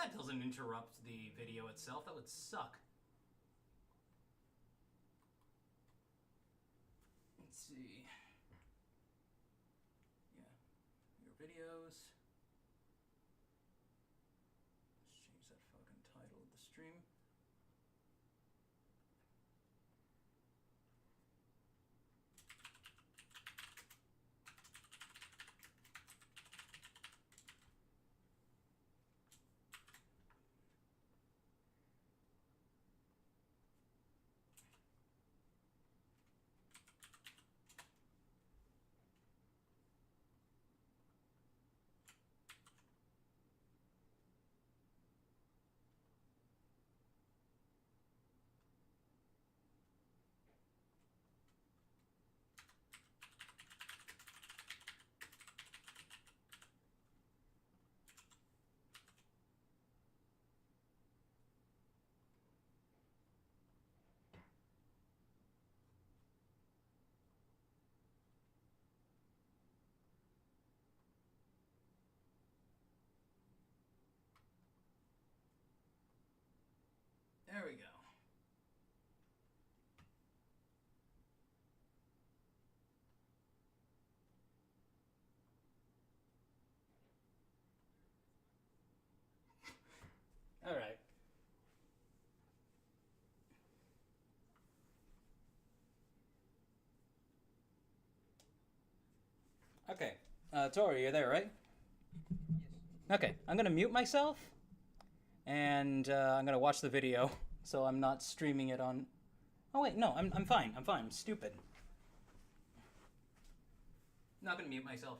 that doesn't interrupt the video itself. That would suck. Let's see. Yeah, your videos. Let's change that fucking title of the stream. There we go. All right. Okay. Tori, you're there, right? Yes. Okay. I'm going to mute myself, and I'm going to watch the video, so I'm not streaming it on... Oh, wait, no, I'm fine. I'm fine. I'm stupid. Not going to mute myself.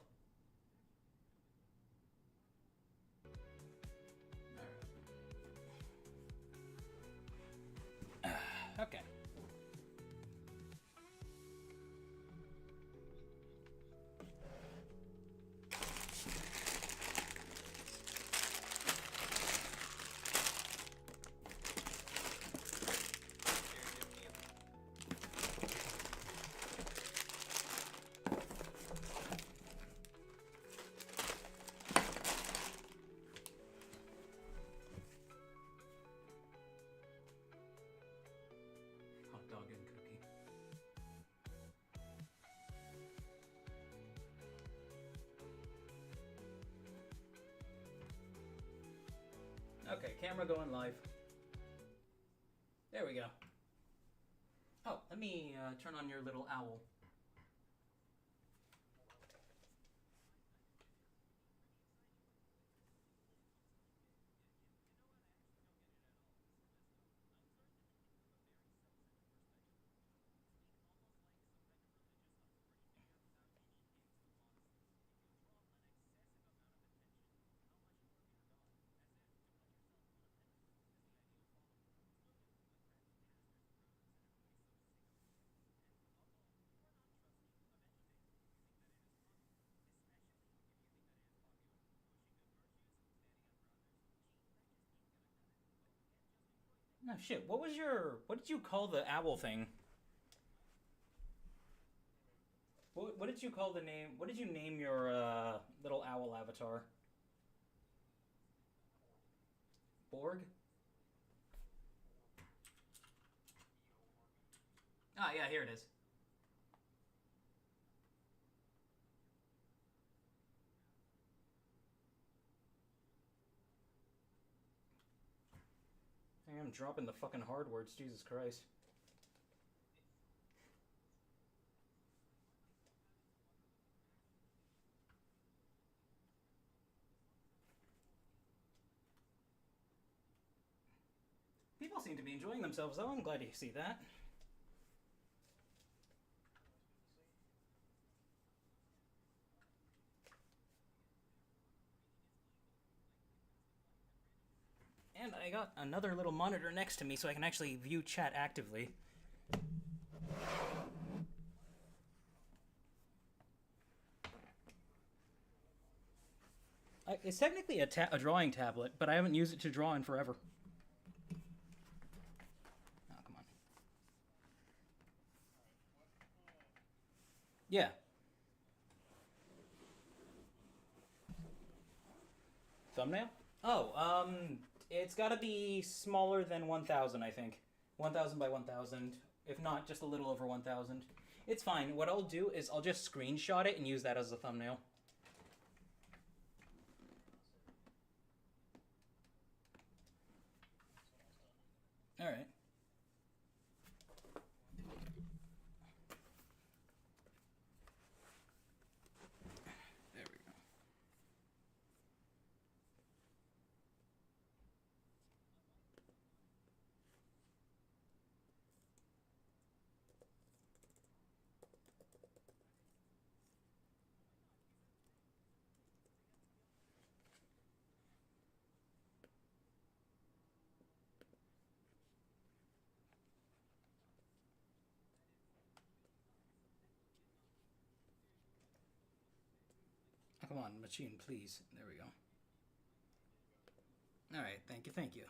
Okay. Hot dog and cookie. Okay, camera going live. There we go. Oh, let me turn on your little owl. No shit. What did you call the owl thing? What did you call the name? What did you name your little owl avatar? Borg? Ah, yeah, here it is. I'm dropping the fucking hard words, Jesus Christ. People seem to be enjoying themselves, though. I'm glad to see that. And I got another little monitor next to me so I can actually view chat actively. It's technically a drawing tablet, but I haven't used it to draw in forever. Oh, come on. Yeah. Thumbnail? Oh, it's got to be smaller than 1,000, I think. 1,000 by 1,000. If not, just a little over 1,000. It's fine. What I'll do is I'll just screenshot it and use that as a thumbnail. All right. There we go. Oh, come on, machine, please. There we go. All right, thank you, thank you.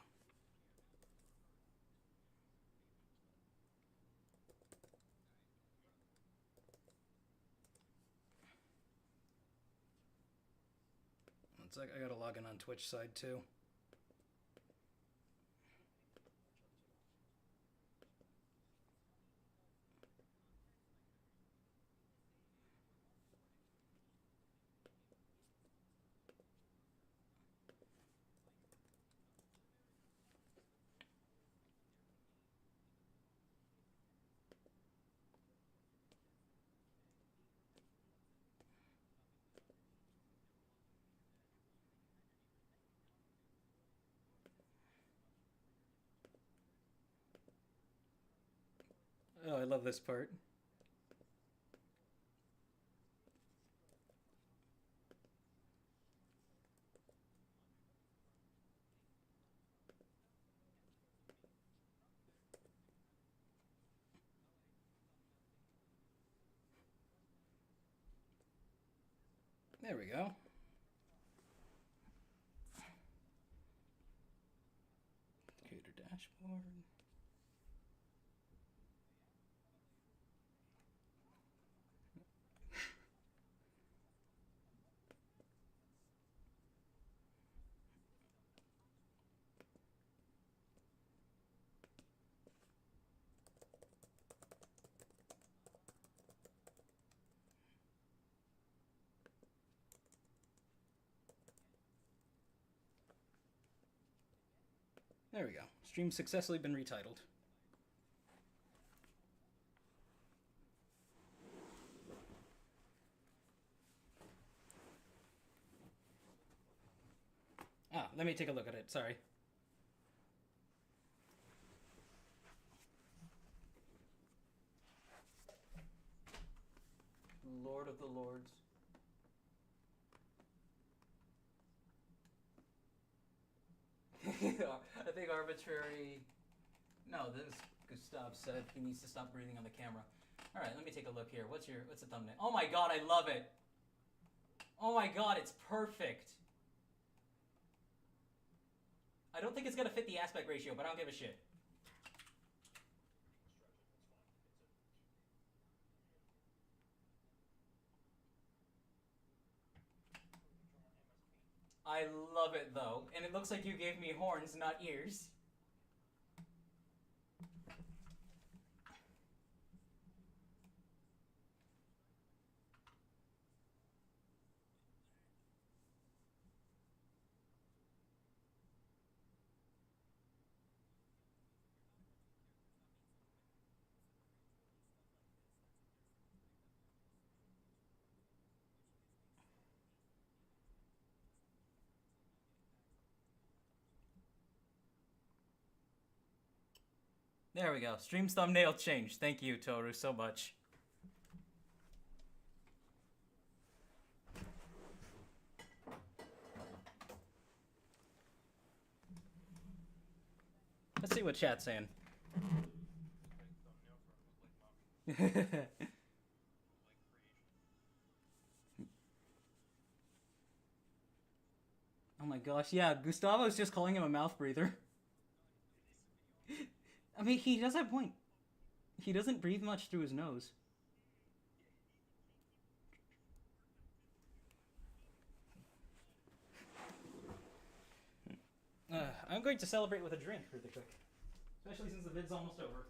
It's like I gotta log in on Twitch side too. Oh, I love this part. There we go. Creator dashboard. There we go. Stream successfully been retitled. Ah, let me take a look at it. Sorry. Lord of the Lords. I think arbitrary. No, this Gustav said he needs to stop breathing on the camera. All right, let me take a look here. What's the thumbnail? Oh my god, I love it. Oh my god, it's perfect. I don't think it's gonna fit the aspect ratio, but I don't give a shit. I love it though, and it looks like you gave me horns, not ears. There we go. Stream's thumbnail changed. Thank you, Toru, so much. Let's see what chat's saying. Oh my gosh, yeah, Gustavo's just calling him a mouth breather. I mean, he does have a point. He doesn't breathe much through his nose. I'm going to celebrate with a drink really quick. Especially since the vid's almost over.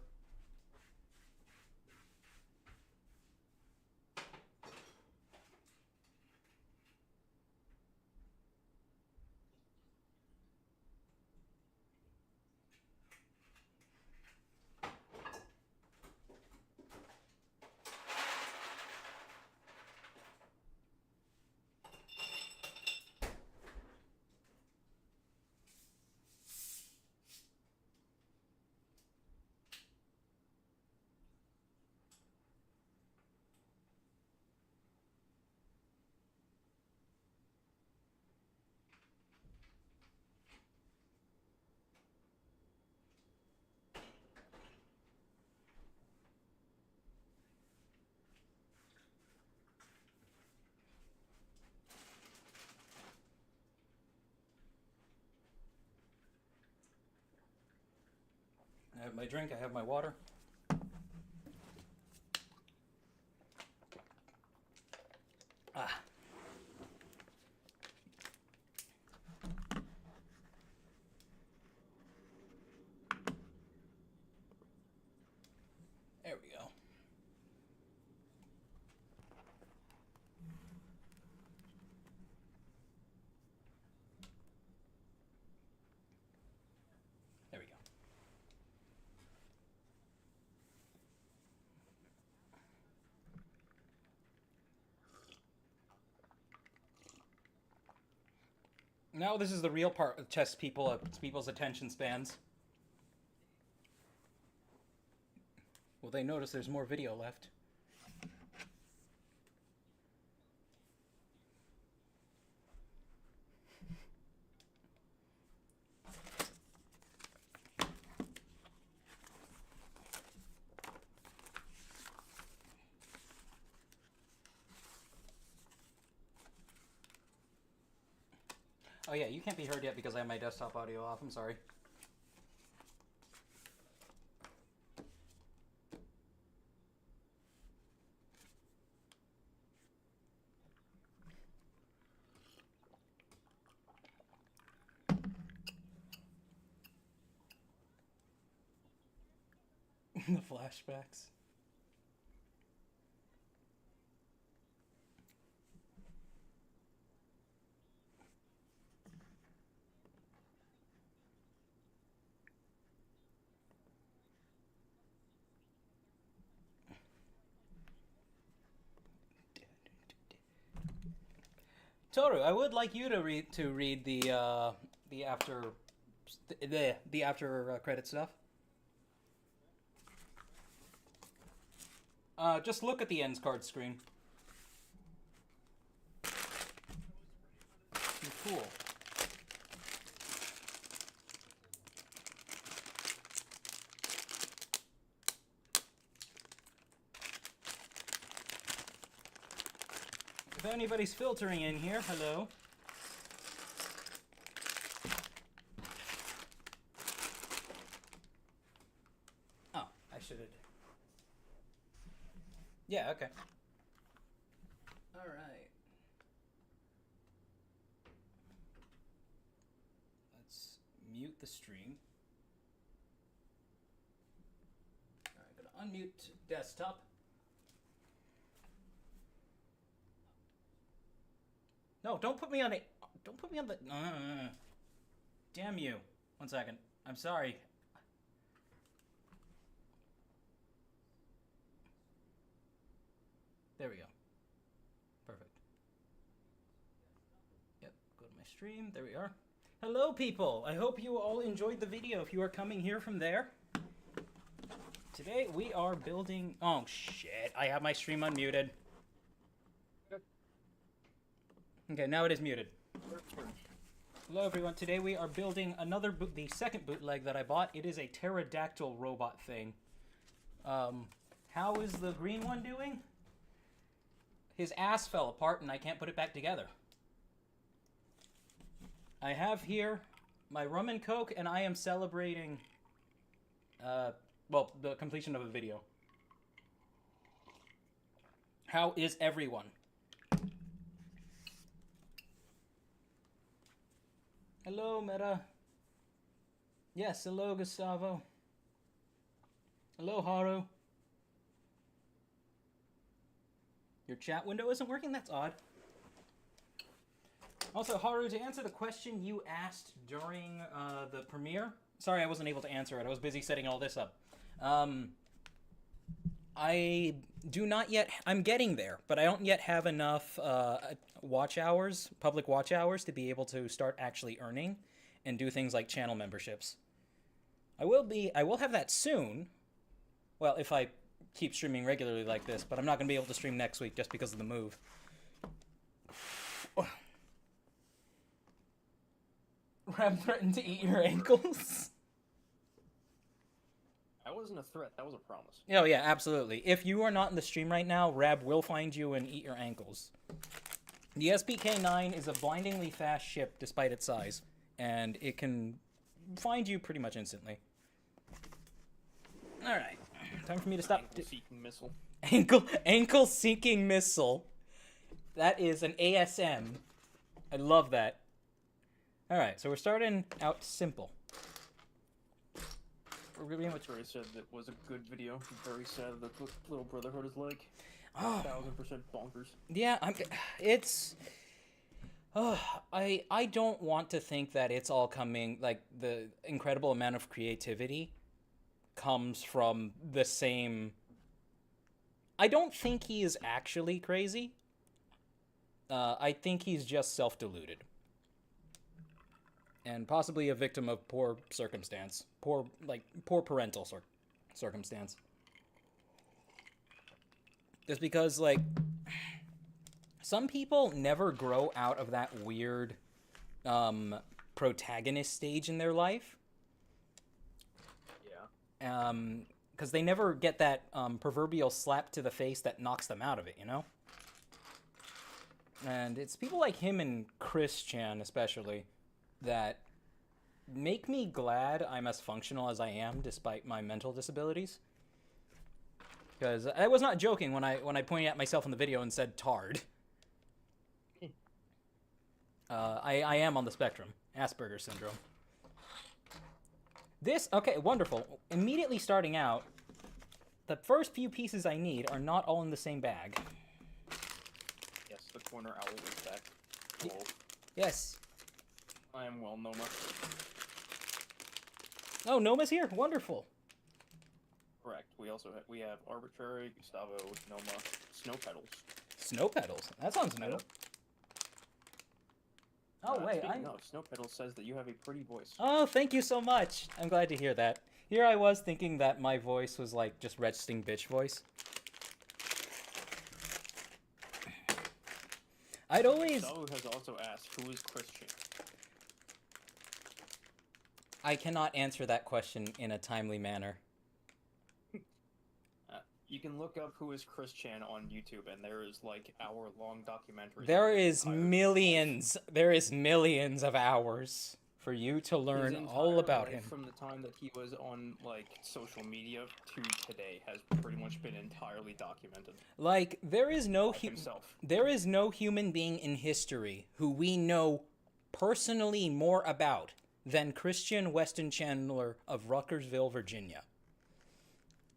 I have my drink, I have my water. Ah. There we go. There we go. Now this is the real part of test people's attention spans. Will they notice there's more video left? Oh yeah, you can't be heard yet because I have my desktop audio off. I'm sorry. The flashbacks. Toru, I would like you to read the after credit stuff. Just look at the ends card screen. Cool. If anybody's filtering in here, hello. Oh, I should have. Yeah, okay. All right. Let's mute the stream. All right, gonna unmute desktop. No, don't put me on it. Don't put me on the. Damn you. 1 second. I'm sorry. There we go. Perfect. Yep, go to my stream. There we are. Hello, people. I hope you all enjoyed the video if you are coming here from there. Today we are building. Oh, shit. I have my stream unmuted. Okay, now it is muted. Hello, everyone. Today we are building the second bootleg that I bought. It is a pterodactyl robot thing. How is the green one doing? His ass fell apart and I can't put it back together. I have here my rum and coke and I am celebrating, well, the completion of a video. How is everyone? Hello, Meta. Yes, hello, Gustavo. Hello, Haru. Your chat window isn't working? That's odd. Also, Haru, to answer the question you asked during the premiere, sorry I wasn't able to answer it. I was busy setting all this up. I do not yet. I'm getting there, but I don't yet have enough watch hours, public watch hours, to be able to start actually earning and do things like channel memberships. I will have that soon. Well, if I keep streaming regularly like this, but I'm not going to be able to stream next week just because of the move. Ram threatened to eat your ankles. That wasn't a threat. That was a promise. Oh, yeah, absolutely. If you are not in the stream right now, Rab will find you and eat your ankles. The SPK-9 is a blindingly fast ship despite its size, and it can find you pretty much instantly. All right. Time for me to stop. Ankle-seeking missile. Ankle-seeking missile. That is an ASM. I love that. All right, so we're starting out simple. Very said that was a good video. Very sad that the little brotherhood is like 1000% bonkers. Yeah, I don't want to think that it's all coming, like, the incredible amount of creativity comes from the same. I don't think he is actually crazy. I think he's just self-deluded. And possibly a victim of poor circumstance. Poor parental circumstance. Just because, like, some people never grow out of that weird protagonist stage in their life. Yeah. Because they never get that proverbial slap to the face that knocks them out of it, you know? And it's people like him and Chris Chan, especially, that make me glad I'm as functional as I am despite my mental disabilities. Because I was not joking when I pointed at myself in the video and said tard. I am on the spectrum. Asperger's syndrome. Okay, wonderful. Immediately starting out, the first few pieces I need are not all in the same bag. Yes, the corner owl is back. Cool. Yes. I am well, Noma. Oh, Noma's here. Wonderful. Correct. We have Arbitrary, Gustavo, Noma, Snow Petals. Snow Petals? That sounds new. Oh, wait. No, Snow Petals says that you have a pretty voice. Oh, thank you so much. I'm glad to hear that. Here I was thinking that my voice was like just resting bitch voice. I'd always... Gustavo has also asked, who is Christian? I cannot answer that question in a timely manner. You can look up who is Chris Chan on YouTube, and there is like hour-long documentaries. There is millions of hours for you to learn all about him. From the time that he was on like social media to today has pretty much been entirely documented. Like there is no human being in history who we know personally more about than Christian Weston Chandler of Ruckersville, Virginia.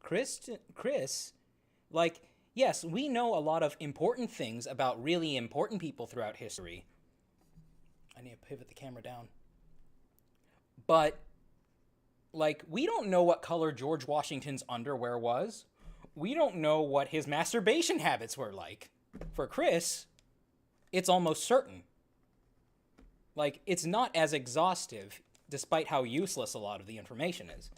Chris, like, yes, we know a lot of important things about really important people throughout history. I need to pivot the camera down. But, like, we don't know what color George Washington's underwear was. We don't know what his masturbation habits were like. For Chris, it's almost certain. Like, it's not as exhaustive, despite how useless a lot of the information is.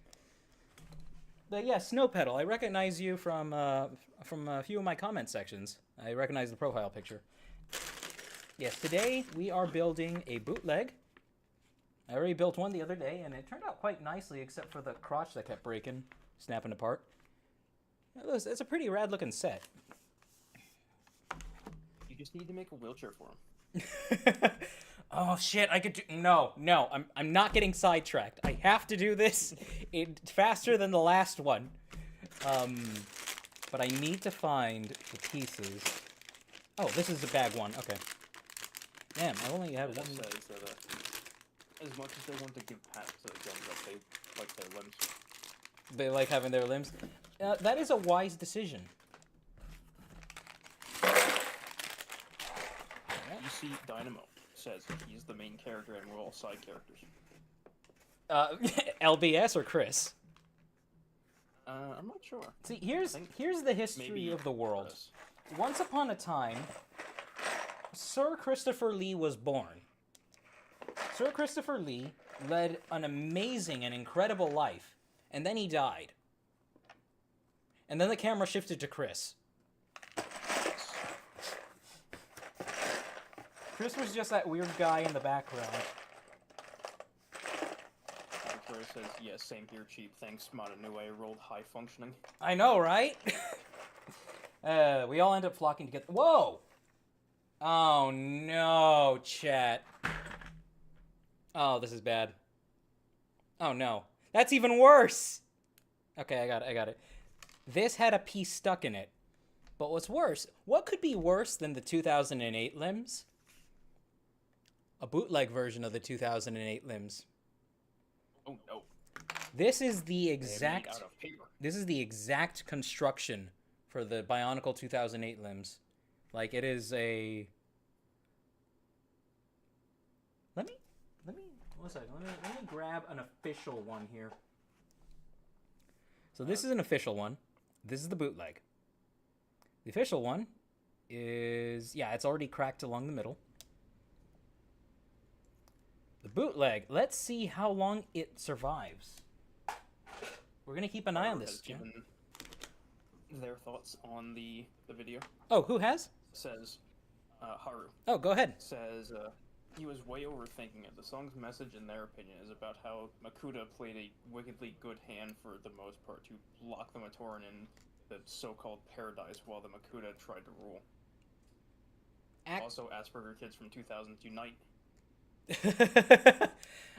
But yeah, Snow Petal, I recognize you from a few of my comment sections. I recognize the profile picture. Yes, today we are building a bootleg. I already built one the other day, and it turned out quite nicely, except for the crotch that kept breaking, snapping apart. It's a pretty rad-looking set. You just need to make a wheelchair for him. Oh shit! I could do no. I'm not getting sidetracked. I have to do this faster than the last one. But I need to find the pieces. Oh, this is the bag one. Okay. Damn, I only have one. as much as they want to give pat to them that they like their limbs. They like having their limbs. That is a wise decision. You see, Dynamo says he's the main character and we're all side characters. LBS or Chris? I'm not sure. See, here's the history of the world. Once upon a time, Sir Christopher Lee was born. Sir Christopher Lee led an amazing and incredible life, and then he died. And then the camera shifted to Chris. Chris was just that weird guy in the background. Where it says, yeah, same here, cheap. Thanks, Modern New I rolled high functioning. I know, right? We all end up flocking together. Whoa! Oh no, chat. Oh, this is bad. Oh no. That's even worse! Okay, I got it. This had a piece stuck in it. But what's worse, what could be worse than the 2008 limbs? A bootleg version of the 2008 limbs. Oh no. This is the exact construction for the Bionicle 2008 limbs. Like, it is a... Let me one second. Let me grab an official one here. So this is an official one. This is the bootleg. The official one is, yeah, it's already cracked along the middle. The bootleg, let's see how long it survives. We're gonna keep an eye on this. Given their thoughts on the video. Oh, who has? Says, Haru. Oh, go ahead. Says, he was way overthinking it. The song's message, in their opinion, is about how Makuta played a wickedly good hand for the most part to lock the Matoran in the so-called paradise while the Makuta tried to rule. Also, Asperger kids from 2000 unite.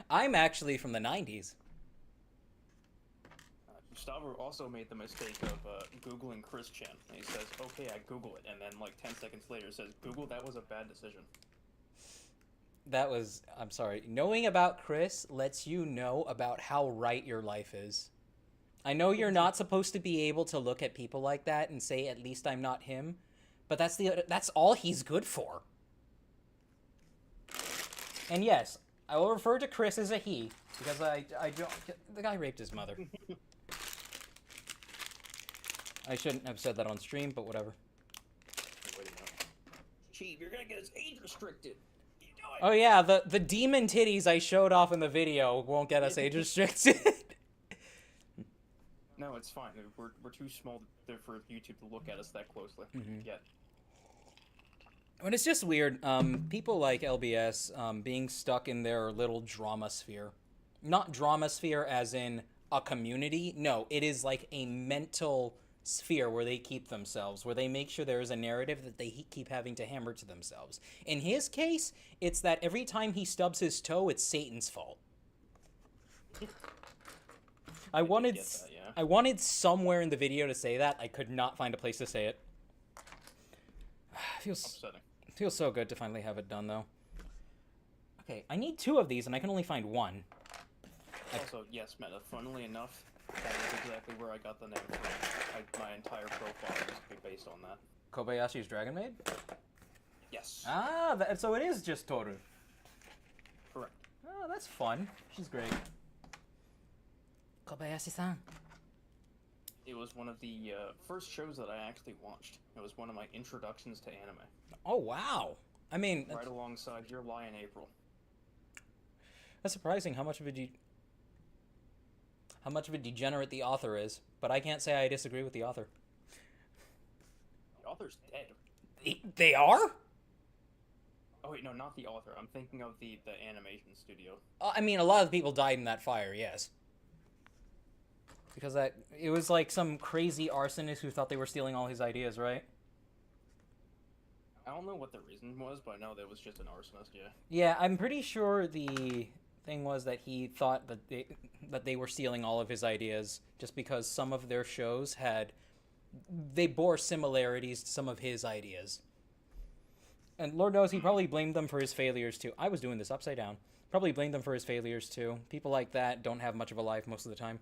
I'm actually from the 90s. Gustavo also made the mistake of Googling Chris Chan. And he says, okay, I Google it. And then like 10 seconds later says, Google, that was a bad decision. That was, I'm sorry. Knowing about Chris lets you know about how right your life is. I know you're not supposed to be able to look at people like that and say, at least I'm not him. But that's all he's good for. And yes, I will refer to Chris as a he, because I don't... The guy raped his mother. I shouldn't have said that on stream, but whatever. Wait a minute. Chief, you're gonna get us age restricted. You know it. Oh yeah, the demon titties I showed off in the video won't get us age restricted. No, it's fine. We're too small for YouTube to look at us that closely yet. But it's just weird. People like LBS being stuck in their little drama sphere. Not drama sphere as in a community. No, it is like a mental sphere where they keep themselves, where they make sure there is a narrative that they keep having to hammer to themselves. In his case, it's that every time he stubs his toe, it's Satan's fault. I wanted somewhere in the video to say that. I could not find a place to say it. Upsetting. Feels so good to finally have it done, though. Okay, I need 2 of these, and I can only find 1. Also, yes, Meta, funnily enough, that is exactly where I got the name from. My entire profile is based on that. Kobayashi's Dragon Maid? Yes. Ah, so it is just Toru. Correct. Oh, that's fun. She's great. Kobayashi-san. It was one of the first shows that I actually watched. It was one of my introductions to anime. Oh, wow. I mean... Right alongside Your Lie in April. That's surprising how much of a degenerate the author is, but I can't say I disagree with the author. The author's dead. They are? Oh wait, no, not the author. I'm thinking of the animation studio. I mean, a lot of people died in that fire, yes. Because it was like some crazy arsonist who thought they were stealing all his ideas, right? I don't know what the reason was, but I know that was just an arsonist, yeah. Yeah, I'm pretty sure the thing was that he thought that they were stealing all of his ideas just because some of their shows they bore similarities to some of his ideas. And Lord knows he probably blamed them for his failures too. I was doing this upside down. Probably blamed them for his failures, too. People like that don't have much of a life most of the time.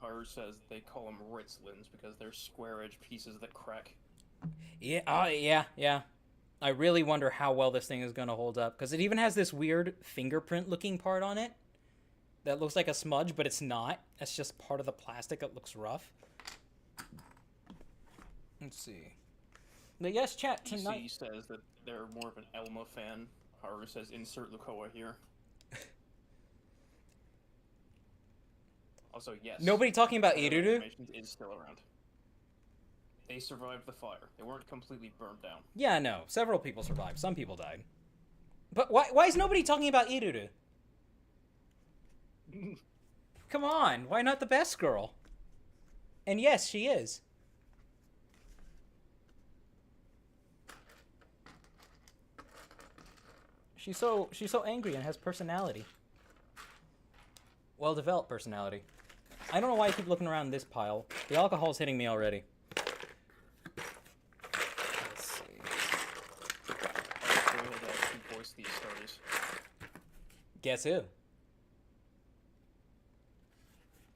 Haru says they call them Ritzlins because they're square-edged pieces that crack. Yeah, yeah. I really wonder how well this thing is going to hold up, because it even has this weird fingerprint-looking part on it that looks like a smudge, but it's not. That's just part of the plastic that looks rough. Let's see. But yes, chat, tonight... DC says that they're more of an Elma fan. Haru says, insert Lukoa here. Also, yes. Nobody talking about Iruru? Is still around. They survived the fire. They weren't completely burned down. Yeah, no. Several people survived. Some people died. But why is nobody talking about Iruru? Come on. Why not the best girl? And yes, she is. She's so angry and has personality. Well-developed personality. I don't know why I keep looking around this pile. The alcohol's hitting me already. Let's see. Voice these stories. Guess who?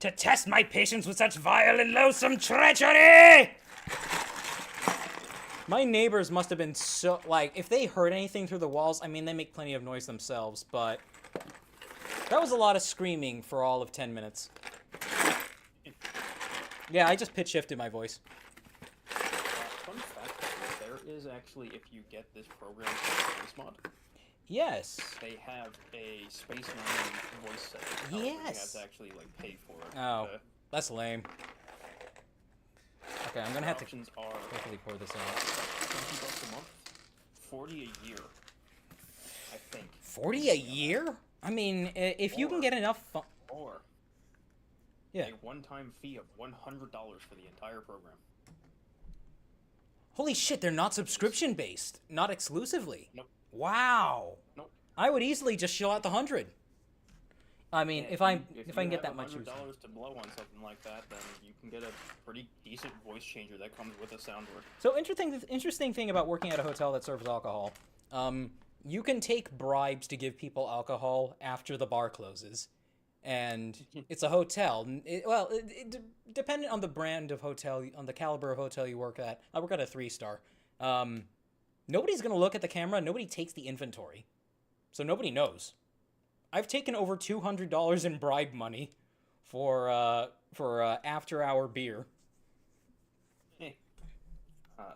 To test my patience with such vile and loathsome treachery! My neighbors must have been so... Like, if they heard anything through the walls, I mean, they make plenty of noise themselves, but... That was a lot of screaming for all of 10 minutes. Yeah, I just pitch-shifted my voice. Fun fact, there is actually, if you get this program Space Mod... Yes. They have a Space Marine voice set. Yes. You have to actually, like, pay for it. Oh, that's lame. Okay, I'm gonna have to options are quickly pour this out. $20 a month, 40 a year, I think. 40 a year? I mean, if you can get enough fun... Or yeah. a one-time fee of $100 for the entire program. Holy shit, they're not subscription-based. Not exclusively. Nope. Wow. Nope. I would easily just shell out the 100. I mean, Yeah, if I can get that much $100 to blow on something like that, then you can get a pretty decent voice changer that comes with a soundboard. So interesting thing about working at a hotel that serves alcohol, you can take bribes to give people alcohol after the bar closes, and it's a hotel. Dependent on the brand of hotel, on the caliber of hotel you work at. I work at a 3-star. Nobody's gonna look at the camera. Nobody takes the inventory, so nobody knows. I've taken over $200 in bribe money for after-hour beer.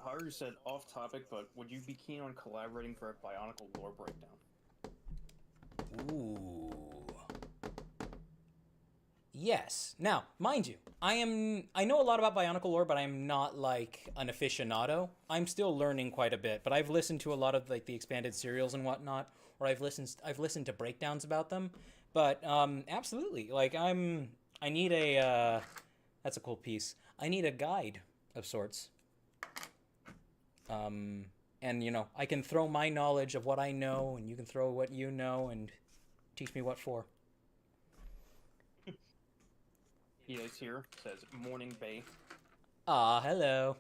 Haru said, off topic, but would you be keen on collaborating for a Bionicle lore breakdown? Ooh. Yes. Now, mind you, I know a lot about Bionicle lore, but I'm not like an aficionado. I'm still learning quite a bit, but I've listened to a lot of like the expanded serials and whatnot, or I've listened to breakdowns about them. But absolutely, like I need a that's a cool piece. I need a guide of sorts. And you know, I can throw my knowledge of what I know, and you can throw what you know, and teach me what for. He is here, says Morning Bay. Ah, hello.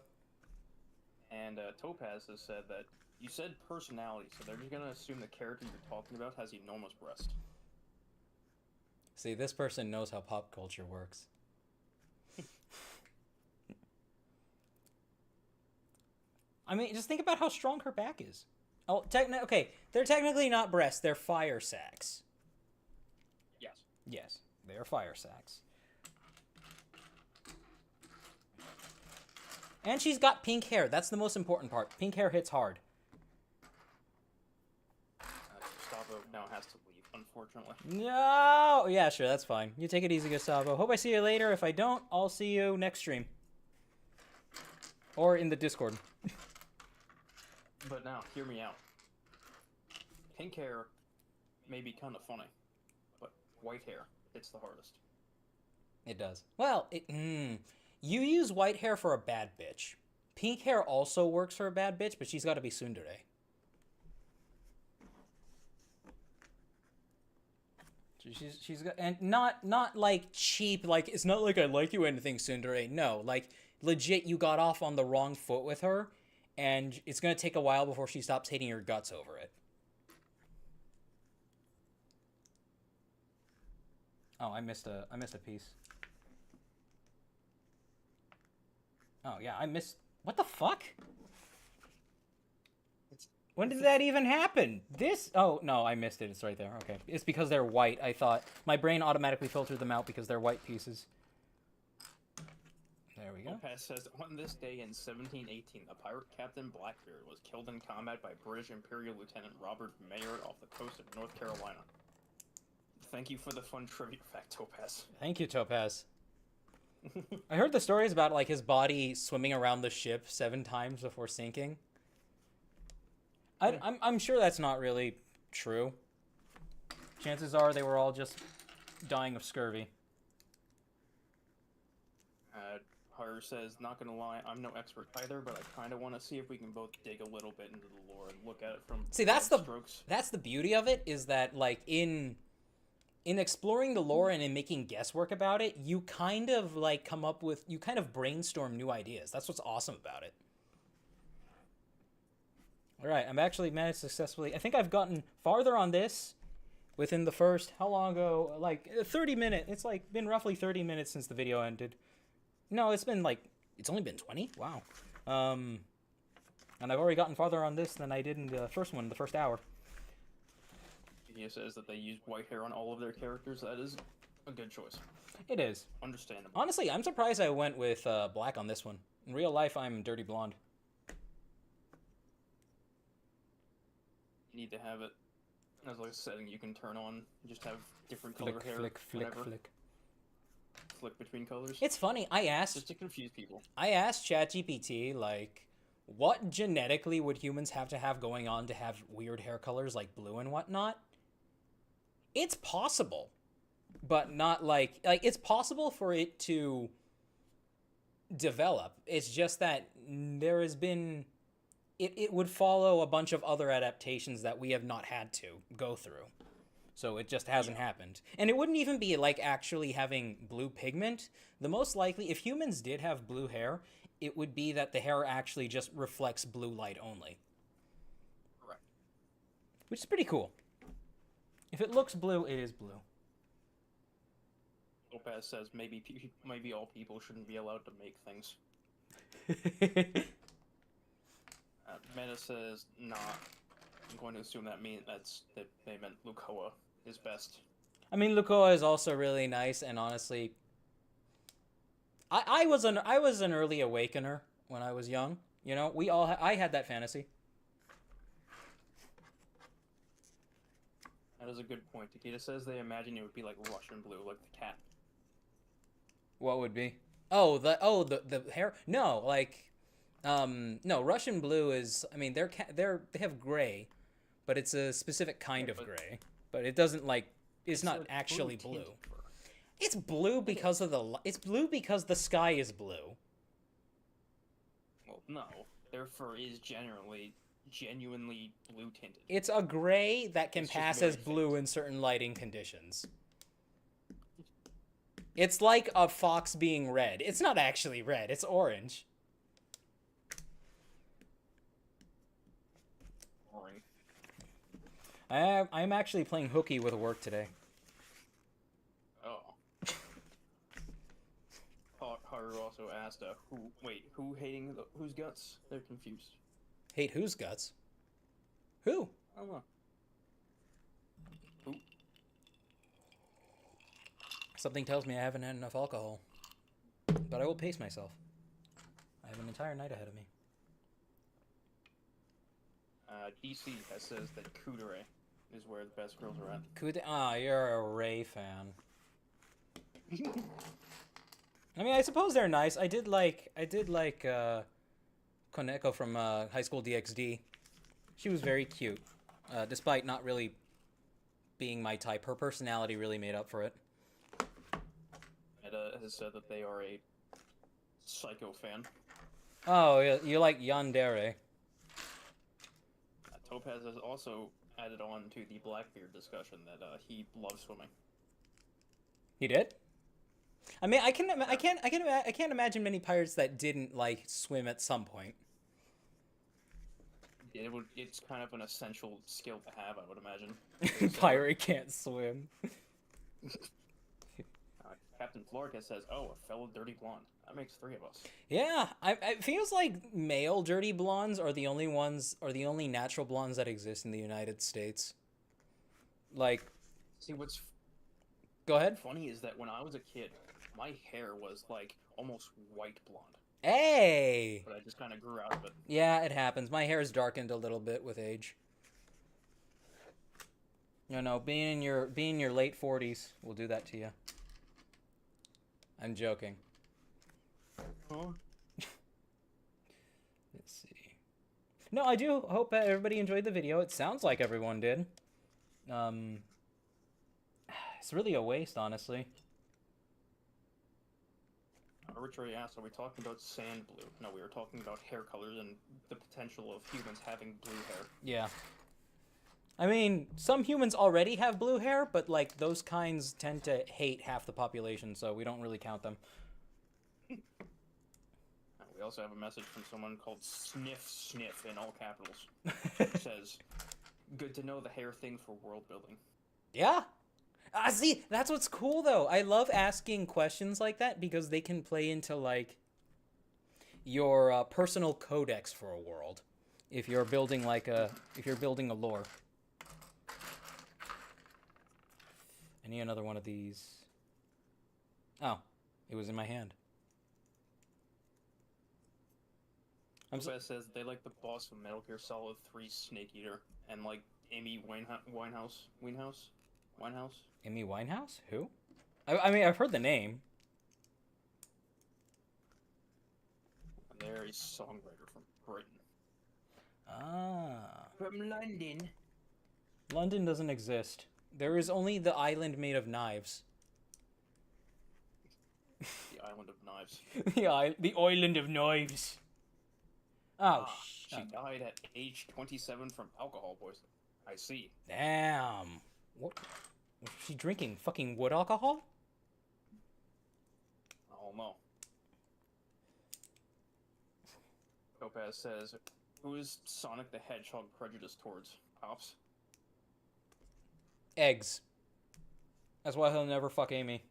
And Topaz has said that you said personality, so they're just gonna assume the character you're talking about has enormous breast. See, this person knows how pop culture works. I mean, just think about how strong her back is. Oh, okay, they're technically not breasts, they're fire sacs. Yes. Yes, they are fire sacs. And she's got pink hair. That's the most important part. Pink hair hits hard. Gustavo now has to leave, unfortunately. No! Yeah, sure, that's fine. You take it easy, Gustavo. Hope I see you later. If I don't, I'll see you next stream. Or in the Discord. But now, hear me out. Pink hair may be kind of funny, but white hair hits the hardest. It does. Well, you use white hair for a bad bitch. Pink hair also works for a bad bitch, but she's got to be tsundere. She's got, and not like cheap, like it's not like I like you or anything, tsundere. No, like legit, you got off on the wrong foot with her, and it's going to take a while before she stops hating your guts over it. Oh, I missed a piece. Oh yeah, I missed. What the fuck? When did that even happen? This? Oh no, I missed it. It's right there. Okay, it's because they're white. I thought my brain automatically filtered them out because they're white pieces. There we go. Lopez says, on this day in 1718, the pirate Captain Blackbeard was killed in combat by British Imperial Lieutenant Robert Mayer off the coast of North Carolina. Thank you for the fun trivia fact, Topaz. Thank you, Topaz. I heard the stories about like his body swimming around the ship 7 times before sinking. I'm sure that's not really true. Chances are they were all just dying of scurvy. Haru says, not gonna lie, I'm no expert either, but I kind of want to see if we can both dig a little bit into the lore and look at it from that's the beauty of it, is that like in exploring the lore and in making guesswork about it, you kind of like you kind of brainstorm new ideas. That's what's awesome about it. All right, I'm actually managed successfully. I think I've gotten farther on this within the first, how long ago? Like 30 minutes. It's like been roughly 30 minutes since the video ended. No, it's only been 20? Wow. And I've already gotten farther on this than I did in the first one, the first hour. He says that they used white hair on all of their characters. That is a good choice. It is. Understandable. Honestly, I'm surprised I went with black on this one. In real life, I'm dirty blonde. You need to have it as like a setting you can turn on. Just have different color hair. Flick between colors. It's funny. Just to confuse people. I asked ChatGPT, like, what genetically would humans have to have going on to have weird hair colors like blue and whatnot? It's possible, but not like it's possible for it to develop. It's just that there has been it would follow a bunch of other adaptations that we have not had to go through. So it just hasn't happened. And it wouldn't even be like actually having blue pigment. The most likely, if humans did have blue hair, it would be that the hair actually just reflects blue light only. Right. Which is pretty cool. If it looks blue, it is blue. Lopez says maybe all people shouldn't be allowed to make things. Meta says, nah. I'm going to assume that they meant Lukoa is best. I mean, Lukoa is also really nice, and honestly, I was an early awakener when I was young. You know, I had that fantasy. That is a good point. Takeda says they imagine it would be like Russian blue, like the cat. What would be? The hair? No, like, no, Russian blue is. I mean, they have gray, but it's a specific kind of gray. But it doesn't like. It's not actually blue. It's blue because It's blue because the sky is blue. Well, no, their fur is genuinely blue tinted. It's a gray that can pass as blue in certain lighting conditions. It's like a fox being red. It's not actually red. It's orange. Boring. I'm actually playing hooky with work today. Oh. Haru also asked, who hating whose guts? They're confused. Hate whose guts? Who? I don't know. Who? Something tells me I haven't had enough alcohol. But I will pace myself. I have an entire night ahead of me. DC says that Kudere is where the best girls are at. You're a Ray fan. I mean, I suppose they're nice. I did like Koneko from High School DxD. She was very cute, despite not really being my type. Her personality really made up for it. Eda has said that they are a Psycho fan. Oh, you like Yandere. Topaz has also added on to the Blackbeard discussion that he loves swimming. He did? I mean, I can't imagine many pirates that didn't like swim at some point. It's kind of an essential skill to have, I would imagine. Pirate can't swim. Captain Florka says, "Oh, a fellow dirty blonde. That makes 3 of us." Yeah, it feels like male dirty blondes are the only natural blondes that exist in the United States. Like, See, what's go ahead. funny is that when I was a kid, my hair was like almost white blonde, Hey! but I just kind of grew out of it. Yeah, it happens. My hair is darkened a little bit with age. You know, being in your late 40s will do that to you. I'm joking. Huh? Let's see. No, I do hope that everybody enjoyed the video. It sounds like everyone did. It's really a waste, honestly. Arbitrary asked, "Are we talking about sand blue?" No, we were talking about hair colors and the potential of humans having blue hair. Yeah. I mean, some humans already have blue hair, but, like, those kinds tend to hate half the population, so we don't really count them. We also have a message from someone called Sniff Sniff in all capitals. Which says, "Good to know the hair thing for world building." Yeah. See, that's what's cool, though. I love asking questions like that because they can play into, like, your personal codex for a world. If you're building, if you're building a lore. I need another one of these. Oh, it was in my hand. Beth says they like the boss of Metal Gear Solid 3 Snake Eater and like Amy Winehouse. Amy Winehouse? Who? I mean, I've heard the name. And they're a songwriter from Britain. Ah. From London. London doesn't exist. There is only the island made of knives. The Island of Knives. The island of knives. Oh, she died at age 27 from alcohol poisoning. I see. Damn. What? Was she drinking fucking wood alcohol? Oh no. Topaz says, "Who is Sonic the Hedgehog prejudiced towards? Pops?" Eggs. That's why he'll never fuck Amy.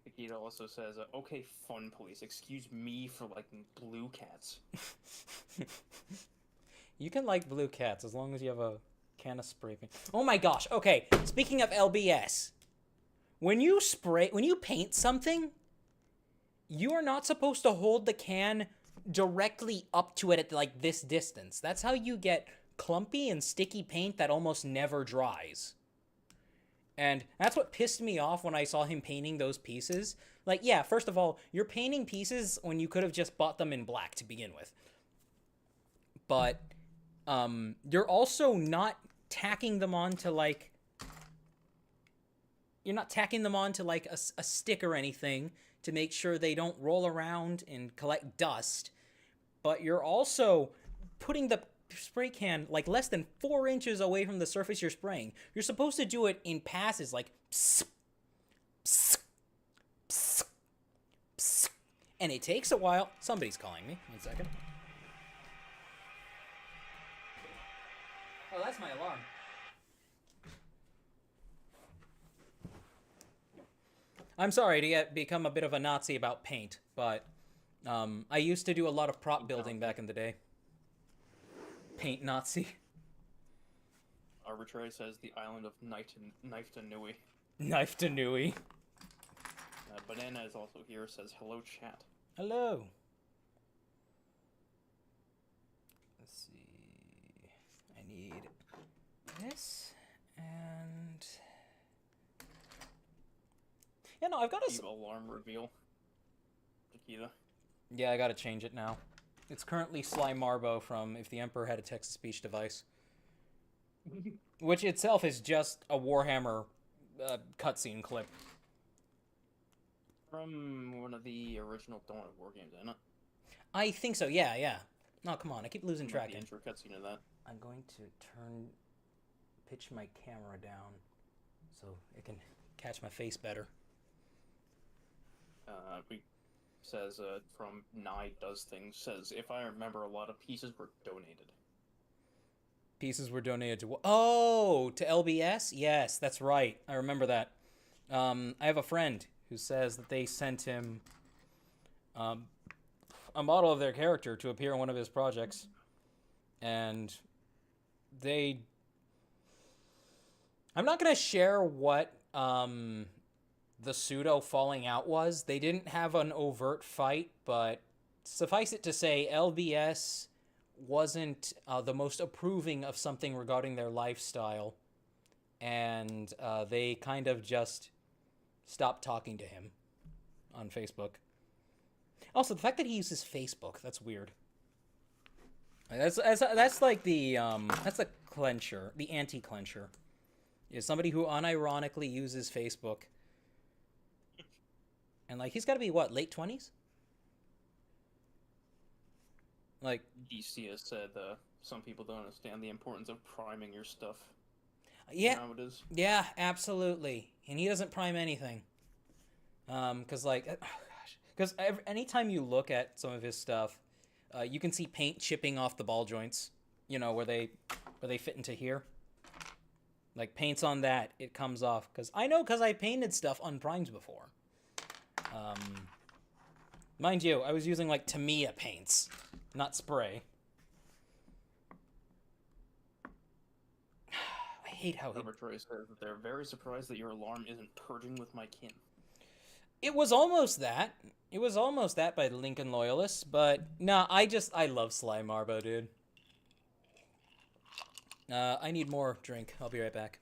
Nikita also says, "Okay, fun police. Excuse me for liking blue cats." You can like blue cats as long as you have a can of spray paint. Oh my gosh. Okay, speaking of LBS. When you paint something, you are not supposed to hold the can directly up to it at like this distance. That's how you get clumpy and sticky paint that almost never dries. And that's what pissed me off when I saw him painting those pieces. Like, yeah, first of all, you're painting pieces when you could have just bought them in black to begin with. But you're also not tacking them onto like... You're not tacking them onto like a stick or anything to make sure they don't roll around and collect dust. But you're also putting the spray can like less than 4 inches away from the surface you're spraying. You're supposed to do it in passes like psst, psst, psst, psst. And it takes a while. Somebody's calling me. 1 second. Oh, that's my alarm. I'm sorry to become a bit of a Nazi about paint, but I used to do a lot of prop building back in the day. Paint Nazi. Arbitrary says the island of Knife to Nui. Knife to Nui. Banana is also here, says hello chat. Hello. Let's see. I need this and... Yeah, no, I've got a... alarm reveal. Tequila. Yeah, I gotta change it now. It's currently Sly Marbo from If the Emperor Had a Text-to-Speech Device. Which itself is just a Warhammer cutscene clip. From one of the original Dawn of War games, isn't it? I think so, yeah. No, come on, I keep losing track. The intro cutscene of that. I'm going to pitch my camera down so it can catch my face better. says, from Nye Does Things, says, if I remember, a lot of pieces were donated. Pieces were donated to... Oh, to LBS? Yes, that's right. I remember that. I have a friend who says that they sent him a model of their character to appear in one of his projects. And they... I'm not going to share what the pseudo falling out was. They didn't have an overt fight, but suffice it to say, LBS wasn't the most approving of something regarding their lifestyle. And they kind of just stopped talking to him on Facebook. Also, the fact that he uses Facebook, that's weird. That's like the that's the clencher, the anti-clencher. Is somebody who unironically uses Facebook. And like he's got to be what, late 20s? Like DC has said some people don't understand the importance of priming your stuff. Yeah. You know how it is? Yeah, absolutely. And he doesn't prime anything. Cuz like oh gosh. Cuz anytime you look at some of his stuff, you can see paint chipping off the ball joints, you know, where they fit into here. Like paint's on that, it comes off cuz I painted stuff unprimed before. Mind you, I was using like Tamiya paints, not spray. I hate how Arbitrary says that they're very surprised that your alarm isn't purging with my kin. It was almost that. It was almost that by the Lincoln Loyalists, but nah, I love Sly Marbo, dude. I need more drink. I'll be right back.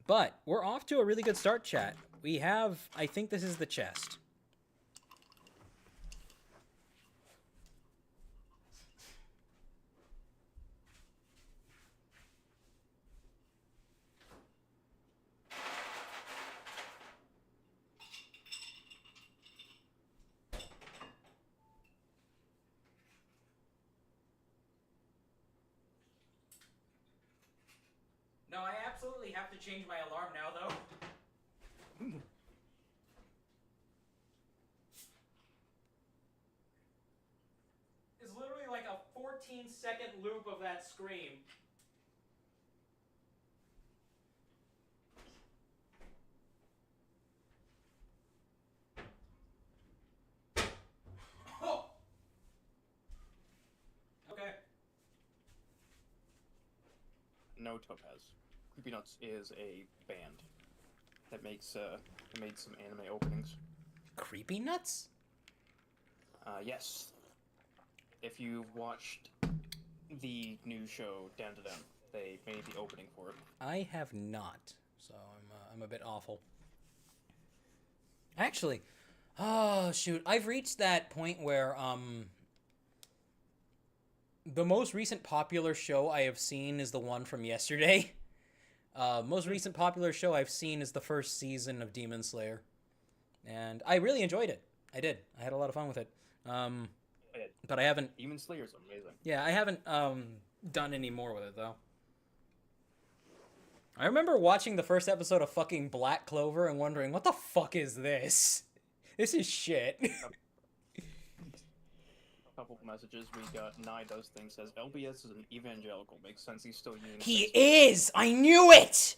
But we're off to a really good start, chat. We have, I think this is the chest. No, I absolutely have to change my alarm now, though. It's literally like a 14-second loop of that scream. Oh! Okay. No, Topaz. Creepy Nuts is a band that makes made some anime openings. Creepy Nuts? Yes. If you've watched the new show Down to Them, they made the opening for it. I have not, so I'm a bit awful. Actually, oh shoot, I've reached that point where the most recent popular show I have seen is the one from yesterday. Most recent popular show I've seen is the first season of Demon Slayer, and I really enjoyed it. I did. I had a lot of fun with it. But I haven't. Demon Slayer's amazing. Yeah, I haven't done any more with it though. I remember watching the first episode of fucking Black Clover and wondering, what the fuck is this? This is shit. A couple of messages we got. Nye Does Things says LBS is an evangelical. Makes sense. He's still using. He is. I knew it.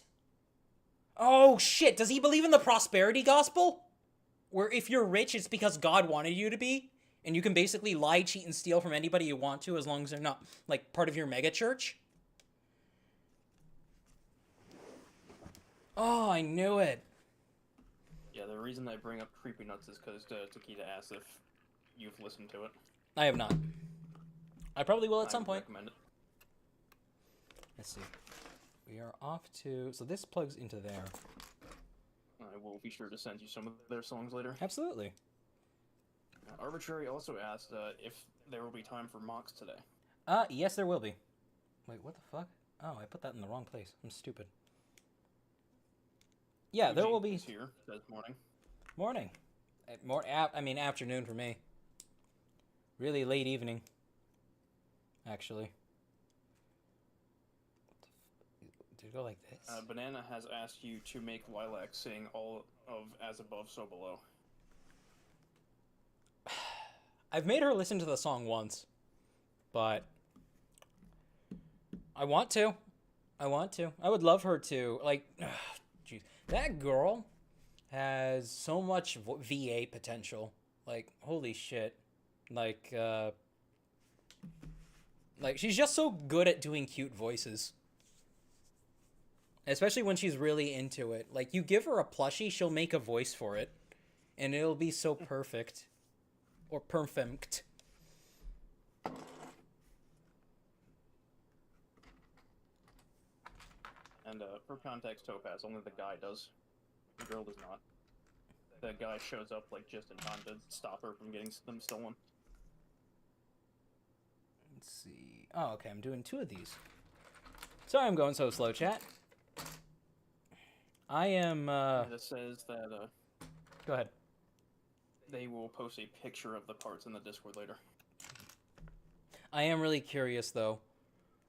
Oh shit! Does he believe in the prosperity gospel, where if you're rich, it's because God wanted you to be, and you can basically lie, cheat, and steal from anybody you want to, as long as they're not like part of your mega church? Oh, I knew it. Yeah, the reason I bring up Creepy Nuts is because Takeda asked if you've listened to it. I have not. I probably will at some point. Recommend it. Let's see. We are off to... So this plugs into there. I will be sure to send you some of their songs later. Absolutely. Arbitrary also asked if there will be time for mocks today. Yes, there will be. Wait, what the fuck? Oh, I put that in the wrong place. I'm stupid. Yeah, there will be... Is here, says morning. Morning. I mean, afternoon for me. Really late evening. Actually. Did it go like this? Banana has asked you to make Lilac sing all of As Above, So Below. I've made her listen to the song once, but I want to. I would love her to. Like, jeez, that girl has so much VA potential. Like, holy shit. Like she's just so good at doing cute voices. Especially when she's really into it. Like, you give her a plushie, she'll make a voice for it. And it'll be so perfect. Or perfect. And for context, Topaz, only the guy does. The girl does not. The guy shows up like just in time to stop her from getting them stolen. Let's see. Oh, okay, I'm doing 2 of these. Sorry I'm going so slow, chat. I am, And it says that, Go ahead. they will post a picture of the parts in the Discord later. I am really curious, though.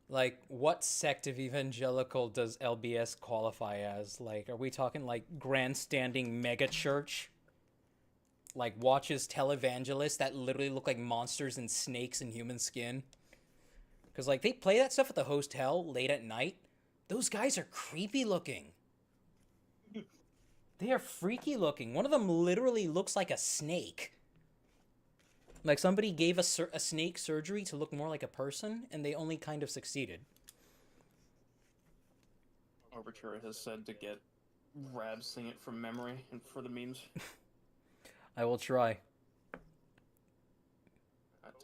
Like, what sect of evangelical does LBS qualify as? Like, are we talking, like, grandstanding mega church? Like, watches televangelists that literally look like monsters and snakes in human skin? Because, like, they play that stuff at the hotel late at night. Those guys are creepy looking. They are freaky looking. One of them literally looks like a snake. Like, somebody gave a snake surgery to look more like a person, and they only kind of succeeded. Arbitrary has said to get Rab sing it from memory and for the memes. I will try.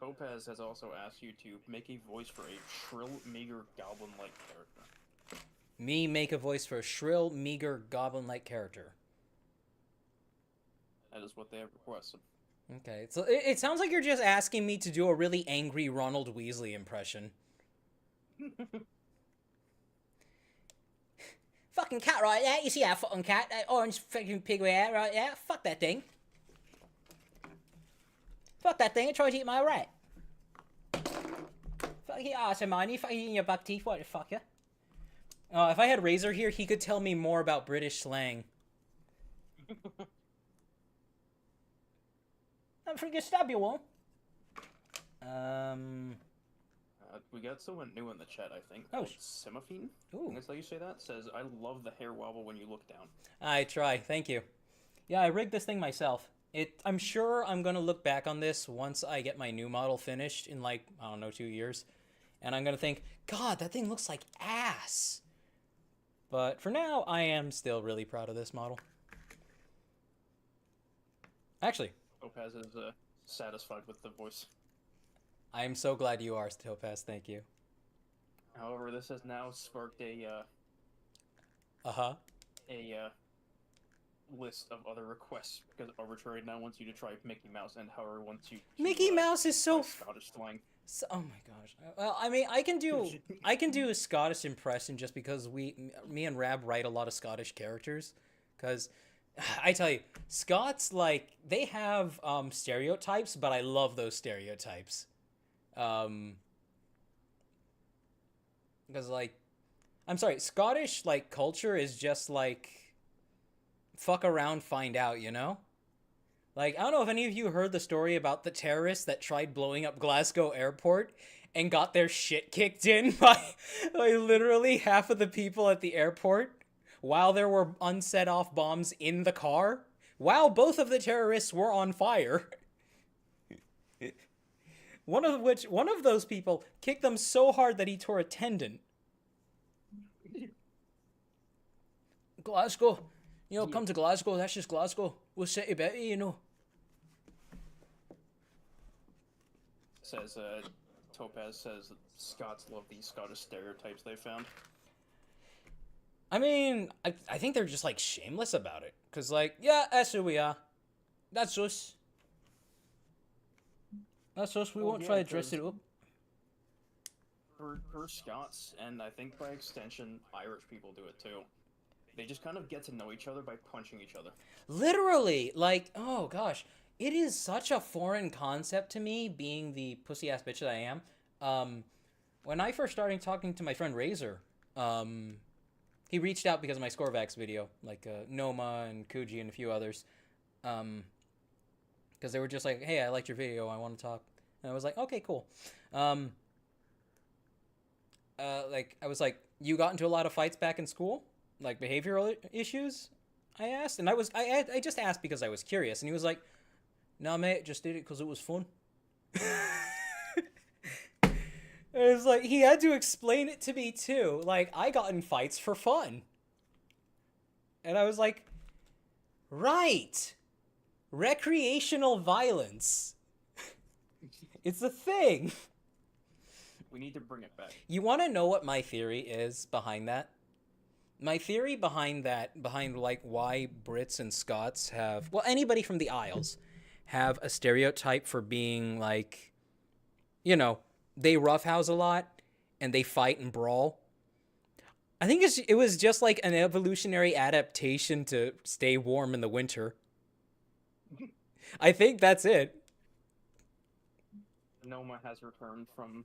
Topaz has also asked you to make a voice for a shrill, meager, goblin-like character. Me make a voice for a shrill, meager, goblin-like character. That is what they have requested. Okay, so it sounds like you're just asking me to do a really angry Ronald Weasley impression. Fucking cat right there, you see that fucking cat? That orange fucking pig with hair right there? Fuck that thing. Fuck that thing, it tried to eat my rat. Fucking ass, Hermione, fucking eating your buck teeth, what the fuck, yeah? If I had Razor here, he could tell me more about British slang. I'm freaking stab you all. We got someone new in the chat, I think. Oh, Semaphine? Ooh. That's how you say that? Says, I love the hair wobble when you look down. I try, thank you. Yeah, I rigged this thing myself. I'm sure I'm gonna look back on this once I get my new model finished in, like, I don't know, 2 years. And I'm gonna think, God, that thing looks like ass. But for now, I am still really proud of this model. Actually, Topaz is satisfied with the voice. I am so glad you are, Topaz, thank you. However, this has now sparked a list of other requests, because Arbitrary now wants you to try Mickey Mouse, and Howard wants you to, Mickey Mouse is so Scottish slang. So, oh my gosh. Well, I mean, I can do a Scottish impression just because me and Rab write a lot of Scottish characters. Because, I tell you, Scots, like, they have stereotypes, but I love those stereotypes. Because, like, I'm sorry, Scottish, like, culture is just, like, fuck around, find out, you know? Like, I don't know if any of you heard the story about the terrorists that tried blowing up Glasgow airport and got their shit kicked in by literally half of the people at the airport while there were unset off bombs in the car, while both of the terrorists were on fire. One of those people kicked them so hard that he tore a tendon. Glasgow. You know, come to Glasgow, that's just Glasgow. We'll set you better, you know. Says, Topaz says that Scots love these Scottish stereotypes they found. I mean, I think they're just, like, shameless about it. Because, like, yeah, that's who we are. That's us. That's us. We won't try to dress it up. For Scots, and I think by extension, Irish people do it too. They just kind of get to know each other by punching each other. Literally, like, oh gosh, it is such a foreign concept to me, being the pussy-ass bitch that I am. When I first started talking to my friend Razor, he reached out because of my Scorvax video, like Noma and Kuji and a few others. because they were just like, "Hey, I liked your video. I want to talk." And I was like, "Okay, cool." Like I was like, "You got into a lot of fights back in school, like behavioral issues?" I asked, and I just asked because I was curious, and he was like, "Nah, mate, just did it because it was fun." It was like he had to explain it to me too. Like I got in fights for fun, and I was like, "Right, recreational violence. It's a thing." We need to bring it back. You want to know what my theory is behind that? My theory behind like why Brits and Scots have, well, anybody from the Isles have a stereotype for being like, you know, they roughhouse a lot and they fight and brawl. I think it was just like an evolutionary adaptation to stay warm in the winter. I think that's it. Noma has returned from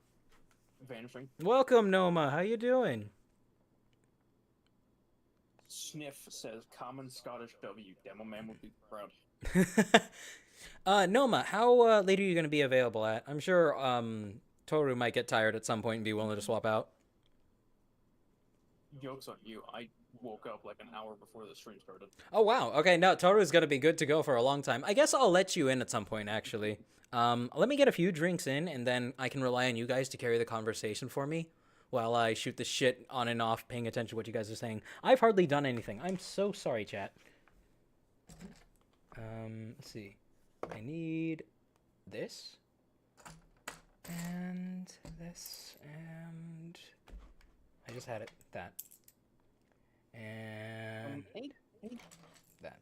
vanishing. Welcome, Noma. How you doing? Sniff says, "Common Scottish W. Demo man would be proud." Noma, how late are you going to be available at? I'm sure Toru might get tired at some point and be willing to swap out. Joke's on you. I woke up like an hour before the stream started. Oh, wow. Okay, no, Toru's going to be good to go for a long time. I guess I'll let you in at some point, actually. Let me get a few drinks in, and then I can rely on you guys to carry the conversation for me while I shoot the shit on and off, paying attention to what you guys are saying. I've hardly done anything. I'm so sorry, chat. Let's see. I need this, and this, and I just had it. That. And that.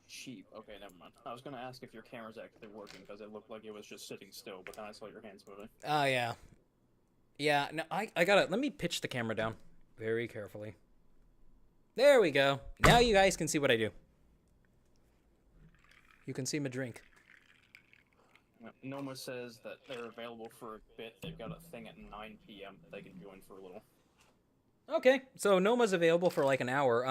Sheep. Okay, never mind. I was gonna ask if your camera's actually working because it looked like it was just sitting still, but then I saw your hands moving. Oh, yeah. Yeah, no, I gotta, let me pitch the camera down very carefully. There we go. Now you guys can see what I do. You can see my drink. Noma says that they're available for a bit. They've got a thing at 9 p.m. that they can join for a little. Okay, so Noma's available for like an hour.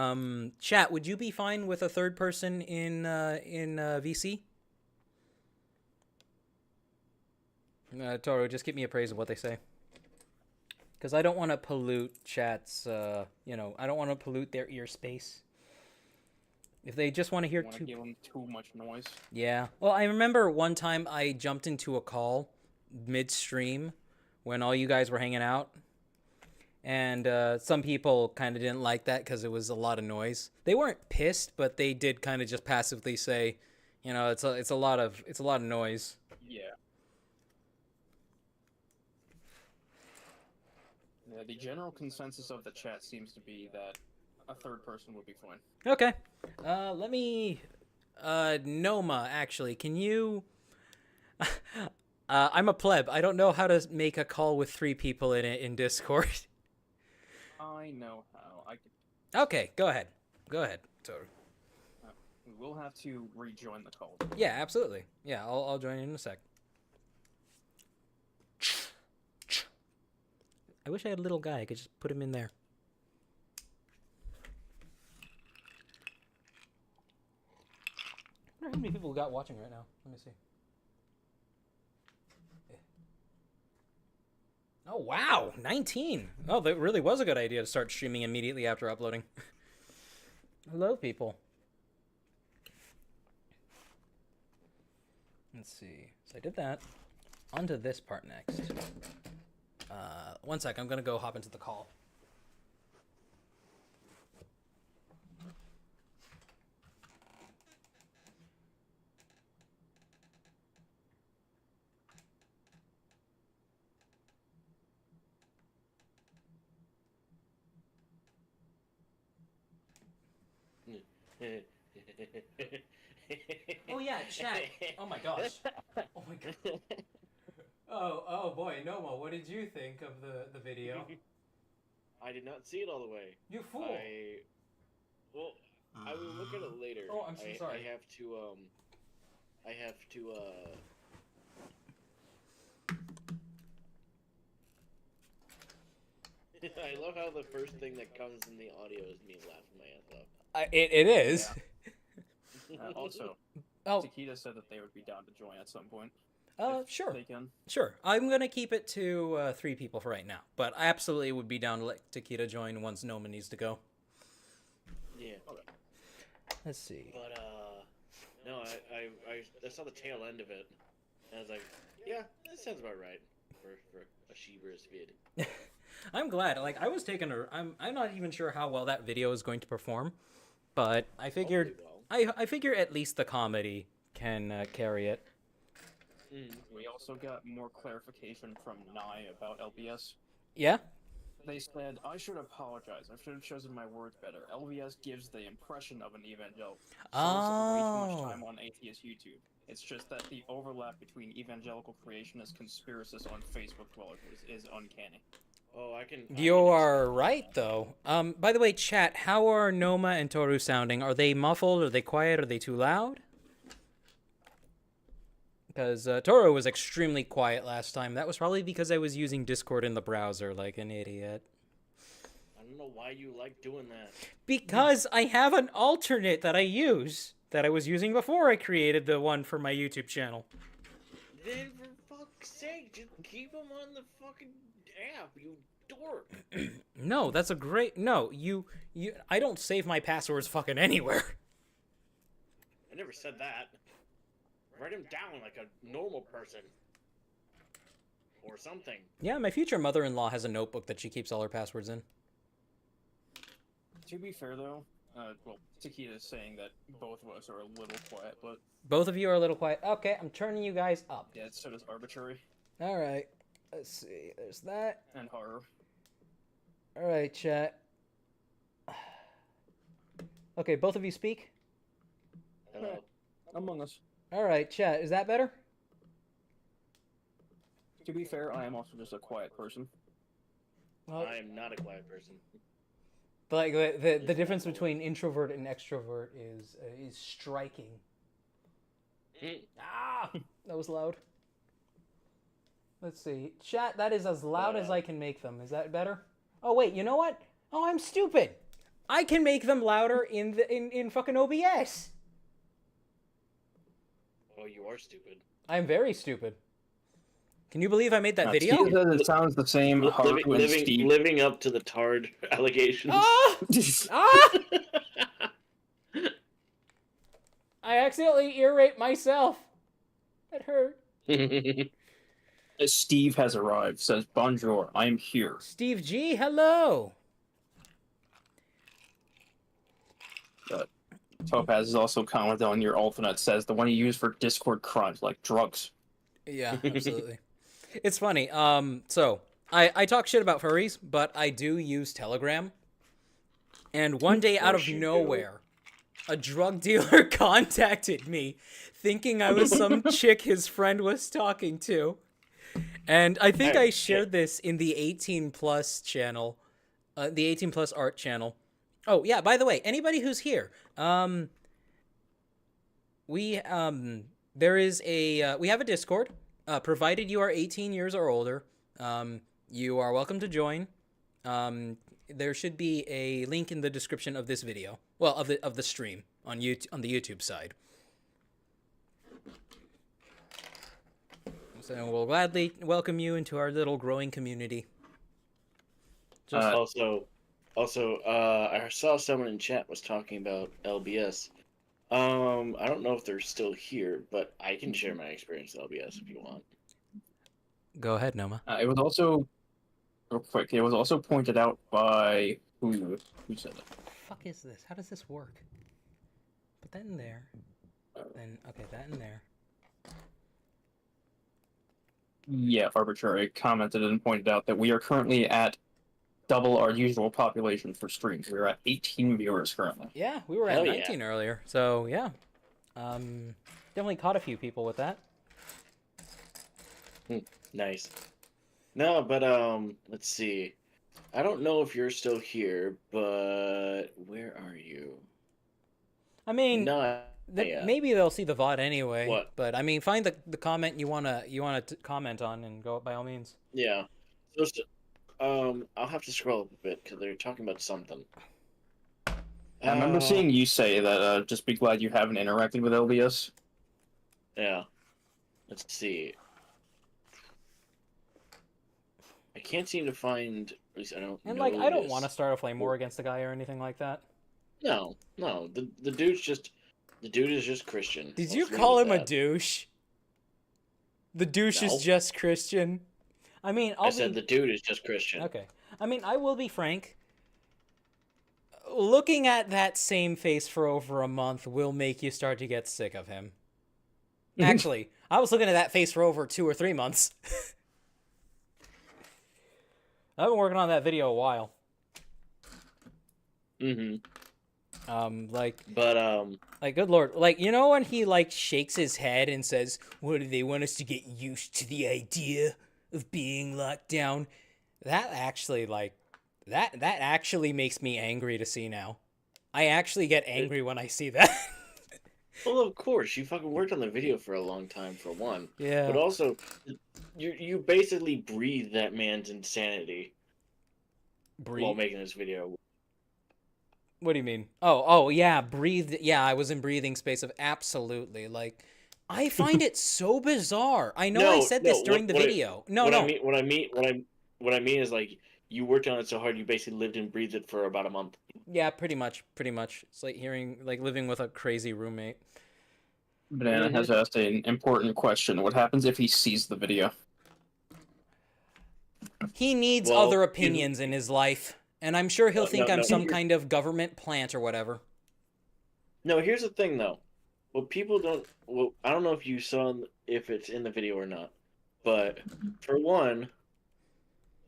Chat, would you be fine with a third person in VC? Toru, just keep me appraised of what they say. Because I don't want to pollute chat's, I don't want to pollute their ear space. If they just want to hear give them too much noise. Yeah. Well, I remember one time I jumped into a call midstream when all you guys were hanging out. And some people kind of didn't like that because it was a lot of noise. They weren't pissed, but they did kind of just passively say, it's a lot of noise. Yeah. Yeah, the general consensus of the chat seems to be that a third person would be fine. Okay. Let me... Noma, actually, can you... I'm a pleb. I don't know how to make a call with 3 people in it in Discord. I know how. Okay, go ahead. Go ahead, Toru. We'll have to rejoin the call. Yeah, absolutely. Yeah, I'll join in a sec. I wish I had a little guy. I could just put him in there. I wonder how many people we got watching right now. Let me see. Oh, wow. 19. Oh, that really was a good idea to start streaming immediately after uploading. Hello, people. Let's see. So I did that. On to this part next. One sec. I'm going to go hop into the call. Oh yeah, chat. Oh my gosh. Oh my god. Oh boy, Noma, what did you think of the video? I did not see it all the way. You fool. I will look at it later. Oh, I'm so sorry. I have to I love how the first thing that comes in the audio is me laughing my ass off. It is. Also, Oh, Takeda said that they would be down to join at some point. sure. They can. Sure. I'm going to keep it to 3 people for right now, but I absolutely would be down to let Takeda join once Noma needs to go. Yeah. Let's see. But no, I saw the tail end of it, and I was like, yeah, that sounds about right for a She-Bear's vid. I'm glad. Like, I was taking a... I'm not even sure how well that video is going to perform, but I figured... Hopefully I figure at least the comedy can carry it. We also got more clarification from Nye about LBS. Yeah? They said, I should apologize. I should have chosen my words better. LBS gives the impression of an evangelical. Way too much time on atheist YouTube. It's just that the overlap between evangelical creationists and conspiracists on Facebook dwellers is uncanny. Oh, I can. You are right, though. By the way, chat, how are Noma and Toru sounding? Are they muffled? Are they quiet? Are they too loud? Because Toru was extremely quiet last time. That was probably because I was using Discord in the browser like an idiot. I don't know why you like doing that. Because I have an alternate that I use that I was using before I created the one for my YouTube channel. Then for fuck's sake, just keep them on the fucking app, you dork. No, that's a great... No, you... I don't save my passwords fucking anywhere. I never said that. Write them down like a normal person. Or something. Yeah, my future mother-in-law has a notebook that she keeps all her passwords in. To be fair, though, well, Takeda is saying that both of us are a little quiet, but... Both of you are a little quiet. Okay, I'm turning you guys up. Yeah, so does Arbitrary. Alright. Let's see. There's that. And Horror. Alright, chat. Okay, both of you speak. Hello. Among Us. Alright, chat. Is that better? To be fair, I am also just a quiet person. Well, I am not a quiet person. like the difference between introvert and extrovert is striking. Ah, that was loud. Let's see. Chat, that is as loud as I can make them. Is that better? Oh wait, you know what? Oh, I'm stupid. I can make them louder in fucking OBS. Oh, you are stupid. I'm very stupid. Can you believe I made that video? Steve says it sounds the same. Living up to the Tard allegations. Ah! Ah! I accidentally ear raped myself. That hurt. Steve has arrived. Says, bonjour, I'm here. Steve G, hello. Topaz is also commented on your alternate. Says, the one you use for Discord crimes, like drugs. Yeah, absolutely. It's funny. So I talk shit about furries, but I do use Telegram. And one day out of nowhere, a drug dealer contacted me thinking I was some chick his friend was talking to. And I think I shared this in the 18 plus channel, the 18 plus art channel. Oh, yeah, by the way, anybody who's here, we have a Discord. Provided you are 18 years or older, you are welcome to join. There should be a link in the description of this video. Well, of the stream on the YouTube side. So we'll gladly welcome you into our little growing community. Also, I saw someone in chat was talking about LBS. I don't know if they're still here, but I can share my experience with LBS if you want. Go ahead, Noma. It was also, real quick, it was also pointed out by who said it? Fuck is this? How does this work? Put that in there. Then okay, that in there. Yeah, Arbitrary commented and pointed out that we are currently at double our usual population for streams. We're at 18 viewers currently. Yeah, we were at Hell 19 earlier. So yeah, definitely caught a few people with that. Nice. No, but let's see. I don't know if you're still here, but where are you? I mean, No, maybe they'll see the VOD anyway. What? But I mean, find the comment you wanna comment on and go by all means. Yeah. So, I'll have to scroll up a bit because they're talking about something. I remember seeing you say that. Just be glad you haven't interacted with LBS. Yeah. Let's see. I can't seem to find. At least I don't And notice. like, I don't want to start a flame war against the guy or anything like that. No, no. The dude's just. The dude is just Christian. Did you Let's leave it call at him a that. douche? The douche is No. just Christian. I mean, I said the dude is just Christian. Okay. I mean, I will be frank. Looking at that same face for over a month will make you start to get sick of him. Actually, I was looking at that face for over 2 or 3 months. I've been working on that video a while. Like, good lord, like, you know when he like shakes his head and says, "What do they want us to get used to the idea of being locked down?" That actually, like, that actually makes me angry to see now. I actually get angry when I see that. Well, of course, you fucking worked on the video for a long time, for one. Yeah. But also, you basically breathe that man's insanity while making this video. What do you mean? Oh, yeah, breathe. Yeah, I was in breathing space of absolutely. Like, I find it so bizarre. I know I said this during the video. What I mean is like you worked on it so hard, you basically lived and breathed it for about a month. Yeah, pretty much. It's like living with a crazy roommate. Banana has asked an important question. What happens if he sees the video? He needs other opinions in his life, and I'm sure he'll think I'm some kind of government plant or whatever. No, here's the thing though. What people don't, well, I don't know if you saw if it's in the video or not, but for one,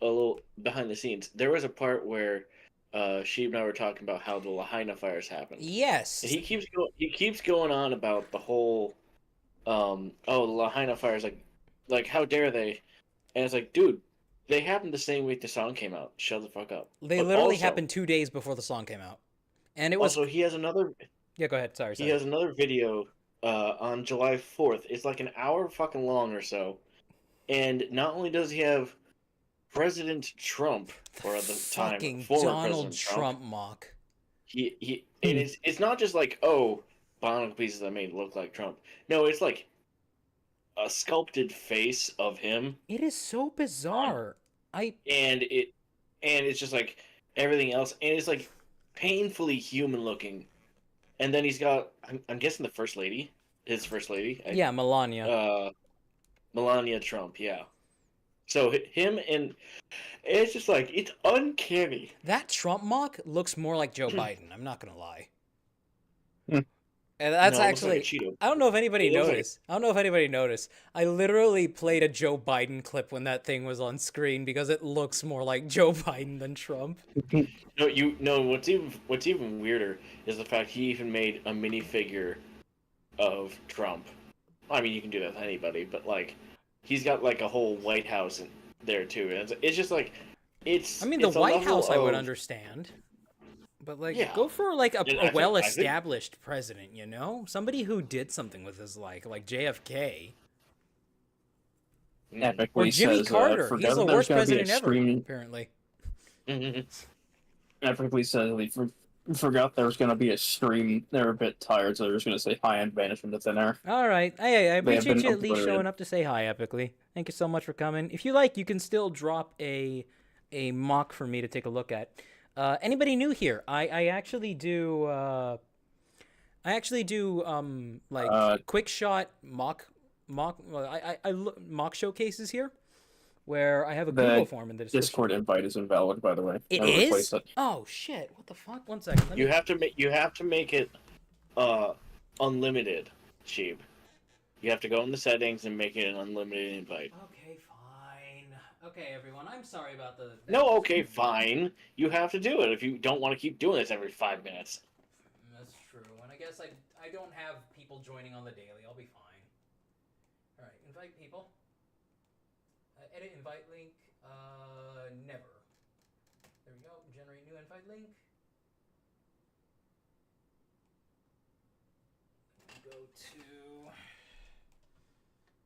a little behind the scenes, there was a part where Sheeb and I were talking about how the Lahaina fires happened. Yes. And he keeps going on about the whole, the Lahaina fires, like how dare they? And it's like, dude, they happened the same week the song came out. Shut the fuck up. They literally happened 2 days before the song came out, and it was. Also, he has another. Yeah, go ahead. Sorry. He has another video on July 4th. It's like an hour fucking long or so. And not only does he have President Trump, or at the time, fucking former Donald President Trump mock. And it's not just like, oh, bionic pieces that made it look like Trump. No, it's like a sculpted face of him. It is so bizarre. And it's just like everything else, and it's like painfully human looking. And then he's got, I'm guessing his first lady. Yeah, Melania. Melania Trump, yeah. So him, and it's just like, it's uncanny. That Trump mock looks more like Joe Biden, I'm not gonna lie. And that's actually, I don't know if anybody noticed. I literally played a Joe Biden clip when that thing was on screen because it looks more like Joe Biden than Trump. No, what's even weirder is the fact he even made a minifigure of Trump. I mean, you can do that with anybody, but like, he's got like a whole White House in there too. And it's just like, I mean, the White House I would understand. But, like, go for, like, a well-established president, you know? Somebody who did something with his life, like JFK. Or Jimmy Carter. He's the worst president ever, apparently. Epically says he forgot there was going to be a stream. They were a bit tired, so they were just going to say hi and vanish into thin air. All right. Hey, I appreciate you at least showing up to say hi, Epically. Thank you so much for coming. If you like, you can still drop a mock for me to take a look at. Anybody new here? I actually do like quick shot mock showcases here, where I have a Google form in the description. Discord invite is invalid, by the way. It is? Oh shit! What the fuck? 1 second. You have to make it unlimited, Sheep. You have to go in the settings and make it an unlimited invite. Okay, fine. Okay, everyone, I'm sorry about the... No, okay, fine. You have to do it if you don't want to keep doing this every 5 minutes. That's true, and I guess I don't have people joining on the daily. I'll be fine. Alright, invite people. Edit invite link. Never. There we go. Generate new invite link. Go to...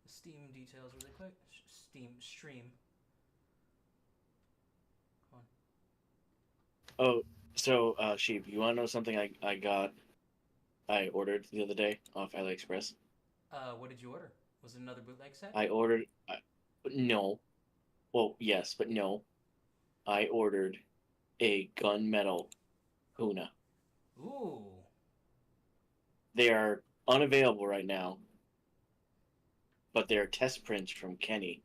Steam details really quick. Stream. Oh, so, Sheep, you want to know something I ordered the other day off AliExpress? What did you order? Was it another bootleg set? I ordered. No. Well, yes, but no. I ordered a gunmetal Huna. Ooh. They are unavailable right now, but they're test prints from Kenny,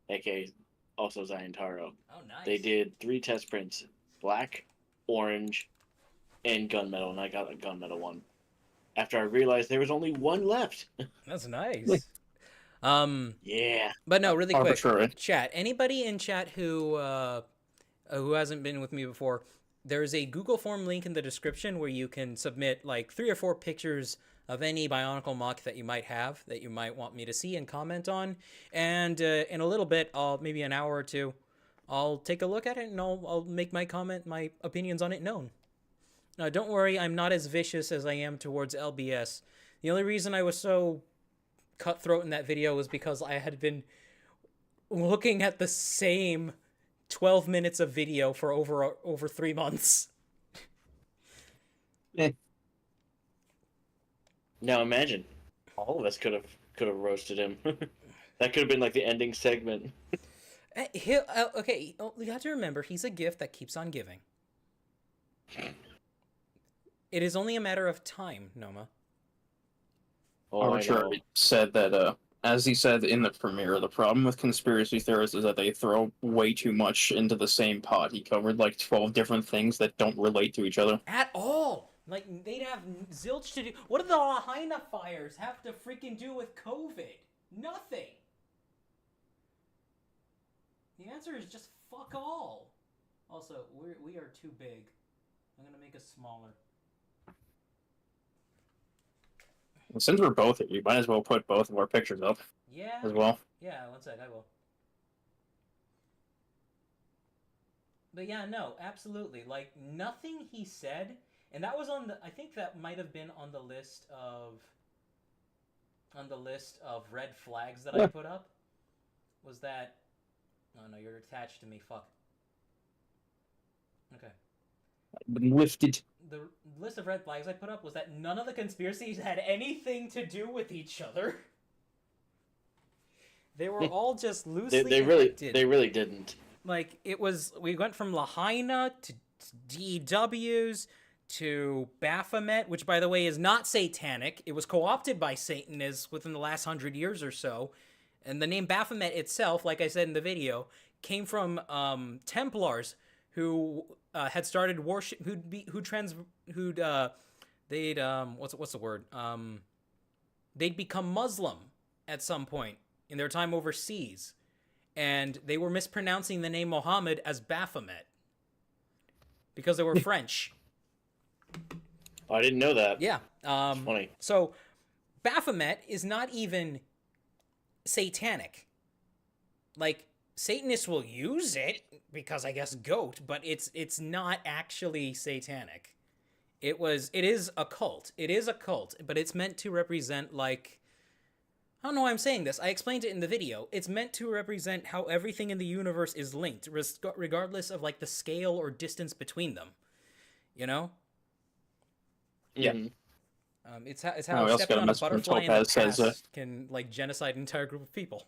aka also Zion Taro. Oh, nice. They did 3 test prints: black, orange, and gunmetal, and I got a gunmetal one. After I realized there was only one left. That's nice. Yeah. But no, really quick, Arbitrary. chat. Anybody in chat who hasn't been with me before, there's a Google form link in the description where you can submit like 3 or 4 pictures of any Bionicle mock that you might have that you might want me to see and comment on. And in a little bit, maybe an hour or two, I'll take a look at it and I'll make my opinions on it known. Now, don't worry, I'm not as vicious as I am towards LBS. The only reason I was so cutthroat in that video was because I had been looking at the same 12 minutes of video for over 3 months. Now imagine, all of us could have roasted him. That could have been like the ending segment. Okay, you have to remember, he's a gift that keeps on giving. It is only a matter of time, Noma. Oh, I know. Arbitrary said that, as he said in the premiere, the problem with conspiracy theorists is that they throw way too much into the same pot. He covered like 12 different things that don't relate to each other. At all! Like, they'd have zilch to do. What do the Lahaina fires have to freaking do with COVID? Nothing! The answer is just fuck all. Also, we are too big. I'm gonna make us smaller. Since we're both here, you might as well put both of our pictures up Yeah. as well. Yeah, one sec, I will. But yeah, no, absolutely. Like, nothing he said, and that was on the, I think that might have been on the list of red flags that I put up, was that, oh no, you're attached to me, fuck. Okay. Lifted. The list of red flags I put up was that none of the conspiracies had anything to do with each other. They were all just loosely They really didn't. Like, we went from Lahaina to DEWs to Baphomet, which, by the way, is not satanic. It was co-opted by Satanists within the last 100 years or so. And the name Baphomet itself, like I said in the video, came from Templars who had started worship, what's the word? They'd become Muslim at some point in their time overseas, and they were mispronouncing the name Muhammad as Baphomet because they were French. Oh, I didn't know that. Yeah. Funny. So Baphomet is not even satanic. Like, Satanists will use it because, I guess, goat, but it's not actually satanic. It is a cult. It is a cult, but it's meant to represent, like, I don't know why I'm saying this. I explained it in the video. It's meant to represent how everything in the universe is linked, regardless of, like, the scale or distance between them. You know? Yeah. It's how stepping on a butterfly in the Topaz past can, like, genocide an entire group of people.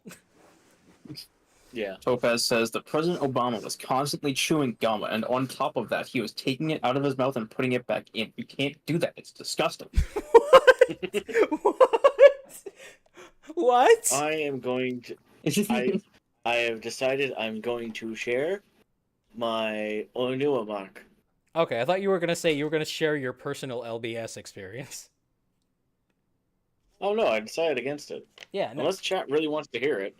Yeah. Topaz says that President Obama was constantly chewing gum, and on top of that, he was taking it out of his mouth and putting it back in. You can't do that. It's disgusting. What? I am going to. I have decided I'm going to share my Onua mark. Okay, I thought you were gonna say you were gonna share your personal LBS experience. Oh no, I decided against it. Yeah, no. Unless chat really wants to hear it.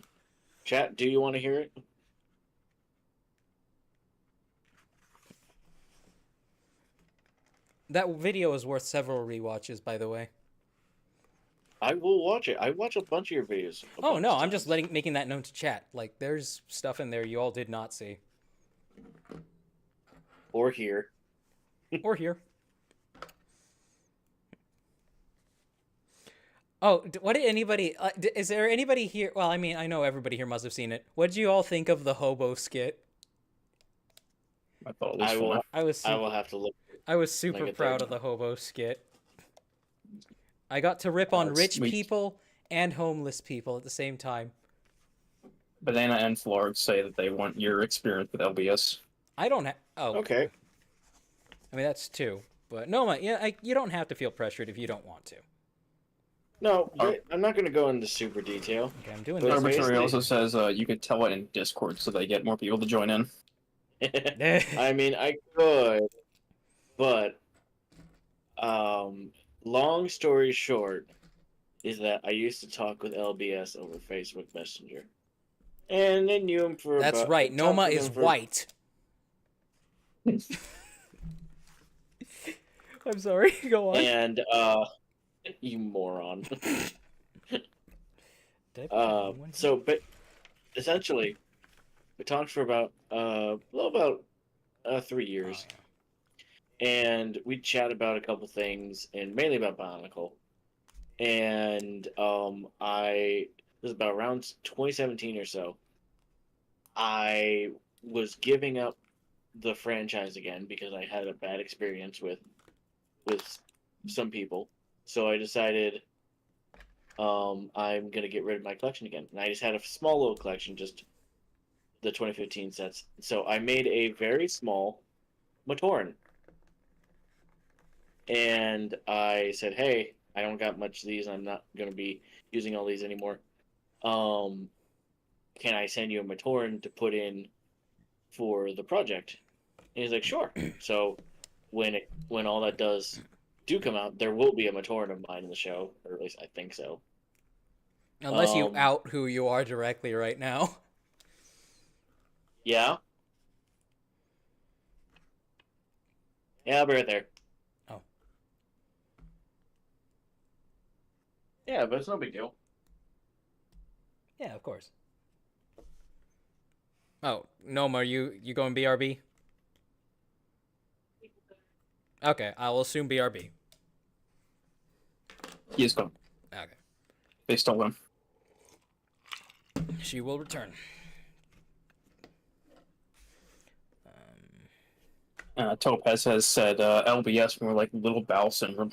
Chat, do you want to hear it? That video is worth several rewatches, by the way. I will watch it. I watch a bunch of your videos. Oh no, I'm just making that known to chat. Like, there's stuff in there you all did not see. Or hear. Or hear. Oh, what did anybody... is there anybody here... Well, I mean, I know everybody here must have seen it. What did you all think of the hobo skit? I thought it was fun. I will have to look. I was super proud of the hobo skit. I got to rip on rich sweet. people and homeless people at the same time. Banana and Florg say that they want your experience with LBS. I don't have. Oh, Okay. I mean that's two, but no, you don't have to feel pressured if you don't want to. No, I'm not going to go into super detail. Okay, I'm doing But this. Arbitrary basically- also says you could tell it in Discord so they get more people to join in. I mean, I could, but long story short is that I used to talk with LBS over Facebook Messenger, and I knew him for. That's right. talked Noma with is him for- white. I'm sorry. Go on. And you moron. Did I put the wrong one here? But essentially, we talked for about 3 years. Oh, And we chat about a couple things, and mainly about Bionicle. And this was about around 2017 or so. I was giving up the franchise again because I had a bad experience with some people. So I decided I'm gonna get rid of my collection again, and I just had a small little collection, just the 2015 sets. So I made a very small Matoran. And I said, hey, I don't got much of these. I'm not going to be using all these anymore. Can I send you a Matoran to put in for the project? And he's like, sure. So when all that do come out, there will be a Matoran of mine in the show, or at least I think so. Unless you out who you are directly right now. Yeah? Yeah, I'll be right there. Oh. Yeah, but it's no big deal. Yeah, of course. Oh, Noma, you going BRB? Okay, I will assume BRB. He is gone. Okay. They stole him. She will return. Topaz has said LBS more like little bowel syndrome.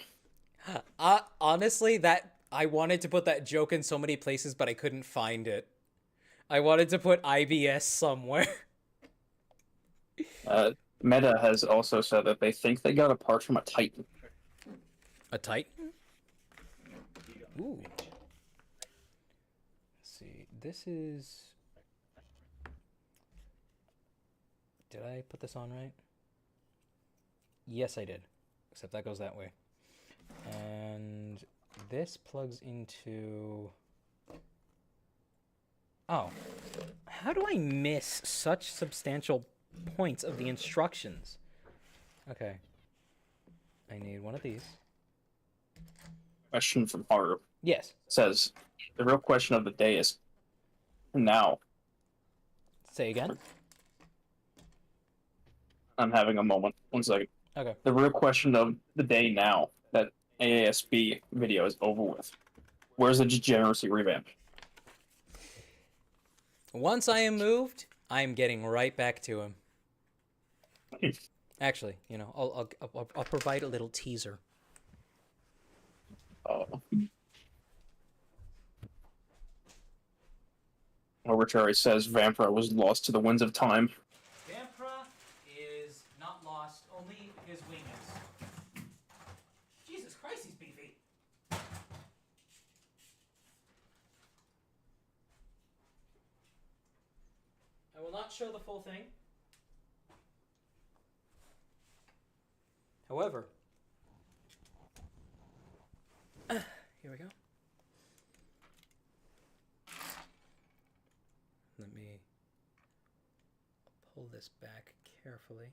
Honestly, that I wanted to put that joke in so many places, but I couldn't find it. I wanted to put IBS somewhere. Meta has also said that they think they got a part from a Titan. A Titan? Ooh. Let's see. This is... Did I put this on right? Yes, I did. Except that goes that way. And this plugs into... Oh. How do I miss such substantial points of the instructions? Okay. I need one of these. Question from Haru Yes. says, the real question of the day is, now, Say again? I'm having a moment. 1 second. Okay. The real question of the day now that AASB video is over with. Where's the degeneracy revamp? Once I am moved, I am getting right back to him. Actually, you know, I'll provide a little teaser. Arbitrary says Vampire was lost to the winds of time. Vampra is not lost, only his wing is. Jesus Christ, he's beefy. I will not show the full thing. However, here we go. Let me pull this back carefully.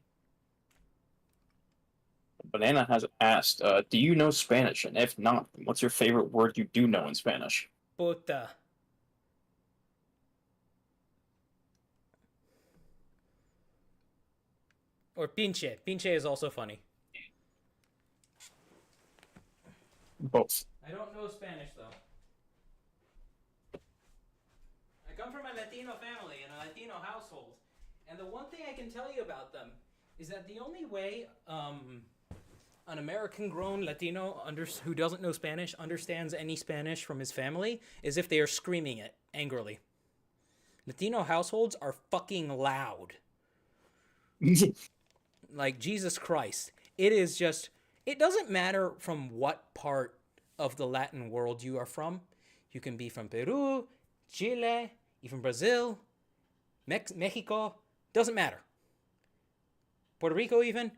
Banana has asked, do you know Spanish? And if not, what's your favorite word you do know in Spanish? Puta. Or pinche. Pinche is also funny. Both. I don't know Spanish, though. I come from a Latino family in a Latino household, and the one thing I can tell you about them is that the only way an American-grown Latino who doesn't know Spanish understands any Spanish from his family is if they are screaming it angrily. Latino households are fucking loud. Like, Jesus Christ. It is just... It doesn't matter from what part of the Latin world you are from. You can be from Peru, Chile, even Brazil, Mexico. Doesn't matter. Puerto Rico even.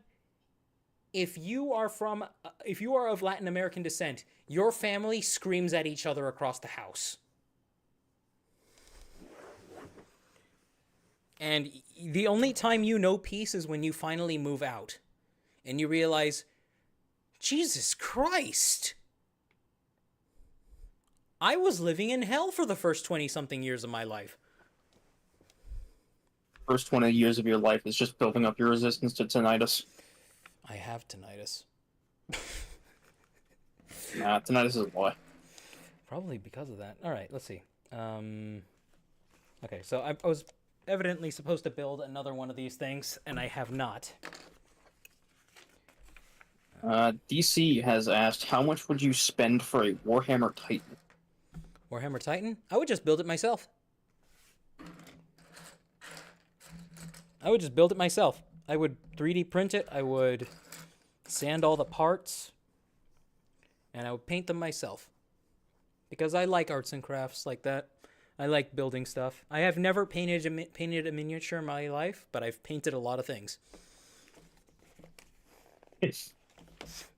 If you are of Latin American descent, your family screams at each other across the house. And the only time you know peace is when you finally move out. And you realize, Jesus Christ! I was living in hell for the first 20-something years of my life. First 20 years of your life is just building up your resistance to tinnitus. I have tinnitus. Nah, tinnitus is why. Probably because of that. All right, let's see. Okay, so I was evidently supposed to build another one of these things, and I have not. DC has asked, how much would you spend for a Warhammer Titan? Warhammer Titan? I would just build it myself. I would just build it myself. I would 3D print it. I would sand all the parts. And I would paint them myself. Because I like arts and crafts like that. I like building stuff. I have never painted a miniature in my life, but I've painted a lot of things.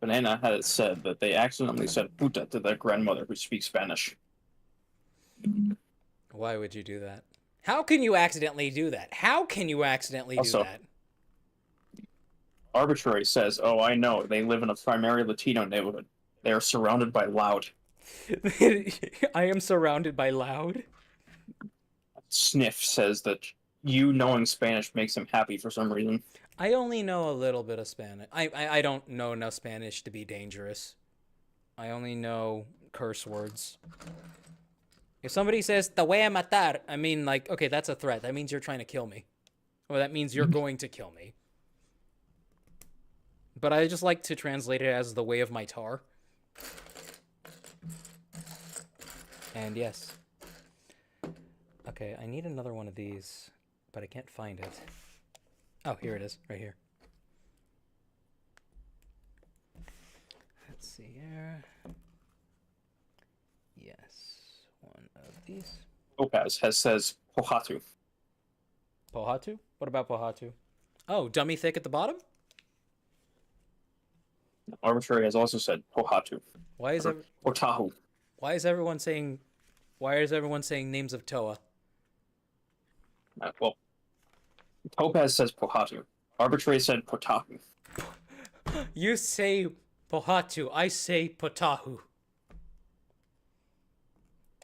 Banana has said that they accidentally said puta to their grandmother who speaks Spanish. Why would you do that? How can you accidentally do that? How can you accidentally do that? Arbitrary says, oh, I know, they live in a primarily Latino neighborhood. They are surrounded by loud. I am surrounded by loud. Sniff says that you knowing Spanish makes him happy for some reason. I only know a little bit of Spanish. I don't know enough Spanish to be dangerous. I only know curse words. If somebody says, te voy a matar, I mean, like, okay, that's a threat. That means you're trying to kill me. Or that means you're going to kill me. But I just like to translate it as the way of my tar. And yes. Okay, I need another one of these, but I can't find it. Oh, here it is, right here. Let's see here. Yes, one of these. Opaz says Pohatu. Pohatu? What about Pohatu? Oh, dummy thick at the bottom? Arbitrary has also said Pohatu. Why is Otahu. Why is everyone saying names of Toa? Well, Topaz says Pohatu. Arbitrary said Potahu. You say Pohatu, I say Potahu.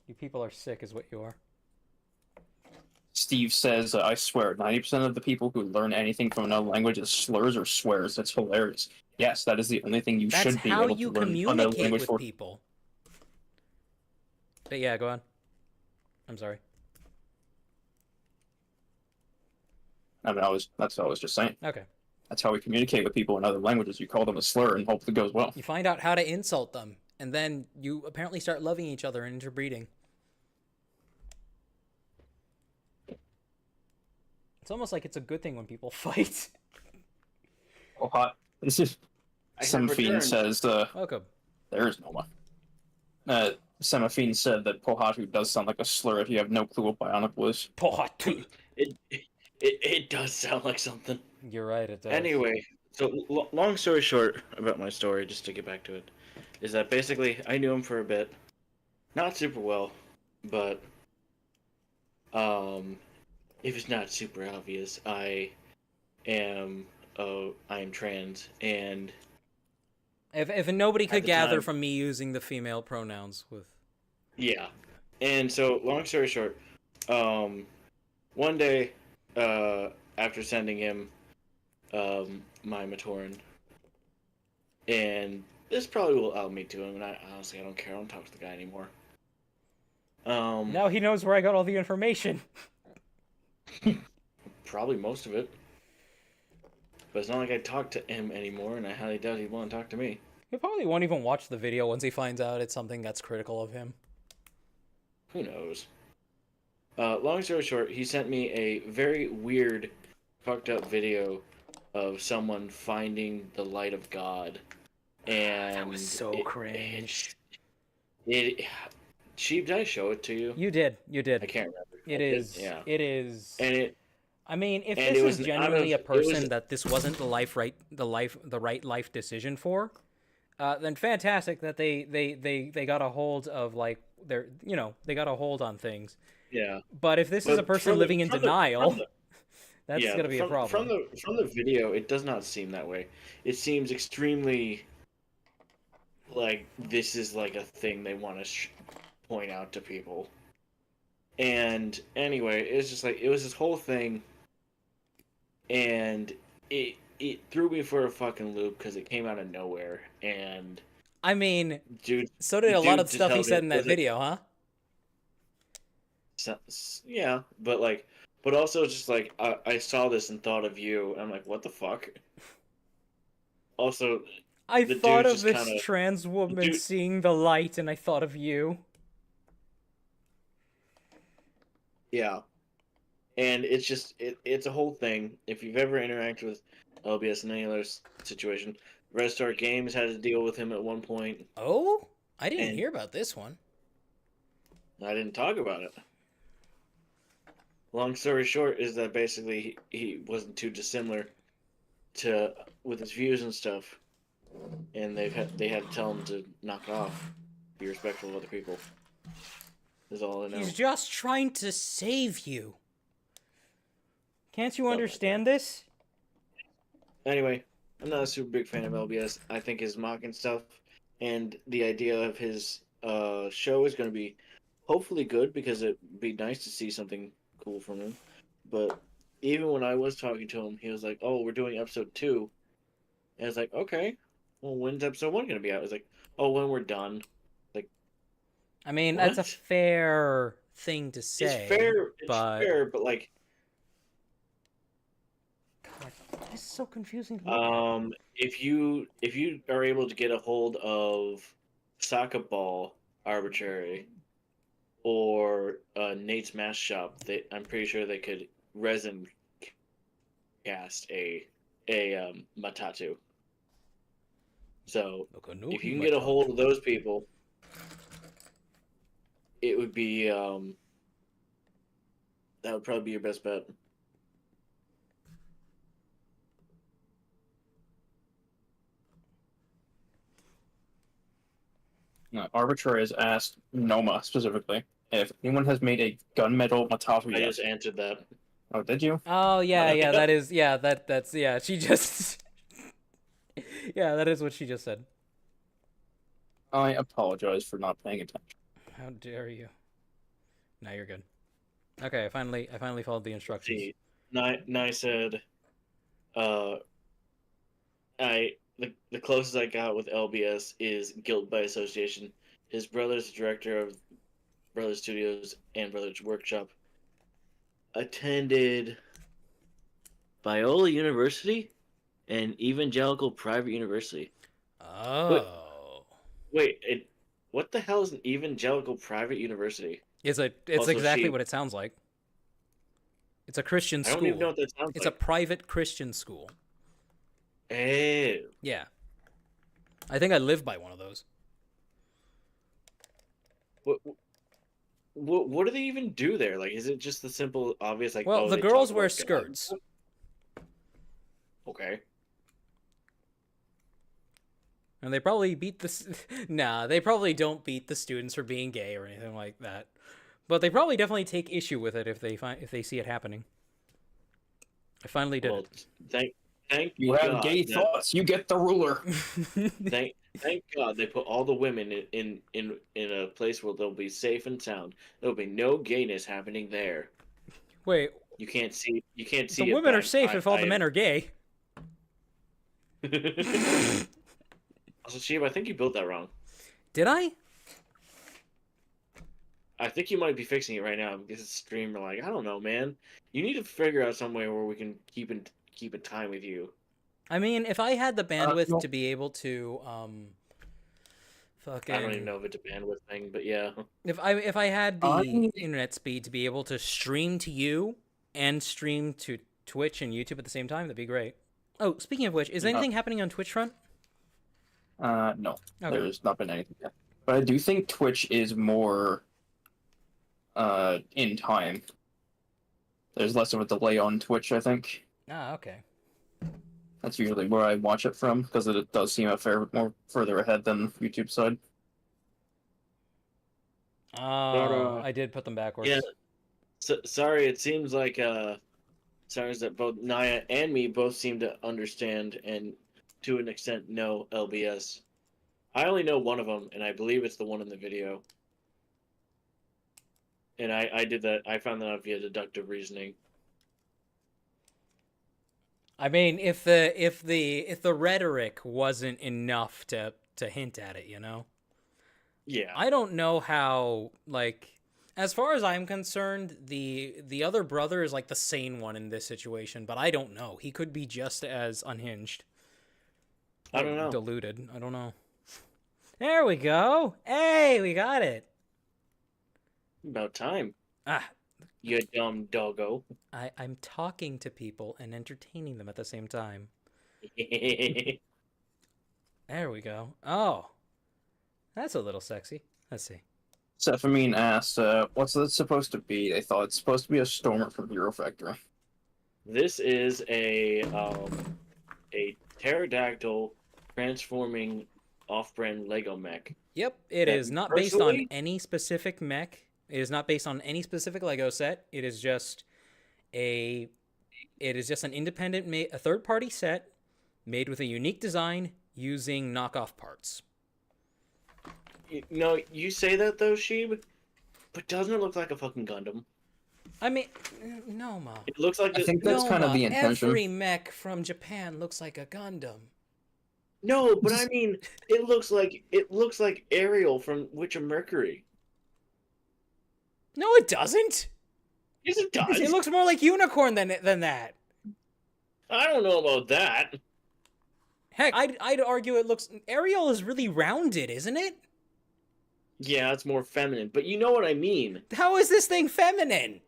You people are sick is what you are. Steve says, I swear, 90% of the people who learn anything from another language is slurs or swears. That's hilarious. Yes, that is the only thing you should be able to learn another language for. That's how you communicate with people. But yeah, go on. I'm sorry. I mean, that's what I was just saying. Okay. That's how we communicate with people in other languages. You call them a slur and hope it goes well. You find out how to insult them, and then you apparently start loving each other and interbreeding. It's almost like it's a good thing when people fight. Oh, hot. This is... Semaphine says, welcome. There is no one. Semaphine said that Pohatu does sound like a slur if you have no clue what Bionicle is. Pohatu. It does sound like something. You're right, it does. Anyway, so long story short about my story, just to get back to it, is that basically I knew him for a bit. Not super well, but if it's not super obvious, I am trans, and if nobody could gather time, from me using the female pronouns with... Yeah. And so, long story short, one day, after sending him my Matoran, and this probably will out me to him, and I honestly don't care, I don't talk to the guy anymore. Now he knows where I got all the information. Probably most of it. But it's not like I talk to him anymore, and I highly doubt he'd want to talk to me. He probably won't even watch the video once he finds out it's something that's critical of him. Who knows? Long story short, he sent me a very weird, fucked up video of someone finding the light of God. And That was so cringe. Sheep, did I show it to you? You did. I can't remember. It is. Yeah. It is. And it. I mean, if and this it is was genuinely a person it was, that this wasn't the right life decision for, then fantastic that they got a hold of like they got a hold on things. yeah. But if this is a person living in denial, that's yeah, gonna be a problem. From the video, it does not seem that way. It seems extremely like this is like a thing they want to point out to people. And anyway, it's just like it was this whole thing, and it threw me for a fucking loop because it came out of nowhere. And I mean, dude, so did a lot of stuff he said in that video, huh? So, yeah, but also just like I saw this and thought of you. And I'm like, what the fuck? Also, I the thought dude of just this kinda- trans woman dude- seeing the light, and I thought of you. yeah, and it's just it's a whole thing. If you've ever interacted with LBS in any other situation, Red Star Games had to deal with him at one point. Oh, I didn't And- hear about this one. I didn't talk about it. Long story short is that basically he wasn't too dissimilar to with his views and stuff, and they had to tell him to knock it off, be respectful of other people. Is all I know. He's just trying to save you. Can't you my understand this? Anyway, I'm not a super big fan of LBS. I think his mocking stuff and the idea of his show is going to be hopefully good because it'd be nice to see something cool from him. But even when I was talking to him, he was like, "Oh, we're doing episode 2." And I was like, "Okay, well, when's episode 1 going to be out?" I was like, "Oh, when we're done." I mean, that's a What? fair thing to say. It's fair, but like, God, this is so confusing. if you are able to get a hold of Soccer Ball Arbitrary or Nate's Mask Shop, I'm pretty sure they could resin cast a Matatu. So if you can get a hold of those people, it would be that would probably be your best bet. Arbitrary has asked Noma specifically if anyone has made a gunmetal Matatu I yet. just answered that. Oh, did you? Oh yeah, that is that's she just yeah, that is what she just said. I apologize for not paying attention. How dare you? Now you're good. Okay, I finally followed the instructions. See, Nye said, the closest I got with LBS is Guilt by Association. His brother's the director of Brothers Studios and Brothers Workshop. Attended Biola University and Evangelical Private University. Oh. Wait, what the hell is an Evangelical Private University? It's Also, exactly what it sounds like. It's a Christian I school. don't even know what that sounds It's like. a private Christian school. Eh. Yeah. I think I live by one of those. What do they even do there? Like, is it just the simple, obvious, like, Well, oh, the they girls talk wear about God? skirts. Okay. And they probably beat nah, they probably don't beat the students for being gay or anything like that. But they probably definitely take issue with it if they see it happening. I finally did Well, thank You God have gay that- thoughts. You get the ruler. it. Thank God they put all the women in a place where they'll be safe and sound. There'll be no gayness happening there. Wait, You can't see. the it, women but are safe if all the men are gay. Also, Sheeb, I think you built that wrong. Did I? I think you might be fixing it right now because it's streamer. Like, I don't know, man. You need to figure out some way where we can keep in time with you. I mean, if I had the bandwidth no. to be able to, fucking. I don't even know if it's a bandwidth thing, but yeah. If I had the I- internet speed to be able to stream to you and stream to Twitch and YouTube at the same time, that'd be great. Oh, speaking of which, is anything happening on Twitch front? No, Okay. there's not been anything yet. But I do think Twitch is more in time. There's less of a delay on Twitch, I think. Ah, okay. That's usually where I watch it from, because it does seem a fair bit more further ahead than YouTube side. Oh, I did put them backwards. Yeah. Sorry, it seems like sorry that both Naya and me both seem to understand and to an extent know LBS. I only know one of them, and I believe it's the one in the video. And I did that. I found that out via deductive reasoning. I mean, if the rhetoric wasn't enough to hint at it, you know. Yeah. I don't know how, like, as far as I'm concerned, the other brother is like the sane one in this situation, but I don't know. He could be just as unhinged. I don't know. Deluded. I don't know. There we go. Hey, we got it. About time. Ah, You dumb doggo. I'm talking to people and entertaining them at the same time. There we go. Oh, that's a little sexy. Let's see. Cephamine asked, what's that supposed to be? They thought it's supposed to be a stormer from Hero Factory. This is a pterodactyl transforming off-brand Lego mech. Yep, it That is not based on personally- any specific mech. It is not based on any specific Lego set. It is just an independent, a third-party set made with a unique design using knockoff parts. No, you say that though, Sheeb, but doesn't it look like a fucking Gundam? I mean, no, Ma. It looks like I think that's kind of the intention. Every mech from Japan looks like a Gundam. No, but I mean, it looks like Ariel from Witch of Mercury. No, it doesn't. Yes, it does. It looks more like Unicorn than that. I don't know about that. Heck, I'd argue it looks. Ariel is really rounded, isn't it? Yeah, it's more feminine, but you know what I mean. How is this thing feminine?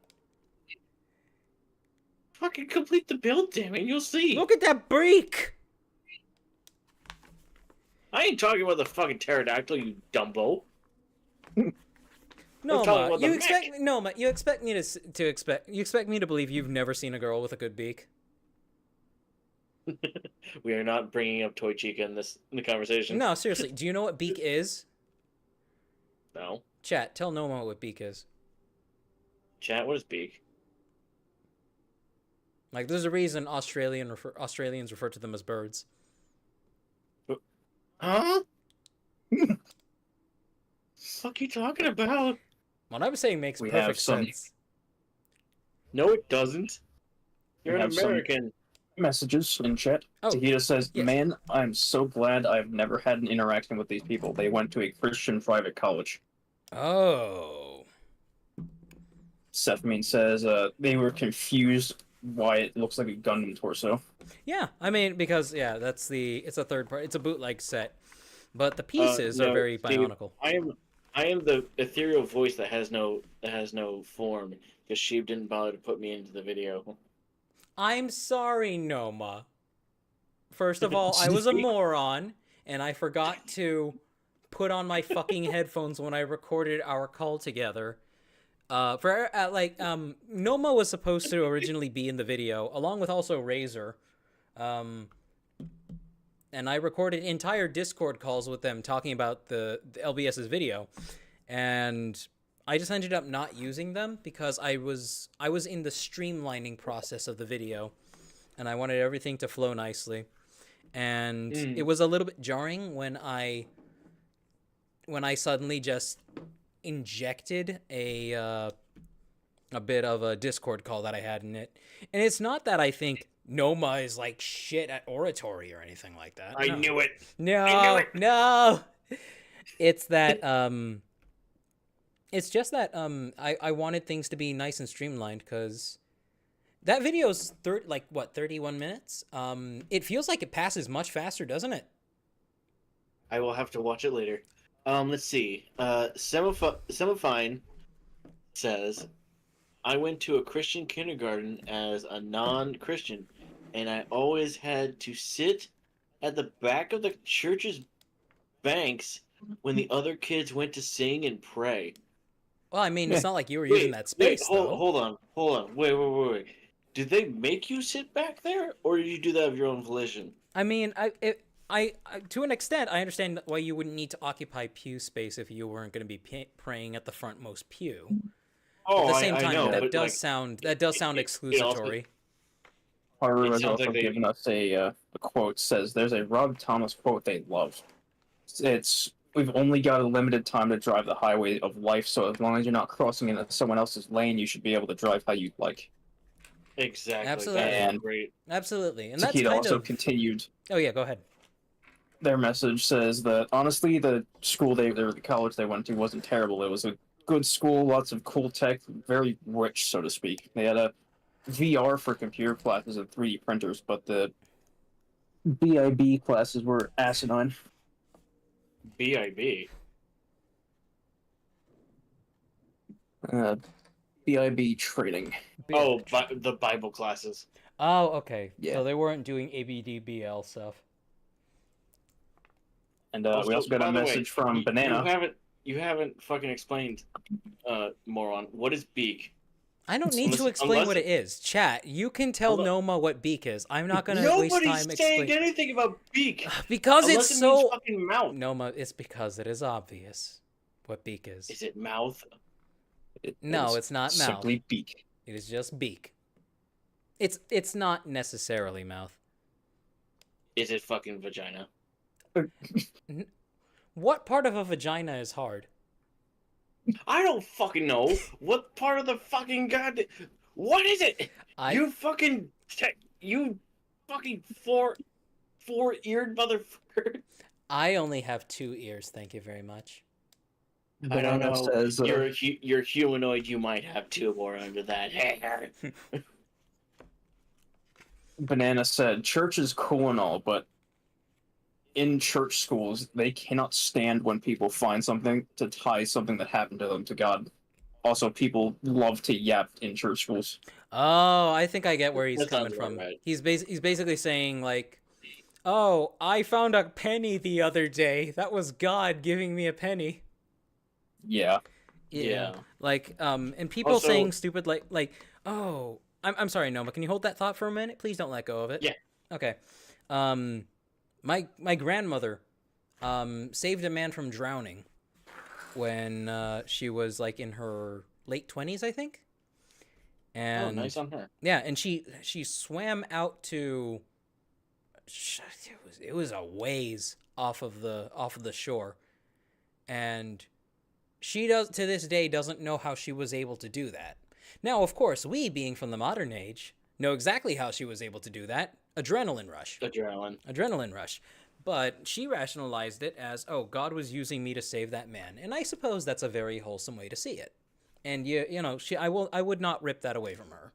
Fucking complete the build, damn it, you'll see. Look at that break. I ain't talking about the fucking pterodactyl, you dumbo. No, talking Ma, about you the expect mech. no, Ma, you expect me to expect me to believe you've never seen a girl with a good beak. We are not bringing up Toy Chica in the conversation. No, seriously. Do you know what beak is? No. Chat, tell Noma what beak is. Chat, what is beak? Like, there's a reason Australians refer to them as birds. Huh? Fuck you talking about? What I'm saying makes We have perfect some- sense. No, it doesn't. You're We an have some- American. Messages in chat. Oh, Tahita says, yes. man, I'm so glad I've never had an interaction with these people. They went to a Christian private college. Oh. Cephamine says, they were confused why it looks like a Gundam torso. Yeah, I mean, because, yeah, it's a third part. It's a bootleg set. But the pieces No, are very Steve, bionicle. I am the ethereal voice that has no form because Sheeb didn't bother to put me into the video. I'm sorry, Noma. First of all, I was a moron, and I forgot to put on my fucking headphones when I recorded our call together. Noma was supposed to originally be in the video, along with also Razor. And I recorded entire Discord calls with them talking about the LBS's video. And I just ended up not using them because I was in the streamlining process of the video, and I wanted everything to flow nicely. And it was a little bit jarring when I suddenly just injected a bit of a Discord call that I had in it. And it's not that I think Noma is like shit at oratory or anything like that. I knew it. No, I knew it. no. It's that it's just that I wanted things to be nice and streamlined because That video's 31 minutes. It feels like it passes much faster, doesn't it? I will have to watch it later. Let's see. Semifine says, I went to a Christian kindergarten as a non-Christian, and I always had to sit at the back of the church's banks when the other kids went to sing and pray. Well, I mean, it's not like you were Wait, using that space, though. hold on. Wait. Did they make you sit back there, or did you do that of your own volition? I mean, I to an extent, I understand why you wouldn't need to occupy pew space if you weren't going to be praying at the frontmost pew. Oh, At the same I time, know, that but, does sound exclusatory. Harvard It has sounds also like they- given us a quote. Says there's a Rob Thomas quote they love. It's we've only got a limited time to drive the highway of life, so as long as you're not crossing into someone else's lane, you should be able to drive how you'd like. Exactly. Absolutely. That's And- great. Absolutely, and that's Takeda kind also of. continued. Oh yeah, go ahead. Their message says that honestly, the college they went to wasn't terrible. It was a good school, lots of cool tech, very rich, so to speak. They had a VR for computer classes and 3D printers, but the BIB classes were asinine. BIB. BIB trading. Oh, the Bible classes. Oh, okay. Yeah. So they weren't doing ABDBL stuff. And we also got by a the way, message from Banana. You haven't fucking explained, moron. What is beak? I don't need to explain what it is. Chat, you can tell Noma what beak is. I'm not gonna waste time Nobody's saying explaining. anything about beak. Because Unless it's it means so fucking mouth. Noma, it's because it is obvious what beak is. Is it mouth? No, is it's not mouth. Simply beak. It is just beak. It's not necessarily mouth. Is it fucking vagina? What part of a vagina is hard? I don't fucking know. What part of the fucking goddamn... What is it? You fucking four-eared motherfucker. I only have 2 ears, thank you very much. I don't know. Says, You're humanoid. You might have 2 more under that hair. Banana said, church is cool and all, but in church schools, they cannot stand when people find something to tie something that happened to them to God. Also, people love to yap in church schools. Oh, I think I get where he's That coming sounds from. about right. He's basically saying like, "Oh, I found a penny the other day. That was God giving me a penny." Yeah. Yeah. Like, and people Also- saying stupid like, "Oh, I'm sorry, Noma. Can you hold that thought for a minute? Please don't let go of it." Yeah. Okay. My grandmother, saved a man from drowning when she was like in her late 20s, I think. And Oh, nice on her. yeah, and she swam out to. It was a ways off of the shore, and she to this day doesn't know how she was able to do that. Now, of course, we being from the modern age know exactly how she was able to do that. Adrenaline rush. Adrenaline rush. But she rationalized it as, oh, God was using me to save that man, and I suppose that's a very wholesome way to see it. And you know, I would not rip that away from her.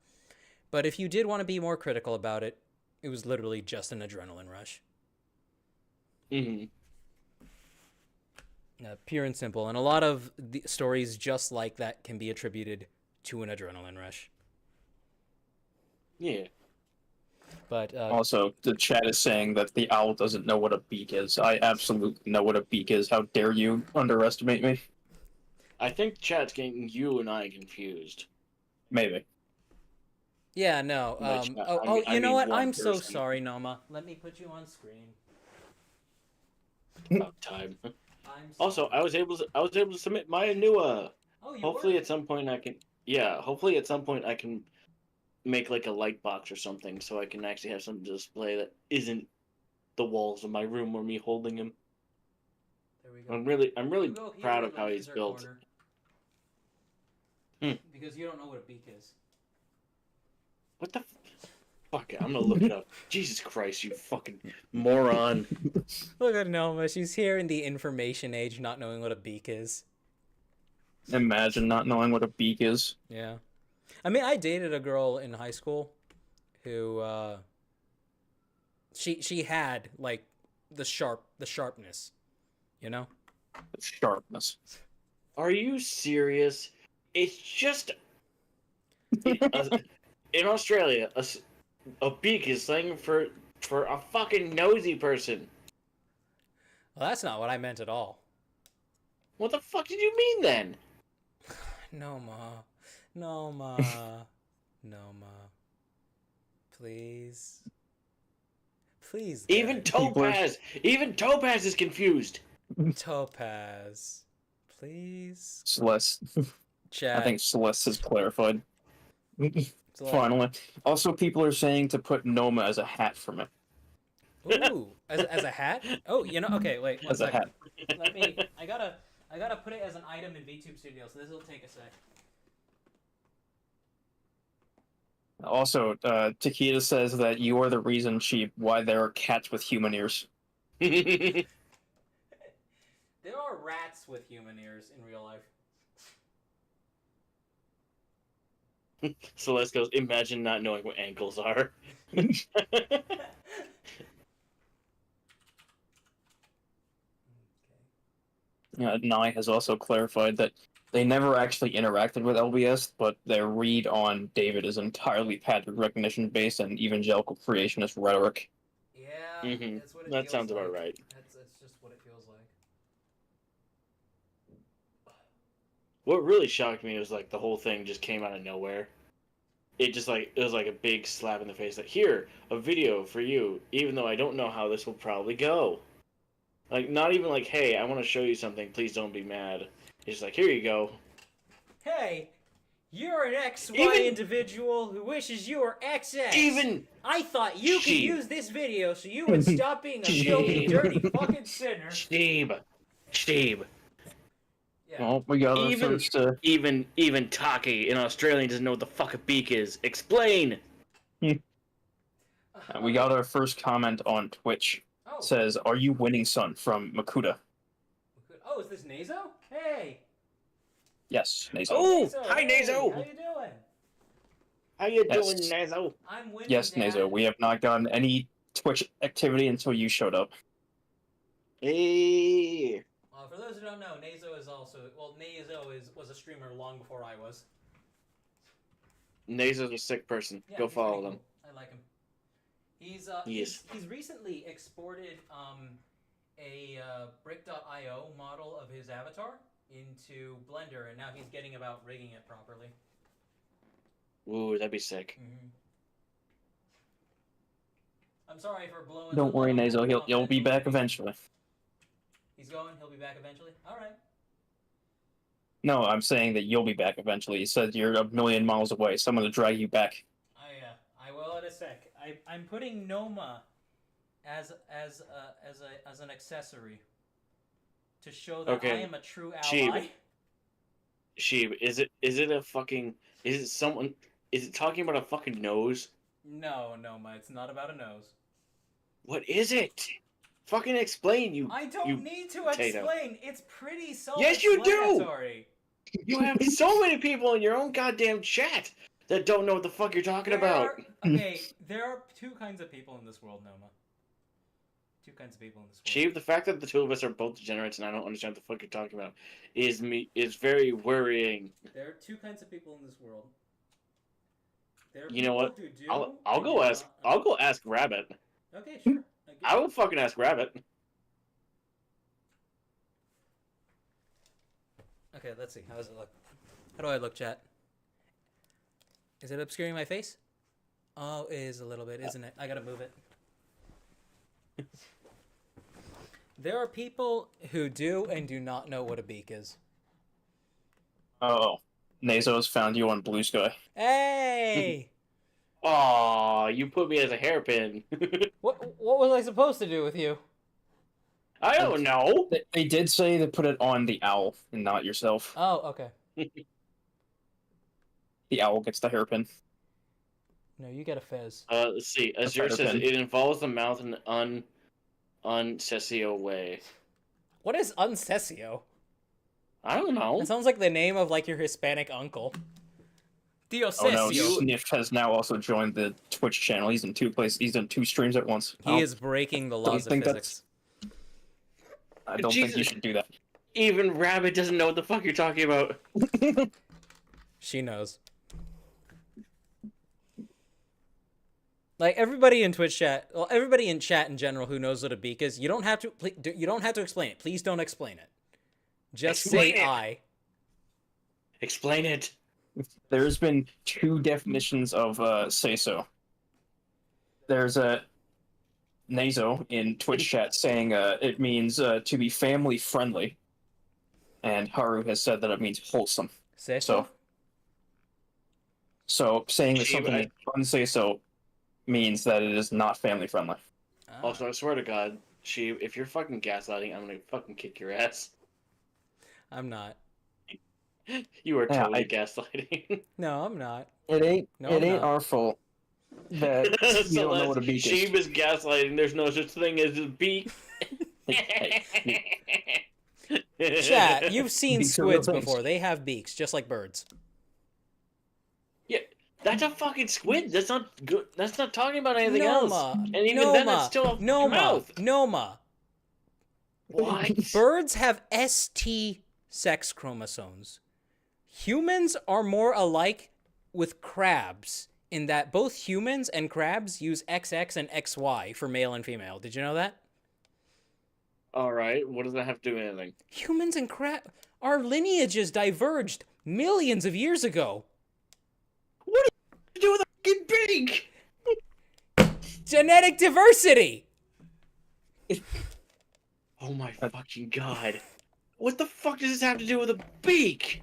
But if you did want to be more critical about it, it was literally just an adrenaline rush. Mm-hmm. Pure and simple. And a lot of the stories just like that can be attributed to an adrenaline rush. Yeah. But Also, the chat is saying that the owl doesn't know what a beak is. I absolutely know what a beak is. How dare you underestimate me? I think chat's getting you and I confused. Maybe. yeah, no. Which, You know what? one I'm so person. sorry, Noma. Let me put you on screen. About time. I'm Also, I was able to submit my new Oh, you hopefully were? at some point I can hopefully at some point I can make like a light box or something so I can actually have something to display that isn't the walls of my room or me holding him. There we go. I'm really You go here proud in of the how he's laser built. corner. Hmm. Because you don't know what a beak is. What the fuck? I'm gonna look it up. Jesus Christ, you fucking moron. Look at Noma. She's here in the information age, not knowing what a beak is. Imagine not knowing what a beak is. Yeah. I mean, I dated a girl in high school who she had like the sharpness, you know? Sharpness. Are you serious? It's just in Australia, a beak is slang for a fucking nosy person. Well, that's not what I meant at all. What the fuck did you mean then? No, Ma. No, Ma. No, Ma. Please. Please, Even guys. Topaz is confused. Topaz. Please. Celeste. Chat. I think Celeste has clarified. It's like- Finally. Also, people are saying to put Noma as a hat from it. Ooh, as a hat? Oh, you know, okay, wait, one As a second. hat. Let me, I gotta put it as an item in VTube Studio, so this will take a sec. Also, Takeda says that you are the reason, Sheep, why there are cats with human ears. There are rats with human ears in real life. Celeste goes, imagine not knowing what ankles are. Nye has also clarified that they never actually interacted with LBS, but their read on David is entirely pattern recognition based and evangelical creationist rhetoric. Yeah, Mhm. that's what it That feels sounds like. about right. That's just what it feels like. What really shocked me was like the whole thing just came out of nowhere. It was like a big slap in the face. Like, here, a video for you, even though I don't know how this will probably go. Like, not even like, hey, I want to show you something. Please don't be mad. It's just like, here you go. Hey, you're an XY Even- individual who wishes you were XX. Even I thought you could Sheep. use this video so you would stop being a filthy, Sheep. dirty fucking sinner. Steve, Yeah. Well, we got our Even- first. even Taki in Australian doesn't know what the fuck a beak is. Explain. We got our first comment on Twitch. Oh. Says, "Are you winning, son?" From Makuta. Oh, is this Nazo? Hey. Yes, Nazo. Oh, Nazo, hi hey, Nazo. How you doing? How you Yes. doing, Nazo? I'm winning. Yes, Dad. Nazo. We have not gotten any Twitch activity until you showed up. Hey. For those who don't know, Nazo is also was a streamer long before I was. Nazo's a sick person. Yeah, Go he's follow pretty them. cool. I like him. Yes. He's recently exported a brick.io model of his avatar into Blender, and now he's getting about rigging it properly. Ooh, that'd be sick. Mm-hmm. I'm sorry for blowing. Don't the worry, load Nazo. of He'll be confidence. back eventually. He's going. He'll be back eventually. All right. No, I'm saying that you'll be back eventually. He said you're a million miles away. Someone to drag you back. I will in a sec. I'm putting Noma as an accessory to show that Okay. I am a true Sheep. ally. Sheeb, is it a fucking? Is it someone? Is it talking about a fucking nose? No, Noma, it's not about a nose. What is it? Fucking explain, you. I don't you need to potato. explain. It's pretty Yes, you do! self-explanatory. You have so many people in your own goddamn chat that don't know what the fuck you're talking about. There are two kinds of people in this world, Noma. Two kinds of people in this world. Sheeb, the fact that the two of us are both degenerates and I don't understand what the fuck you're talking about is very worrying. There are two kinds of people in this world. There are You know what? people who do I'll and go do ask. not- I'll go ask Rabbit. Okay, sure. I will fucking ask Rabbit. Okay, let's see. How does it look? How do I look, chat? Is it obscuring my face? Oh, it is a little bit, isn't it? I gotta move it. There are people who do and do not know what a beak is. Oh, Nazo has found you on Blue Sky. Hey! Aw, you put me as a hairpin. What was I supposed to do with you? I don't know. They did say to put it on the owl and not yourself. Oh, okay. The owl gets the hairpin. No, you get a fez. Let's see. Azure says hairpin. it involves the mouth in an uncessio way. What is uncessio? I don't know. It sounds like the name of like your Hispanic uncle. Dios Oh no, Cesio. Sniff has now also joined the Twitch channel. He's in two places. He's in 2 streams at once. He is breaking the laws of think physics. I don't think you Jesus. should do that. Even Rabbit doesn't know what the fuck you're talking about. She knows. Like everybody in Twitch chat, well, everybody in chat in general who knows what a beak is, you don't have to. You don't have to explain it. Please don't explain it. Just Explain say it. I. Explain it. There's been 2 definitions of say so. There's a Nazo in Twitch chat saying it means to be family friendly, and Haru has said that it means wholesome. Say so. So saying that She- something is unsay so means that it is not family friendly. Ah. Also, I swear to God, if you're fucking gaslighting, I'm gonna fucking kick your ass. I'm not. You are Yeah, totally gaslighting. No, I'm not. It ain't. No, it I'm ain't not. our fault that you don't know what a beak is. Sheeb is gaslighting. There's no such thing as a beak. Chat, you've seen Beaks are real squids things. before. They have beaks, just like birds. Yeah, that's a fucking squid. That's not good. That's not talking about anything else. Noma. And even then, it's still a Noma. mouth. Noma. What? Birds have ST sex chromosomes. Humans are more alike with crabs in that both humans and crabs use XX and XY for male and female. Did you know that? All right. What does that have to do with anything? Humans and our lineages diverged millions of years ago. What does it do with a fucking beak? Genetic diversity. Oh my fucking God. What the fuck does this have to do with a beak?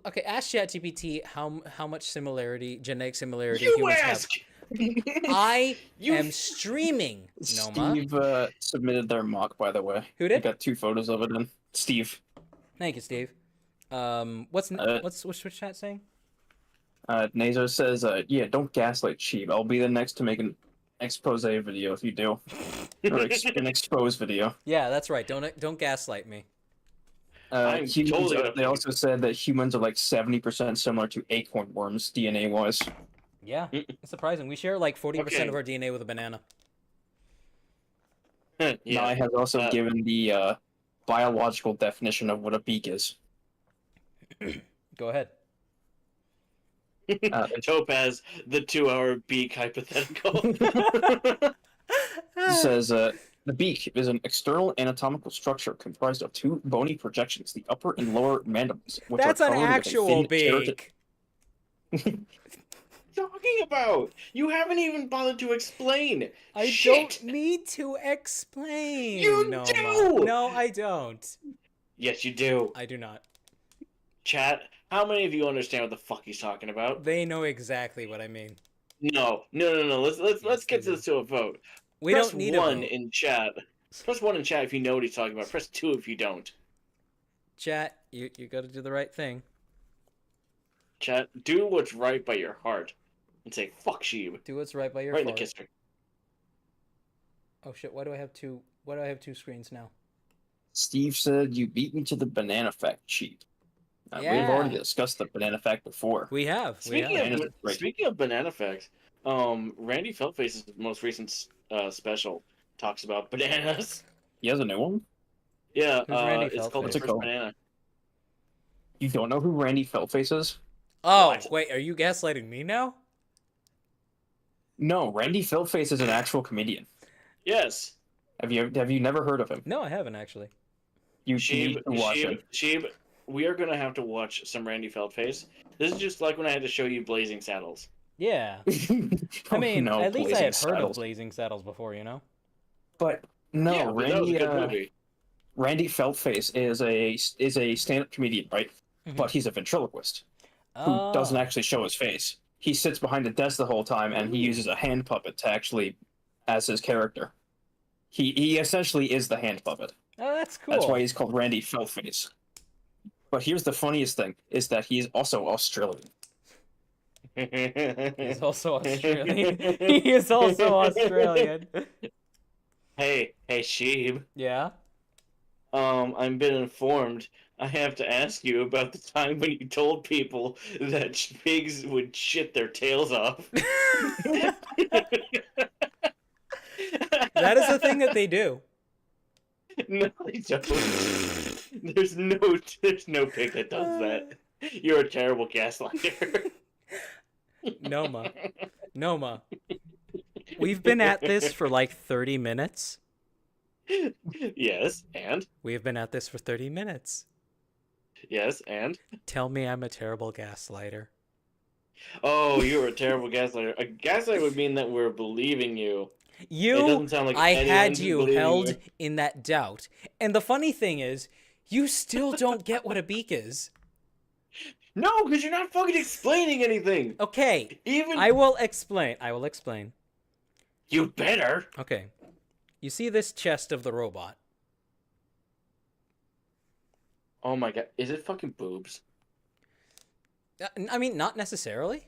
Okay, ask ChatGPT how much genetic similarity You humans ask! have. I You- am streaming, Noma. Steve submitted their mock, by the way. Who did? I got 2 photos of it in. Steve. Thank you, Steve. What's Twitch chat saying? Nazo says, yeah, don't gaslight Sheeb. I'll be the next to make an expose video if you do. Or an expose video. Yeah, that's right. Don't gaslight me. I'm Humans totally are- gonna- they also said that humans are like 70% similar to acorn worms, DNA-wise. Yeah, it's surprising. We share like 40% Okay. of our DNA with a banana. Nye Yeah. has also given the biological definition of what a beak is. Go ahead. Topaz, the 2-hour beak hypothetical. It says, the beak is an external anatomical structure comprised of 2 bony projections, the upper and lower mandibles, which That's are an covered with a actual thin keratin- beak. Talking about? You haven't even bothered to explain. I Shit. don't need to explain. You Noma. do! No, I don't. Yes, you do. I do not. Chat, how many of you understand what the fuck he's talking about? They know exactly what I mean. No. Let's Yes, get they this to a vote. We Press don't need 1 a vote. in chat. Press 1 in chat if you know what he's talking about. Press 2 if you don't. Chat, you got to do the right thing. Chat, do what's right by your heart. And say, fuck Sheeb. Do what's right by your Right in the heart. kisser. Oh shit! Why do I have two? Why do I have 2 screens now? Steve said, you beat me to the banana fact sheet. We've Yeah. already discussed the banana fact before. We have. Speaking Bananas of are great. speaking of banana facts, Randy Feltface's most recent special talks about bananas. He has a new one? Yeah, Who's Randy it's called Feltface? The What's it First called? Banana. You don't know who Randy Feltface is? Oh What? wait, are you gaslighting me now? No, Randy Feltface is an actual comedian. Yes. Have you never heard of him? No, I haven't actually. You Sheeb, need to watch him. Sheeb, we are gonna have to watch some Randy Feltface. This is just like when I had to show you Blazing Saddles. Yeah. I mean, no, at least I Blazing had heard of Saddles. Blazing Saddles before, you know. But no, yeah, but that was a Randy. good movie. Randy Feltface is a stand-up comedian, right? Mhm. But he's a ventriloquist who Oh. doesn't actually show his face. He sits behind a desk the whole time, and he uses a hand puppet to actually as his character. He essentially is the hand puppet. Oh, that's cool. That's why he's called Randy Feltface. But here's the funniest thing: is that he's also Australian. He's also Australian. He is also Australian. Hey, Sheeb. Yeah. I've been informed. I have to ask you about the time when you told people that pigs would shit their tails off. That is a thing that they do. No, they don't. There's no pig that does that. You're a terrible gaslighter. Noma. Noma. We've been at this for like 30 minutes. Yes, and? We have been at this for 30 minutes. Yes, and? Tell me I'm a terrible gaslighter. Oh, you're a terrible gaslighter. A gaslight would mean that we're believing you. It You, doesn't sound like I anyone's had you believing held you. in that doubt. And the funny thing is, you still don't get what a beak is. No, because you're not fucking explaining anything. Okay, Even I will explain. I will explain. you better. Okay. You see this chest of the robot? Oh my god, is it fucking boobs? I mean, not necessarily.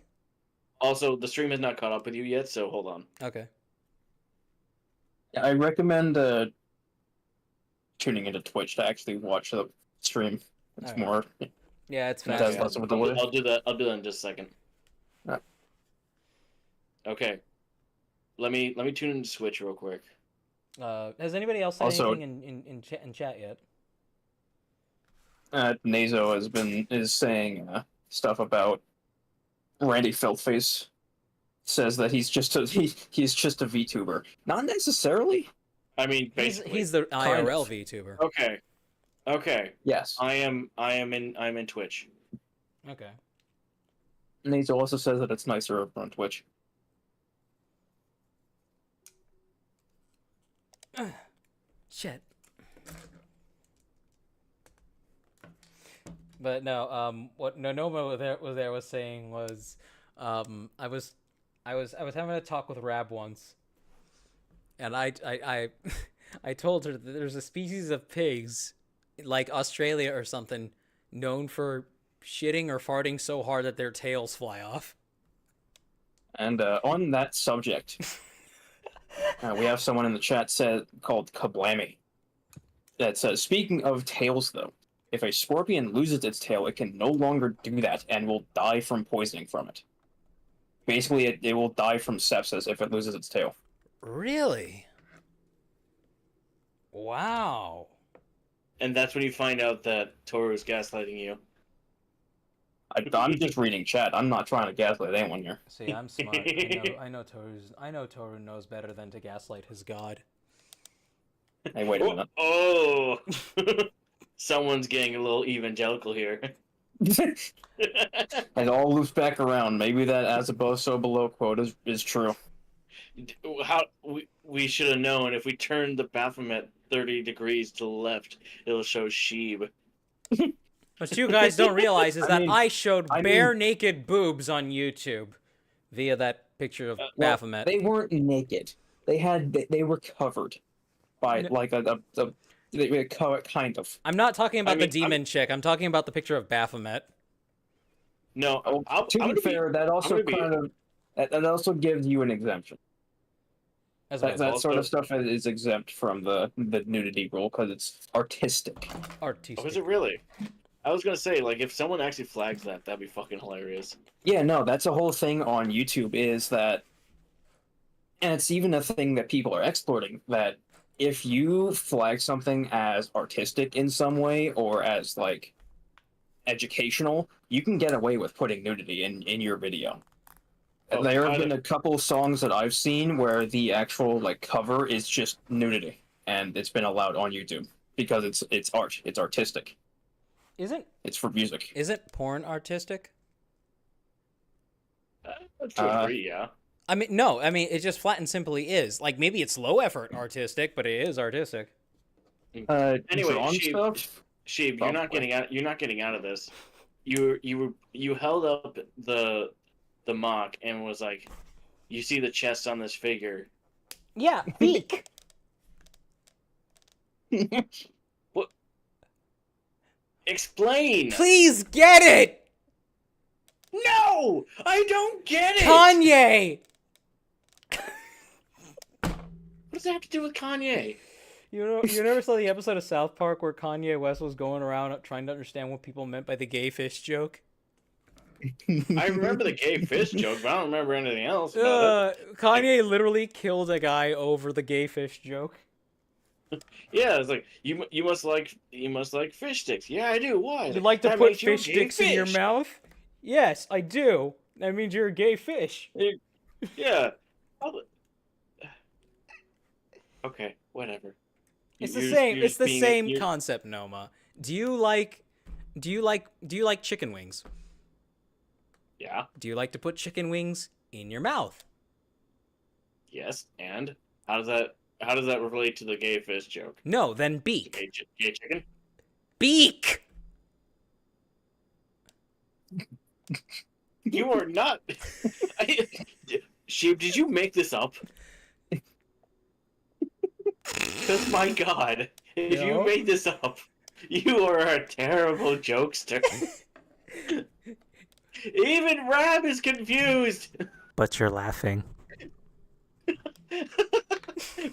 Also, the stream has not caught up with you yet, so hold on. Okay. I recommend tuning into Twitch to actually watch the stream. It's Alright. more. Yeah, it's It does fast. less of a delay. I'll do that. I'll do that in just a second. Alright. Okay. Let me tune into Switch real quick. Has anybody else said Also- anything in chat yet? Nazo is saying stuff about Randy Filtface. Says that he's just a VTuber. Not necessarily. I mean, He's basically. the Kind IRL of. VTuber. Okay. Okay. Yes. I'm in Twitch. Okay. Nazo also says that it's nicer over on Twitch. Shit. But no, what Nonoma was saying was, I was having a talk with Rab once, and I I told her that there's a species of pigs, like Australia or something, known for shitting or farting so hard that their tails fly off. And on that subject, we have someone in the chat called Kablammy that says, speaking of tails, though, if a scorpion loses its tail, it can no longer do that and will die from poisoning from it. Basically, it will die from sepsis if it loses its tail. Really? Wow. And that's when you find out that Toru's gaslighting you. I'm just reading chat. I'm not trying to gaslight anyone here. See, I'm smart. I know Toru knows better than to gaslight his god. Hey, wait a minute. Oh! Someone's getting a little evangelical here. It all loops back around. Maybe that as above, so below quote is true. How we should have known if we turned the Baphomet 30 degrees to the left, it'll show Sheeb. What you guys don't realize is that I showed I bare mean- naked boobs on YouTube via that picture of Well, Baphomet. they weren't naked. They were covered by like they cover kind of. I'm not talking about I mean, the demon chick. I'm talking about the picture of Baphomet. No, To be fair, that also that also gives you an exemption. As That well. sort of stuff is exempt from the nudity rule because it's artistic. Artistic. Oh, is it really? I was gonna say, like, if someone actually flags that, that'd be fucking hilarious. Yeah, no, that's a whole thing on YouTube is that, and it's even a thing that people are exploiting, that if you flag something as artistic in some way or as, like, educational, you can get away with putting nudity in your video. Oh, There have been a couple songs that I've seen where the actual, like, cover is just nudity, and it's been allowed on YouTube because it's art, it's artistic, Isn't it's for music. porn artistic? To a degree, yeah. I mean, no. I mean, it just flat and simply is. Like, maybe it's low effort artistic, but it is artistic. Anyway, Drawn Sheep, stuff? Sheep, you're not getting out. You're not getting out of this. You held up the mock and was like, "You see the chest on this figure." Yeah, beak. What? Explain. Please get it, No, I don't get it. Kanye. What does that have to do with Kanye? You never saw the episode of South Park where Kanye West was going around trying to understand what people meant by the gay fish joke? I remember the gay fish joke, but I don't remember anything else about Kanye literally killed a guy over the gay fish joke. it. Yeah, it's like you must like fish sticks. Yeah, I do. Why? You like to That put makes you a fish gay sticks in your fish. mouth? Yes, I do. That means you're a gay fish. Yeah. Okay, whatever. It's You're the just- same. you're It's just the being same you're- concept, Noma. Do you like chicken wings? Yeah. Do you like to put chicken wings in your mouth? Yes. And how does that relate to the gay fish joke? No, then beak. Gay chicken. Beak. You are not. Sheep, did you make this up? Because my God, if No. you made this up, you are a terrible jokester. Even Rab is confused But you're laughing.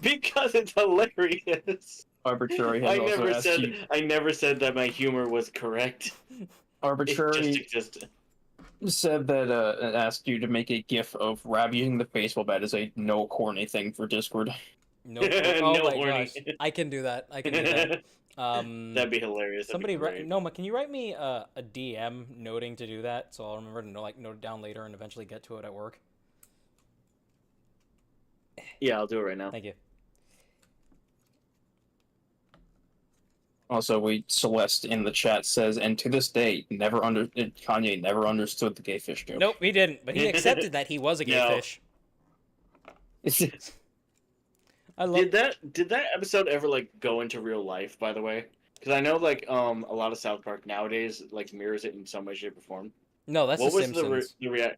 because it's hilarious. Arbitrary has also asked you. I never said that my humor was correct. It Arbitrary just existed. said that asked you to make a GIF of Rab using the baseball bat as a no corny thing for Discord. No. Oh No my horny. gosh. I can do that. I can do that. That'd be hilarious. Somebody, That'd be great. Noma, can you write me a DM noting to do that so I'll remember to note it down later and eventually get to it at work? Yeah, I'll do it right now. Thank you. Also, Celeste in the chat says, and to this day, Kanye never understood the gay fish joke. Nope, he didn't. But he accepted that he was a gay No. fish. I love. Did that episode ever like go into real life? By the way, because I know like a lot of South Park nowadays like mirrors it in some way, shape, or form. No, that's What the was Simpsons. the react?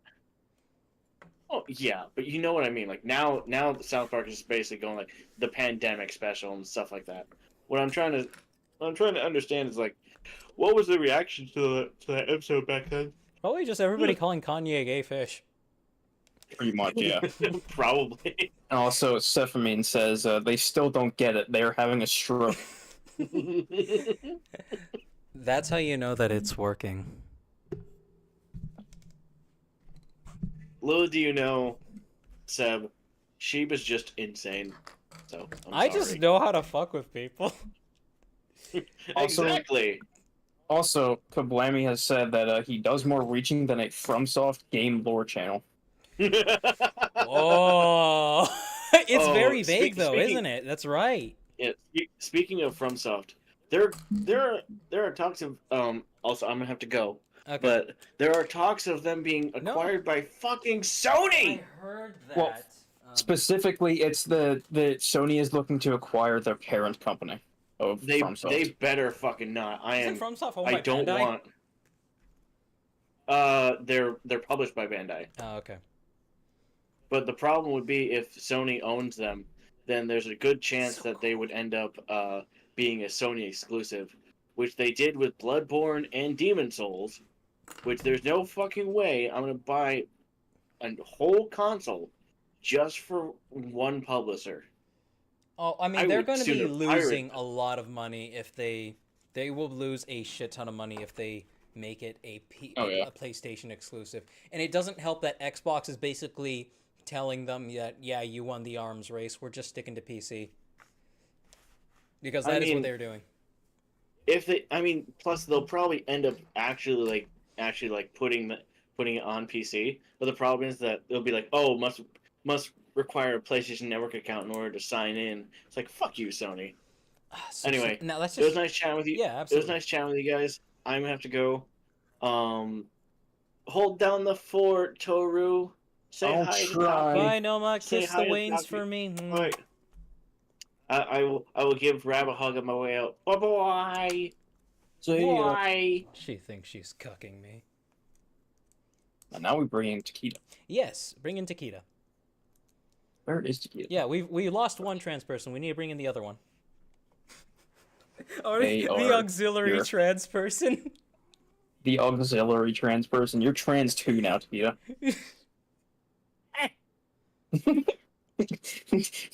Oh yeah, but you know what I mean. Like now the South Park is basically going like the pandemic special and stuff like that. What I'm trying to understand is like, what was the reaction to that episode back then? Probably just everybody calling Kanye a gay fish. Pretty much, yeah. Probably. And also, Sephamine says, they still don't get it. They're having a stroke. That's how you know that it's working. Little do you know, Seb, Sheep is just insane. So I just know how to fuck with people. Also- Exactly. Also, Kablammy has said that he does more reaching than a FromSoft game lore channel. Oh, it's Oh, very vague though, speaking- isn't it? That's right. Yeah, speaking of FromSoft, there are talks of also I'm gonna have to go, Okay. but there are talks of them being No. acquired by fucking I Sony. heard that. Well, Specifically, it's the Sony is looking to acquire their parent company of They FromSoft. better fucking not. Isn't FromSoft owned I by don't Bandai? want. They're published by Bandai, Oh, okay. but the problem would be if Sony owns them, then there's a good chance So that they would end up being a Sony exclusive, which they did with Bloodborne and Demon Souls, which there's no fucking way I'm gonna buy a whole console just for one publisher. Oh, I mean, I they're would going to be sooner pirate losing them. a lot of money if they will lose a shit ton of money if they make it a PlayStation exclusive. And it doesn't help that Xbox is basically telling them that, yeah, you won the arms race. We're just sticking to PC. Because that is what they're doing. Plus they'll probably end up actually putting it on PC. But the problem is that they'll be like, oh, must require a PlayStation Network account in order to sign in. It's like, fuck you, Sony. Anyway, now that's It was just nice chatting with you. yeah, It was absolutely. nice chatting with you guys. I'm gonna have to go. Hold down the fort, Toru. Say I'll hi to try. Taki. Bye, Noma. Say Kiss hi the to Waynes Taki. for me. Alright. I will give Rab a hug on my way out. Bye bye. See ya. Bye. She thinks she's cucking me. And now we bring in Takeda. Yes, bring in Takeda. Where is Takeda? Yeah, we lost one trans person. We need to bring in the other one. Or They the are auxiliary here. trans person. The auxiliary trans person. You're trans too now, Takeda.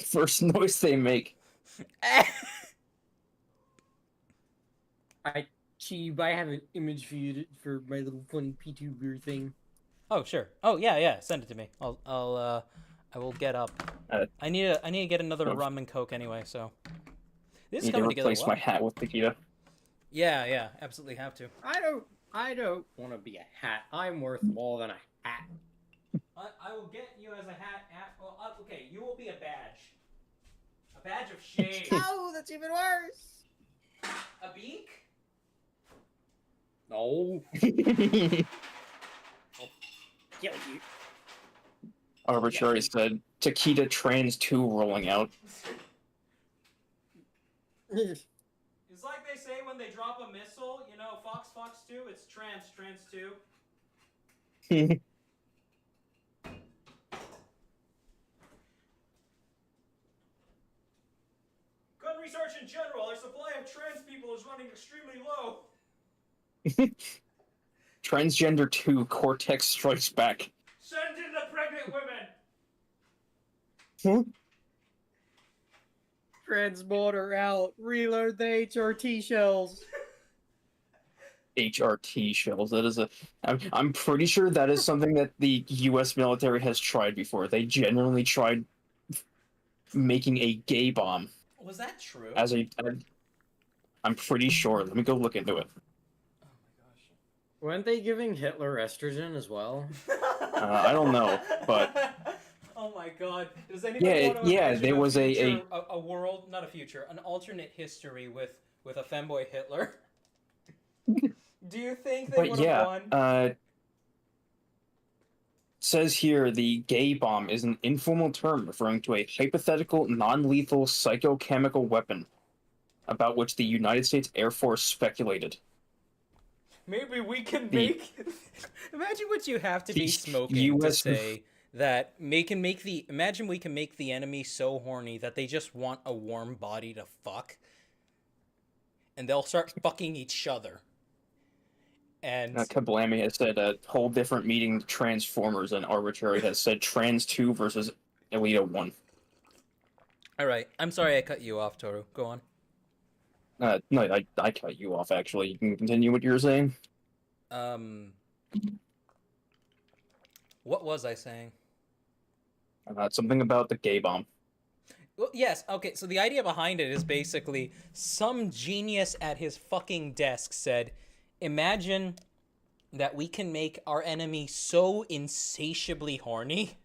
First noise they make. Cheeb, I have an image for you for my little funny P2 thing. Oh, sure. Oh, yeah. Send it to me. I will get up. Uh, I need to get another oh. rum and coke anyway. So this is Need to coming together replace well. my hat with Nikita. Yeah. Absolutely have to. I don't want to be a hat. I'm worth more than a hat. I will get you as a hat. Okay, you will be a badge. A badge of shame. Oh, that's even worse. A beak? No. Kill you. Arbitrary said Takeda Trans 2 rolling out. It's like they say when they drop a missile, you know, Fox 2, it's trans 2. Gun research in general, our supply of trans people is running extremely low. Transgender 2 Cortex Strikes Back. Send in the pregnant women! Transporter out. Reload the HRT shells. HRT shells. That is I'm pretty sure that is something that the U.S. military has tried before. They genuinely tried making a gay bomb. Was that true? I'm pretty sure. Let me go look into it. Oh my gosh. Weren't they giving Hitler estrogen as well? I don't know, but oh my god. Does anybody want to imagine there was a world, not a future, an alternate history with a femboy Hitler? Do you think they would have won? Says here the gay bomb is an informal term referring to a hypothetical non-lethal psychochemical weapon about which the United States Air Force speculated. Maybe we can make... Imagine what you have to be smoking to say that imagine we can make the enemy so horny that they just want a warm body to fuck. And they'll start fucking each other. And Kablami has said a whole different meeting Transformers, and Arbitrary has said Trans 2 versus Elita 1. Alright, I'm sorry I cut you off, Toru. Go on. No, I cut you off, actually. You can continue what you were saying. What was I saying? Something about the gay bomb. Well, yes, okay, so the idea behind it is basically some genius at his fucking desk said, imagine that we can make our enemy so insatiably horny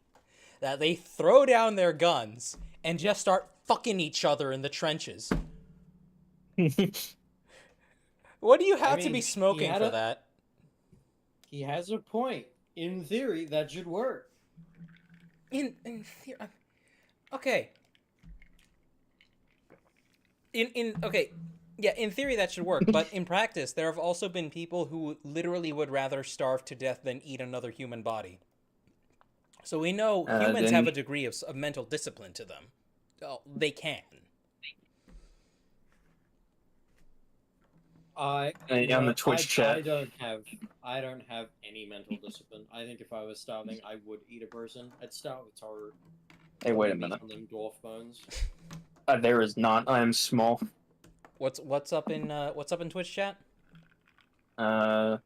that they throw down their guns and just start fucking each other in the trenches. What do you have to be smoking for that? He has a point. In theory, that should work. In theory, okay. Yeah, in theory that should work, but in practice, there have also been people who literally would rather starve to death than eat another human body. So we know humans have a degree of mental discipline to them. Oh, they can. On the Twitch chat. I don't have any mental discipline. I think if I was starving, I would eat a person. I'd start with Toru. Hey, wait a minute. On them dwarf bones. There is not. I am small. What's up in Twitch chat? Nazo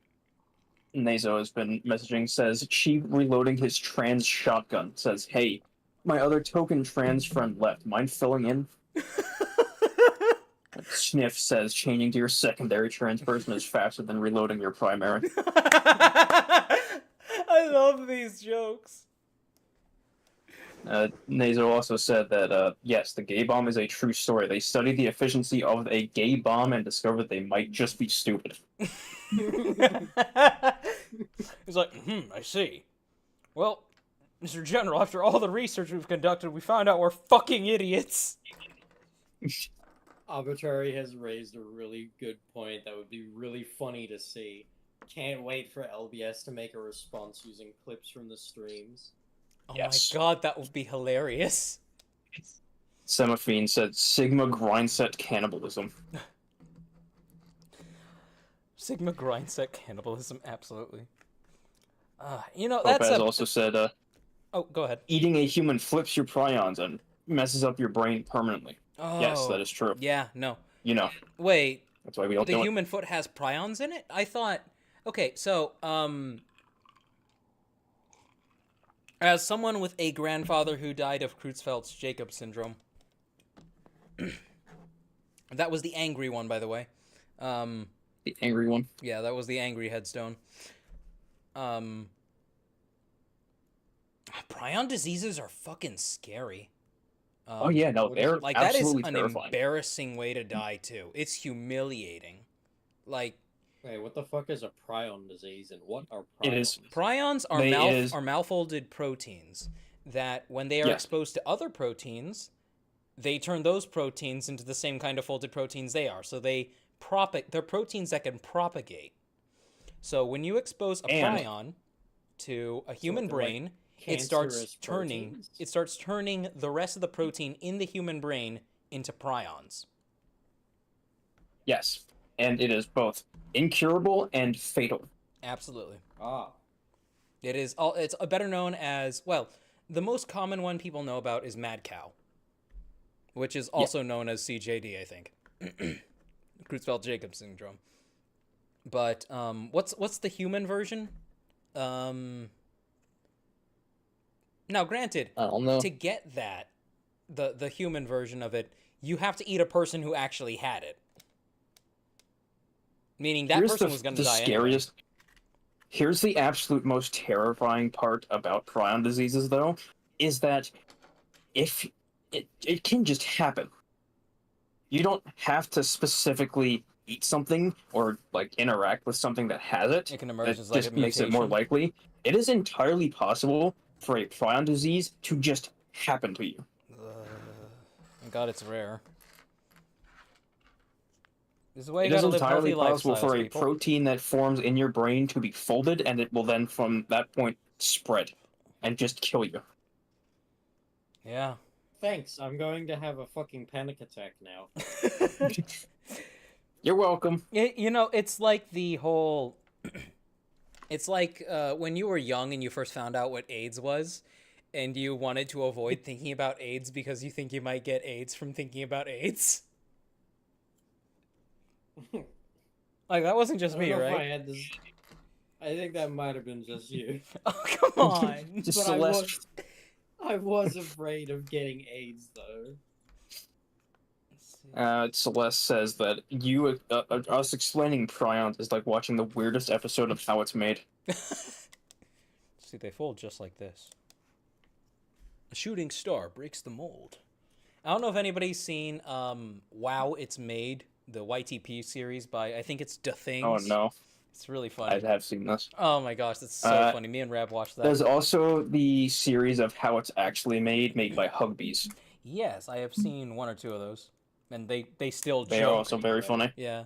has been messaging, says, Chief reloading his trans shotgun. Says, hey, my other token trans friend left. Mind filling in? Sniff says, changing to your secondary trans person is faster than reloading your primary. I love these jokes. Nazo also said that, yes, the gay bomb is a true story. They studied the efficiency of a gay bomb and discovered they might just be stupid. He's like, I see. Well, Mr. General, after all the research we've conducted, we found out we're fucking idiots. Arbitrary has raised a really good point that would be really funny to see. Can't wait for LBS to make a response using clips from the streams. Oh yes. My god, that would be hilarious. Semaphine said, Sigma grindset cannibalism. Sigma grindset cannibalism, absolutely. You know, Lopez also said, oh, go ahead. Eating a human flips your prions and messes up your brain permanently. Oh, yes, that is true. Yeah, no. You know. Wait, That's why we don't The do it. human foot has prions in it? I thought... Okay, so, as someone with a grandfather who died of Creutzfeldt-Jakob syndrome... That was the angry one, by the way. The angry one. Yeah, that was the angry headstone. Prion diseases are fucking scary. Oh yeah, no, they're Like, that is absolutely an terrifying. embarrassing way to die, too. It's humiliating. Like, Wait, what the fuck is a prion disease, and what are prions? It is- prions are, are malfolded proteins that, when they are Yes. exposed to other proteins, they turn those proteins into the same kind of folded proteins they are. So they're proteins that can propagate. So when you expose a And- prion to a human they're like brain, it starts cancerous turning proteins? it starts turning the rest of the protein in the human brain into prions. Yes, and it is both incurable and fatal. Absolutely. Ah. It's better known as, well, the most common one people know about is mad cow, which is also known as CJD, I think. Creutzfeldt-Jakob syndrome. But what's the human version? Now, granted, I don't know. to get that, the human version of it, you have to eat a person who actually had it. Meaning that person was going to die scariest. Here's the absolute most terrifying part about prion diseases, though, is that if it can just happen. You don't have to specifically eat something or like interact with something that has it. It can emerge That as like just a makes it more mutation. likely. It is entirely possible for a prion disease to just happen to you. Thank God it's rare. This is why you It is gotta live entirely healthy possible lifestyles, for a people. protein that forms in your brain to be folded, and it will then, from that point, spread and just kill you. Yeah. Thanks, I'm going to have a fucking panic attack now. You're welcome. It's like the whole... It's like when you were young and you first found out what AIDS was, and you wanted to avoid thinking about AIDS because you think you might get AIDS from thinking about AIDS. Like, that wasn't just I don't me, know if right? I had this. I think that might have been just you. Oh, come on. Just But Celeste. I was afraid of getting AIDS, though. Celeste says that us explaining prions is like watching the weirdest episode of How It's Made. See, they fold just like this. A shooting star breaks the mold. I don't know if anybody's seen Wow, It's Made, the YTP series by, I think it's Da Things. Oh no, It's really funny. I have seen this. Oh my gosh, that's so funny. Me and Rab watched that. There's also the series of How It's Actually Made by Hugbees. Yes, I have seen one or two of those. And they still They joke. are also very funny. Yeah.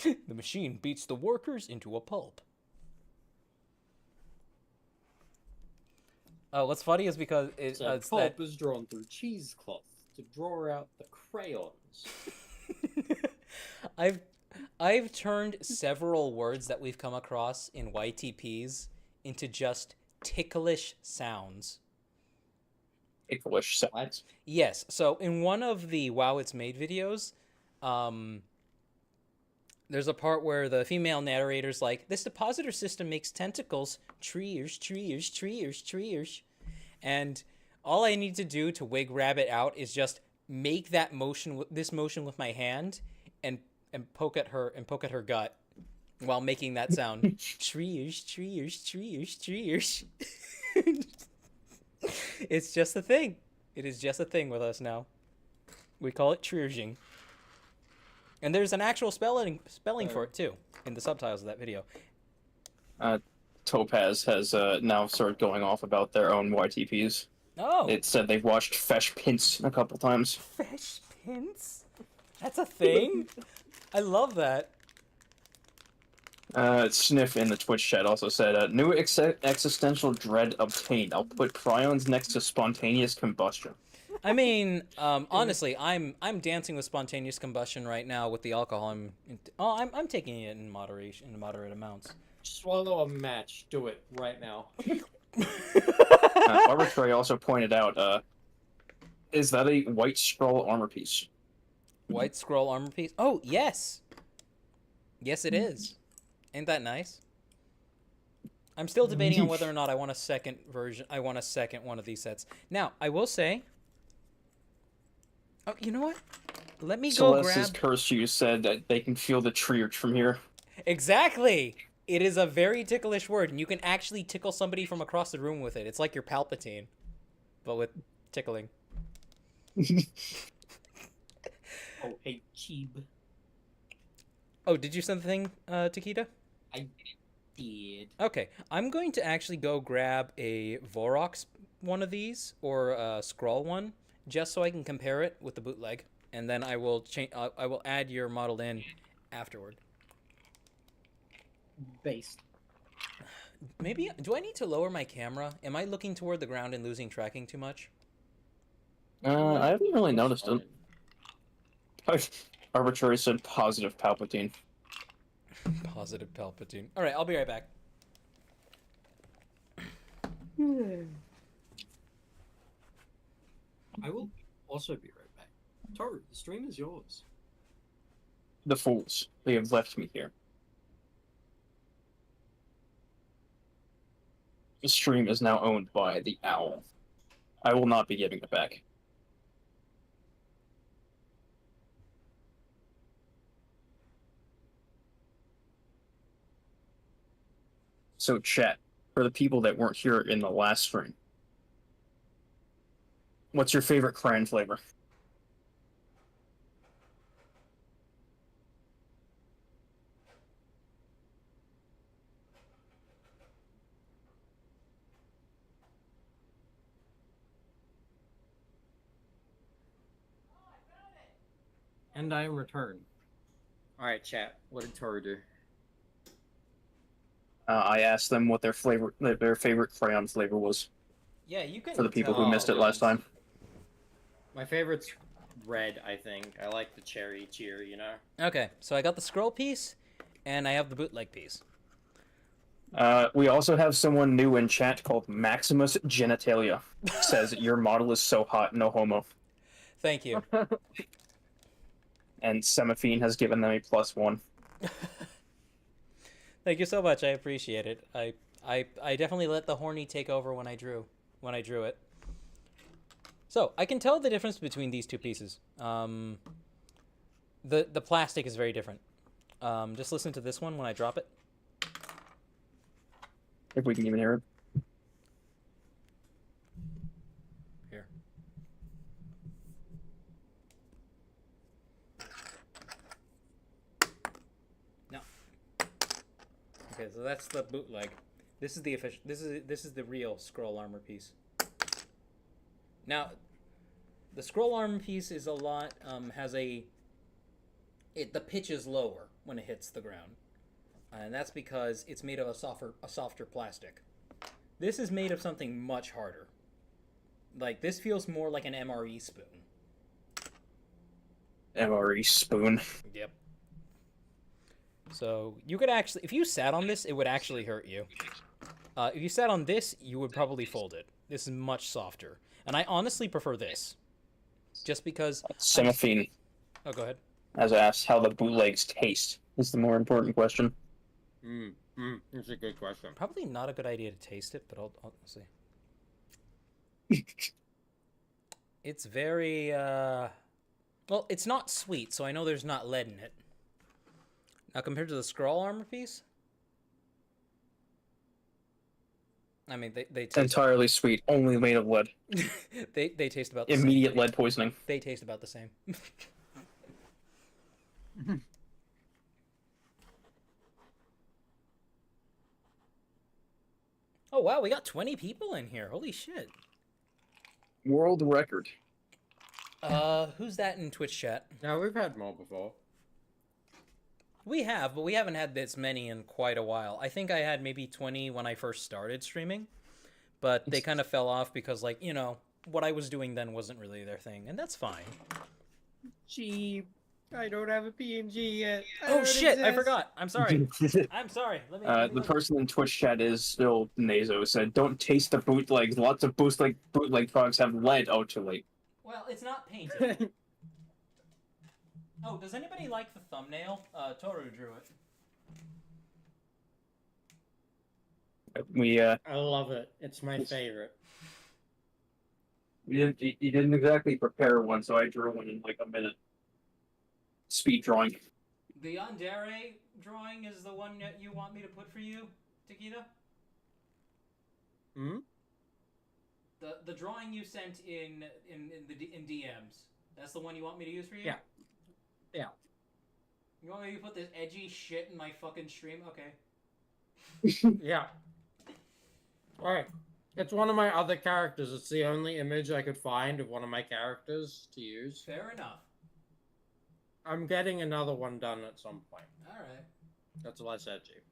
The machine beats the workers into a pulp. Oh, what's funny is because it's that Pulp is drawn through cheesecloth to draw out the crayons. I've turned several words that we've come across in YTPs into just ticklish sounds. Ticklish sounds. Yes, so in one of the Wow It's Made videos, there's a part where the female narrator's like, this depositor system makes tentacles, treers. And all I need to do to wig rabbit out is just make that motion, this motion with my hand, and poke at her gut while making that sound. Treers. It's just a thing. It is just a thing with us now. We call it treerging. And there's an actual spelling for it too in the subtitles of that video. Topaz has now started going off about their own YTPs. Oh, It said they've watched Fesh Pints a couple times. Fesh Pints? That's a thing? I love that. Sniff in the Twitch chat also said, new existential dread obtained. I'll put prions next to spontaneous combustion. I mean, honestly, I'm dancing with spontaneous combustion right now with the alcohol. I'm taking it in moderation, in moderate amounts. Swallow a match. Do it right now. Arbitrary also pointed out, Is that a white scroll armor piece? White scroll armor piece. Oh, yes. Yes, it is. Ain't that nice? I'm still debating on whether or not I want a second version. I want a second one of these sets. Now, I will say. Oh, you know what? Let me go Celeste's grab. curse you said that they can feel the tree from here. Exactly. It is a very ticklish word, and you can actually tickle somebody from across the room with it. It's like your Palpatine, but with tickling. Oh, hey, Cheeb. Oh, did you send the thing, Takita? I did. Okay, I'm going to actually go grab a Vorox one of these, or a Skrull one, just so I can compare it with the bootleg, and then I will I will add your model in afterward. Based. Maybe, do I need to lower my camera? Am I looking toward the ground and losing tracking too much? I haven't really noticed it. Arbitrary said positive Palpatine. Positive Palpatine. All right, I'll be right back. I will also be right back. Toru, the stream is yours. The fools. They have left me here. The stream is now owned by the Owl. I will not be giving it back. So chat, for the people that weren't here in the last stream, what's your favorite crayon flavor? And I am returned. Alright, chat. What did Toru do? I asked them what their favorite crayon flavor was Yeah, you can. for the people who missed it last time. My favorite's red, I think. I like the cherry cheer, you know? Okay, so I got the scroll piece, and I have the bootleg piece. We also have someone new in chat called Maximus Genitalia. Says your model is so hot, no homo. Thank you. And Semaphine has given them a +1. Thank you so much. I appreciate it. I definitely let the horny take over when I drew it. So I can tell the difference between these two pieces. The plastic is very different. Just listen to this one when I drop it. If we can even hear it. Here. No. Okay, so that's the bootleg. This is the official. This is the real scroll armor piece. Now, the scroll armor piece is a lot. The pitch is lower when it hits the ground, and that's because it's made of a softer plastic. This is made of something much harder. Like, this feels more like an MRE spoon. MRE spoon. Yep. So you could actually, if you sat on this, it would actually hurt you. If you sat on this, you would probably fold it. This is much softer, and I honestly prefer this, just because. Semaphine Oh, go ahead. has asked how the bootlegs taste. Is the more important question. That's a good question. Probably not a good idea to taste it, but I'll see. It's very, well, it's not sweet, so I know there's not lead in it. Now, compared to the scroll armor piece, I mean, they taste... Entirely sweet, only made of lead. they taste about the Immediate same. lead poisoning. They taste about the same. Oh, wow, we got 20 people in here. Holy shit. World record. Who's that in Twitch chat? Now, we've had more before. We have, but we haven't had this many in quite a while. I think I had maybe 20 when I first started streaming, but they kind of fell off because, like, you know, what I was doing then wasn't really their thing, and that's fine. Gee, I don't have a PNG yet. Oh shit, I forgot. I'm sorry. I'm sorry. Let me The person in Twitch chat is still Nazo said, "Don't taste the bootlegs. Lots of bootleg products have lead." Oh, too late. Well, it's not painted. Oh, does anybody like the thumbnail? Toru drew it. I love it. It's my favorite. You didn't exactly prepare one, so I drew one in like a minute. Speed drawing. The yandere drawing is the one that you want me to put for you, Takeda? Hmm? The drawing you sent in DMs. That's the one you want me to use for you? Yeah. Yeah. You want me to put this edgy shit in my fucking stream? Okay. Yeah. Alright. It's one of my other characters. It's the only image I could find of one of my characters to use. Fair enough. I'm getting another one done at some point. Alright. That's less edgy.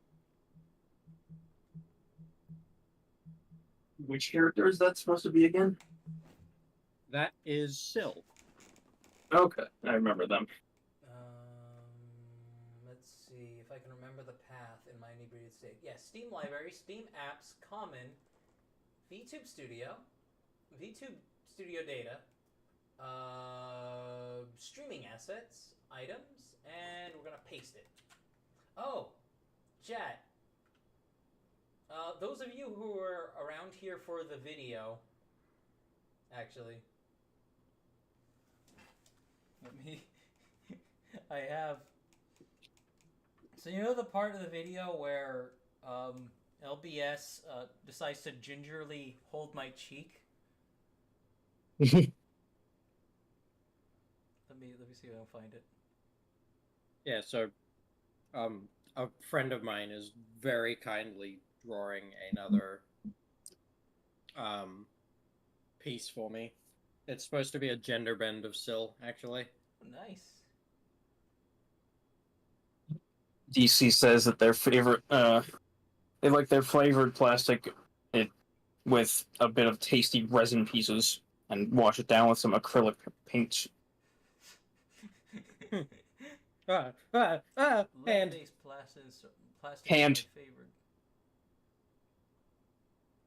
Which character is that supposed to be again? That is Syl. Okay, I remember them. Let's see if I can remember the path in my inebriated state. Yeah, Steam Library, Steam Apps, Common, VTube Studio, VTube Studio Data, streaming assets, items, and we're gonna paste it. Oh, chat. Those of you who were around here for the video, actually, let me. I have. So you know the part of the video where LBS decides to gingerly hold my cheek. Let me see if I can find it. Yeah, so a friend of mine is very kindly drawing another piece for me. It's supposed to be a gender bend of Syl, actually. Nice. DC says that their favorite, they like their flavored plastic with a bit of tasty resin pieces and wash it down with some acrylic paint. And Lead-based plastic Hand. is my favorite.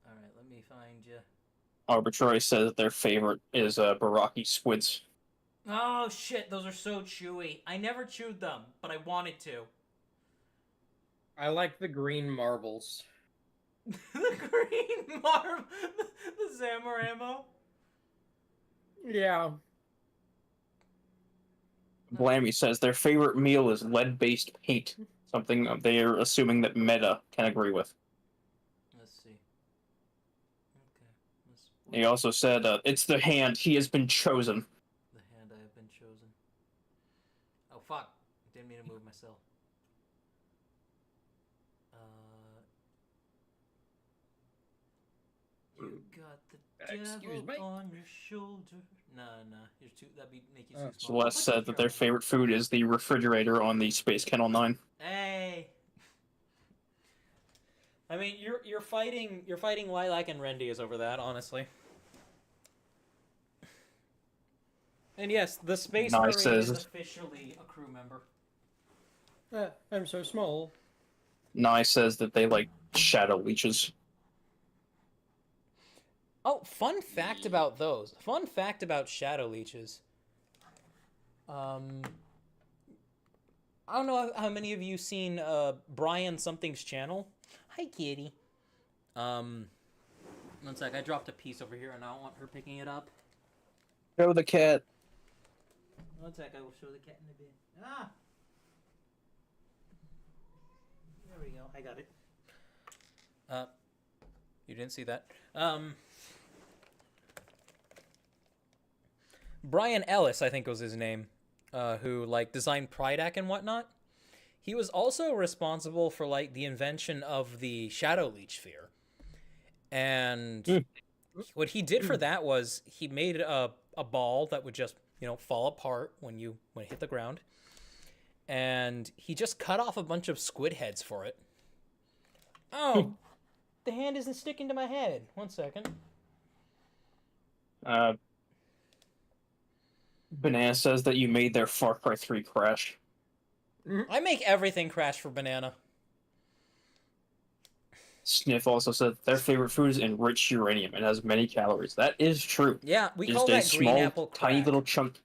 All right, let me find you. Arbitrary says that their favorite is Baraki squids. Oh shit, those are so chewy. I never chewed them, but I wanted to. I like the green marbles. The green marble, the Zamoramo. Yeah. Blammy says their favorite meal is lead-based paint, something they are assuming that Meta can agree with. Let's see. Okay. He also said, it's the hand, he has been chosen. The hand I have been chosen. Oh fuck! Didn't mean to move myself. You got the Excuse me? devil on your shoulder. Nah, you're too. That'd make you too small. Celeste said that their favorite food is the refrigerator on the Space Kennel 9. Hey. I mean, you're fighting Lilac and Rendias over that, honestly. And yes, the Space Marine is officially a crew member. I'm so small. Nye says that they like shadow leeches. Oh, fun fact about those. Fun fact about shadow leeches. I don't know how many of you seen Brian Something's channel. Hi, kitty. One sec, I dropped a piece over here and I don't want her picking it up. Show the cat. One sec, I will show the cat in a bit. Ah! There we go, I got it. You didn't see that. Brian Ellis, I think was his name, who like designed Prydac and whatnot. He was also responsible for like the invention of the Shadow Leech sphere. And what he did for that was he made a ball that would just, fall apart when it hit the ground. And he just cut off a bunch of squid heads for it. Oh, the hand isn't sticking to my head. 1 second. Banana says that you made their Far Cry 3 crash. I make everything crash for Banana. Sniff also said their favorite food is enriched uranium and has many calories. That is true. Yeah, we call Just a that green small, apple tiny crack. little chunk.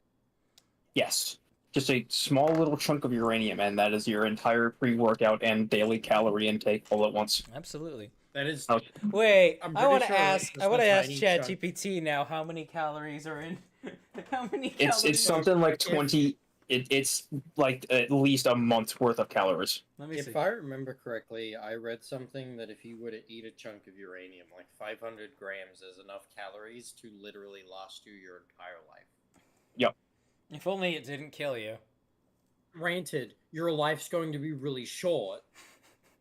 Yes. Just a small little chunk of uranium, and that is your entire pre-workout and daily calorie intake all at once. Absolutely. That is. Oh, Wait, I'm I pretty want to sure ask. it's I want to a ask tiny ChatGPT now how many calories are in. How many it's calories? something like If- 20. It's like at least a month's worth of calories. Let me see. If I remember correctly, I read something that if you were to eat a chunk of uranium, like 500 grams, is enough calories to literally last you your entire life. If only it didn't kill you. Granted, your life's going to be really short,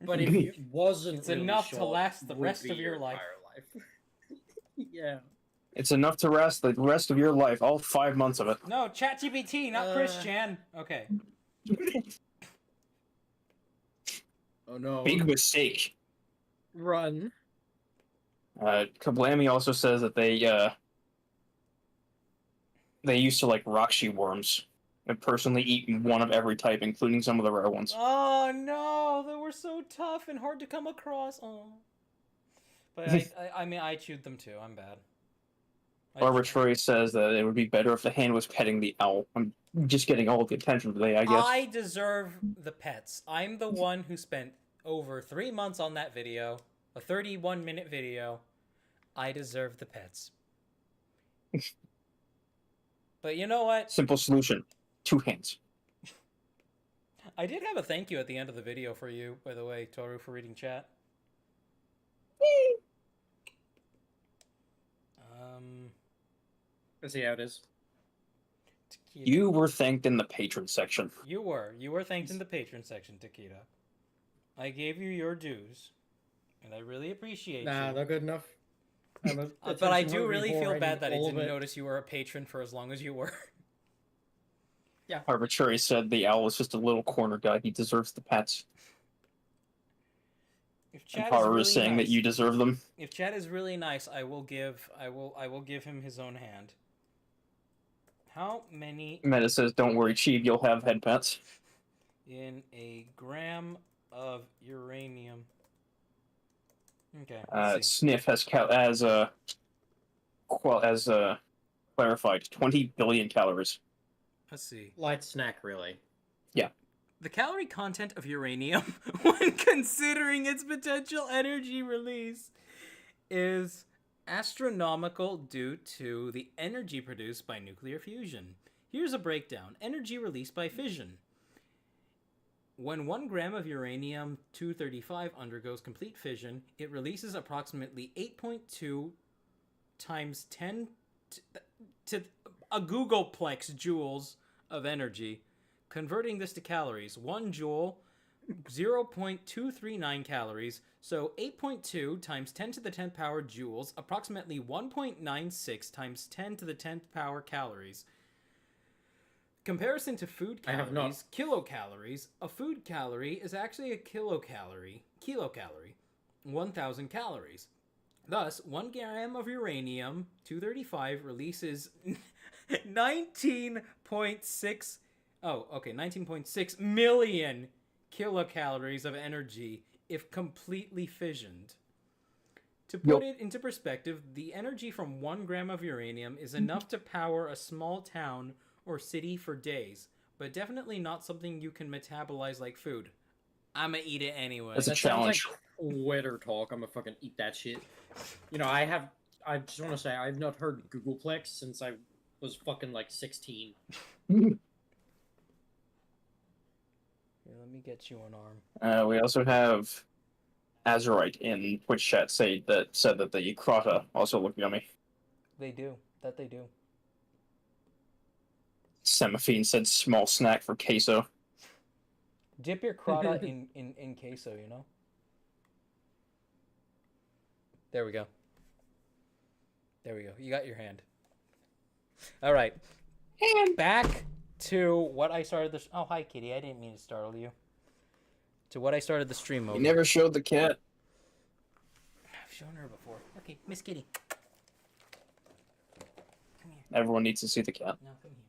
but if it wasn't It's really enough to short, last the would rest be of your life. entire life. Yeah. It's enough to last the rest of your life, all 5 months of it. No, ChatGPT, not Christian. Okay. Oh no. Big mistake. Run. Kablami also says that they used to like Roxy worms and personally eat one of every type, including some of the rare ones. Oh no, they were so tough and hard to come across. Oh. But I mean, I chewed them too. I'm bad. Arbitrary says that it would be better if the hand was petting the owl. I'm just getting all the attention today, I guess. I deserve the pets. I'm the one who spent over 3 months on that video, a 31-minute video. I deserve the pets. But you know what? Simple solution: 2 hands. I did have a thank you at the end of the video for you, by the way, Toru, for reading chat. Let's see how it is. Takeda. You were thanked in the patron section. You were thanked in the patron section, Takeda. I gave you your dues, and I really appreciate Nah, you. not good enough. But I do really feel bad that I didn't notice you were a patron for as long as you were. Arbitrary said the owl is just a little corner guy. He deserves the pets. If And Chad is Haru really is saying nice, that you deserve them. if Chad is really nice, I will give him his own hand. How many Meta says, "Don't worry, Chief. You'll have head pets." in a gram of uranium? Okay. Sniff has clarified 20 billion calories. Let's see. Light snack, really. The calorie content of uranium, when considering its potential energy release, is astronomical due to the energy produced by nuclear fusion. Here's a breakdown. Energy released by fission. When 1 gram of uranium-235 undergoes complete fission, it releases approximately 8.2 times 10 to a Googleplex joules of energy. Converting this to calories, 1 joule, 0.239 calories, so 8.2 times 10 to the 10th power joules, approximately 1.96 times 10 to the 10th power calories. Comparison to food I have not- calories, kilocalories. A food calorie is actually a kilocalorie, 1,000 calories. Thus, 1 gram of uranium-235 releases 19.6 million kilocalories of energy if completely fissioned. To put it into perspective, the energy from 1 gram of uranium is enough to power a small town or city for days, but definitely not something you can metabolize like food. I'ma eat it anyway. That's a That challenge. sounds like Twitter talk. I'm gonna fucking eat that shit. You know, I just want to say, I've not heard Googleplex since I was fucking like 16. Here, let me get you an arm. We also have Azurite in Twitch chat said that the Crota also look yummy. They do. That they do. Semaphine said small snack for queso. Dip your crota in queso, you know? There we go. There we go. You got your hand. All right. And back to what I started this. Oh, hi, Kitty. I didn't mean to startle you. To what I started the stream over. You never showed the cat. I've shown her before. Okay, Miss Kitty. Come here. Everyone needs to see the cat. No, come here.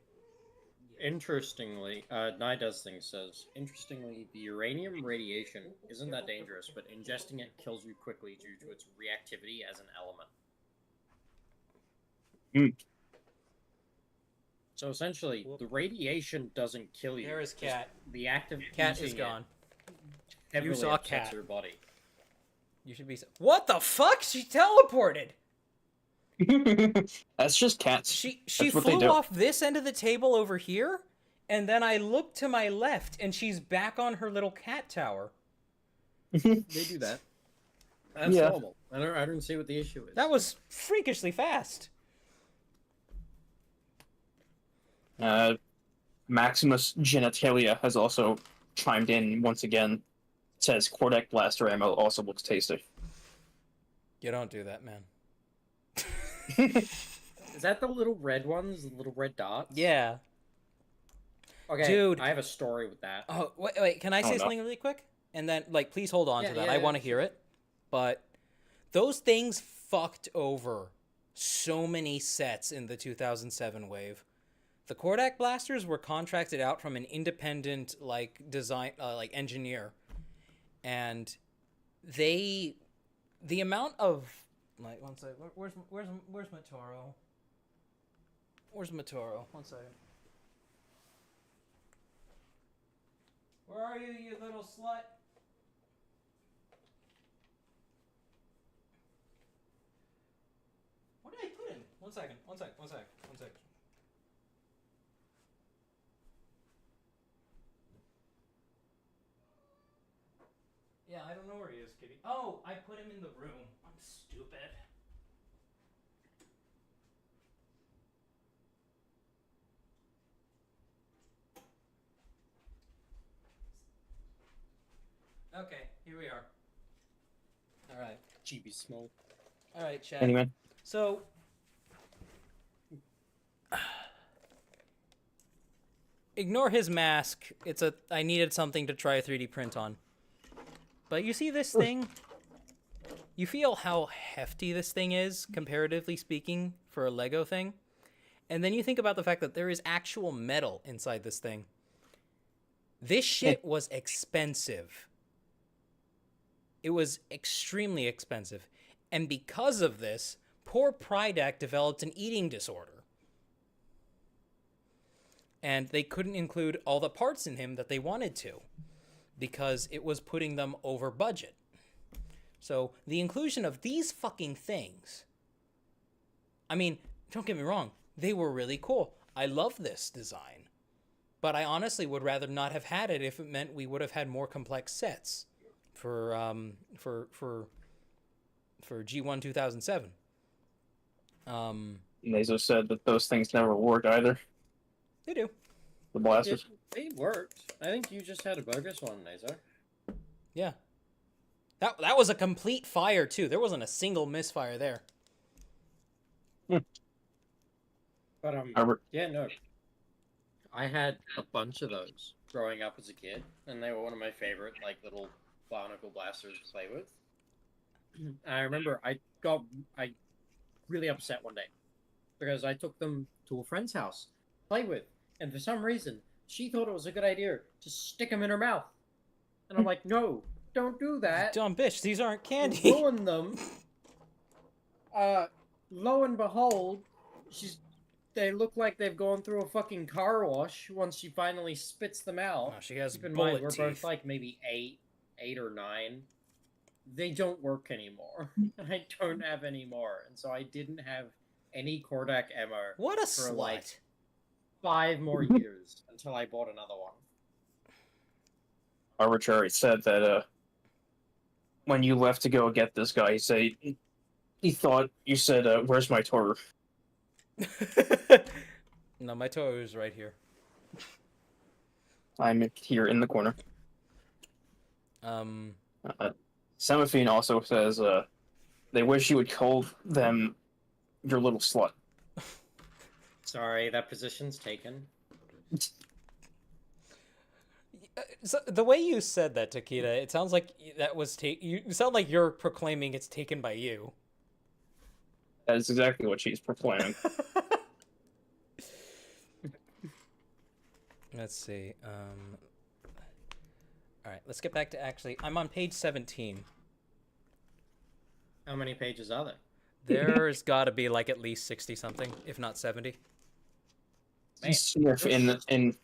Interestingly, Nidoes thing says, interestingly, the uranium radiation isn't that dangerous, but ingesting it kills you quickly due to its reactivity as an element. So essentially, the radiation doesn't kill you. There is just Cat. The act of Cat is eating gone. it heavily saw upsets Cat. your body. You should be. What the fuck? She teleported. That's just cats. She That's what they flew do. off this end of the table over here, and then I looked to my left, and she's back on her little cat tower. They do that. That's Yeah. normal. I don't see what the issue is. That was freakishly fast. Maximus Genitalia has also chimed in once again. Says Kordak blaster ammo also looks tasty. You don't do that, man. Is that the little red ones, the little red dots? Yeah. Okay, Dude. I have a story with that. Oh, wait. Can I say no. something really quick? And then, please hold on Yeah, to that. yeah, I yeah. want to hear it. But those things fucked over so many sets in the 2007 wave. The Kordak blasters were contracted out from an independent, design, engineer. And the amount of, one second, where's Matoro? Where's Matoro? One second. Where are you, you little slut? What did I put him? One second. Yeah, I don't know where he is, kitty. Oh, I put him in the room. I'm stupid. Okay, here we are. Alright. GB Smoke. Alright, Chad. Anyway, So, ignore his mask. I needed something to try a 3D print on. But you see this thing? You feel how hefty this thing is, comparatively speaking, for a Lego thing? And then you think about the fact that there is actual metal inside this thing. This shit was expensive. It was extremely expensive. And because of this, poor Prydak developed an eating disorder. And they couldn't include all the parts in him that they wanted to, because it was putting them over budget. So the inclusion of these fucking things, I mean, don't get me wrong, they were really cool. I love this design. But I honestly would rather not have had it if it meant we would have had more complex sets for G1 2007. Nazo said that those things never worked either. They do. The blasters. They worked. I think you just had a bogus one, Nazar. Yeah. That was a complete fire too. There wasn't a single misfire there. But Albert. yeah, no. I had a bunch of those growing up as a kid, and they were one of my favorite, little barnacle blasters to play with. And I remember I got really upset one day because I took them to a friend's house to play with, and for some reason she thought it was a good idea to stick them in her mouth, and I'm like, no, don't do that. Dumb bitch, these aren't candy. Ruin them. Lo and behold, they look like they've gone through a fucking car wash once she finally spits them out. Oh, she has Keep in bullet mind, we're teeth. both maybe 8 or 9. They don't work anymore. I don't have any more. And so I didn't have any Kordak ammo What a for slut. 5 more years until I bought another one. Arbitrary said that when you left to go get this guy, he thought you said, "Where's my Toru?" No, my toe is right here. I'm here in the corner. Semaphine also says they wish you would call them your little slut. Sorry, that position's taken. So the way you said that, Takeda, it sounds like that was you sound like you're proclaiming it's taken by you. That is exactly what she's proclaiming. Let's see. All right, let's get back to actually. I'm on page 17. How many pages are there? There's got to be like at least 60 something, if not 70. Man, Smith in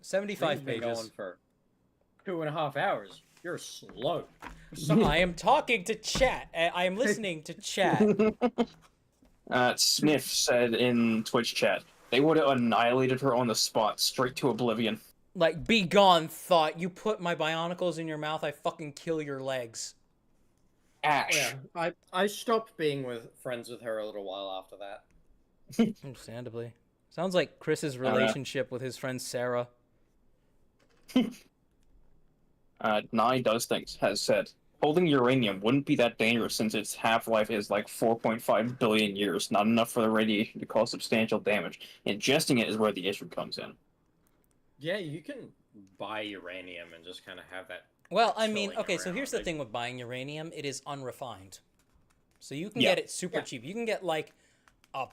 75 We've been pages. going for 2.5 hours. You're slow. I am talking to chat. I am listening to chat. Smith said in Twitch chat, they would have annihilated her on the spot, straight to oblivion. Like, be gone, thought. You put my bionicles in your mouth, I fucking kill your legs. Ash. Yeah, I stopped being friends with her a little while after that. Understandably. Sounds like Chris's relationship with his friend Sarah. Nye Does Things has said, holding uranium wouldn't be that dangerous since its half-life is like 4.5 billion years, not enough for the radiation to cause substantial damage. Ingesting it is where the issue comes in. Yeah, you can buy uranium and just kind of have that. Well, I mean, chilling okay, so here's the around. thing with buying uranium, it is unrefined. So you can get it super cheap. You can get like a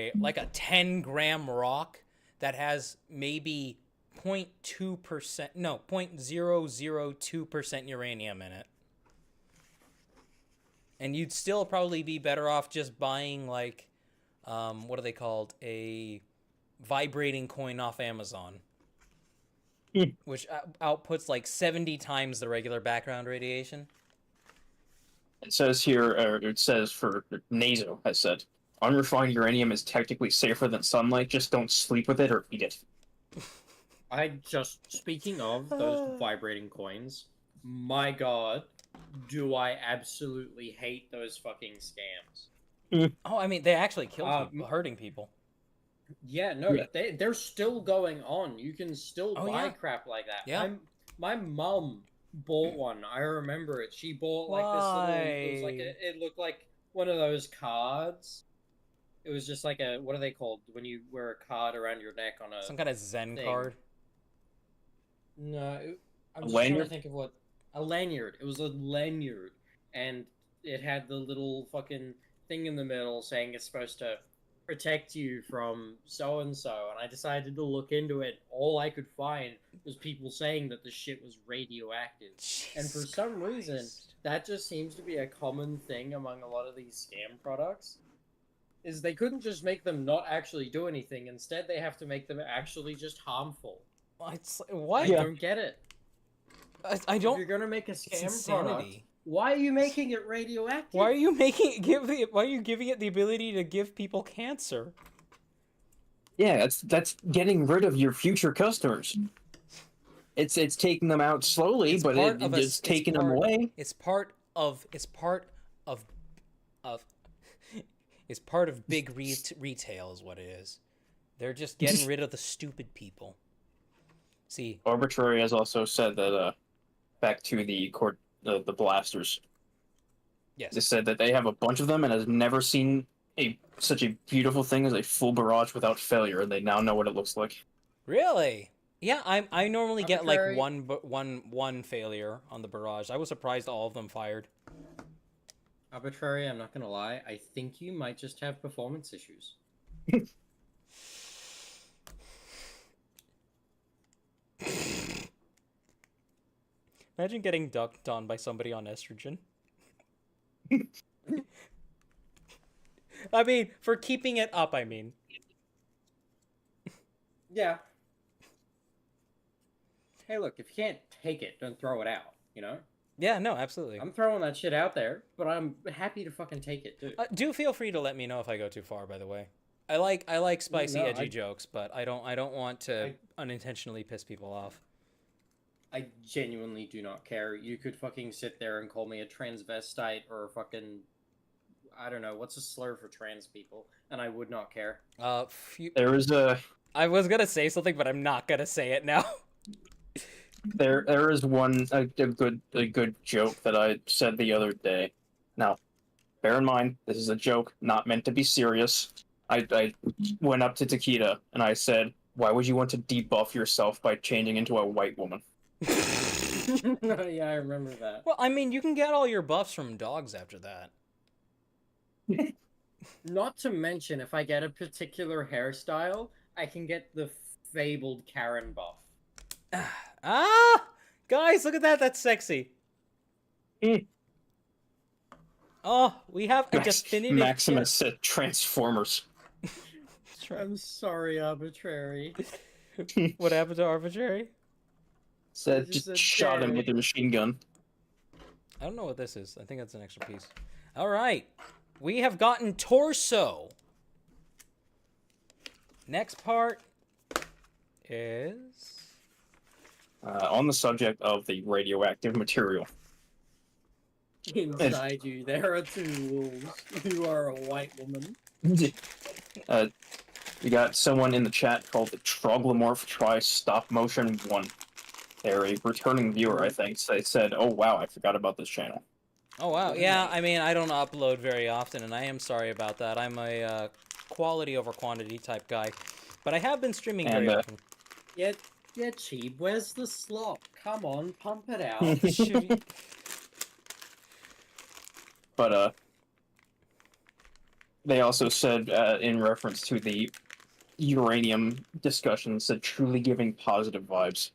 10-gram rock that has maybe 0.2%, no, 0.002% uranium in it. And you'd still probably be better off just buying like what are they called? A vibrating coin off Amazon. Which outputs like 70 times the regular background radiation. It says here, or it says for Naso has said, unrefined uranium is technically safer than sunlight, just don't sleep with it or eat it. Speaking of those vibrating coins, my god, do I absolutely hate those fucking scams. Oh, I mean, they actually kill people, hurting people. Yeah, no, they're still going on. You can still buy crap like that. Yeah. My mom bought one. I remember it. She bought like this little. It was like it looked like one of those cards. It was just like what are they called when you wear a card around your neck on a some kind of Zen thing. card. No, I'm just trying to think of what a lanyard. It was a lanyard, and it had the little fucking thing in the middle saying it's supposed to protect you from so and so. And I decided to look into it. All I could find was people saying that the shit was radioactive, and for some reason, that just seems to be a common thing among a lot of these scam products. Is they couldn't just make them not actually do anything. Instead, they have to make them actually just harmful. It's what? I don't get it. I don't. If you're gonna make a scam insanity. product, why are you making it radioactive? Why are you why are you giving it the ability to give people cancer? Yeah, that's getting rid of your future customers. It's taking them out slowly, but it's taking them away. It's part of big retail is what it is. They're just getting rid of the stupid people. See, Arbitrary has also said that back to the blasters. yes, They said that they have a bunch of them and has never seen such a beautiful thing as a full barrage without failure, and they now know what it looks like. Really? Yeah, I normally get like Arbitrary. one failure on the barrage. I was surprised all of them fired. Arbitrary, I'm not gonna lie. I think you might just have performance issues. Imagine getting dunked on by somebody on estrogen. I mean, for keeping it up, I mean. Yeah. Hey, look, if you can't take it, don't throw it out, you know? Yeah, no, absolutely. I'm throwing that shit out there, but I'm happy to fucking take it, too. Do feel free to let me know if I go too far, by the way. I like spicy, edgy jokes, but I don't want to unintentionally piss people off. I genuinely do not care. You could fucking sit there and call me a transvestite or a fucking... I don't know, what's a slur for trans people? And I would not care. There is a... I was gonna say something, but I'm not gonna say it now. There is a good joke that I said the other day. Now, bear in mind, this is a joke, not meant to be serious. I went up to Takeda and I said, "Why would you want to debuff yourself by changing into a white woman?" Yeah, I remember that. Well, I mean, you can get all your buffs from dogs after that. Not to mention, if I get a particular hairstyle, I can get the fabled Karen buff. Ah! Guys, look at that. That's sexy. Oh, we have a definitive Maximus said Transformers. I'm sorry, arbitrary. What happened to Arbitrary? Said Just just a shot him dairy. with a machine gun. I don't know what this is. I think that's an extra piece. All right. We have gotten torso. Next part is... On the subject of the radioactive material. Inside you, there are two wolves. You are a white woman. We got someone in the chat called the Troglamorph Try Stop Motion 1. They're a returning viewer, I think. So they said, oh wow, I forgot about this channel. Oh, wow. Yeah, I mean, I don't upload very often, and I am sorry about that. I'm a quality over quantity type guy. But I have been streaming very And, often. Yeah, cheap. Where's the slop? Come on, pump it out. But, they also said, in reference to the uranium discussion, said truly giving positive vibes.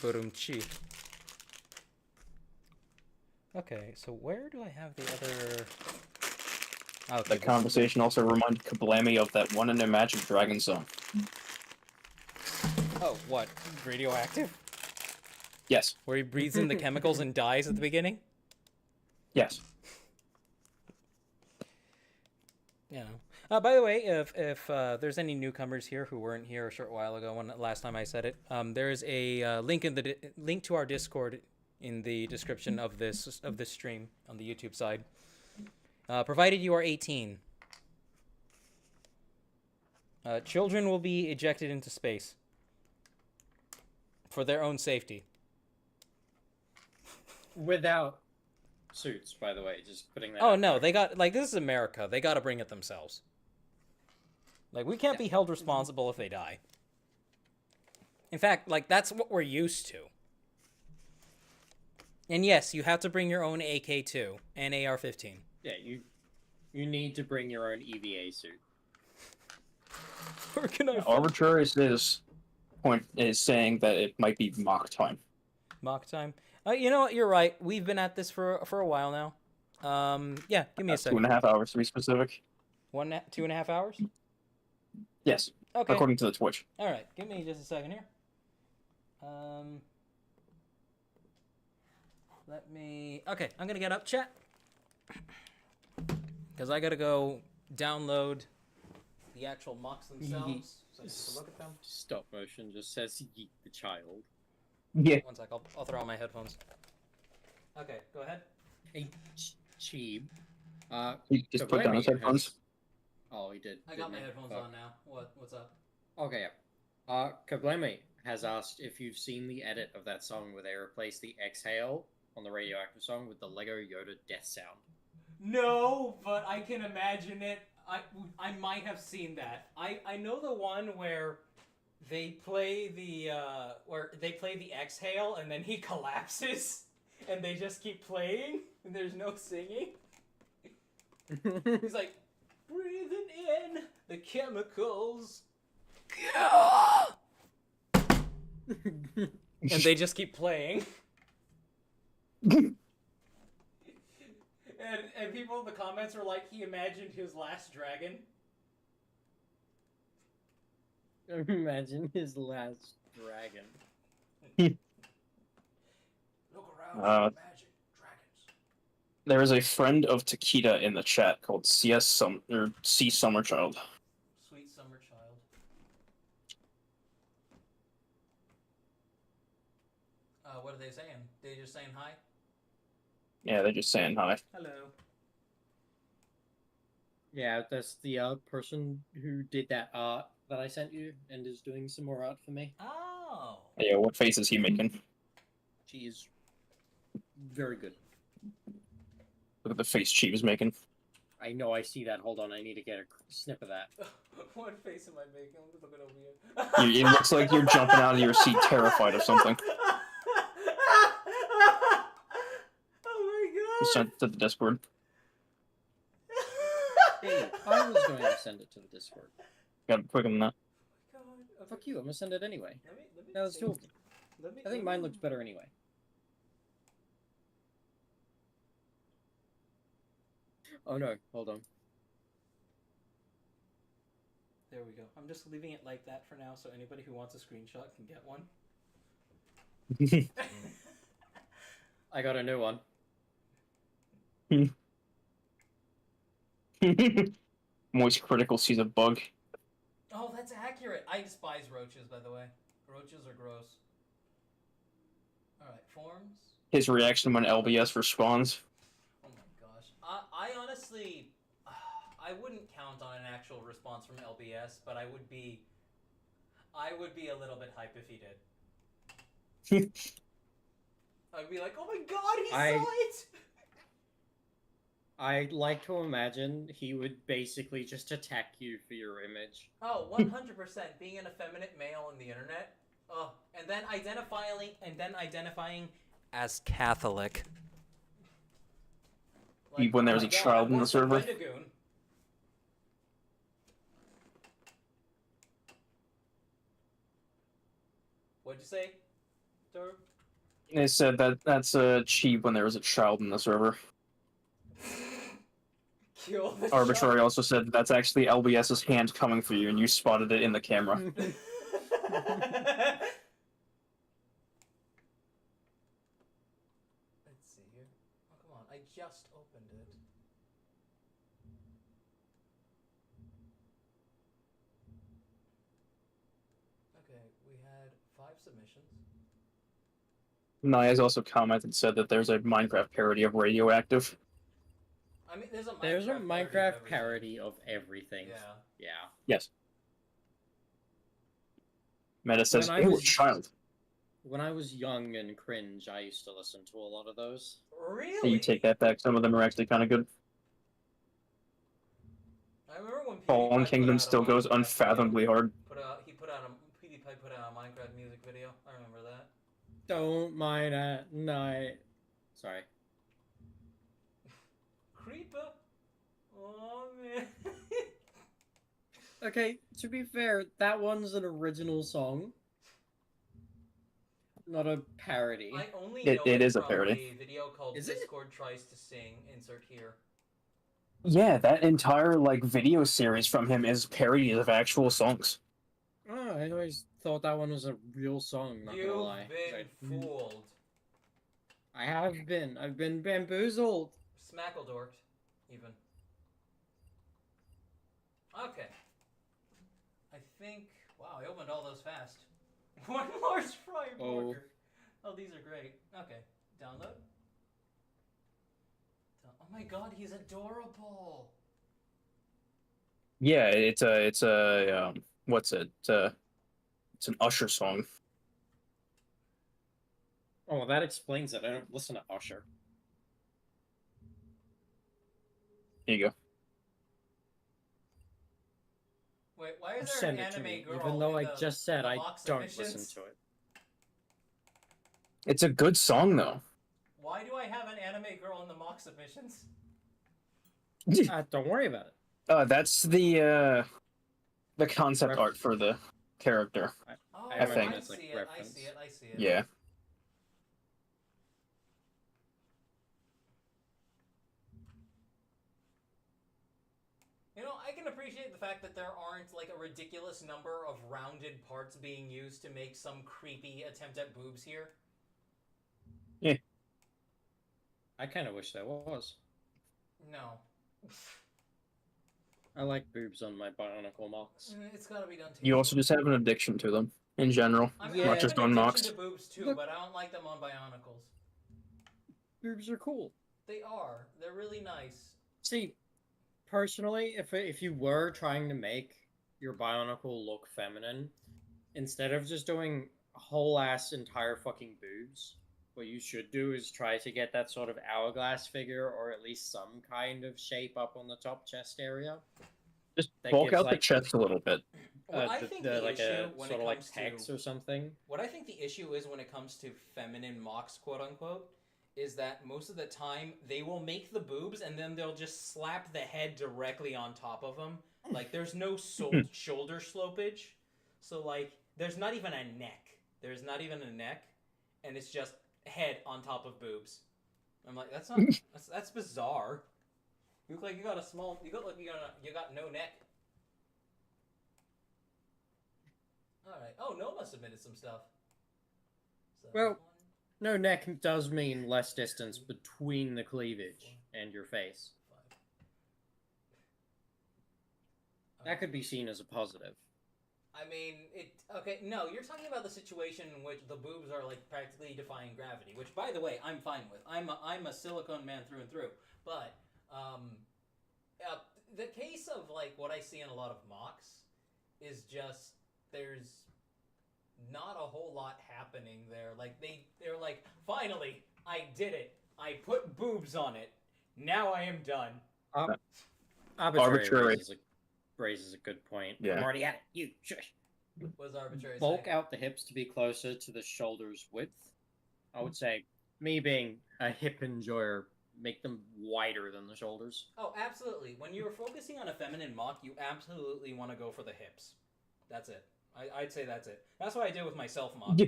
Burumchi. Okay, so where do I have the other... Okay, The conversation also reminded Kablami of that one in a Magic Dragon song. Oh, what? Radioactive? Yes. Where he breathes in the chemicals and dies at the beginning? Yes. Yeah. By the way, if there's any newcomers here who weren't here a short while ago, when last time I said it, there is a link in the link to our Discord in the description of this stream on the YouTube side. Provided you are 18, children will be ejected into space for their own safety. Without suits, by the way, just putting that. Oh out no, there. they got this is America. They got to bring it themselves. Like we can't be held responsible if they die. In fact, like that's what we're used to. And yes, you have to bring your own AK-2 and AR-15. Yeah, you need to bring your own EVA suit. Where can I find Arbitrary point is saying that it might be mock time. mock time? You know what? You're right. We've been at this for a while now. Yeah, give me a second. 2.5 hours to be specific. 2.5 hours? Yes, Okay. according to the Twitch. All right. Give me just a second here. Let me. Okay, I'm gonna get up, chat, because I gotta go download the actual mocks themselves, so I can look at them. Stop motion just says yeet the child. Yeah. One sec. I'll throw on my headphones. Okay, go ahead. Hey, Cheeb. He just put down his headphones. Oh, he did. I got didn't my he? headphones Fuck. on now. What's up? Okay, yeah. Kablemi has asked if you've seen the edit of that song where they replaced the exhale on the radioactive song with the Lego Yoda death sound. No, but I can imagine it. I might have seen that. I know the one where they play the exhale and then he collapses and they just keep playing and there's no singing. He's like breathing in the chemicals. And they just keep playing. And people in the comments were like, he imagined his last dragon. Imagine his last dragon. Look around, magic dragons. There is a friend of Takeda in the chat called C Summerchild. Sweet summer child. What are they saying? They just saying hi? Yeah, they're just saying hi. Hello. Yeah, that's the person who did that art that I sent you and is doing some more art for me. Oh. Yeah, what face is he making? She is very good. Look at the face Chi was making. I know, I see that. Hold on, I need to get a snip of that. What face am I making? Look at over here. It looks like you're jumping out of your seat terrified of something. Oh my god. You sent it to the Discord. Hey, I was going to send it to the Discord. Got it quicker than that. God, okay. Fuck you, I'm gonna send it anyway. Let me That was take- two of them. let me- I think let mine me- looks better anyway. Oh no, hold on. There we go. I'm just leaving it like that for now, so anybody who wants a screenshot can get one. I got a new one. Moist Critical sees a bug. Oh, that's accurate. I despise roaches, by the way. Roaches are gross. Alright, forms. His reaction when LBS responds. Oh my gosh. I honestly... I wouldn't count on an actual response from LBS, but I would be a little bit hype if he did. I'd be like, oh my god, he saw it! I like to imagine he would basically just attack you for your image. Oh, 100% being an effeminate male on the internet. Oh, and then identifying as Catholic. When there's oh a my God, child I in the want server. Wendigoon. What'd you say, Tor? They said that that's cheap when there was a child in the server. Kill the Arbitrary child. also said that's actually LBS's hand coming for you, and you spotted it in the camera. Let's see here. Oh, come on. I just opened it. Okay, we had 5 submissions. Naya's also commented and said that there's a Minecraft parody of Radioactive. I mean, there's a Minecraft parody of everything. Yeah. Yeah. Yes. Meta says, When I ew, was- child. When I was young and cringe, I used to listen to a lot of those. Really? You take that back, some of them are actually kind of good. I remember when Fallen PewDiePie put Kingdom out a still goes Minecraft unfathomably hard. PewDiePie put out a Minecraft music video. I remember that. Don't mind at night. Sorry. Creeper. Oh man. Okay, to be fair, that one's an original song. Not a parody. I only It- know it is a from parody. a video called Is it? Discord Tries to Sing. Insert here. Yeah, that entire video series from him is parodies of actual songs. Oh, I always thought that one was a real song, not gonna lie. You've been fooled. I have been. I've been bamboozled. Smackledorked, even. Okay. I think... Wow, I opened all those fast. One large fry burger. Oh, these are great. Okay, download. Oh my god, he's adorable. Yeah, it's a what's it? It's an Usher song. Oh, well, that explains it. I don't listen to Usher. Here you go. Wait, why is there an Send it to anime me, girl even though in I the- just said the I box don't submissions? listen to it. It's a good song though. Why do I have an anime girl in the mock submissions? Don't worry about it. That's the concept art for the character. Oh, I think. I it's like see it, I reference. see it, I see it. Yeah. You know, I can appreciate the fact that there aren't, like, a ridiculous number of rounded parts being used to make some creepy attempt at boobs here. I kind of wish there was. No. I like boobs on my Bionicle mocks. It's gotta be done too. You also just have an addiction to them in general, I Yeah. not have just an on addiction mocks. to boobs too, Look- but I don't like them on Bionicles. Boobs are cool. They are. They're really nice. See, personally, if you were trying to make your Bionicle look feminine, instead of just doing whole ass entire fucking boobs, what you should do is try to get that sort of hourglass figure or at least some kind of shape up on the top chest area. Just That bulk gives, out the like- chest a little bit. What I think the like issue a when sort it of like comes pecs to or something. what I think the issue is when it comes to feminine mocks, quote unquote, is that most of the time they will make the boobs and then they'll just slap the head directly on top of them. Like there's no shoulder slopage, so like there's not even a neck. There's not even a neck, and it's just head on top of boobs. I'm like, that's not that's bizarre. You look like you got a small. You look like you got no neck. All right. Oh, Noma submitted some stuff. So, Well, no neck does mean less distance between the cleavage and your face. That could be seen as a positive. I mean, okay, no, you're talking about the situation in which the boobs are like practically defying gravity, which, by the way, I'm fine with. I'm a silicone man through and through. But the case of like what I see in a lot of mocks is just there's not a whole lot happening there. Like they're like, finally, I did it. I put boobs on it. Now I am done. Arbitrary raises a good point. Yeah. I'm already at it. You shush. What does arbitrary Bulk say? out the hips to be closer to the shoulders' width. I would say, me being a hip enjoyer, make them wider than the shoulders. Oh, absolutely. When you're focusing on a feminine mock, you absolutely want to go for the hips. That's it. I'd say that's it. That's what I did with my self mock.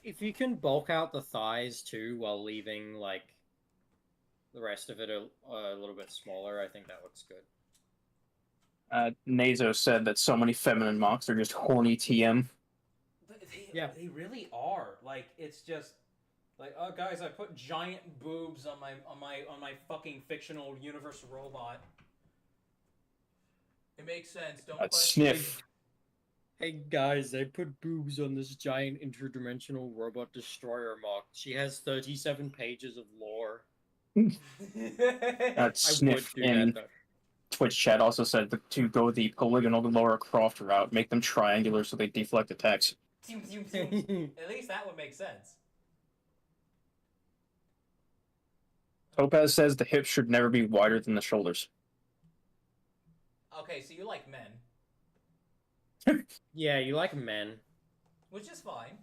If you can bulk out the thighs too while leaving like the rest of it a little bit smaller, I think that looks good. Nazo said that so many feminine mocks are just horny TM. They really are. Like it's just like, oh guys, I put giant boobs on my fucking fictional universe robot. It makes sense. Don't question. Sniff. Hey guys, I put boobs on this giant interdimensional robot destroyer mock. She has 37 pages of lore. Sniff in Twitch chat also said to go the polygonal Laura Croft route, make them triangular so they deflect attacks. At least that would make sense. Topaz says the hips should never be wider than the shoulders. Okay, so you like men. Yeah, you like men. Which is fine.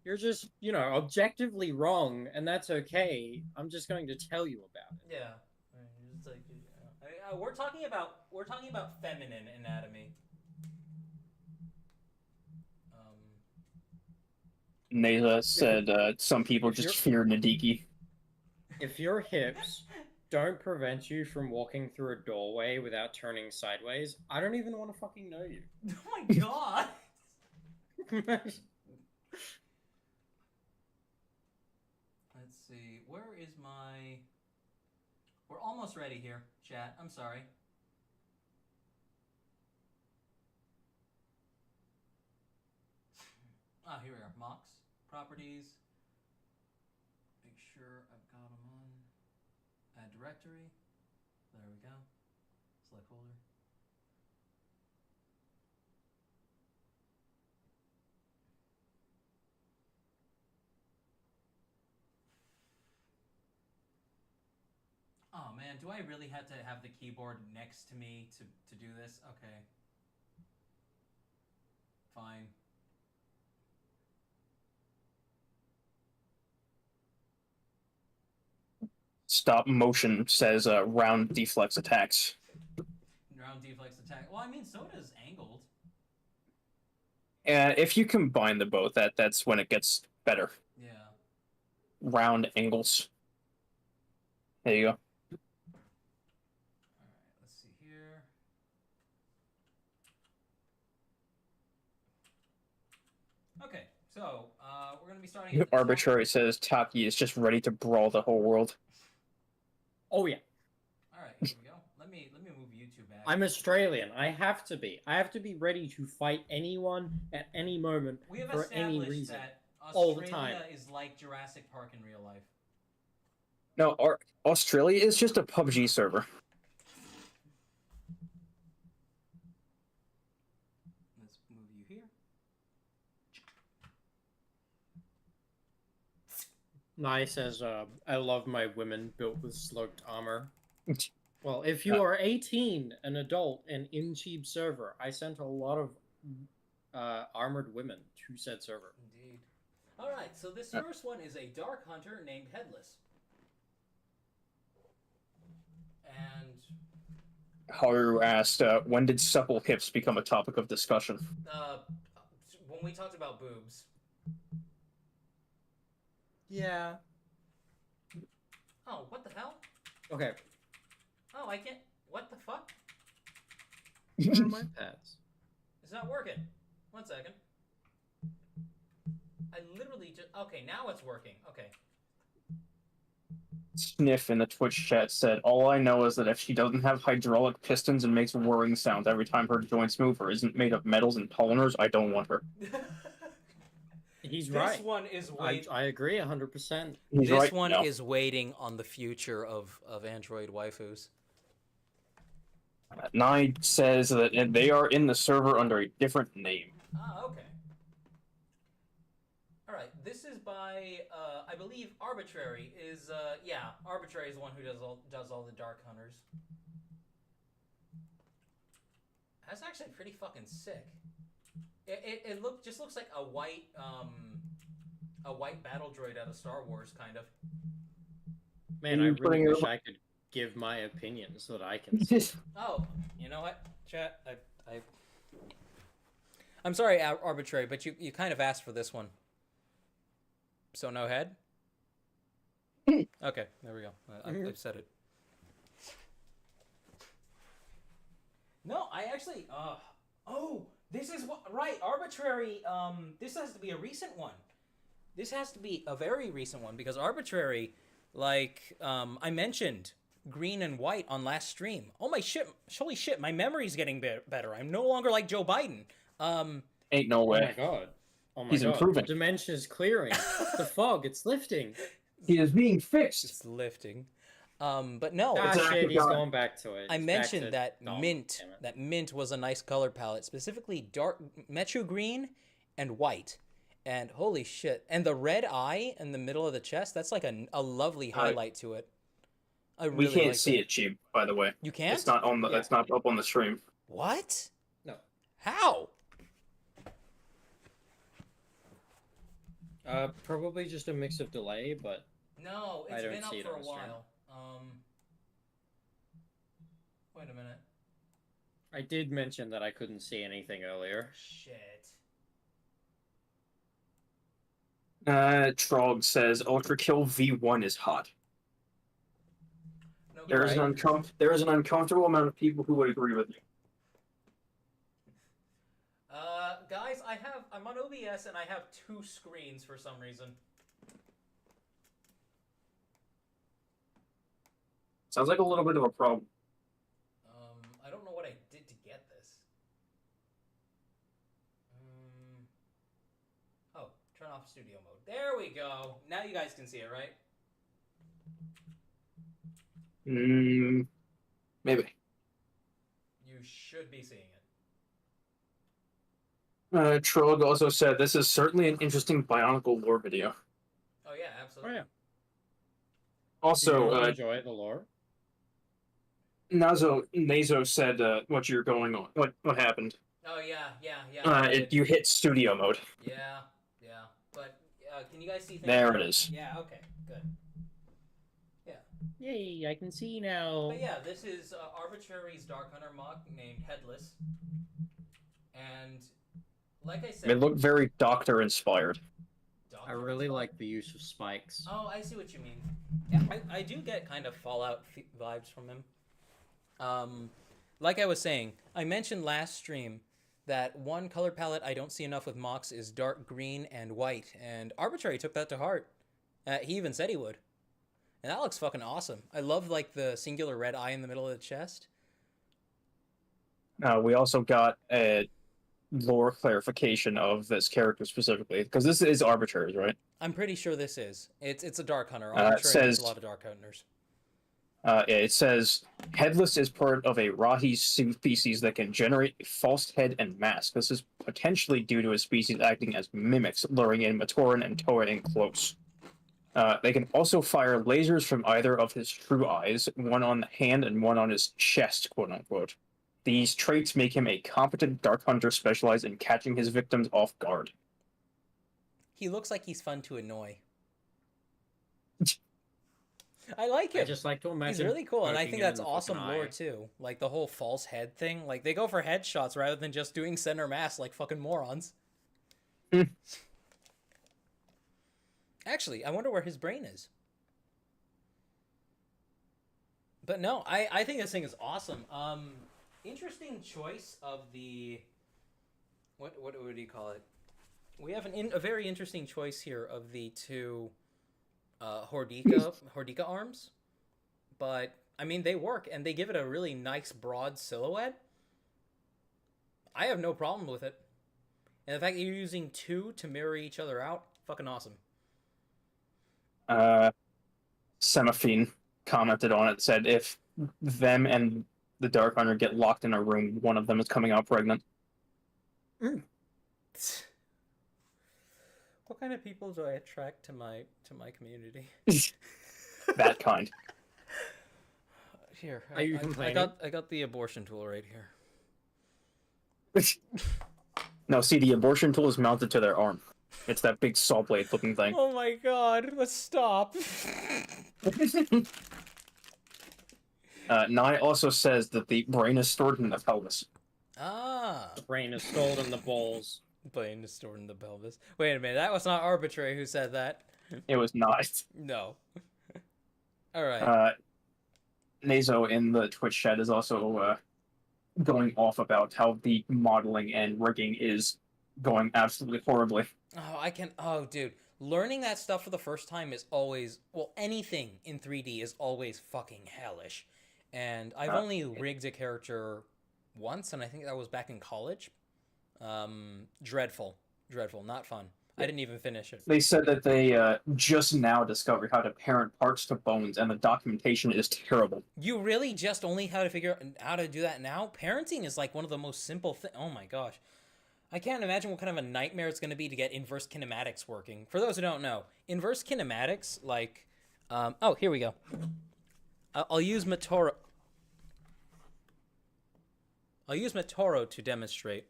You're just, objectively wrong, and that's okay. I'm just going to tell you about it. Yeah. It's like, we're talking about feminine anatomy. Neza said some people just fear Nadiki. If your hips don't prevent you from walking through a doorway without turning sideways, I don't even want to fucking know you. Oh my god! Let's see, where is my... We're almost ready here, chat. I'm sorry. Here we are. Mocks. Properties. Make sure I've got them on. Add directory. There we go. Select folder. Oh man, do I really have to have the keyboard next to me to do this? Okay. Fine. Stop motion says round deflex attacks. Round deflex attack. Well, I mean, so does angled. If you combine the both, that's when it gets better. Yeah. Round angles. There you go. All right, let's see here. Okay, so we're gonna be starting. At the Arbitrary says Taki is just ready to brawl the whole world. Oh yeah. All right, here we go. Let me move you two back. I'm Australian. I have to be. I have to be ready to fight anyone at any moment for any reason. That Australia all the time. is like Jurassic Park in real life. No, Australia is just a PUBG server. Let's move you here. Nye says, I love my women built with slugged armor. Well, if you are 18, an adult, and in Cheap server, I sent a lot of armored women to said server. Indeed. All right, so this first one is a dark hunter named Headless. And Haru asked, when did supple hips become a topic of discussion? when we talked about boobs. Yeah. Oh, what the hell? Okay. Oh, I can't. What the fuck? Where are my pads? It's not working. 1 second. I literally just. Okay, now it's working. Okay. Sniff in the Twitch chat said, all I know is that if she doesn't have hydraulic pistons and makes whirring sounds every time her joints move or isn't made of metals and polymers, I don't want her. He's right. This one is waiting. I agree 100%. He's This right. one No. is waiting on the future of Android waifus. Nye says that they are in the server under a different name. Ah, okay. All right. This is by, I believe, Arbitrary is. Yeah, Arbitrary is the one who does all the Dark Hunters. That's actually pretty fucking sick. It just looks like a white battle droid out of Star Wars, kind of. Man, I really wish I could give my opinion so that I can see. Oh, you know what, chat? I'm sorry, Arbitrary, but you kind of asked for this one. So no head? Okay, there we go. I've said it. No, I actually. Oh, this is what right. Arbitrary. This has to be a recent one. This has to be a very recent one because Arbitrary, like I mentioned, green and white on last stream. Oh my shit! Holy shit! My memory's getting better. I'm no longer like Joe Biden. Ain't no way. Oh my god. Oh my He's god. improving. The dimension is clearing. The fog, it's lifting. He is being fixed. It's lifting. But no, Ah, It's shit, he's gone. going back to it. I He's mentioned back to that Dom, mint. damn it. That mint was a nice color palette, specifically dark metro green and white. And holy shit! And the red eye in the middle of the chest. That's like a lovely highlight to it. I We really can't like see that. it, Cheap, by the way. You can't? It's not on the. Yeah. It's not up on the stream. What? No. How? Probably just a mix of delay, but No, I it's don't been up see it for on a the stream. while. Wait a minute. I did mention that I couldn't see anything earlier. Shit. Trog says Ultra Kill V1 is hot. No, There is Right. there is an uncomfortable amount of people who would agree with you. Guys, I'm on OBS and I have 2 screens for some reason. Sounds like a little bit of a problem. I don't know what I did to get this. Oh, turn off studio mode. There we go. Now you guys can see it, right? Maybe. You should be seeing it. Trog also said this is certainly an interesting Bionicle lore video. Oh yeah, Oh absolutely. yeah. Also, Do you enjoy the lore? Nazo said what you're going on. What happened? Oh yeah. I did. You hit studio mode. Yeah. But can you guys see things? There it is. Yeah. Okay. Good. Yay, I can see now. But yeah, this is Arbitrary's Dark Hunter mock named Headless, and like I said, They look very Doctor inspired. I really like the use of spikes. Oh, I see what you mean. Yeah, I do get kind of Fallout vibes from him. Like I was saying, I mentioned last stream that one color palette I don't see enough with mocks is dark green and white, and Arbitrary took that to heart. He even said he would. And that looks fucking awesome. I love like the singular red eye in the middle of the chest. We also got a lore clarification of this character specifically, because this is Arbitrary, right? I'm pretty sure this is. It's a dark hunter. It Arbitrary has says- a lot of dark hunters. It says Headless is part of a Rahi species that can generate a false head and mask. This is potentially due to a species acting as mimics, luring in Matoran and Toa in close. They can also fire lasers from either of his true eyes, one on the hand and one on his chest, quote-unquote. These traits make him a competent Dark Hunter specialized in catching his victims off guard. He looks like he's fun to annoy. I like him. I just like to imagine. He's really cool, and I poking think him that's in the awesome fucking lore eye. too. Like the whole false head thing. Like they go for headshots rather than just doing center mass like fucking morons. Hmm. Actually, I wonder where his brain is. But no, I think this thing is awesome. Interesting choice of the what do you call it? We have a very interesting choice here of the two Hordika arms. But I mean, they work and they give it a really nice broad silhouette. I have no problem with it. And the fact that you're using two to mirror each other out, fucking awesome. Semaphine commented on it, said if them and the Dark Hunter get locked in a room, one of them is coming out pregnant. What kind of people do I attract to my community? That kind. Here, Are you complaining? I got the abortion tool right here. No, see, the abortion tool is mounted to their arm. It's that big saw blade looking thing. Oh my god, let's stop. Nye also says that the brain is stored in the pelvis. Ah. The brain is stored in the balls. Brain is stored in the pelvis. Wait a minute, that was not arbitrary who said that. It was not. No. Alright. Nazo in the Twitch chat is also going off about how the modeling and rigging is going absolutely horribly. Oh, dude. Learning that stuff for the first time is always, well, anything in 3D is always fucking hellish. And I've only rigged a character once, and I think that was back in college. Dreadful, not fun. I didn't even finish it. They said that they just now discovered how to parent parts to bones, and the documentation is terrible. You really just only how to figure out how to do that now? Parenting is like one of the most simple things. Oh my gosh. I can't imagine what kind of a nightmare it's going to be to get inverse kinematics working. For those who don't know, inverse kinematics, like... oh, here we go. I'll use Matoro. I'll use Matoro to demonstrate.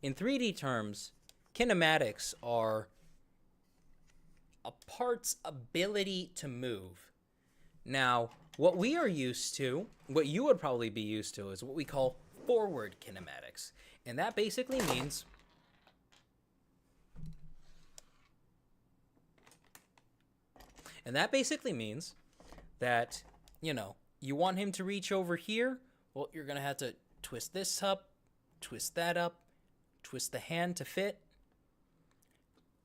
In 3D terms, kinematics are a part's ability to move. Now, what we are used to, what you would probably be used to, is what we call forward kinematics. And that basically means... that, you know, you want him to reach over here, well, you're going to have to twist this up, twist that up, twist the hand to fit.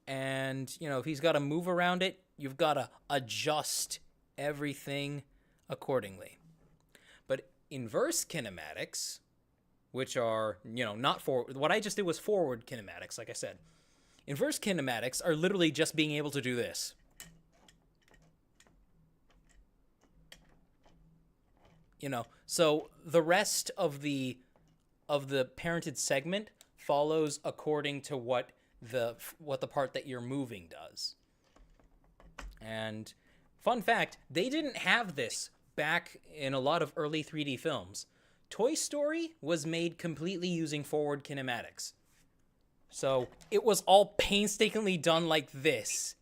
And, you know, if he's got to move around it, you've got to adjust everything accordingly. But inverse kinematics, which are, you know, not forward. What I just did was forward kinematics, like I said. Inverse kinematics are literally just being able to do this. You know, so the rest of the parented segment follows according to what the part that you're moving does. And fun fact, they didn't have this back in a lot of early 3D films. Toy Story was made completely using forward kinematics. So it was all painstakingly done like this.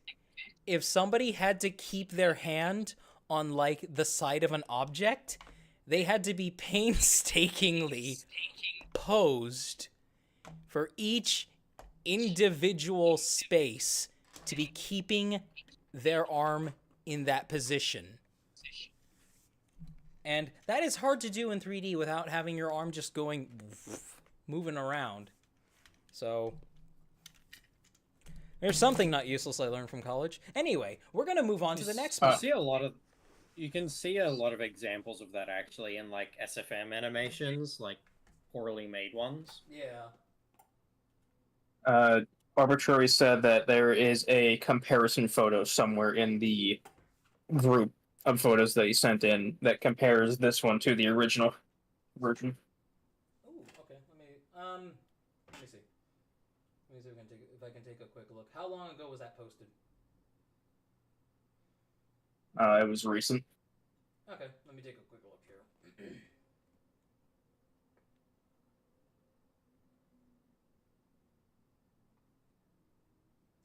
If somebody had to keep their hand on like the side of an object, they had to be painstakingly posed for each individual space to be keeping their arm in that position. And that is hard to do in 3D without having your arm just going, moving around. So, there's something not useless I learned from college. Anyway, we're going to move on to the next one. You can see a lot of examples of that actually in like SFM animations, like poorly made ones. Yeah. Arbitrary said that there is a comparison photo somewhere in the group of photos that he sent in that compares this one to the original version. Ooh, okay. Let me see. Let me see if I can take a quick look. How long ago was that posted? It was recent. Okay, let me take a quick look here.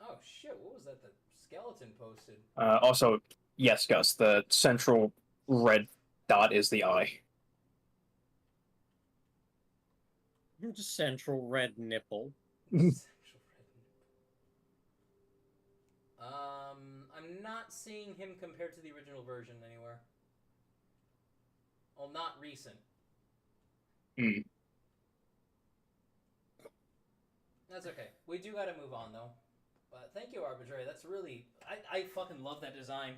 Oh, Oh shit! What was that? The skeleton posted. Also, yes, Gus, the central red dot is the eye. Just central red nipple. Sexual red. I'm not seeing him compared to the original version anywhere. Well, not recent. Hmm. That's okay. We do gotta move on though. But thank you, Arbitrary. That's really I fucking love that design.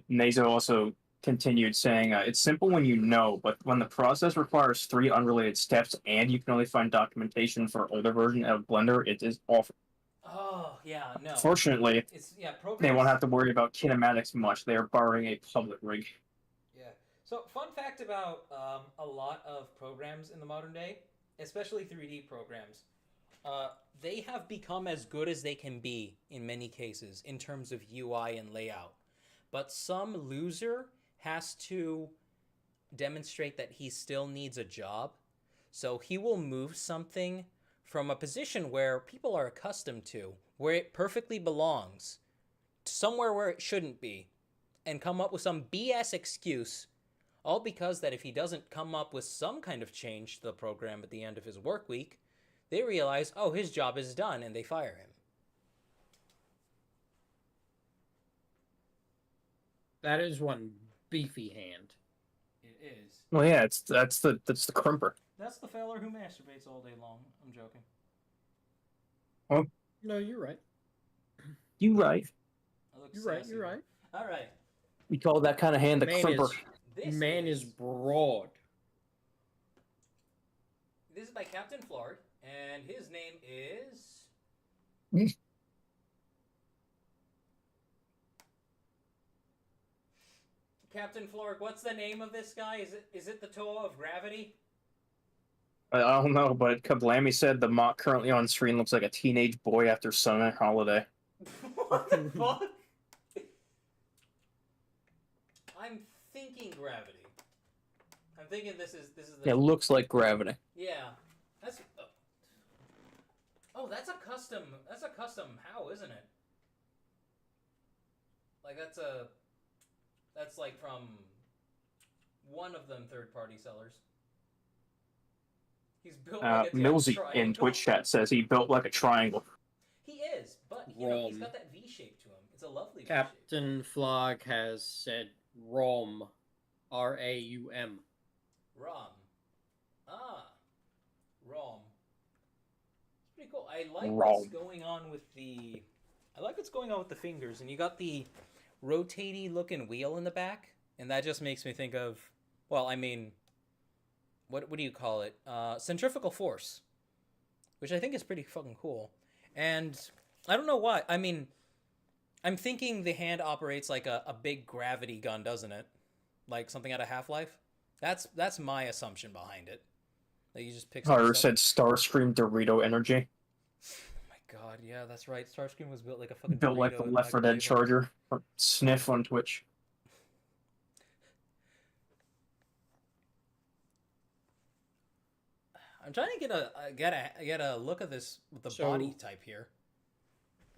Nazo also continued saying, "It's simple when you know, but when the process requires 3 unrelated steps and you can only find documentation for older version of Blender, it is awful. Oh yeah, no. Fortunately, It's yeah, programs. they won't have to worry about kinematics much. They are borrowing a public rig." Yeah. So fun fact about a lot of programs in the modern day, especially 3D programs, they have become as good as they can be in many cases in terms of UI and layout. But some loser has to demonstrate that he still needs a job. So he will move something from a position where people are accustomed to, where it perfectly belongs, to somewhere where it shouldn't be, and come up with some BS excuse, all because that if he doesn't come up with some kind of change to the program at the end of his work week, they realize, oh, his job is done, and they fire him. That is one beefy hand. It is. Well, yeah, that's the crimper. That's the feller who masturbates all day long. I'm joking. No, you're right. You right. I look You're right. sassy, You're though. right. All right. We call that kind of hand the crimper. Man is broad. This is by Captain Flarg, and his name is. Captain Flarg, what's the name of this guy? Is it the Toa of Gravity? I don't know, but Kablami said the mock currently on screen looks like a teenage boy after summer holiday. What the fuck? I'm thinking Gravity. I'm thinking this is the. It looks like Gravity. Yeah, that's. Oh, that's a custom. That's a custom. How isn't it? Like that's like from one of them third-party sellers. He's built like a Millsy triangle. in Twitch chat says he built like a triangle. He is, but you know he's got that V shape to him. It's a lovely V shape. Captain Flog has said ROM. RAUM. ROM. Ah. ROM. It's pretty cool. I like what's going on with the. I like what's going on with the fingers, and you got the rotatey looking wheel in the back, and that just makes me think of. Well, I mean, what do you call it? Centrifugal force, which I think is pretty fucking cool. And I don't know why. I mean, I'm thinking the hand operates like a big gravity gun, doesn't it? Like something out of Half-Life. That's my assumption behind it. That you just pick. Or said Starscream Dorito energy. Oh my god, yeah, that's right. Starscream was built like a fucking Built like the Left 4 Dead Charger. Or Sniff on Twitch. I'm trying to get a look at this with the body type here.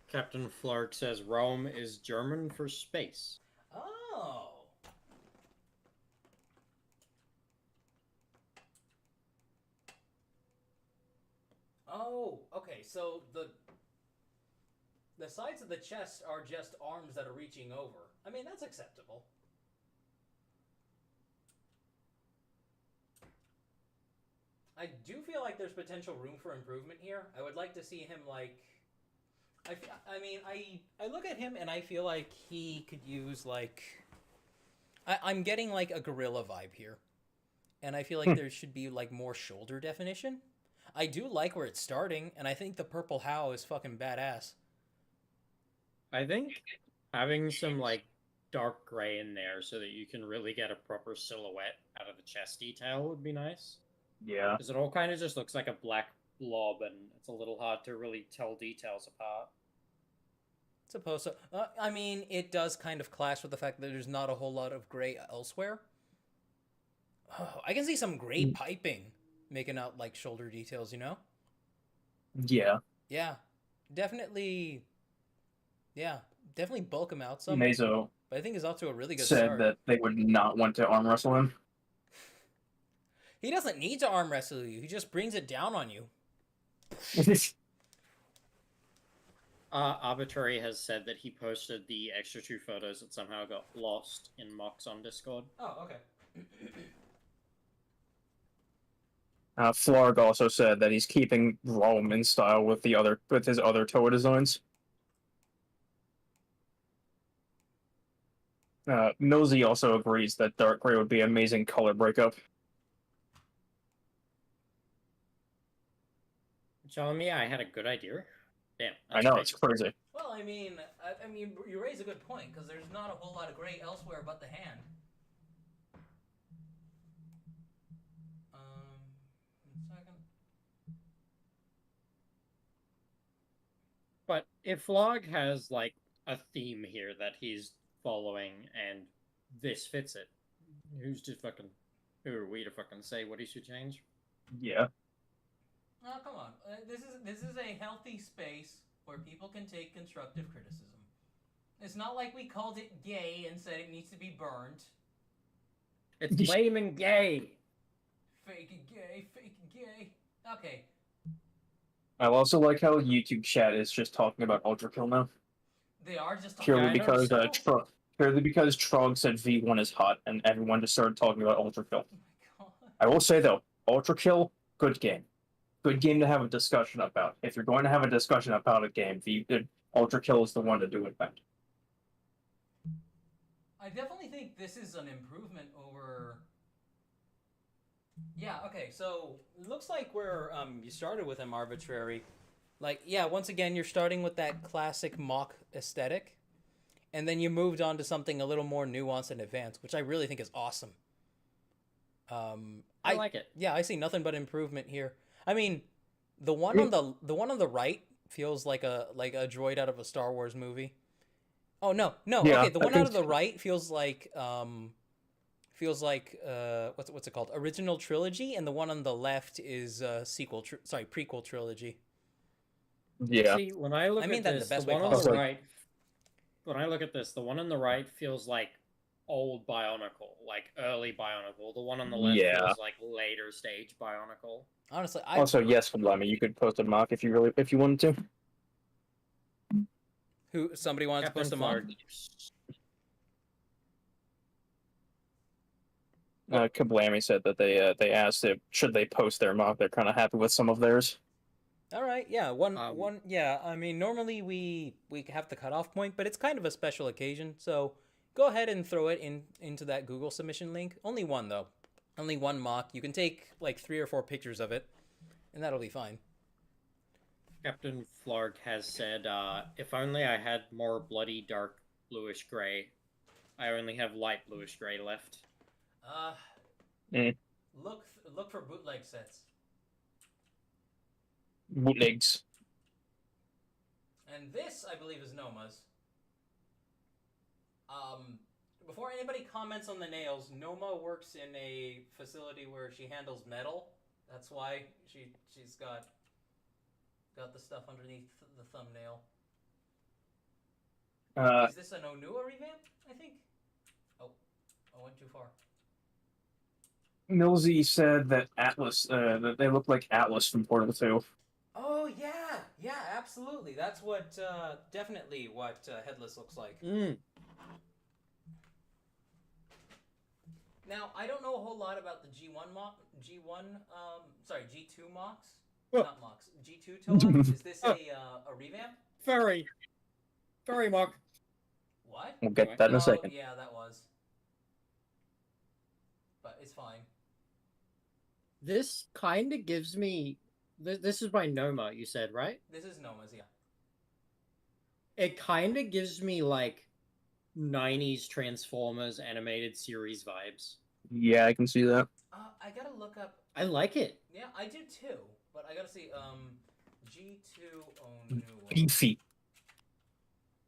Captain Flark says Rome is German for space. Oh. Oh, okay. So the sides of the chest are just arms that are reaching over. I mean, that's acceptable. I do feel like there's potential room for improvement here. I would like to see him like. I mean, I look at him and I feel like he could use like. I'm getting like a gorilla vibe here, and I feel like there should be like more shoulder definition. I do like where it's starting, and I think the purple how is fucking badass. I think having some like dark gray in there so that you can really get a proper silhouette out of the chest detail would be nice. Yeah. Because it all kind of just looks like a black blob, and it's a little hard to really tell details apart. Suppose so. I mean, it does kind of clash with the fact that there's not a whole lot of gray elsewhere. Oh, I can see some gray piping making out like shoulder details, you know? Yeah. Yeah. definitely, yeah, definitely bulk him out some. Mazo But I think he's off to a really good said start. that they would not want to arm wrestle him. He doesn't need to arm wrestle you. He just brings it down on you. Arbitrary has said that he posted the extra 2 photos that somehow got lost in mocks on Discord. Oh, okay. Flarg also said that he's keeping Rome in style with his other Toa designs. Nosy also agrees that dark gray would be an amazing color breakup. Telling me I had a good idea? Damn. I know, it's crazy. Well, I mean, you raise a good point because there's not a whole lot of gray elsewhere but the hand. One second. But if Vlog has, like, a theme here that he's following and this fits it, who are we to fucking say what he should change? Yeah. Oh, come on. This is a healthy space where people can take constructive criticism. It's not like we called it gay and said it needs to be burned. It's lame and gay. Fake gay. Okay. I also like how YouTube chat is just talking about Ultra Kill now. They are just Purely because so. purely because Trog said V1 is hot and everyone just started talking about Ultra Kill. Oh my god. I will say though, Ultra Kill, good game. Good game to have a discussion about. If you're going to have a discussion about a game, Ultra Kill is the one to do it back. I definitely think this is an improvement over. Yeah. Okay. So Looks like where you started with him arbitrary. Like, yeah, once again, you're starting with that classic mock aesthetic, and then you moved on to something a little more nuanced and advanced, which I really think is awesome. I like it. Yeah, I see nothing but improvement here. I mean, the one on the right feels like a droid out of a Star Wars movie. Oh no. Yeah, Okay, the one out of the right feels like what's it called? Original trilogy, and the one on the left is prequel trilogy. Yeah. See, when I look mean at that in this, the best the way one on the possible. right. When I look at this, the one on the right feels like old Bionicle, like early Bionicle. The one on the left Yeah. feels like later stage Bionicle. Honestly, Also, yes, Kablami, you could post a mock if you wanted to. Somebody wanted to post them on. Kablami said that they asked if should they post their mock. They're kind of happy with some of theirs. All right, yeah, one. Yeah, I mean, normally we have the cutoff point, but it's kind of a special occasion, so go ahead and throw it into that Google submission link. Only one though, only one mock. You can take like 3 or 4 pictures of it, and that'll be fine. Captain Flarg has said, if only I had more bloody dark bluish gray. I only have light bluish gray left. Look for bootleg sets. Bootlegs. And this, I believe, is Noma's. Before anybody comments on the nails, Noma works in a facility where she handles metal. That's why she's got the stuff underneath the thumbnail. Is this an Onua revamp? I think. Oh, I went too far. Millsy said that Atlas, that they look like Atlas from Portal 2. Oh yeah, absolutely. That's what definitely what Headless looks like. Now I don't know a whole lot about the G2 mocks. Not mocks. G2 Toa. Is this a revamp? Furry mock. What? We'll get to that in a second. Yeah, that was. But it's fine. This kind of gives me. This is by Noma, you said, right? This is Noma's, yeah. It kind of gives me like 90s Transformers animated series vibes. Yeah, I can see that. I gotta look up. I like it. Yeah, I do too. But I gotta see. G2 Onua. Beefy.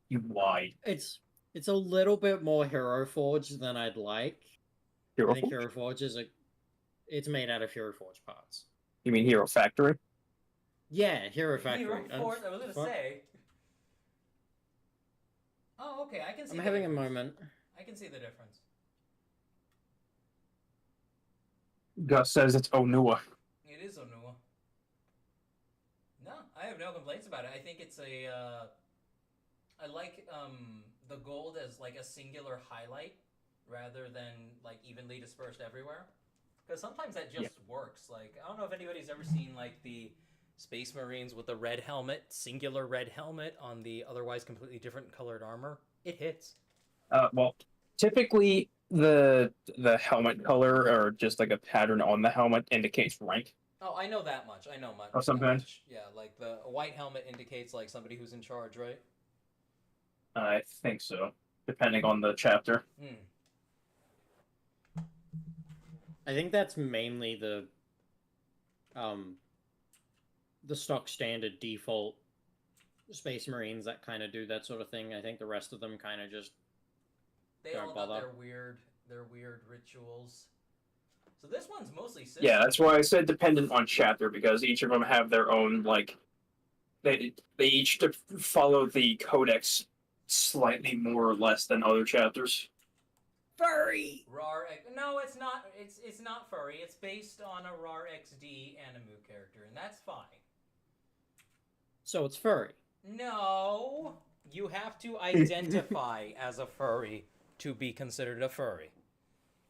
You wide. It's a little bit more Hero Forge than I'd like. Hero I think Forge? Hero Forge it's made out of Hero Forge parts. You mean Hero Factory? Yeah, Hero Factory. Hero Force. I was gonna Fuck. say. Oh, okay. I can see. I'm the having a difference. moment. I can see the difference. Gus says it's Onua. It is Onua. No, I have no complaints about it. I think it's a. I like the gold as like a singular highlight rather than like evenly dispersed everywhere. Because sometimes that just works. Like I don't know if anybody's ever seen like the Space Marines with the red helmet, singular red helmet on the otherwise completely different colored armor. It hits. Well, typically the helmet color or just like a pattern on the helmet indicates rank Oh, I know that much. I know much. of some that kind. much. Yeah, like the white helmet indicates like somebody who's in charge, right? I think so, depending on the chapter. Hmm. I think that's mainly the stock standard default Space Marines that kind of do that sort of thing. I think the rest of them kind of just They don't all got bother. their weird rituals. So this one's mostly system. Yeah, that's why I said dependent on chapter, because each of them have their own like they each follow the codex slightly more or less than other chapters. Furry. RAR. No, it's not. It's not furry. It's based on a RAR XD Animu character, and that's fine. So it's furry. No, you have to identify as a furry to be considered a furry.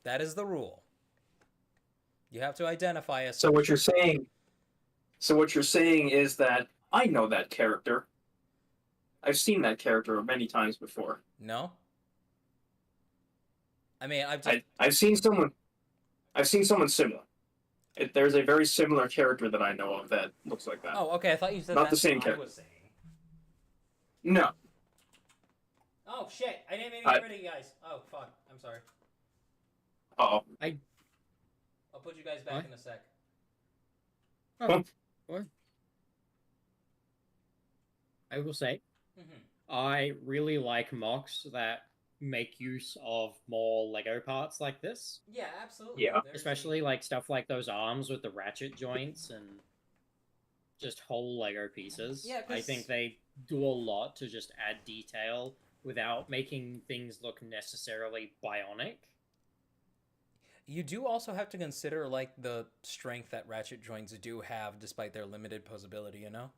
That is the rule. You have to identify as. So what you're saying is that I know that character. I've seen that character many times before. No. I mean, I've seen someone similar. There's a very similar character that I know of that looks like that. Oh, okay. I thought you said Not that's the same what character. I was saying. No. Oh shit! I didn't mean to get rid of you guys. Oh fuck! I'm sorry. Oh. I'll put you guys back What? in a sec. Oh, what? I will say, Mm-hmm. I really like mocks that make use of more Lego parts like this. Yeah, absolutely. Yeah. Especially like stuff like those arms with the ratchet joints and just whole Lego pieces. Yeah, I 'cause- think they do a lot to just add detail without making things look necessarily bionic. You do also have to consider like the strength that ratchet joints do have, despite their limited posability. You know.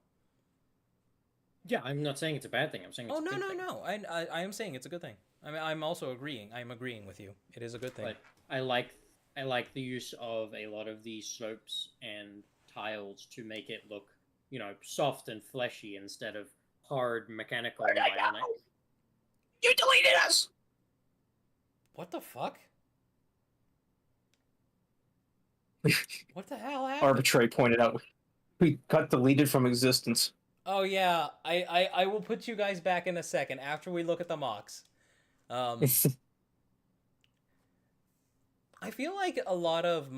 Yeah, I'm not saying it's a bad thing. I'm saying it's Oh a no good no thing. no! I am saying it's a good thing. I mean, I'm also agreeing. I'm agreeing with you. It is a good thing. But I like the use of a lot of these slopes and tiles to make it look, soft and fleshy instead of hard mechanical and bionic. You deleted us. What the fuck? What the hell happened? Arbitrary pointed out we got deleted from existence. Oh yeah, I will put you guys back in a second after we look at the mocks. I feel like a lot of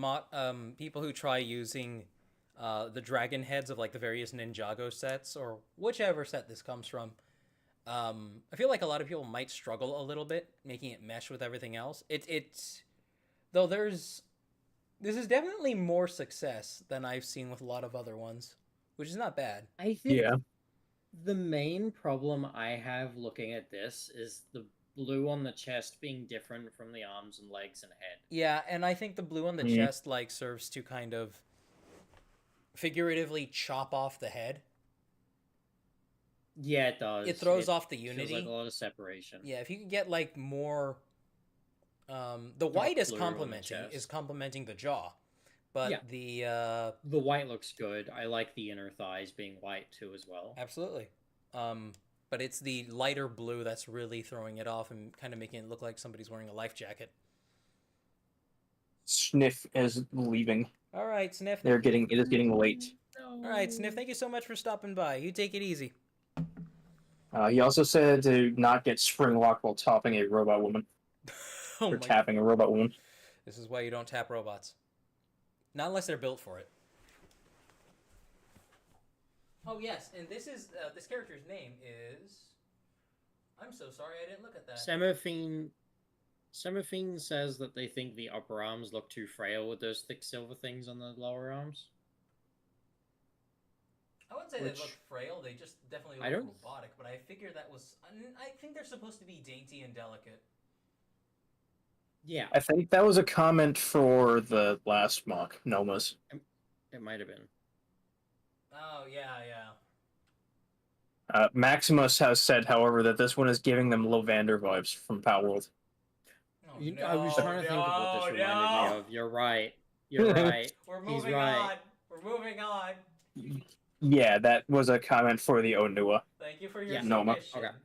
people who try using the dragon heads of like the various Ninjago sets or whichever set this comes from, I feel like a lot of people might struggle a little bit making it mesh with everything else. It's though this is definitely more success than I've seen with a lot of other ones, which is not bad. I think the main problem I have looking at this is the blue on the chest being different from the arms and legs and head. Yeah, and I think the blue on the chest like serves to kind of figuratively chop off the head. Yeah, it does. It throws off the unity. Feels like a lot of separation. Yeah, if you could get like more, the white is complementing the jaw, but the white looks good. I like the inner thighs being white too as well. Absolutely. But it's the lighter blue that's really throwing it off and kind of making it look like somebody's wearing a life jacket. Sniff is leaving. All right, Sniff. It is getting late. All right, Sniff. Thank you so much for stopping by. You take it easy. He also said to not get spring locked while topping a robot woman. Or tapping a robot woman. This is why you don't tap robots. Not unless they're built for it. Oh yes, and this character's name is. I'm so sorry, I didn't look at that. Semaphine says that they think the upper arms look too frail with those thick silver things on the lower arms. I say they Which- look frail. They just definitely I look don't- robotic. But I figure that was. I think they're supposed to be dainty and delicate. Yeah, I think that was a comment for the last mock, Noma's. it might have been. Oh yeah. Maximus has said, however, that this one is giving them Lovander vibes from Palworld. Oh, I was trying to think of what this reminded me of. You're right. You're right. We're He's moving right. on. We're moving on. Yeah, that was a comment for the Onua. Thank you for your Yeah. Noma. submission. Okay.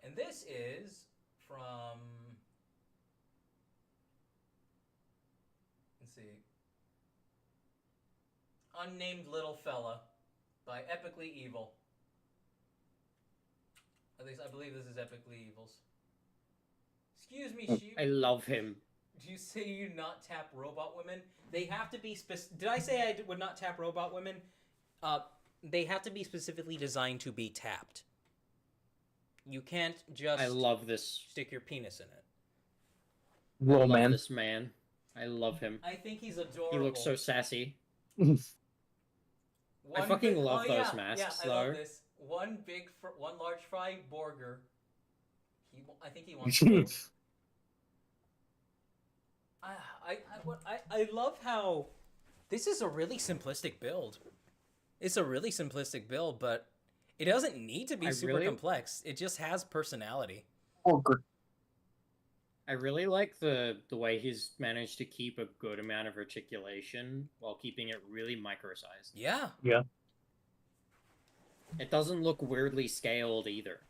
And this is from. Let's see. Unnamed Little Fella by Epically Evil. At least I believe this is Epically Evil's. Excuse me, sheep. I love him. Do you say you not tap robot women? They have to be Did I say I would not tap robot women? They have to be specifically designed to be tapped. You can't just I love this. stick your penis in it. I Roll love man. this man. I love him. I think he's adorable. He looks so sassy. One fucking big- love those yeah, masks, Yeah, I love though. this. One large fry burger. I think he wants to. I love how this is a really simplistic build. It's a really simplistic build, but it doesn't need to be I super really- complex. It just has personality. I really like the way he's managed to keep a good amount of articulation while keeping it really micro-sized. Yeah. It doesn't look weirdly scaled either.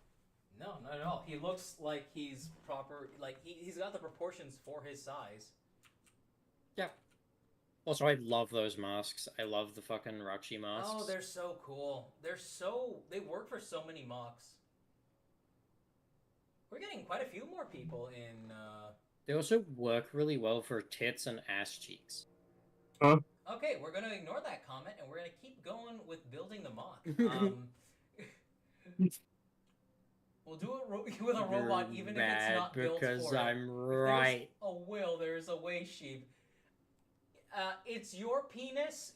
No, not at all. He looks like he's proper. Like he's got the proportions for his size. Yeah. Also, I love those masks. I love the fucking Rachi masks. Oh, they're so cool. They work for so many mocks. We're getting quite a few more people in. They also work really well for tits and ass cheeks. Okay, we're gonna ignore that comment and we're gonna keep going with building the mock. We'll do it with a robot, You're even if it's mad not built because for it. I'm If right. There's a will. There's a way, sheep. It's your penis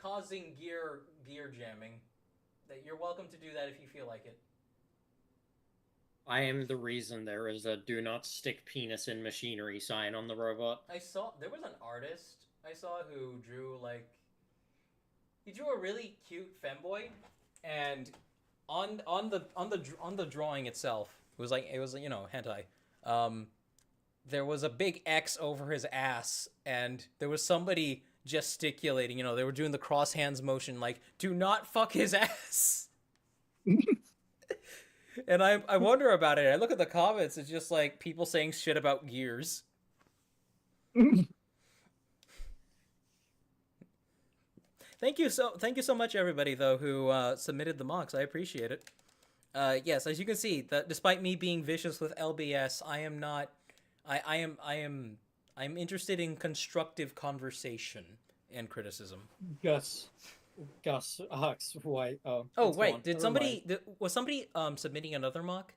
causing gear jamming. That you're welcome to do that if you feel like it. I am the reason there is a "Do not stick penis in machinery" sign on the robot. I saw there was an artist I saw who drew he drew a really cute femboy, and On the drawing itself, it was hentai. There was a big X over his ass, and there was somebody gesticulating. They were doing the cross hands motion, like "Do not fuck his ass." And I wonder about it. I look at the comments. It's just like people saying shit about gears. Thank you so much, everybody, though, who submitted the mocks. I appreciate it. Yes, as you can see, that despite me being vicious with LBS, I am not. I'm interested in constructive conversation and criticism. Gus, Hux, why? Oh, Oh it's wait, gone. did Never somebody mind. was somebody submitting another mock?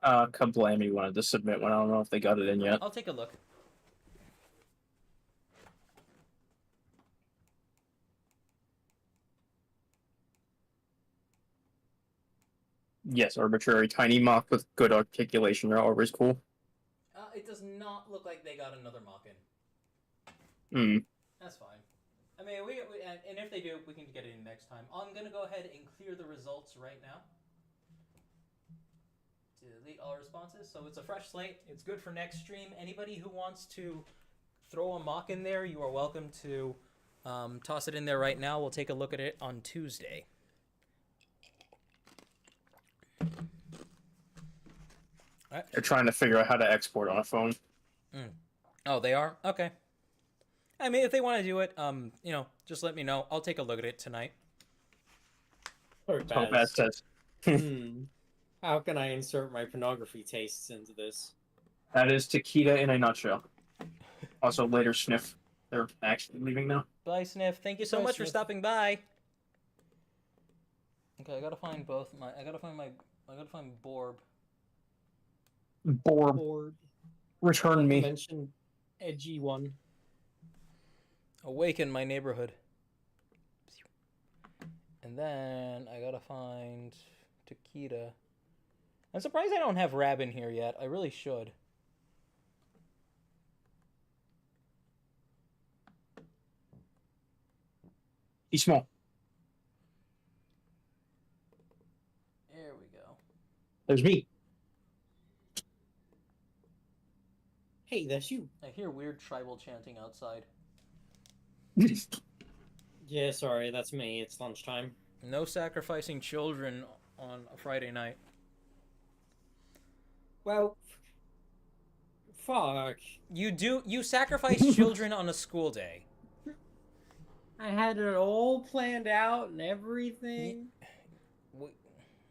Kablammy wanted to submit one. I don't know if they got it in yet. I'll take a look. Yes, arbitrary tiny mock with good articulation are always cool. it does not look like they got another mock in. That's fine. I mean, and if they do, we can get it in next time. I'm gonna go ahead and clear the results right now. Delete all responses. So it's a fresh slate. It's good for next stream. Anybody who wants to throw a mock in there, you are welcome to Toss it in there right now. We'll take a look at it on Tuesday. They're trying to figure out how to export on a phone. Oh, they are? Okay. I mean, if they want to do it, just let me know. I'll take a look at it tonight. Topaz says. How can I insert my pornography tastes into this? That is Takeda in a nutshell. Also, later, Sniff. They're actually leaving now. Bye, Sniff. Thank you so Bye, much for Sniff. stopping by. Okay, I gotta find I gotta find Borb. Borb. Bored. Return me. Mention edgy one. Awaken my neighborhood. And then I gotta find Takeda. I'm surprised I don't have Rab in here yet. I really should. He's small. There we go. There's me. Hey, that's you. I hear weird tribal chanting outside. Yeah, sorry, that's me. It's lunchtime. No sacrificing children on a Friday night. Well, fuck. You sacrifice children on a school day. I had it all planned out and everything.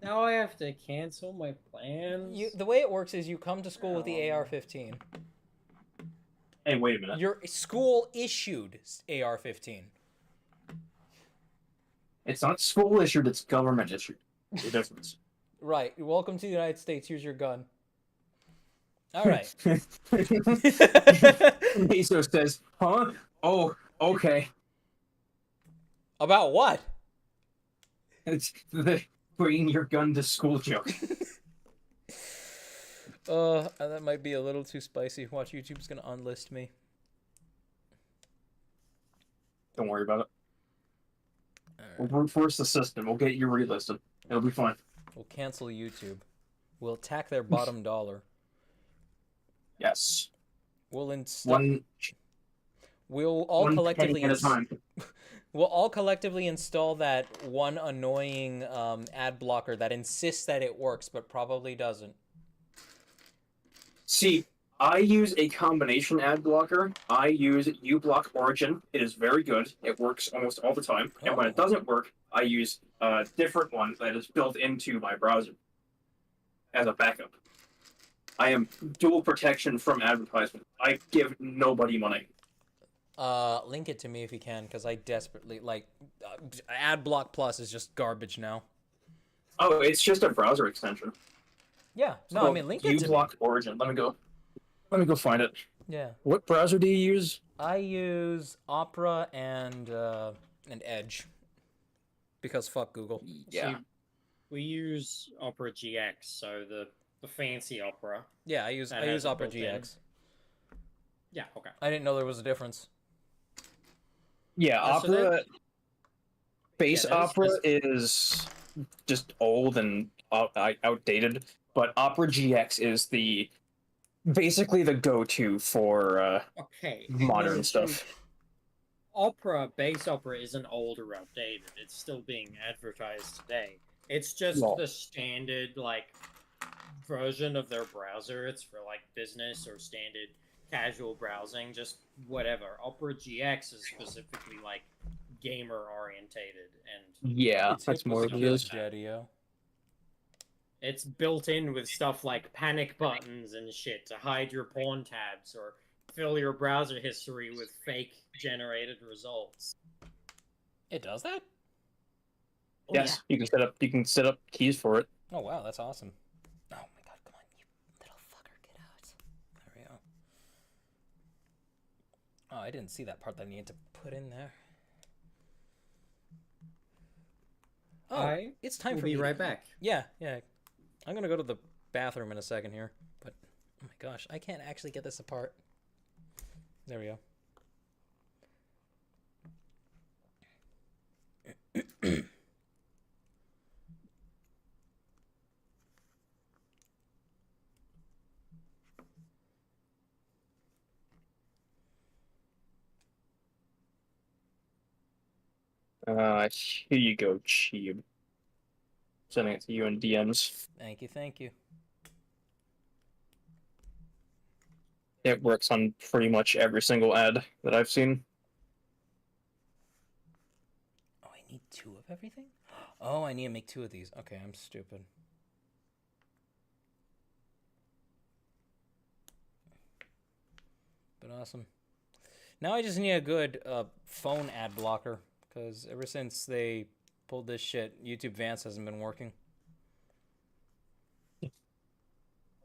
Now I have to cancel my plans. The way it works is you come to school with the AR-15. Hey, wait a minute. Your school issued AR-15. It's not school issued, it's government issued. The difference. Right. Welcome to the United States. Here's your gun. All right. Meso says, huh? Oh, okay. About what? It's the bringing your gun to school joke. That might be a little too spicy. Watch, YouTube's gonna unlist me. Don't worry about it. Right. We'll brute force the system. We'll get you relisted. It'll be fine. We'll cancel YouTube. We'll attack their bottom dollar. Yes. We'll install. We'll all one collectively. penny at a time. We'll all collectively install that one annoying ad blocker that insists that it works, but probably doesn't. See, I use a combination ad blocker. I use uBlock Origin. It is very good. It works almost all the time. And when it doesn't work, I use a different one that is built into my browser as a backup. I am dual protection from advertisement. I give nobody money. Link it to me if you can, because I desperately AdBlock Plus is just garbage now. Oh, it's just a browser extension. Yeah, no, I mean link it to me. uBlock Origin. Let me go find it. Yeah. What browser do you use? I use Opera and Edge, because fuck Google. Yeah. See, we use Opera GX, so the fancy Opera. Yeah, I use has it Opera built in. GX. Yeah, okay. I didn't know there was a difference. Yeah, So Opera. Base Yeah, Opera is just old and outdated, but Opera GX is basically the go-to for Okay. modern No, stuff. Base Opera isn't old or outdated. It's still being advertised today. It's just Well- the standard, version of their browser. It's for, business or standard casual browsing, just whatever. Opera GX is specifically, gamer-orientated, and Yeah, It's that's hip more with what it is. Jedio. it's built in with stuff like panic buttons and shit to hide your porn tabs or fill your browser history with fake-generated results. It does that? Oh, Yes, you can set up keys for it. Oh wow, that's awesome. Oh my god, come on, you little fucker, get out. There we go. Oh, I didn't see that part that I needed to put in there. Oh, it's time We'll for be me to right eat. back. Yeah. I'm gonna go to the bathroom in a second here, but oh my gosh, I can't actually get this apart. There we go. Here you go, Cheeb. Sending it to you in DMs. Thank you. It works on pretty much every single ad that I've seen. Oh, I need 2 of everything? Oh, I need to make 2 of these. Okay, I'm stupid. But awesome. Now I just need a good phone ad blocker, because ever since they pulled this shit, YouTube Vance hasn't been working.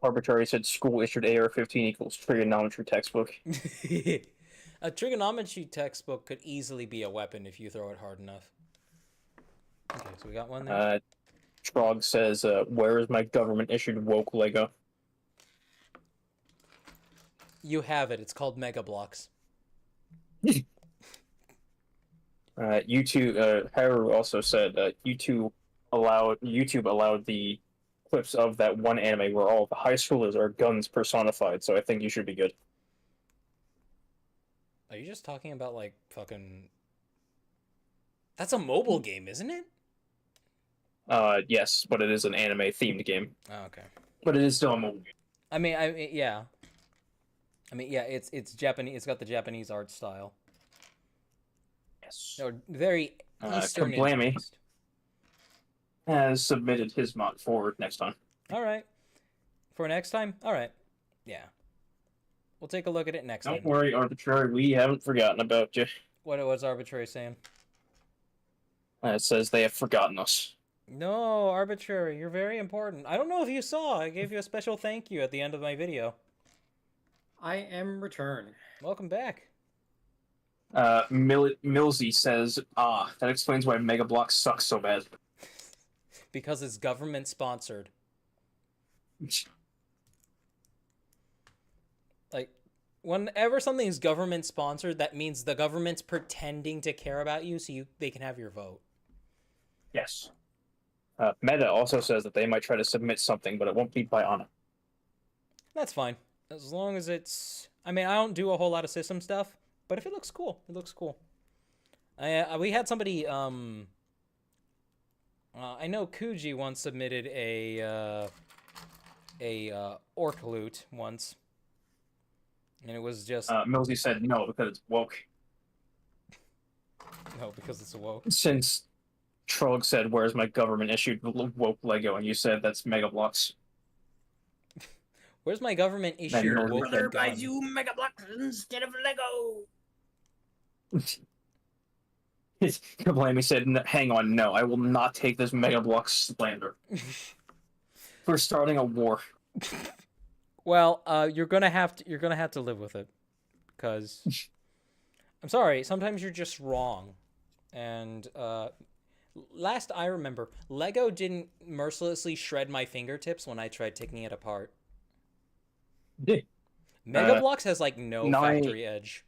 Arbitrary said school issued AR-15 equals trigonometry textbook. A trigonometry textbook could easily be a weapon if you throw it hard enough. Okay, so we got one there. Trog says, "Where is my government-issued woke Lego?" You have it. It's called Mega Blocks. Haru also said YouTube allowed the clips of that one anime where all the high schoolers are guns personified. So I think you should be good. Are you just talking about like fucking? That's a mobile game, isn't it? Yes, but it is an anime themed game. Oh, okay. But it is still a mobile game. Yeah. It's Japanese. It's got the Japanese art style. Yes. Or very Eastern Kablammy influenced. has submitted his mod for next time. All right. For next time? All right. Yeah. We'll take a look at it next time. Don't worry, Arbitrary. We haven't forgotten about you. What's Arbitrary saying? It says they have forgotten us. No, Arbitrary. You're very important. I don't know if you saw. I gave you a special thank you at the end of my video. I am returned. Welcome back. Millsy says, that explains why Mega Bloks sucks so bad. Because it's government sponsored. Like, whenever something's government sponsored, that means the government's pretending to care about you so they can have your vote. Yes. Meta also says that they might try to submit something, but it won't be by Anna. That's fine. As long as it's... I mean, I don't do a whole lot of system stuff, but if it looks cool, it looks cool. We had somebody... I know Kuji once submitted a orc loot once. And it was just... Millsy said no, because it's woke. No, because it's a woke. Since Trog said, "Where's my government-issued woke Lego?" and you said that's Mega Bloks. Where's my government issued woke gun? buys you Mega Bloks instead of Lego. Kablammy said, "Hang on, no, I will not take this Mega Bloks slander. We're starting a war." Well, you're gonna have to live with it, because I'm sorry. Sometimes you're just wrong, and last I remember, Lego didn't mercilessly shred my fingertips when I tried taking it apart. Yeah. Mega Bloks has like no factory edge.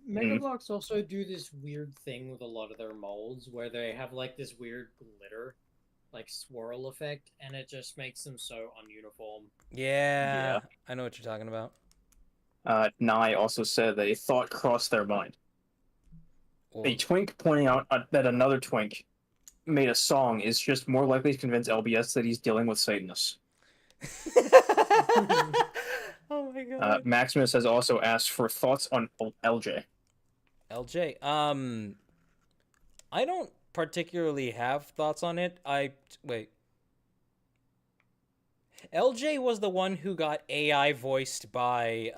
Mega Bloks also do this weird thing with a lot of their molds where they have like this weird glitter, like swirl effect, and it just makes them so ununiform. Yeah, I know what you're talking about. Nye also said that a thought crossed their mind. A twink pointing out that another twink made a song is just more likely to convince LBS that he's dealing with Satanists. Oh my god. Maximus has also asked for thoughts on LJ. LJ, I don't particularly have thoughts on it. Wait. LJ was the one who got AI voiced by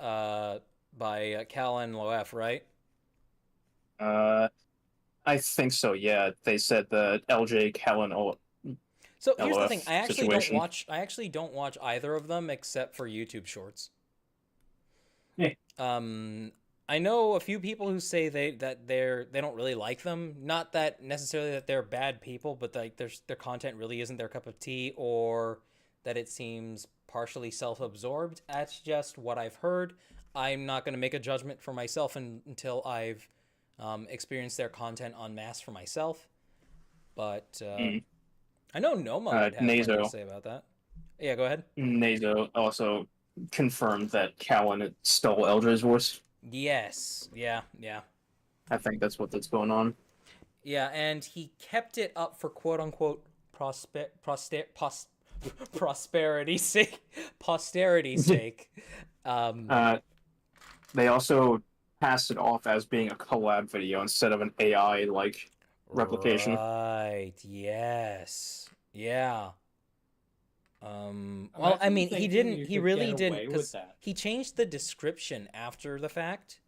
Callan Loef, right? I think so. Yeah, they said the LJ Callan. So here's the thing: I actually don't watch either of them except for YouTube Shorts. Yeah. I know a few people who say they don't really like them. Not that necessarily that they're bad people, but like their content really isn't their cup of tea, or that it seems partially self-absorbed. That's just what I've heard. I'm not going to make a judgment for myself until I've experienced their content en masse for myself. But I know Noma would have something to say about that. Yeah, go ahead. Nazo also confirmed that Callan stole LJ's voice. Yes. Yeah. I think that's what's going on. Yeah, and he kept it up for quote-unquote posterity's sake. Posterity's sake. They also passed it off as being a collab video instead of an AI like replication. Right. Yes. Yeah. Well, I mean, he didn't. He really didn't, because he changed the description after the fact.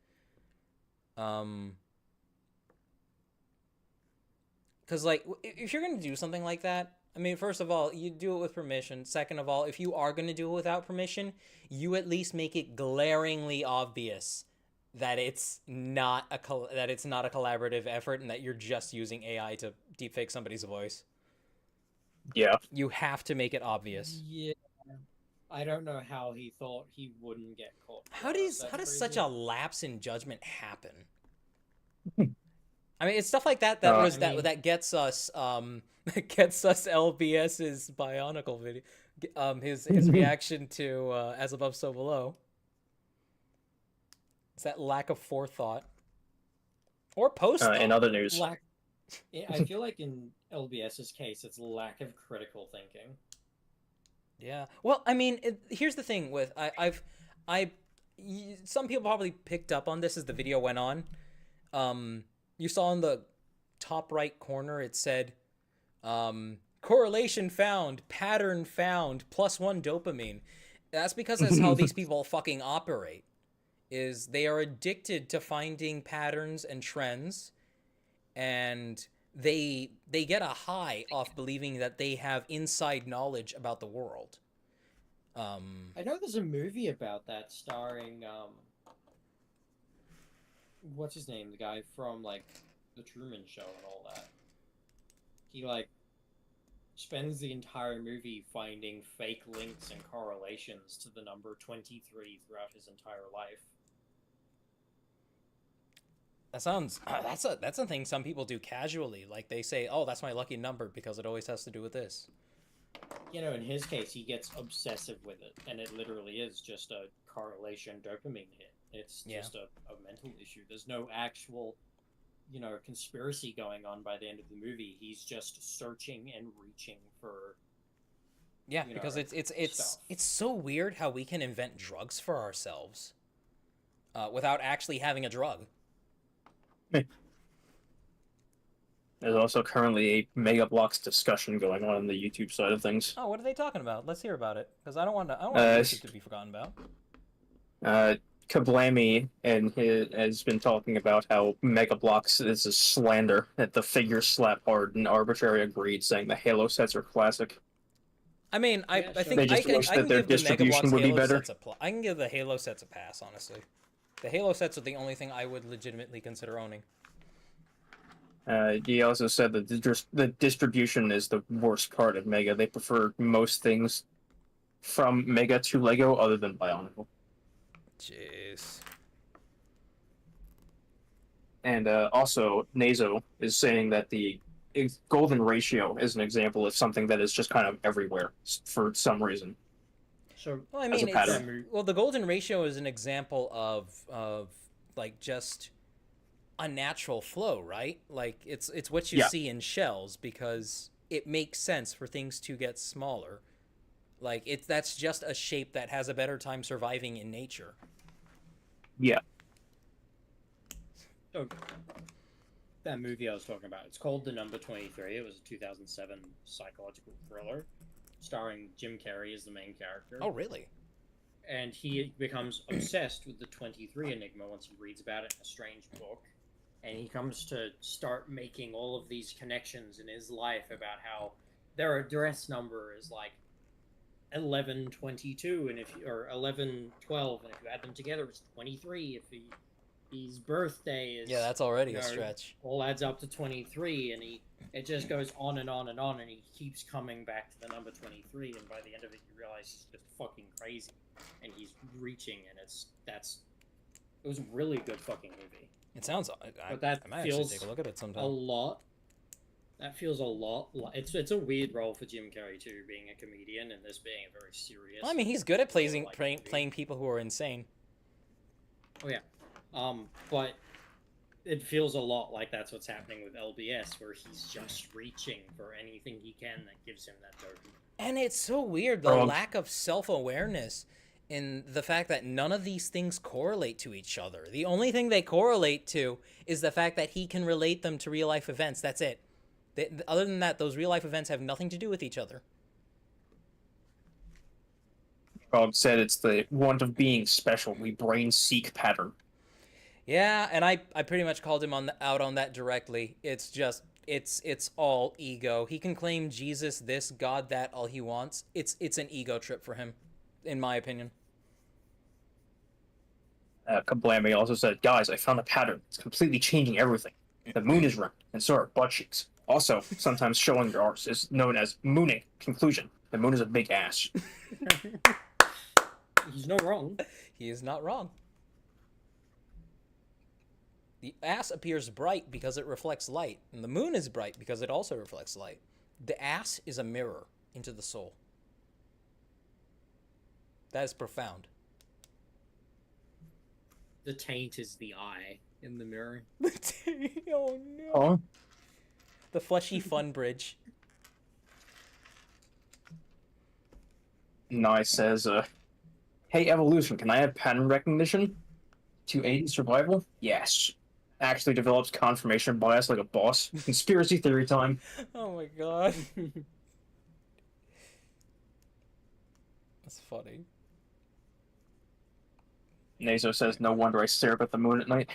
Because like, if you're gonna do something like that, I mean, first of all, you do it with permission. Second of all, if you are gonna do it without permission, you at least make it glaringly obvious that it's not a collaborative effort and that you're just using AI to deepfake somebody's voice. Yeah. You have to make it obvious. Yeah. I don't know how he thought he wouldn't get caught. How does such a lapse in judgment happen? I mean, it's stuff like that that gets us that gets us LBS's Bionicle video, his reaction to As Above So Below. It's that lack of forethought or post. In other news, I feel like in LBS's case, it's lack of critical thinking. Yeah. Well, I mean, here's the thing with some people probably picked up on this as the video went on. You saw in the top right corner, it said, correlation found, pattern found, +1 dopamine. That's because that's how these people fucking operate. Is they are addicted to finding patterns and trends, and they get a high off believing that they have inside knowledge about the world. I know there's a movie about that starring what's his name, the guy from like the Truman Show and all that. He like spends the entire movie finding fake links and correlations to the number 23 throughout his entire life. That sounds that's a thing some people do casually. Like they say, "Oh, that's my lucky number because it always has to do with this." You know, in his case, he gets obsessive with it, and it literally is just a correlation dopamine hit. It's just a mental issue. There's no actual, conspiracy going on by the end of the movie. He's just searching and reaching for. Yeah, because it's so weird how we can invent drugs for ourselves, without actually having a drug. There's also currently a Mega Bloks discussion going on the YouTube side of things. Oh, what are they talking about? Let's hear about it, because I don't want YouTube to be forgotten about. Kablami has been talking about how Mega Bloks is a slander, that the figures slap hard and arbitrary agreed, saying the Halo sets are classic. I mean, I think They just wish that their give the distribution Mega would be Bloks better. sets I can give the Halo sets a pass, honestly. The Halo sets are the only thing I would legitimately consider owning. He also said that the distribution is the worst part of Mega. They prefer most things from Mega to Lego other than Bionicle. Jeez. And also, Nazo is saying that the golden ratio is an example of something that is just kind of everywhere for some reason. So, Well, I As a mean, pattern. the golden ratio is an example of like just a natural flow, right? Like it's what you see in shells because it makes sense for things to get smaller. Like that's just a shape that has a better time surviving in nature. Yeah. So, that movie I was talking about, it's called The Number 23. It was a 2007 psychological thriller starring Jim Carrey as the main character. Oh, really? And he becomes obsessed with the 23 enigma once he reads about it in a strange book. And he comes to start making all of these connections in his life about how their address number is like 1122 or 1112, and if you add them together it's 23. If his birthday is that's already a stretch. All adds up to 23, and it just goes on and on and on, and he keeps coming back to the number 23, and by the end of it you realize he's just fucking crazy, and he's reaching, and it was a really good fucking movie. It sounds. But that I might feels actually take a look at it sometime. a lot. That feels a lot. It's a weird role for Jim Carrey too, being a comedian and this being a very serious. Well, I mean, he's good at playing people who are insane. Oh yeah, but it feels a lot like that's what's happening with LBS, where he's just reaching for anything he can that gives him that dopamine. And it's so weird, the lack of self-awareness in the fact that none of these things correlate to each other. The only thing they correlate to is the fact that he can relate them to real-life events. That's it. Other than that, those real-life events have nothing to do with each other. Rob said it's the want of being special. We brain seek pattern. Yeah, and I pretty much called him out on that directly. It's just it's all ego. He can claim Jesus this, God that, all he wants. It's an ego trip for him, in my opinion. Kablami also said, "Guys, I found a pattern. It's completely changing everything. The moon is round, and so are butt cheeks. Also, sometimes showing your arse is known as mooning. Conclusion: the moon is a big ass. He's not wrong. He is not wrong. The ass appears bright because it reflects light, and the moon is bright because it also reflects light. The ass is a mirror into the soul. That is profound. The taint is the eye in the mirror. Oh no. Oh, The fleshy fun bridge. Nye says, "Hey, evolution, can I have pattern recognition to aid in survival?" Yes. Actually develops confirmation bias like a boss. Conspiracy theory time. Oh my god. That's funny. Nazo says, "No wonder I stare up at the moon at night."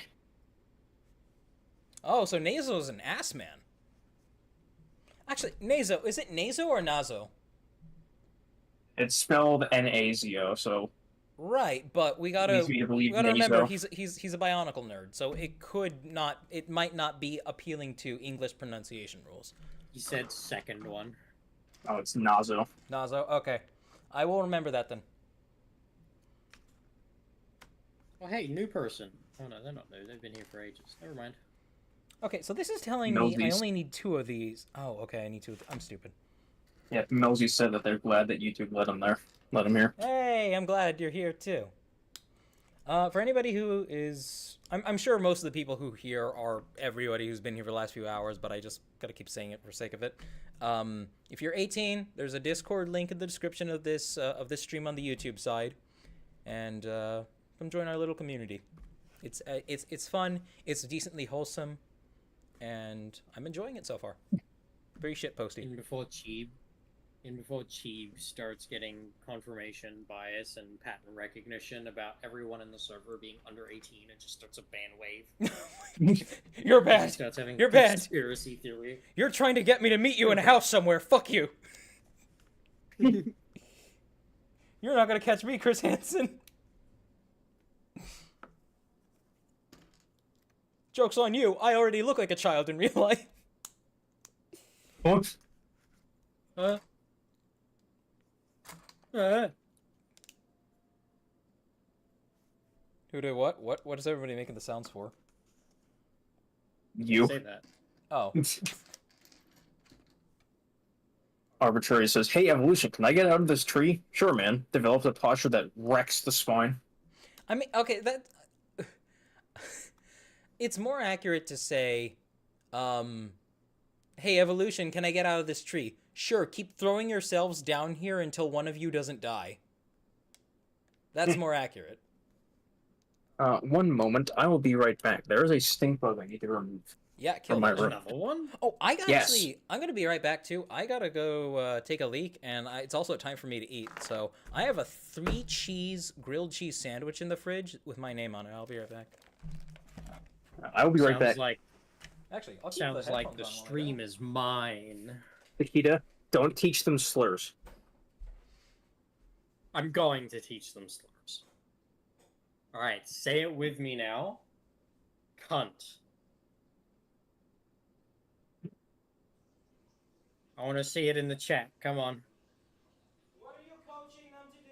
Oh, so Nazo's an ass man. Actually, Nazo, is it Nazo or Nazo? It's spelled N-A-Z-O, so Right, but we gotta leads me to believe remember Nazo. he's a Bionicle nerd, so it might not be appealing to English pronunciation rules. He said second one. Oh, it's Nazo. Nazo, okay, I will remember that then. Oh, hey, new person. Oh no, they're not new. They've been here for ages. Never mind. Okay, so this is telling me I only need 2 of these. Oh, okay, I need 2. I'm stupid. Yeah, Melzy said that they're glad that YouTube let him there. Let him here. Hey, I'm glad you're here too. For anybody who is, I'm sure most of the people who here are everybody who's been here for the last few hours, but I just gotta keep saying it for sake of it. If you're 18, there's a Discord link in the description of this stream on the YouTube side, and come join our little community. It's fun. It's decently wholesome, and I'm enjoying it so far. Very shitposty. And before Cheeb starts getting confirmation bias and pattern recognition about everyone in the server being under 18 and just starts a ban wave. You're bad. Starts having You're bad. Conspiracy theory. You're trying to get me to meet you in a house somewhere. Fuck you. You're not gonna catch me, Chris Hansen. Joke's on you. I already look like a child in real life. What? Who did what? What is everybody making the sounds for? You. Say that. Oh. Arbitrary says, "Hey, evolution, can I get out of this tree?" Sure, man. Develops a posture that wrecks the spine. I mean, okay, that... It's more accurate to say, hey, evolution, can I get out of this tree? Sure, keep throwing yourselves down here until one of you doesn't die. That's more accurate. One moment. I will be right back. There is a stink bug I need to remove. Yeah, kill From my that. room. Another one? Oh, I got Yes. actually... I'm going to be right back, too. I got to go take a leak, and it's also time for me to eat. So I have a 3-cheese grilled cheese sandwich in the fridge with my name on it. I'll be right back. I will be right back. Actually, I'll keep Sounds like the headphones on while I go. stream is mine. Nikita, don't teach them slurs. I'm going to teach them slurs. Alright, say it with me now. Cunt. I want to see it in the chat. Come on. What are you coaching them to do?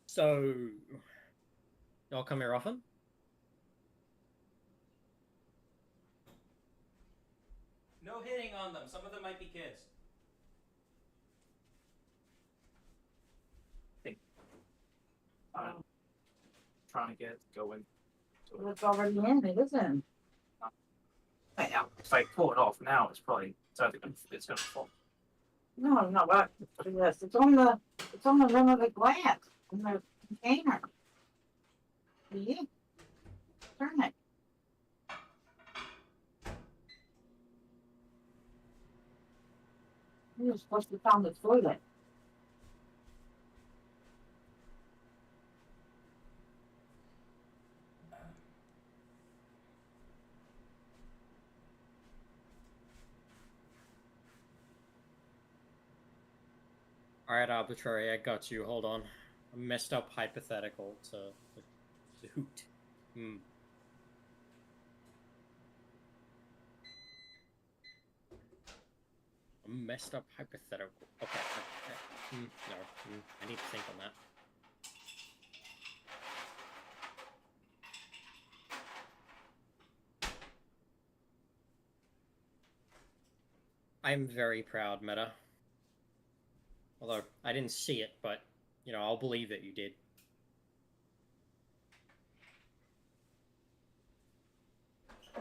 So, y'all come here often? No hitting on them. Some of them might be kids. Trying to get going. Well, it's already in, it isn't. if I pull it off now, it's gonna fall. No, no, what? Yes, it's on the rim of the glass in the container. See? Turn it. You're supposed to found the toilet. Alright, arbitrary, I got you. Hold on. A messed up hypothetical to hoot. A messed up hypothetical. Okay. No. I need to think on that. I'm very proud, Meta. Although, I didn't see it, but, you know, I'll believe that you did.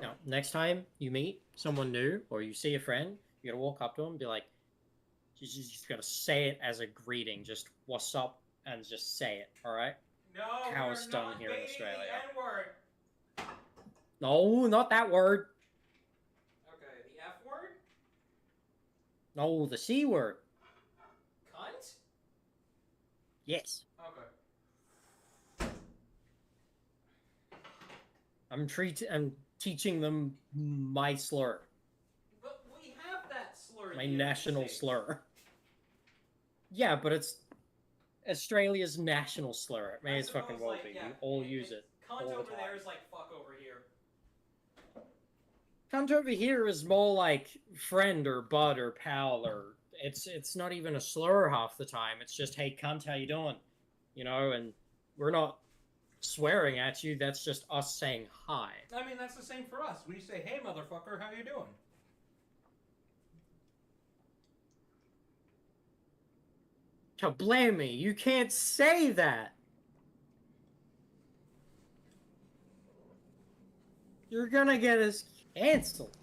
Now, next time you meet someone new, or you see a friend, you gotta walk up to them and be like, you just gotta say it as a greeting. Just, what's up, and just say it, alright? No, How we're it's done not here in baiting Australia. the N-word. No, not that word. Okay, the F word? No, the C word. Cunt? Yes. Okay. I'm teaching them my slur. But we have that slur in My the United national States. slur. Yeah, but it's Australia's national slur. It may I as fucking suppose, well like, be. yeah, You all use it. Cunt all the over time. there is like fuck over here. Cunt over here is more like friend or bud or pal or it's not even a slur half the time. It's just, hey cunt, how you doing? You know, and we're not swearing at you. That's just us saying hi. I mean, that's the same for us. We say, hey motherfucker, how you doing? To blame me, you can't say that. You're gonna get us canceled.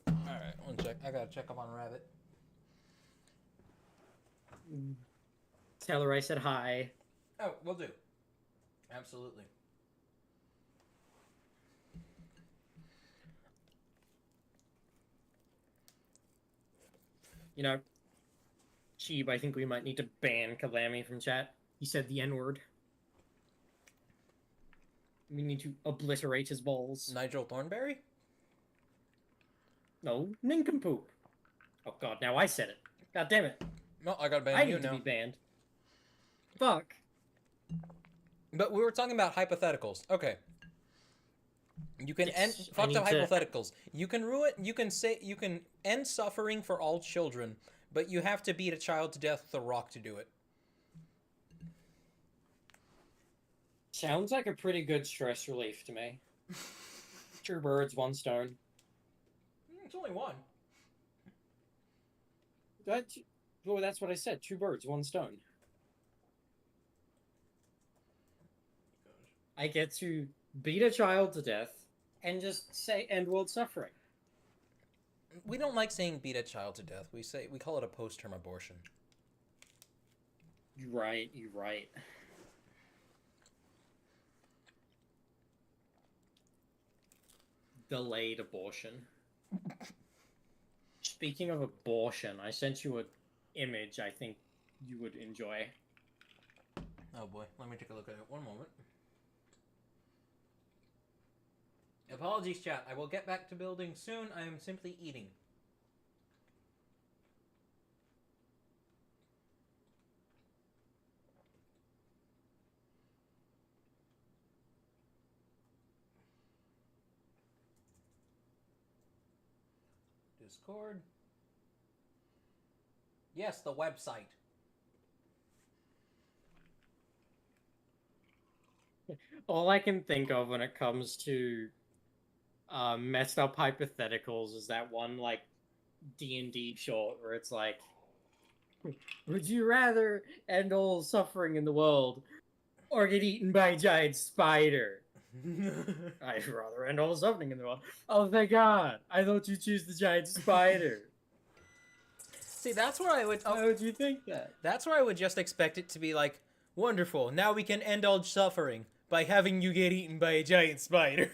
Alright, one check. I gotta check up on Rabbit. Tell her I said hi. Oh, will do. Absolutely. You know, Cheeb, I think we might need to ban Kalami from chat. He said the N-word. We need to obliterate his balls. Nigel Thornberry? No, nincompoop. Oh god, now I said it. God damn it. No, I gotta ban I you need to now. be banned. Fuck. But we were talking about hypotheticals. Okay. You can Yes, end I fucked up need to- hypotheticals. You can ruin. You can end suffering for all children, but you have to beat a child to death with a rock to do it. Sounds like a pretty good stress relief to me. Two birds, one stone. It's only one. Well, that's what I said. Two birds, one stone. I get to beat a child to death and just say end world suffering. We don't like saying beat a child to death. We call it a post-term abortion. You're right. You're right. Delayed abortion. Speaking of abortion, I sent you an image I think you would enjoy. Oh boy, let me take a look at it. One moment. Apologies, chat. I will get back to building soon. I am simply eating. Discord. Yes, the website. All I can think of when it comes to messed up hypotheticals is that one like D&D short where it's like, would you rather end all suffering in the world or get eaten by a giant spider. I'd rather end all the suffering in the world. Oh, thank God. I thought you'd choose the giant spider. See, that's where I would. Why would you think that? That's where I would just expect it to be like, wonderful. Now we can end all suffering by having you get eaten by a giant spider.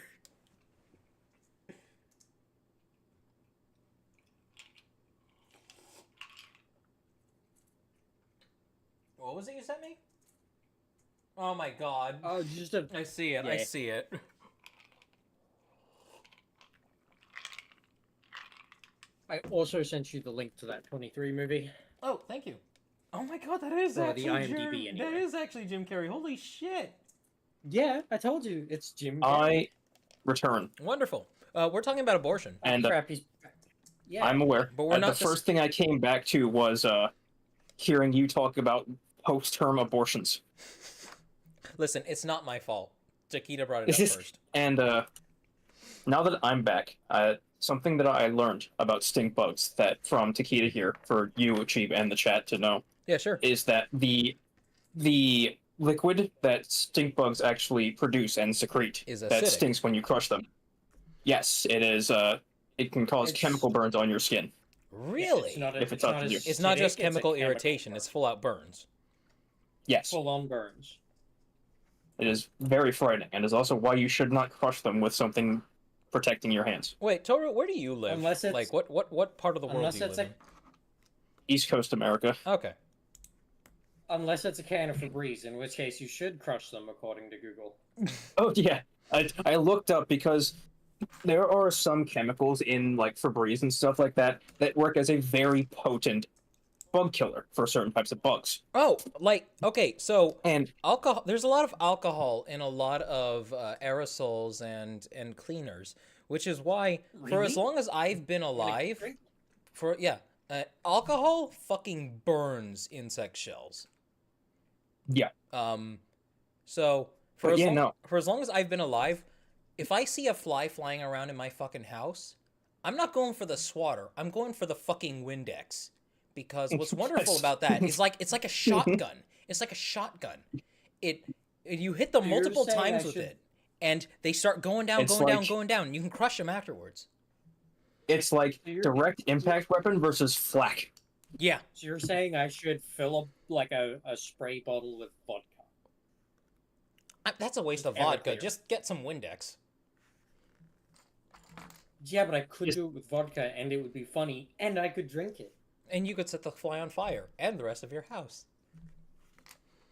What was it you sent me? Oh my God. Oh, just a... I see it. I Yeah. see it. I also sent you the link to that 23 movie. Oh, thank you. Oh my God, that is The actually IMDb That anyway. is actually Jim Carrey. Holy shit. Yeah, I told you. It's Jim Carrey. I return, Wonderful. We're talking about abortion, Oh, and crap, he's... Yeah. I'm aware. but we're not The first thing I came back to was hearing you talk about post-term abortions. Listen, it's not my fault. Chiquita brought it up first. And now that I'm back, something that I learned about stink bugs that from Takeda here for you, Cheap, and the chat to know Yeah, sure. is that the liquid that stink bugs actually produce and secrete Is that acidic. stinks when you crush them. Yes, it is. It can cause It's- chemical burns on your skin. Really? It's not, If it's up to you. It's not just acidic, chemical it's a irritation, it's full out burns. Yes, full-on burns. it is very frightening, and is also why you should not crush them with something protecting your hands. Wait, Toru, where do you live? Unless it's- like what part of the world unless do you it's live East Coast America. in? Okay. Unless it's a can of Febreze, in which case you should crush them, according to Google. Oh yeah, I looked up because there are some chemicals in like Febreze and stuff like that that work as a very potent bug killer for certain types of bugs. Oh, like okay, so And alcohol. There's a lot of alcohol in a lot of aerosols and cleaners, which is why for as Really? long as I've been alive, Drink- alcohol fucking burns insect shells. yeah, So for But as yeah, long, no. for as long as I've been alive, if I see a fly flying around in my fucking house, I'm not going for the swatter. I'm going for the fucking Windex. Because what's wonderful about that is it's like a shotgun. It's like a shotgun. You hit them So you're multiple saying times I with should- it, and they start going down, It's going down, like- going down. You can crush them afterwards. it's like So you're- direct impact weapon versus flak. Yeah. So you're saying I should fill a spray bottle with vodka? That's a waste of Everclear. vodka. Just get some Windex. Yeah, but I could Just- do it with vodka, and it would be funny, and I could drink it. And you could set the fly on fire and the rest of your house.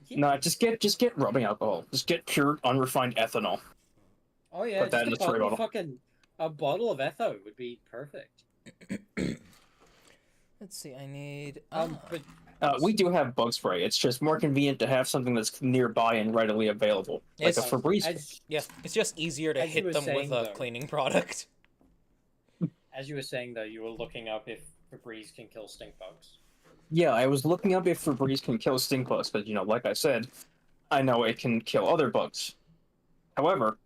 Yeah. No, just get rubbing alcohol. Just get pure unrefined ethanol. Oh yeah, Put that just in a the spray bottle, bottle. a bottle of Etho would be perfect. Let's see. I need. But We do have bug spray. It's just more convenient to have something that's nearby and readily available, like It's- a Febreze. yeah, it's just easier to as you hit were them with saying, a though. cleaning product. as you were saying though, you were looking up if Febreze can kill stink bugs. Yeah, I was looking up if Febreze can kill stink bugs, but like I said, I know it can kill other bugs. However,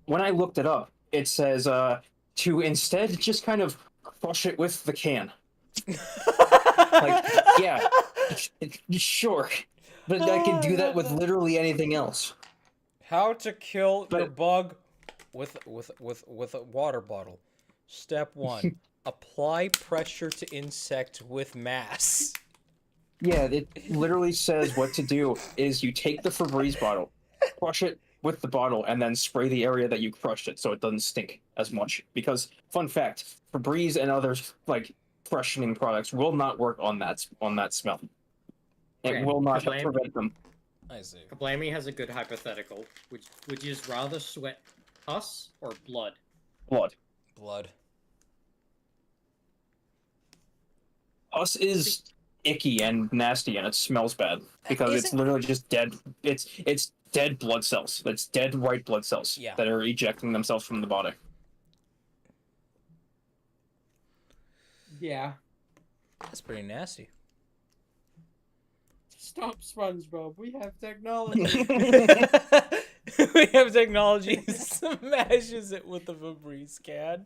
when I looked it up, it says to instead just kind of crush it with the can. Yeah, sure, but I can do that with literally anything else. How to kill your But- bug with a water bottle. Step 1. Apply pressure to insect with mass. Yeah, it literally says what to do is you take the Febreze bottle, crush it with the bottle, and then spray the area that you crushed it so it doesn't stink as much. Because, fun fact, Febreze and other like freshening products will not work on that smell. It Okay, will not Kablam- prevent them. I see. Kablami has a good hypothetical. Would you just rather sweat pus or blood? Blood. Blood. Pus is icky and nasty and it smells bad because it's Isn't- literally just dead. It's dead blood cells. It's dead white blood cells Yeah. that are ejecting themselves from the body. Yeah. That's pretty nasty. Stop, SpongeBob. We have technology. We have technology smashes it with the Febreze can.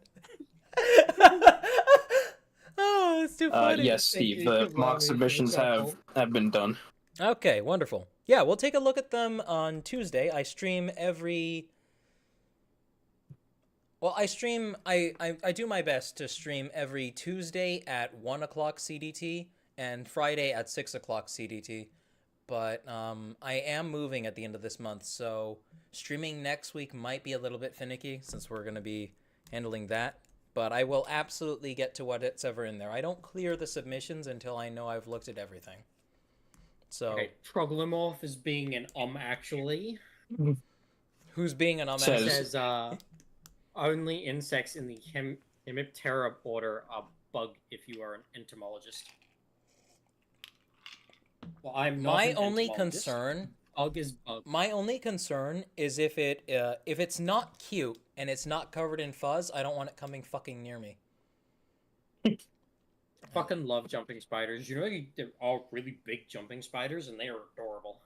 Oh, it's too funny. Yes, Thank Steve. you, The Kabami, mock for submissions example. have been done. Okay, wonderful. Yeah, we'll take a look at them on Tuesday. I stream every. Well, I do my best to stream every Tuesday at 1 o'clock CDT and Friday at 6 o'clock CDT. But I am moving at the end of this month, so streaming next week might be a little bit finicky since we're going to be handling that. But I will absolutely get to what's ever in there. I don't clear the submissions until I know I've looked at everything. So Okay, Troglomorph is being an actually. who's being an It says only insects in the Hemiptera order are bug if you are an entomologist. Well, I'm not My an only entomologist. concern Bug is bug. My only concern is if it's not cute and it's not covered in fuzz, I don't want it coming fucking near me. I fucking love jumping spiders. You know, they're all really big jumping spiders, and they are adorable.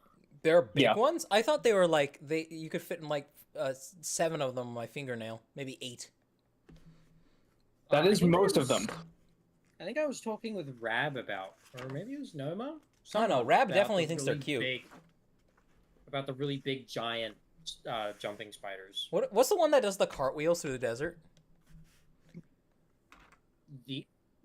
They're big Yeah. ones? I thought they were like you could fit in like 7 of them on my fingernail, maybe 8. That I is think most of them. I think I was talking with Rab about, or maybe it was Noma. I don't know. Someone Rab about definitely the thinks they're really cute. About the really big giant jumping spiders. What's the one that does the cartwheels through the desert?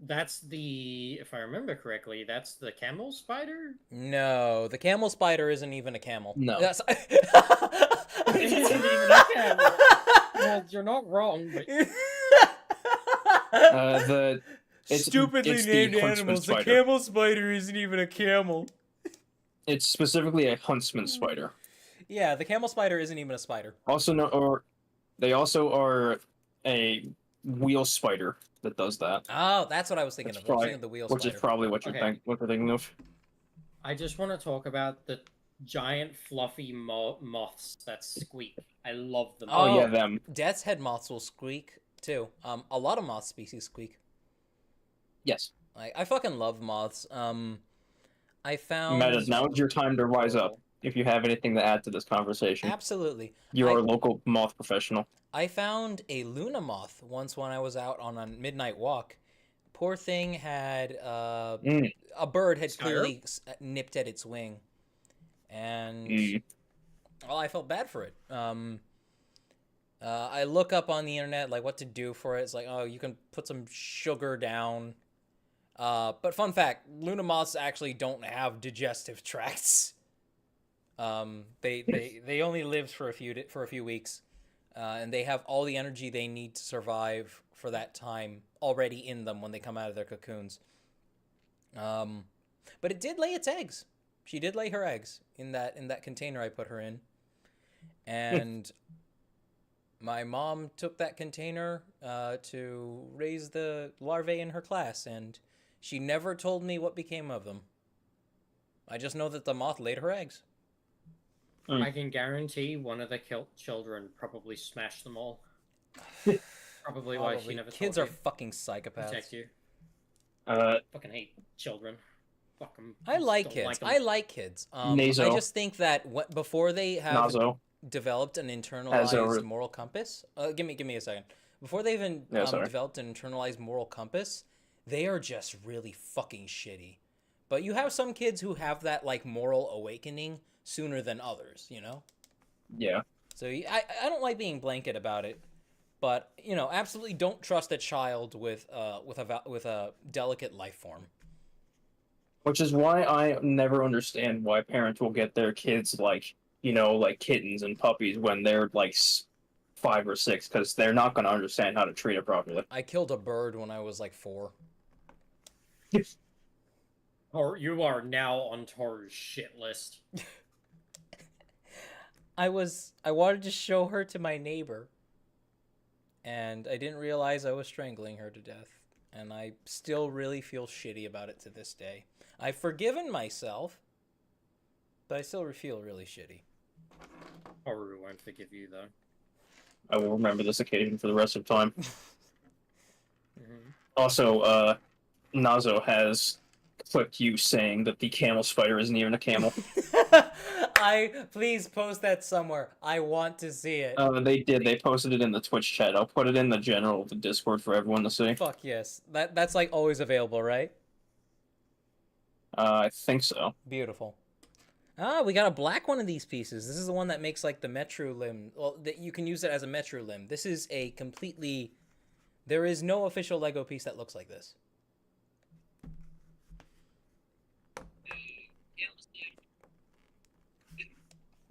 That's the, if I remember correctly, that's the camel spider. No, the camel spider isn't even a camel. No. That's... It isn't even a camel. Well, you're not wrong, but It's Stupidly it's the named huntsman animals. The spider. camel spider isn't even a camel. It's specifically a huntsman spider. Yeah, the camel spider isn't even a spider. They also are a wheel spider that does that, Oh, that's what I was thinking That's of. I was probably- thinking of the wheel which spider. is probably what Okay. you're thinking of. I just want to talk about the giant fluffy moths that squeak. I love them. Oh. Oh yeah, them. Death's head moths will squeak too. A lot of moth species squeak. Yes. I fucking love moths. I found Meta, now's your time to rise up. If you have anything to add to this conversation, absolutely. you I- are a local moth professional. I found a Luna moth once when I was out on a midnight walk. Poor thing had a bird had Sire? clearly nipped at its wing, and well, I felt bad for it. I look up on the internet like what to do for it. It's like, oh, you can put some sugar down. But fun fact, Luna moths actually don't have digestive tracts. They only live for a few weeks, and they have all the energy they need to survive for that time already in them when they come out of their cocoons. But it did lay its eggs. She did lay her eggs in that container I put her in, and my mom took that container to raise the larvae in her class, and she never told me what became of them. I just know that the moth laid her eggs. I can guarantee one of the children probably smashed them all. Probably why she never Kids told are you. fucking psychopaths. Protect you. Uh, Fucking hate children. Fuck 'em. I like Don't kids. 'em. I like kids. I Naso. just think that before they have Nazo. developed an As a internalized moral compass, give me a second. Before they even Yeah, sorry. developed an internalized moral compass, they are just really fucking shitty. But you have some kids who have that like moral awakening sooner than others, you know. Yeah. So I don't like being blanket about it, but you know, absolutely don't trust a child with a delicate life form. Which is why I never understand why parents will get their kids like kittens and puppies when they're like 5 or 6, because they're not going to understand how to treat it properly. I killed a bird when I was like 4. Or you are now on Toru's shit list. I wanted to show her to my neighbor, and I didn't realize I was strangling her to death, and I still really feel shitty about it to this day. I've forgiven myself, but I still feel really shitty. Toru won't forgive you though. I will remember this occasion for the rest of time. Mm-hmm. Also, Nazo has clipped you saying that the camel spider isn't even a camel. Please post that somewhere. I want to see it. They did. They posted it in the Twitch chat. I'll put it in the general of the Discord for everyone to see. Fuck yes. That's like always available, right? I think so. Beautiful. Ah, we got a black one of these pieces. This is the one that makes like the metro limb. Well, that you can use it as a metro limb. This is a completely. There is no official Lego piece that looks like this.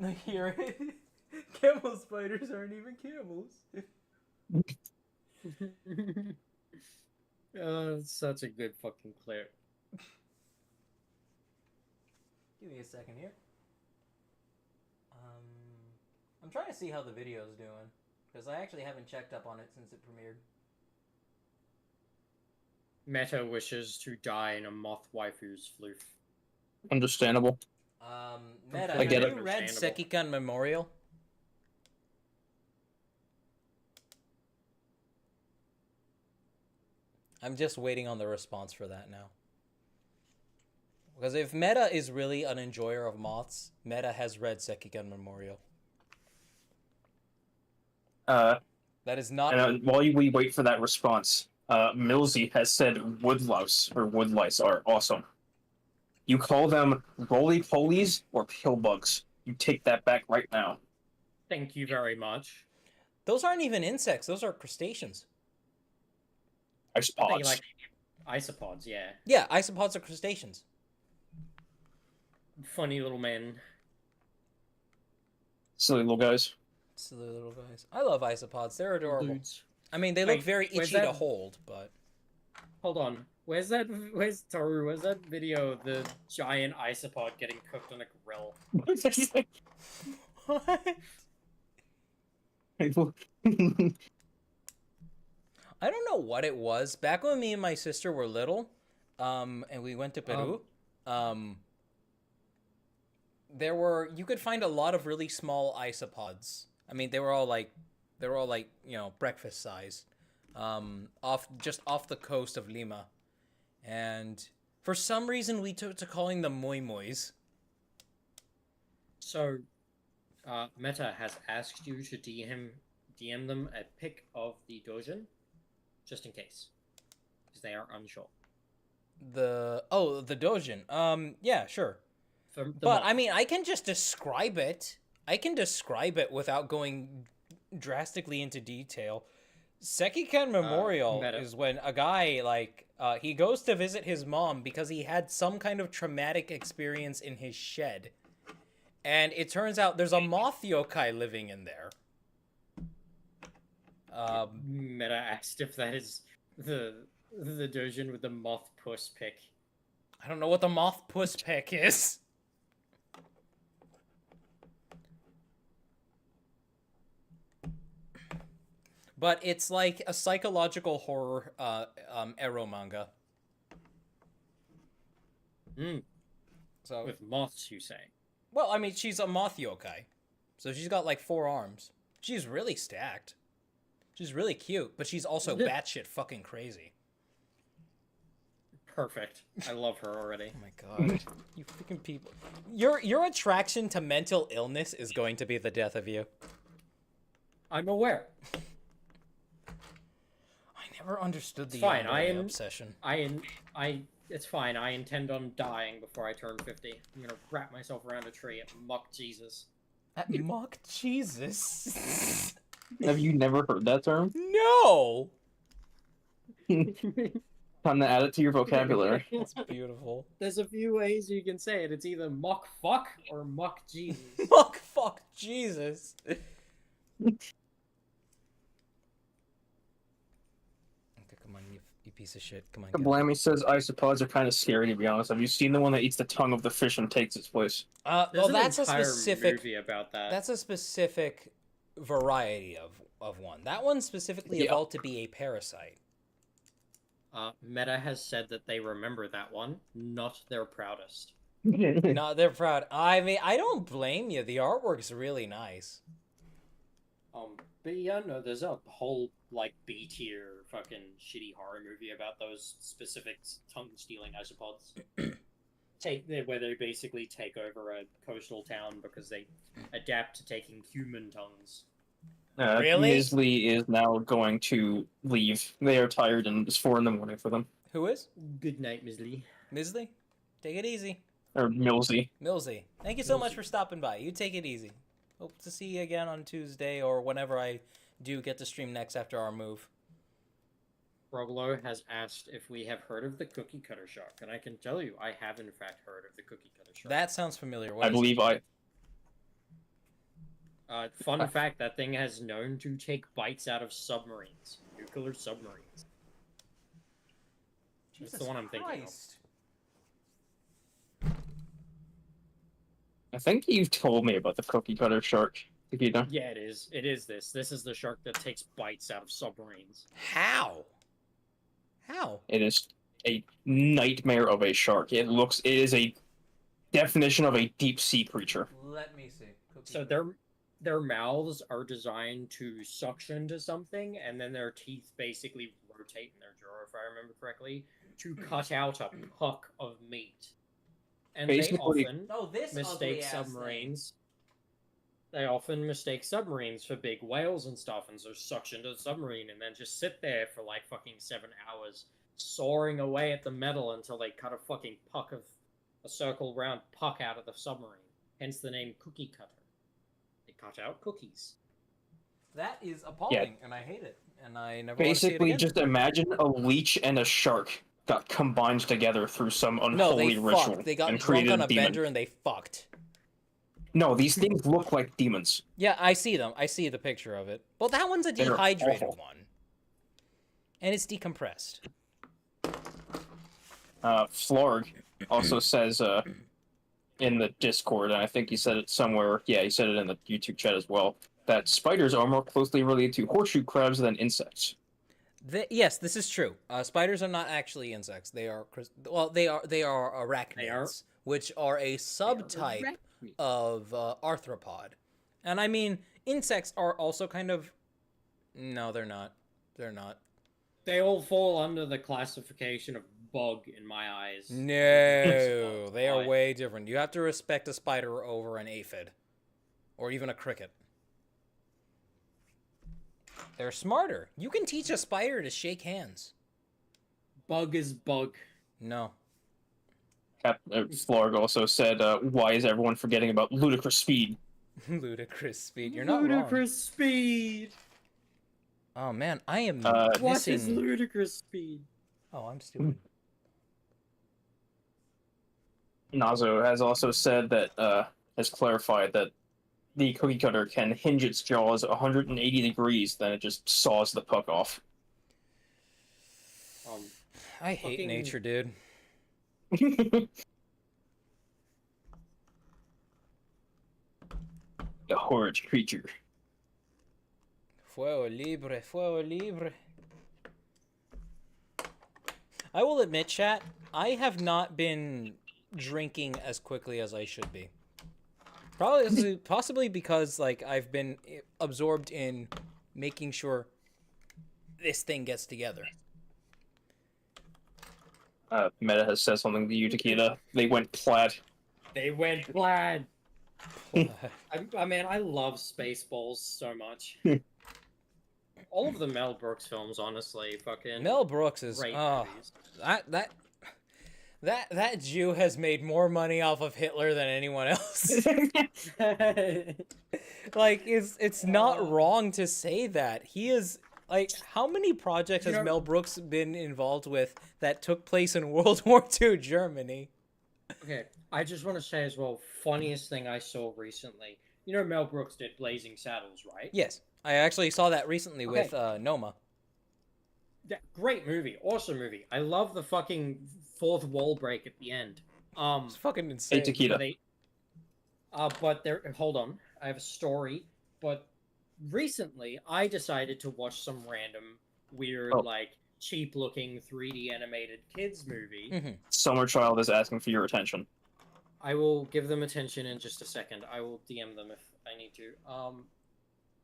I hear it. Camel spiders aren't even camels. It's such a good fucking clip. Give me a second here. I'm trying to see how the video's doing because I actually haven't checked up on it since it premiered. Meta wishes to die in a moth waifu's floof. Understandable. Meta, I get have it. you read Understandable. Sekikan Memorial? I'm just waiting on the response for that now. Because if Meta is really an enjoyer of moths, Meta has read Sekikan Memorial. That is not. And while we wait for that response, Millsy has said woodlouse or woodlice are awesome. You call them roly-polies or pillbugs. You take that back right now. Thank you very much. Those aren't even insects. Those are crustaceans. I think Isopods. like isopods, yeah. Yeah, isopods are crustaceans. Funny little men. Silly little guys. Silly little guys. I love isopods. They're adorable. Dudes. I mean, they look Wait, very where's itchy to that- hold, but... Hold on. Where's Toru? Where's that video of the giant isopod getting cooked on a grill? What? I don't know what it was. Back when me and my sister were little, and we went to Peru, you could find a lot of really small isopods. I mean, they were all like, breakfast size, off the coast of Lima, and for some reason we took to calling them moi mois. So, Meta has asked you to DM them a pic of the dojin, just in case, because they are unsure. The dojin. Yeah, sure. But I mean, I can just describe it. I can describe it without going drastically into detail. Sekikan Memorial Meta. is when a guy he goes to visit his mom because he had some kind of traumatic experience in his shed, and it turns out there's a moth yokai living in there. Meta asked if that is the dojin with the moth puss pic. I don't know what the moth puss peck is. But it's like a psychological horror ero manga. So With moths, you say? well, I mean, she's a moth yokai. So she's got like 4 arms. She's really stacked. She's really cute, but she's also batshit fucking crazy. Perfect. I love her already. Oh my god. You freaking people. Your attraction to mental illness is going to be the death of you. I'm aware. I never understood the It's fine, anime obsession. It's fine. I intend on dying before I turn 50. I'm gonna wrap myself around a tree and mock Jesus. Mock Jesus? Have you never heard that term? No! Time to add it to your vocabulary. That's beautiful. There's a few ways you can say it. It's either mock fuck or mock Jesus. Mock fuck Jesus. Okay, come on, you piece of shit. Come on. get it. Blammy says isopods are kind of scary, to be honest. Have you seen the one that eats the tongue of the fish and takes its place? Well, There's an that's a entire specific. movie about that. That's a specific variety of one. That one specifically Yeah. evolved to be a parasite. Meta has said that they remember that one, not their proudest. No, they're proud. I mean, I don't blame you. The artwork's really nice. But yeah, no, there's a whole like B tier fucking shitty horror movie about those specific tongue stealing isopods. Where they basically take over a coastal town because they adapt to taking human tongues. Really? Misley is now going to leave. They are tired and it's 4 in the morning for them. Who is? Good night, Miss Lee. Misley? Take it easy. Or Millsy. Millsy, thank you so much for stopping by. You take it easy. Hope to see you again on Tuesday or whenever I do get to stream next after our move. Roblo has asked if we have heard of the cookie cutter shark, and I can tell you, I have in fact heard of the cookie cutter shark. That sounds familiar. What I is believe it? Fun fact, that thing has known to take bites out of submarines. Nuclear submarines. That's the one I'm thinking of. Christ. I think you've told me about the cookie cutter shark, Nikita. Yeah, it is. It is this. This is the shark that takes bites out of submarines. How? How? It is a nightmare of a shark. It is a definition of a deep sea creature. Let me see. Cookie So their mouths are designed to suction to something, and then their teeth basically rotate in their jaw, if I remember correctly, to cut out a puck of meat. And Basically- they often Oh, this mistake ugly-ass submarines. They often mistake submarines for big whales and stuff, and so suction to the submarine, and then just sit there for like fucking 7 hours, sawing away at the metal until they cut a fucking puck of a circle round puck out of the submarine. Hence the name cookie cutter. They cut out cookies. That is appalling, and I hate it. And I never Basically, want to see it just imagine a leech and a shark got combined together through some again. No, unholy they ritual fucked. They got and drunk created on a a demon. bender and they fucked. No, these things look like demons. Yeah, I see them. I see the picture of it. Well, that one's a They're dehydrated awful. one. And it's decompressed. Florg also says in the Discord, and I think he said it somewhere, yeah, he said it in the YouTube chat as well, that spiders are more closely related to horseshoe crabs than insects. Yes, this is true. Spiders are not actually insects. They are they are arachnids, which are a subtype of arthropod. And I mean, insects are also kind of. No, they're not. They're not. They all fall under the classification of bug in my eyes. No, they are Why? way different. You have to respect a spider over an aphid, or even a cricket. They're smarter. You can teach a spider to shake hands. Bug is bug. No. Florg also said, why is everyone forgetting about ludicrous speed? Ludicrous speed. You're not wrong. Ludicrous speed. Oh man, I am What missing. is ludicrous speed? Oh, I'm stupid. Nazo has also said that, has clarified that the cookie cutter can hinge its jaws 180 degrees, then it just saws the puck off. I hate fucking- nature, dude. The horrid creature. Fuego libre, fuego libre. I will admit, chat, I have not been drinking as quickly as I should be. Possibly because like I've been absorbed in making sure this thing gets together. Meta has said something to you, Takeda. They went plaid. They went plaid. I mean, I love Spaceballs so much. All of the Mel Brooks films, honestly, fucking Mel Brooks is great movies. that Jew has made more money off of Hitler than anyone else. Like it's not wrong to say that. He is like, how many projects has Mel Brooks been involved with that took place in World War II Germany? Okay, I just want to say as well, funniest thing I saw recently. You know Mel Brooks did Blazing Saddles, right? Yes, I actually saw that recently Okay. with Noma. Yeah, great movie, awesome movie. I love the fucking fourth wall break at the end. It's fucking insane. Hey, Takeda. They, but there. Hold on, I have a story. But recently, I decided to watch some random, weird, like cheap-looking 3D animated kids movie. Mhm. Summer Child is asking for your attention. I will give them attention in just a second. I will DM them if I need to.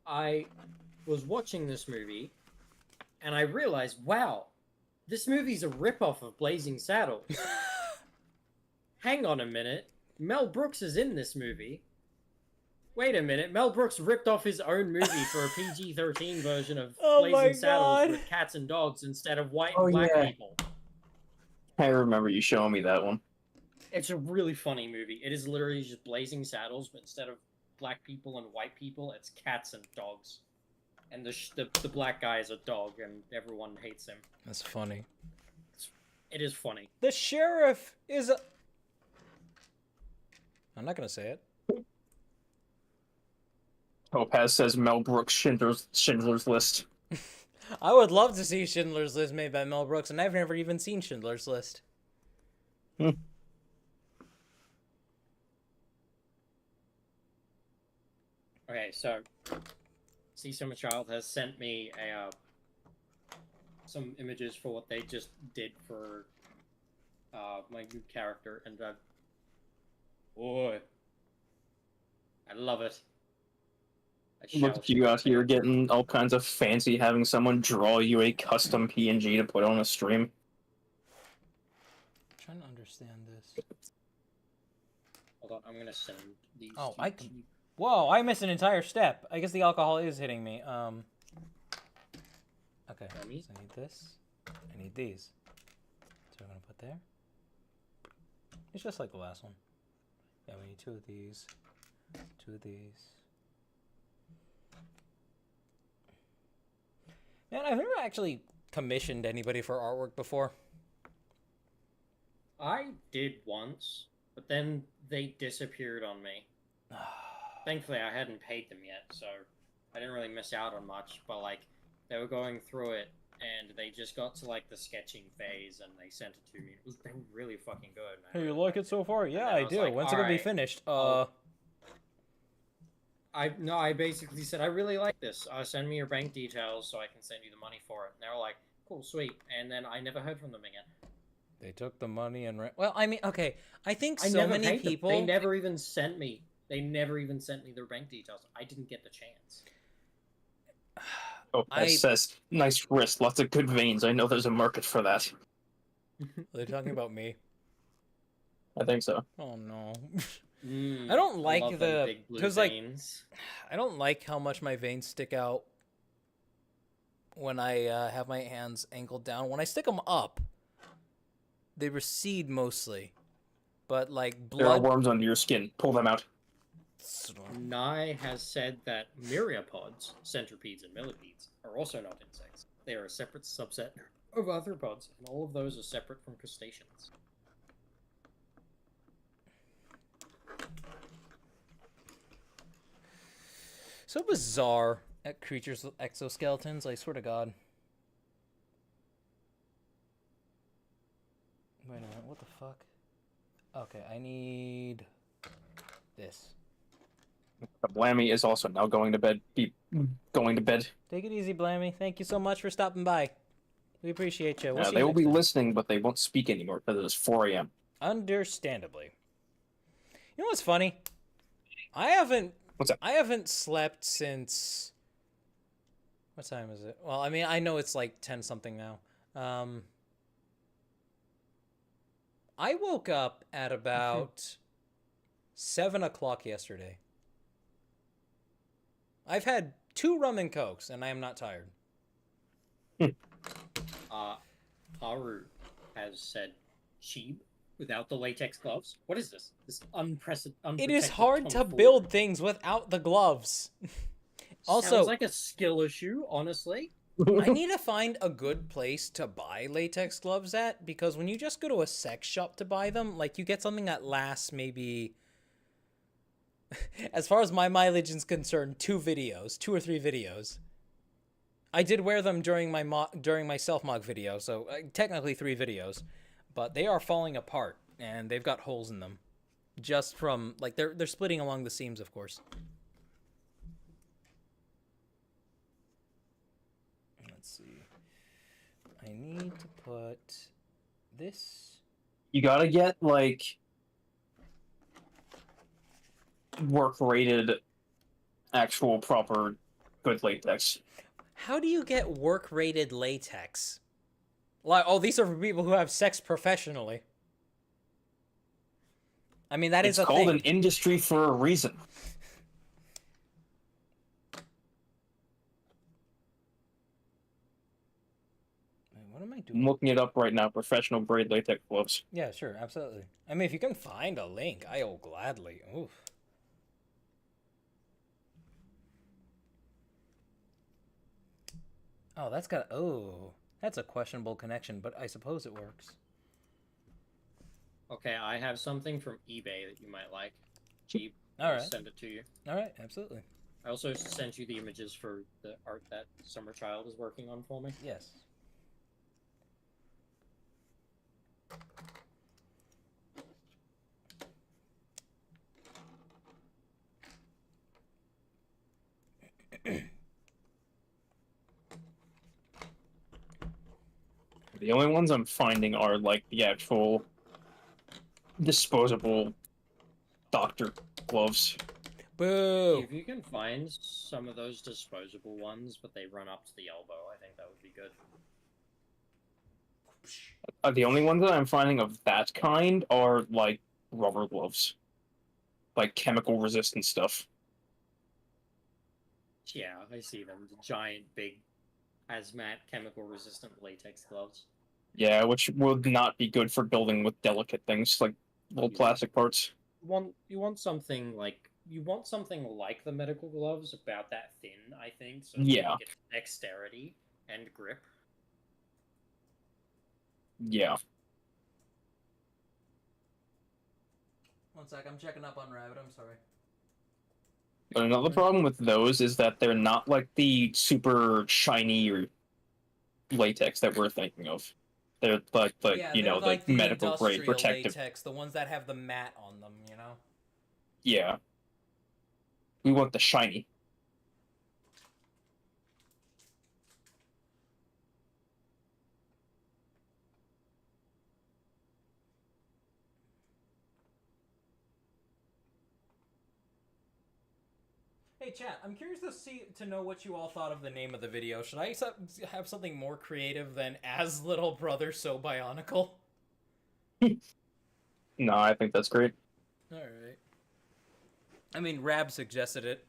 I was watching this movie, and I realized, wow, this movie's a ripoff of Blazing Saddles. Hang on a minute. Mel Brooks is in this movie. Wait a minute. Mel Brooks ripped off his own movie for a PG-13 version of Oh my Blazing Saddles God. with cats and dogs instead of white Oh, and black yeah. people. I remember you showing me that one. It's a really funny movie. It is literally just Blazing Saddles, but instead of black people and white people, it's cats and dogs. And the black guy is a dog, and everyone hates him. That's funny. It is funny. The sheriff is a... I'm not gonna say it. Topaz says Mel Brooks Schindler's List. I would love to see Schindler's List made by Mel Brooks, and I've never even seen Schindler's List. Okay, so See Summer Child has sent me some images for what they just did for my new character, and boy, I love it. Look at you out here getting all kinds of fancy, having someone draw you a custom PNG to put on a stream. I'm trying to understand this. Hold on, I'm gonna send these. Oh, Whoa, I missed an entire step. I guess the alcohol is hitting me. Okay, so I need this. I need these. So I'm gonna put there. It's just like the last one. Yeah, we need 2 of these. 2 of these. Man, I've never actually commissioned anybody for artwork before. I did once, but then they disappeared on me. Thankfully, I hadn't paid them yet, so I didn't really miss out on much. But like, they were going through it, and they just got to like the sketching phase, and they sent it to me. They were really fucking good. Hey, you like it so far? Yeah, I do. Like, When's it gonna be finished? I basically said, I really like this. Send me your bank details so I can send you the money for it. And they were like, cool, sweet. And then I never heard from them again. They took the money and well, I mean, okay. I think I so never many paid them. people. They never even sent me. They never even sent me their bank details. I didn't get the chance. Oh, that says, nice wrist, lots of good veins. I know there's a market for that. Are they talking about me? I think so. Oh no. I don't like the because like I don't like how much my veins stick out when I have my hands angled down. When I stick them up, they recede mostly, but like blood. There are worms under your skin. Pull them out. Nye has said that myriapods, centipedes, and millipedes are also not insects. They are a separate subset of arthropods, and all of those are separate from crustaceans. So bizarre at creatures with exoskeletons, I swear to God. Wait a minute, what the fuck? Okay, I need this. Blammy is also now going to bed. Be going to bed. Take it easy, Blammy. Thank you so much for stopping by. We appreciate you. They will be listening, but they won't speak anymore because it is 4 a.m. Understandably. You know what's funny? What's up? I haven't slept since... What time is it? Well, I mean, I know it's like 10-something now. I woke up at about 7 o'clock yesterday. I've had 2 rum and cokes, and I am not tired. Haru has said sheep without the latex gloves. What is this? This unprecedented. It is hard to build things without the gloves. Also, sounds like a skill issue, honestly. I need to find a good place to buy latex gloves at, because when you just go to a sex shop to buy them, like, you get something that lasts maybe, as far as my mileage is concerned, 2 or 3 videos. I did wear them during my self-mog video, so technically 3 videos, but they are falling apart, and they've got holes in them, just from, like, they're splitting along the seams, of course. Let's see. I need to put this. You gotta get, like, work-rated, actual, proper, good latex. How do you get work-rated latex? Like, oh, these are for people who have sex professionally. I mean, that is a thing. It's called an industry for a reason. Wait, what am I I'm looking it up right now. Professional grade latex gloves. Yeah, sure, absolutely. I mean, if you can find a link, I will gladly. Oof. Oh, that's got. Oh, that's a questionable connection, but I suppose it works. Okay, I have something from eBay that you might like. Cheap. All I'll right. send it to you. All right, absolutely. I also sent you the images for the art that Summer Child is working on for me. Yes. The only ones I'm finding are like the actual disposable doctor gloves. Boo! If you can find some of those disposable ones, but they run up to the elbow, I think that would be good. The only ones that I'm finding of that kind are like rubber gloves, like chemical resistant stuff. Yeah, I see them. The giant, big, hazmat, chemical resistant latex gloves. Yeah, which would not be good for building with delicate things like little plastic parts. You want something like the medical gloves, about that thin, I think, so that Yeah. you get dexterity and grip. Yeah. One sec, I'm checking up on Rabbit. I'm sorry. But another problem with those is that they're not like the super shiny or latex that we're thinking of. They're like Yeah, you they're know, like the the medical grade industrial protective. latex, the ones that have the mat on them, you know? Yeah. We want the shiny. Hey, chat, I'm curious to know what you all thought of the name of the video. Should I have something more creative than As Little Brother So Bionicle? No, I think that's great. Alright. I mean, Rab suggested it,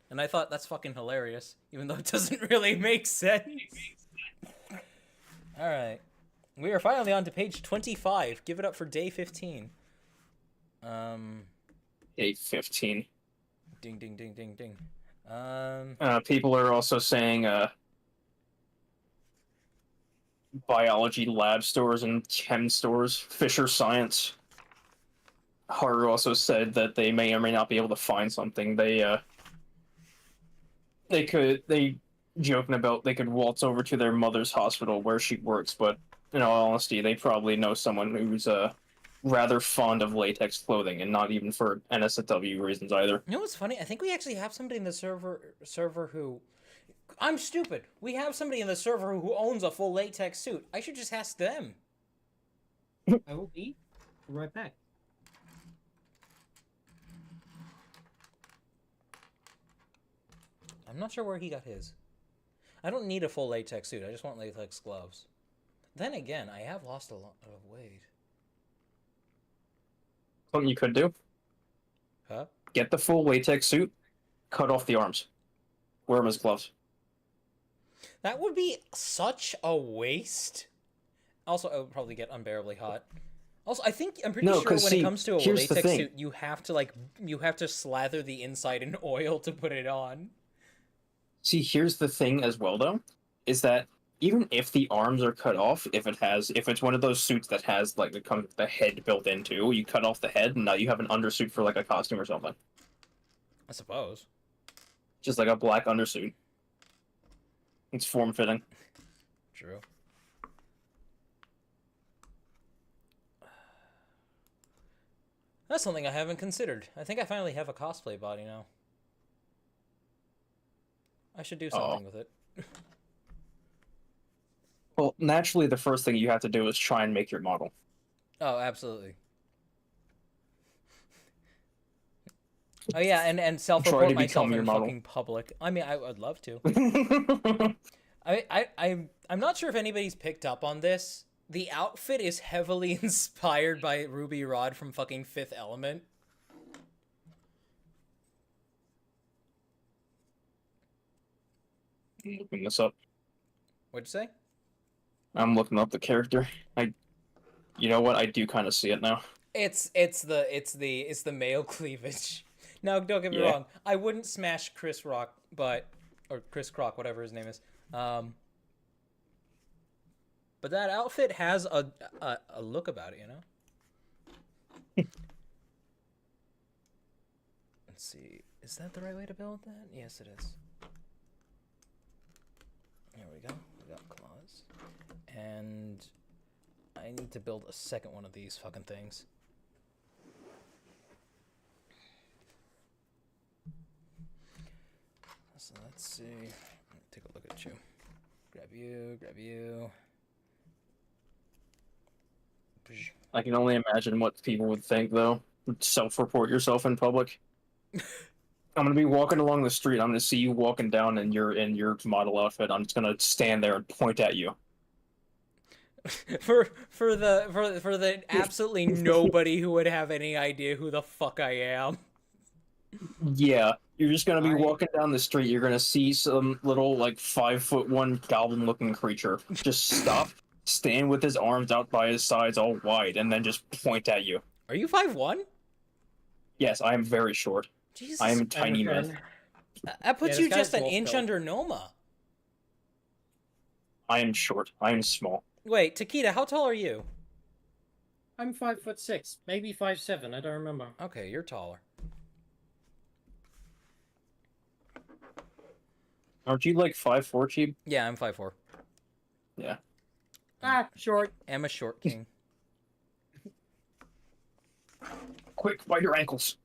and I thought that's fucking hilarious, even though it doesn't really make sense. Alright. We are finally on to page 25. Give it up for day 15. Day 15. Ding, ding, ding, ding, ding. People are also saying biology lab stores and chem stores, Fisher Science. Haru also said that they may or may not be able to find something. They joking about they could waltz over to their mother's hospital where she works, but in all honesty, they probably know someone who's rather fond of latex clothing, and not even for NSFW reasons either. You know what's funny? I think we actually have somebody in the server who... I'm stupid. We have somebody in the server who owns a full latex suit. I should just ask them. I will be right back. I'm not sure where he got his. I don't need a full latex suit. I just want latex gloves. Then again, I have lost a lot of weight. Something you could do? Huh? Get the full latex suit, cut off the arms, wear them as gloves. That would be such a waste. Also, I would probably get unbearably hot. Also, I'm pretty sure when it comes to a latex suit, you have to slather the inside in oil to put it on. See, here's the thing as well, though, is that even if the arms are cut off, if it's one of those suits that has like the head built into, you cut off the head, and now you have an undersuit for like a costume or something. I suppose. Just like a black undersuit. It's form-fitting. True. That's something I haven't considered. I think I finally have a cosplay body now. I should do something with it. Well, naturally, the first thing you have to do is try and make your model. Oh, absolutely. Oh yeah, and self-report myself in fucking public. I mean, I would love to. I'm not sure if anybody's picked up on this. The outfit is heavily inspired by Ruby Rod from fucking Fifth Element. Looking this up. What'd you say? I'm looking up the character. You know what? I do kind of see it now. It's the male cleavage. Now, don't get me Yeah. wrong. I wouldn't smash Chris Rock, or Chris Croc, whatever his name is. But that outfit has a look about it, you know. Let's see. Is that the right way to build that? Yes, it is. There we go. We got claws, and I need to build a second one of these fucking things. So let's see. Take a look at you. Grab you, grab you. I can only imagine what people would think, though. Self-report yourself in public. I'm gonna be walking along the street. I'm gonna see you walking down in your model outfit. I'm just gonna stand there and point at you. for the absolutely nobody who would have any idea who the fuck I am. Yeah, you're just gonna be walking down the street. You're gonna see some little like 5'1" goblin-looking creature just stop, stand with his arms out by his sides, all wide, and then just point at you. Are you 5'1"? Yes, I am very short. Jesus. I am a tiny man. That puts Yeah, you this just guy's an inch well-built. under Noma. I am short. I am small. Wait, Takeda, how tall are you? I'm 5'6", maybe 5'7". I don't remember. Okay, you're taller. Aren't you like 5'4", Cheap? Yeah, I'm 5'4". Yeah. Short. I'm a short king. Quick, bite your ankles.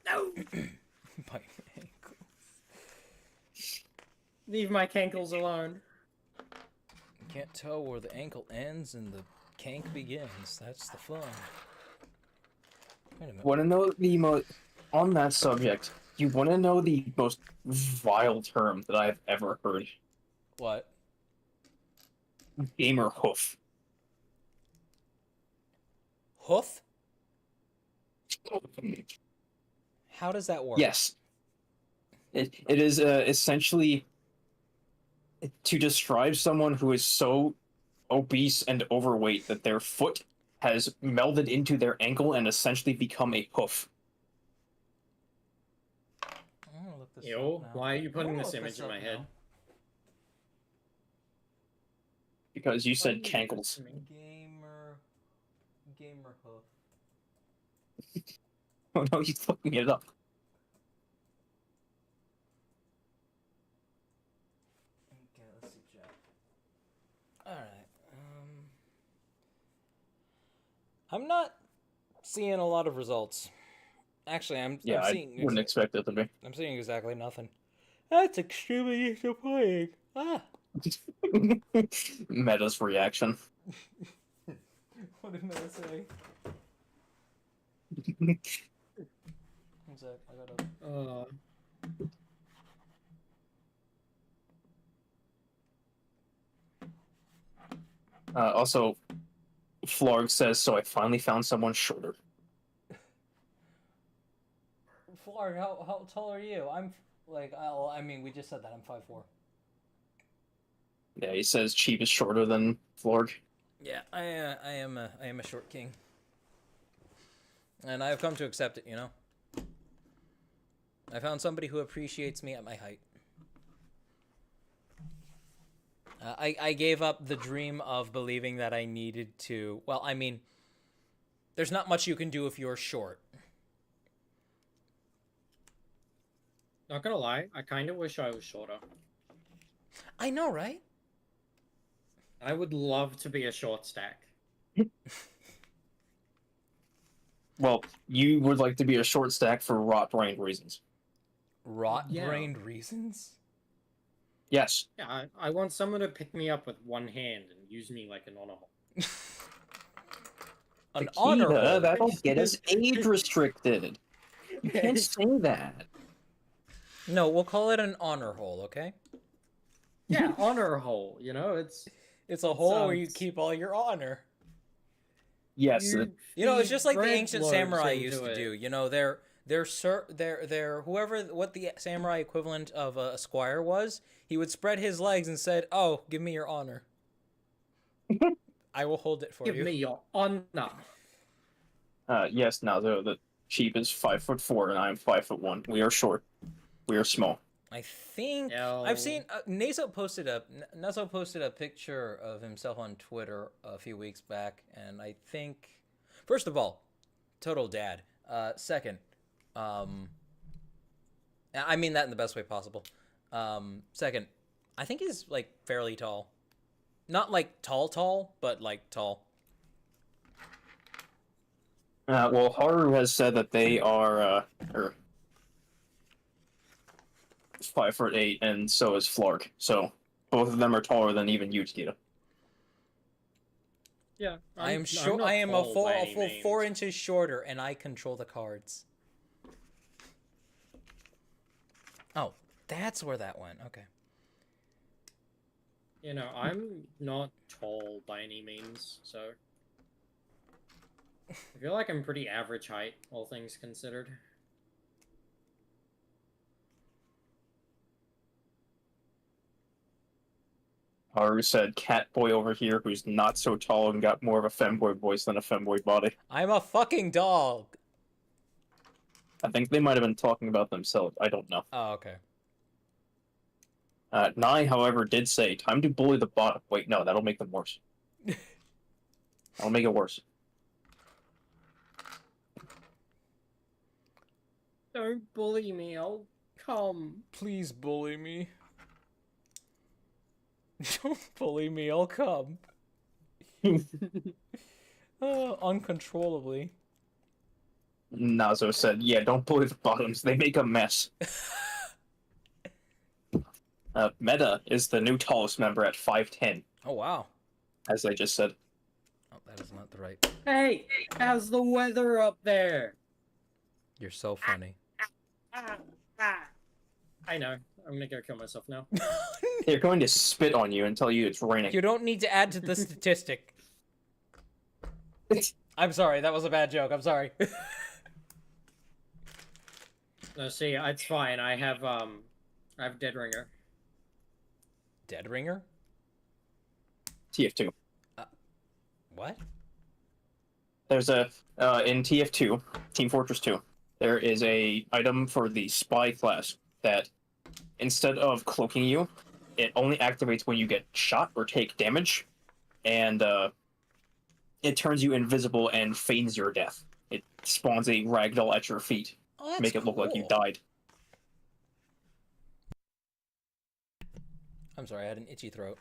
No. Bite my ankle. Leave my cankles alone. You can't tell where the ankle ends and the kank begins. That's the fun. Wait a minute. Want to know the most on that subject? You want to know the most vile term that I've ever heard? What? Gamer hoof. Hoof? How does that work? Yes. It is essentially to describe someone who is so obese and overweight that their foot has melded into their ankle and essentially become a hoof. I'm gonna look this Ew, up now. why are you putting I'm gonna this look image in up my head? now. Because you said Why are you cankles. Gamer hoof. Oh no, he's fucking it up. Okay, let's see, Jack. Alright, I'm not seeing a lot of results. Actually, I'm Yeah, seeing I wouldn't expect it to be. I'm seeing exactly nothing. That's extremely disappointing. Ah. Meta's reaction. What did Meta say? One sec, I gotta... Also, Flarg says, so I finally found someone shorter. Flarg, how tall are you? I'm like, I mean, we just said that I'm 5'4". Yeah, he says Cheap is shorter than Flarg. Yeah, I am a short king, and I've come to accept it. You know, I found somebody who appreciates me at my height. I gave up the dream of believing that I needed to. Well, I mean, there's not much you can do if you're short. Not gonna lie, I kind of wish I was shorter. I know, right? I would love to be a short stack. Well, you would like to be a short stack for rot-brained reasons. Rot-brained reasons? Yes. Yeah, I want someone to pick me up with one hand and use me like an honor hole. An honor hole. That'll get us age restricted. You can't say that. No, we'll call it an honor hole, okay? Yeah, honor hole. You know, It's a hole where you sounds- keep all your honor. Yes. You know, it's feed just like the bread ancient loaves samurai into used to it. do. You know, they're what the samurai equivalent of a squire was. He would spread his legs and said, "Oh, give me your honor." I will hold it for Give you. me your honor. Yes, Nazo, the chief is 5'4" and I am 5'1". We are short. We are small. I think No. I've seen Nazo posted a picture of himself on Twitter a few weeks back, and I think, first of all, total dad. Second, I mean that in the best way possible. Second, I think he's like fairly tall, not like tall, but like tall. Well, Haru has said that they are 5'8", and so is Flark. So both of them are taller than even you, Cheetah. Yeah, I am I'm short. not I am a tall full by any 4 means. inches shorter, and I control the cards. Oh, that's where that went. Okay. You know, I'm not tall by any means, so I feel like I'm pretty average height, all things considered. Haru said, "Cat boy over here, who's not so tall and got more of a femboy voice than a femboy body." I'm a fucking dog. I think they might have been talking about themselves. I don't know. Oh, okay. Nai, however, did say, "Time to bully the bottom." Wait, no, that'll make them worse. That'll make it worse. Don't bully me, I'll come. Please bully me. Don't bully me, I'll come. Uncontrollably. Nazo said, "Yeah, don't bully the bottoms. They make a mess." Meta is the new tallest member at 5'10", Oh, wow. as I just said. Oh, that is not the right. Hey, how's the weather up there? You're so funny. I know. I'm gonna go kill myself now. They're going to spit on you and tell you it's raining. You don't need to add to the statistic. I'm sorry, that was a bad joke. I'm sorry. No, see, it's fine. I have Dead Ringer. Dead Ringer? TF2. What? There's a in TF2, Team Fortress 2. There is a item for the spy class that instead of cloaking you, it only activates when you get shot or take damage, and it turns you invisible and feigns your death. It spawns a ragdoll at your feet, Oh, that's make it look like you cool. died. I'm sorry, I had an itchy throat.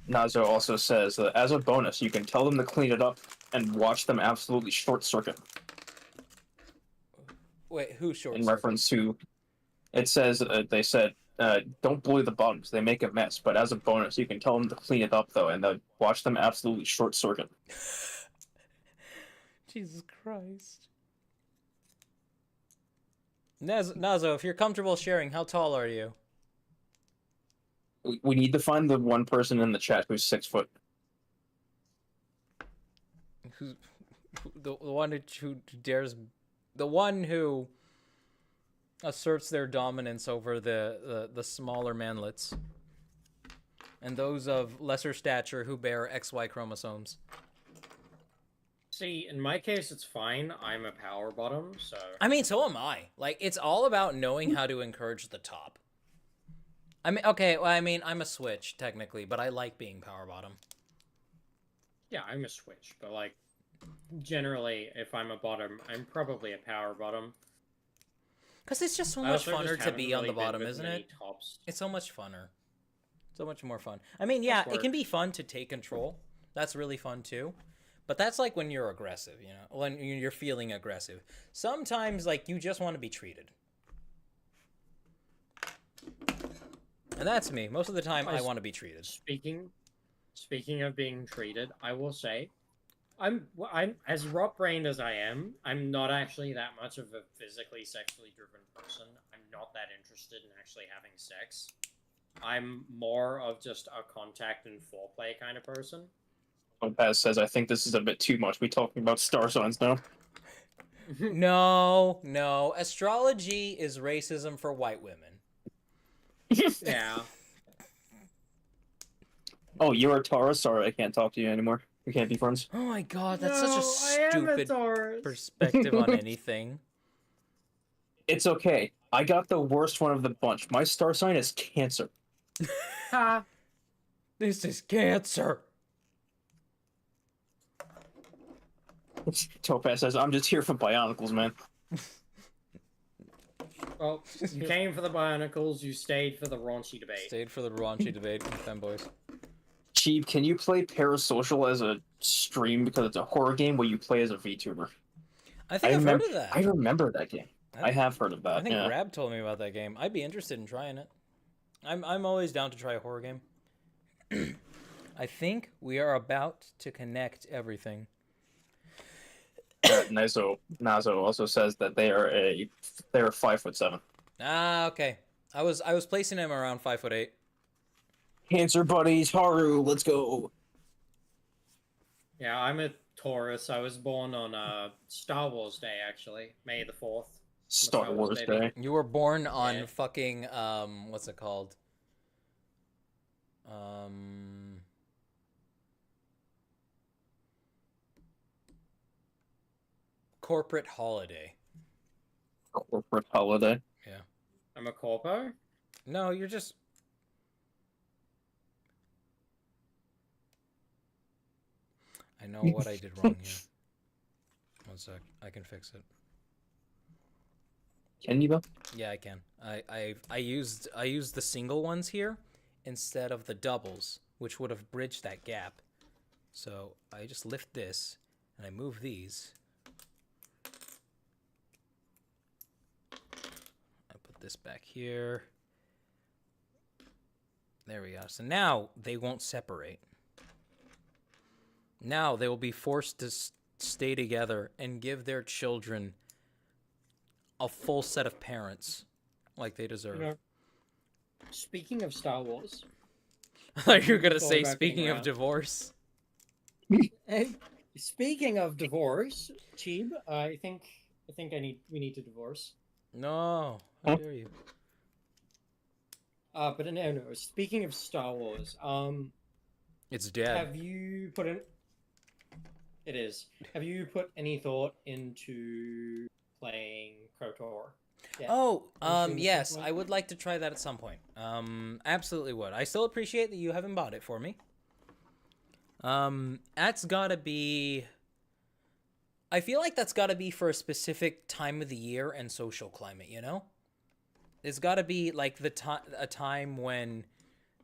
Nazo also says that as a bonus, you can tell them to clean it up and watch them absolutely short circuit. Wait, who short In circuit? reference to, it says they said, don't bully the bottoms; they make a mess. But as a bonus, you can tell them to clean it up though, and watch them absolutely short circuit. Jesus Christ. Nazo, if you're comfortable sharing, how tall are you? We need to find the one person in the chat who's 6 foot. Who's the one who dares, the one who asserts their dominance over the smaller manlets, and those of lesser stature who bear XY chromosomes. See, in my case, it's fine. I'm a power bottom, so... I mean, so am I. Like, it's all about knowing how to encourage the top. I mean, okay, well, I mean, I'm a switch, technically, but I like being power bottom. Yeah, I'm a switch, but, like, generally, if I'm a bottom, I'm probably a power bottom. Because it's just so I much also just funner to haven't be on really the been bottom, with isn't many it? Tops. It's so much funner. So much more fun. I mean, yeah, it can be fun to take control. That's really fun, too. But that's like when you're aggressive, you know? When you're feeling aggressive. Sometimes, like, you just want to be treated. And that's me. Most of the time, I want to be treated. Speaking of being treated, I will say, I'm as rot-brained as I am. I'm not actually that much of a physically, sexually driven person. I'm not that interested in actually having sex. I'm more of just a contact and foreplay kind of person. Paz says, "I think this is a bit too much. We talking about star signs now." No. Astrology is racism for white women. Yeah. Oh, you're a Taurus? Sorry, I can't talk to you anymore. We can't be friends. Oh my god, that's such a I am a stupid Taurus. perspective on anything. It's okay. I got the worst one of the bunch. My star sign is Cancer. Ha. This is Cancer. Topaz says, I'm just here for Bionicles, man. Well, you came for the Bionicles, you stayed for the raunchy debate. Stayed for the raunchy debate with femboys. Cheap, can you play Parasocial as a stream because it's a horror game where you play as a VTuber? I think I've heard of that. I remember that game. I have heard of that. I think yeah. Rab told me about that game. I'd be interested in trying it. I'm always down to try a horror game. I think we are about to connect everything. Nazo also says that they are 5'7". Ah, okay. I was placing him around 5'8". Cancer buddies, Haru, let's go. Yeah, I'm a Taurus. I was born on Star Wars Day, actually. May the 4th. Star Wars baby. Day. You were born on Yeah. fucking what's it called? Corporate holiday. Corporate holiday. I'm a Corpo. No, you're just. I know what I did wrong here. One sec, I can fix it. Can you, Bill? Yeah, I can. I used the single ones here instead of the doubles, which would have bridged that gap. So I just lift this and I move these. I put this back here. There we go. So now they won't separate. Now they will be forced to stay together and give their children a full set of parents like they deserve. You know, speaking of Star Wars, I thought you were gonna thought say, about speaking being of around. divorce. hey, speaking of divorce, Cheeb, I think we need to divorce. No, how dare you? But no. Speaking of Star Wars, It's dead. have you put in? It is. Have you put any thought into playing KOTOR? Yeah. Oh, I'm sure yes, that's I would like to try that at some point. Absolutely would. I still appreciate that you haven't bought it for me. That's gotta be. I feel like that's gotta be for a specific time of the year and social climate. You know, it's gotta be like a time when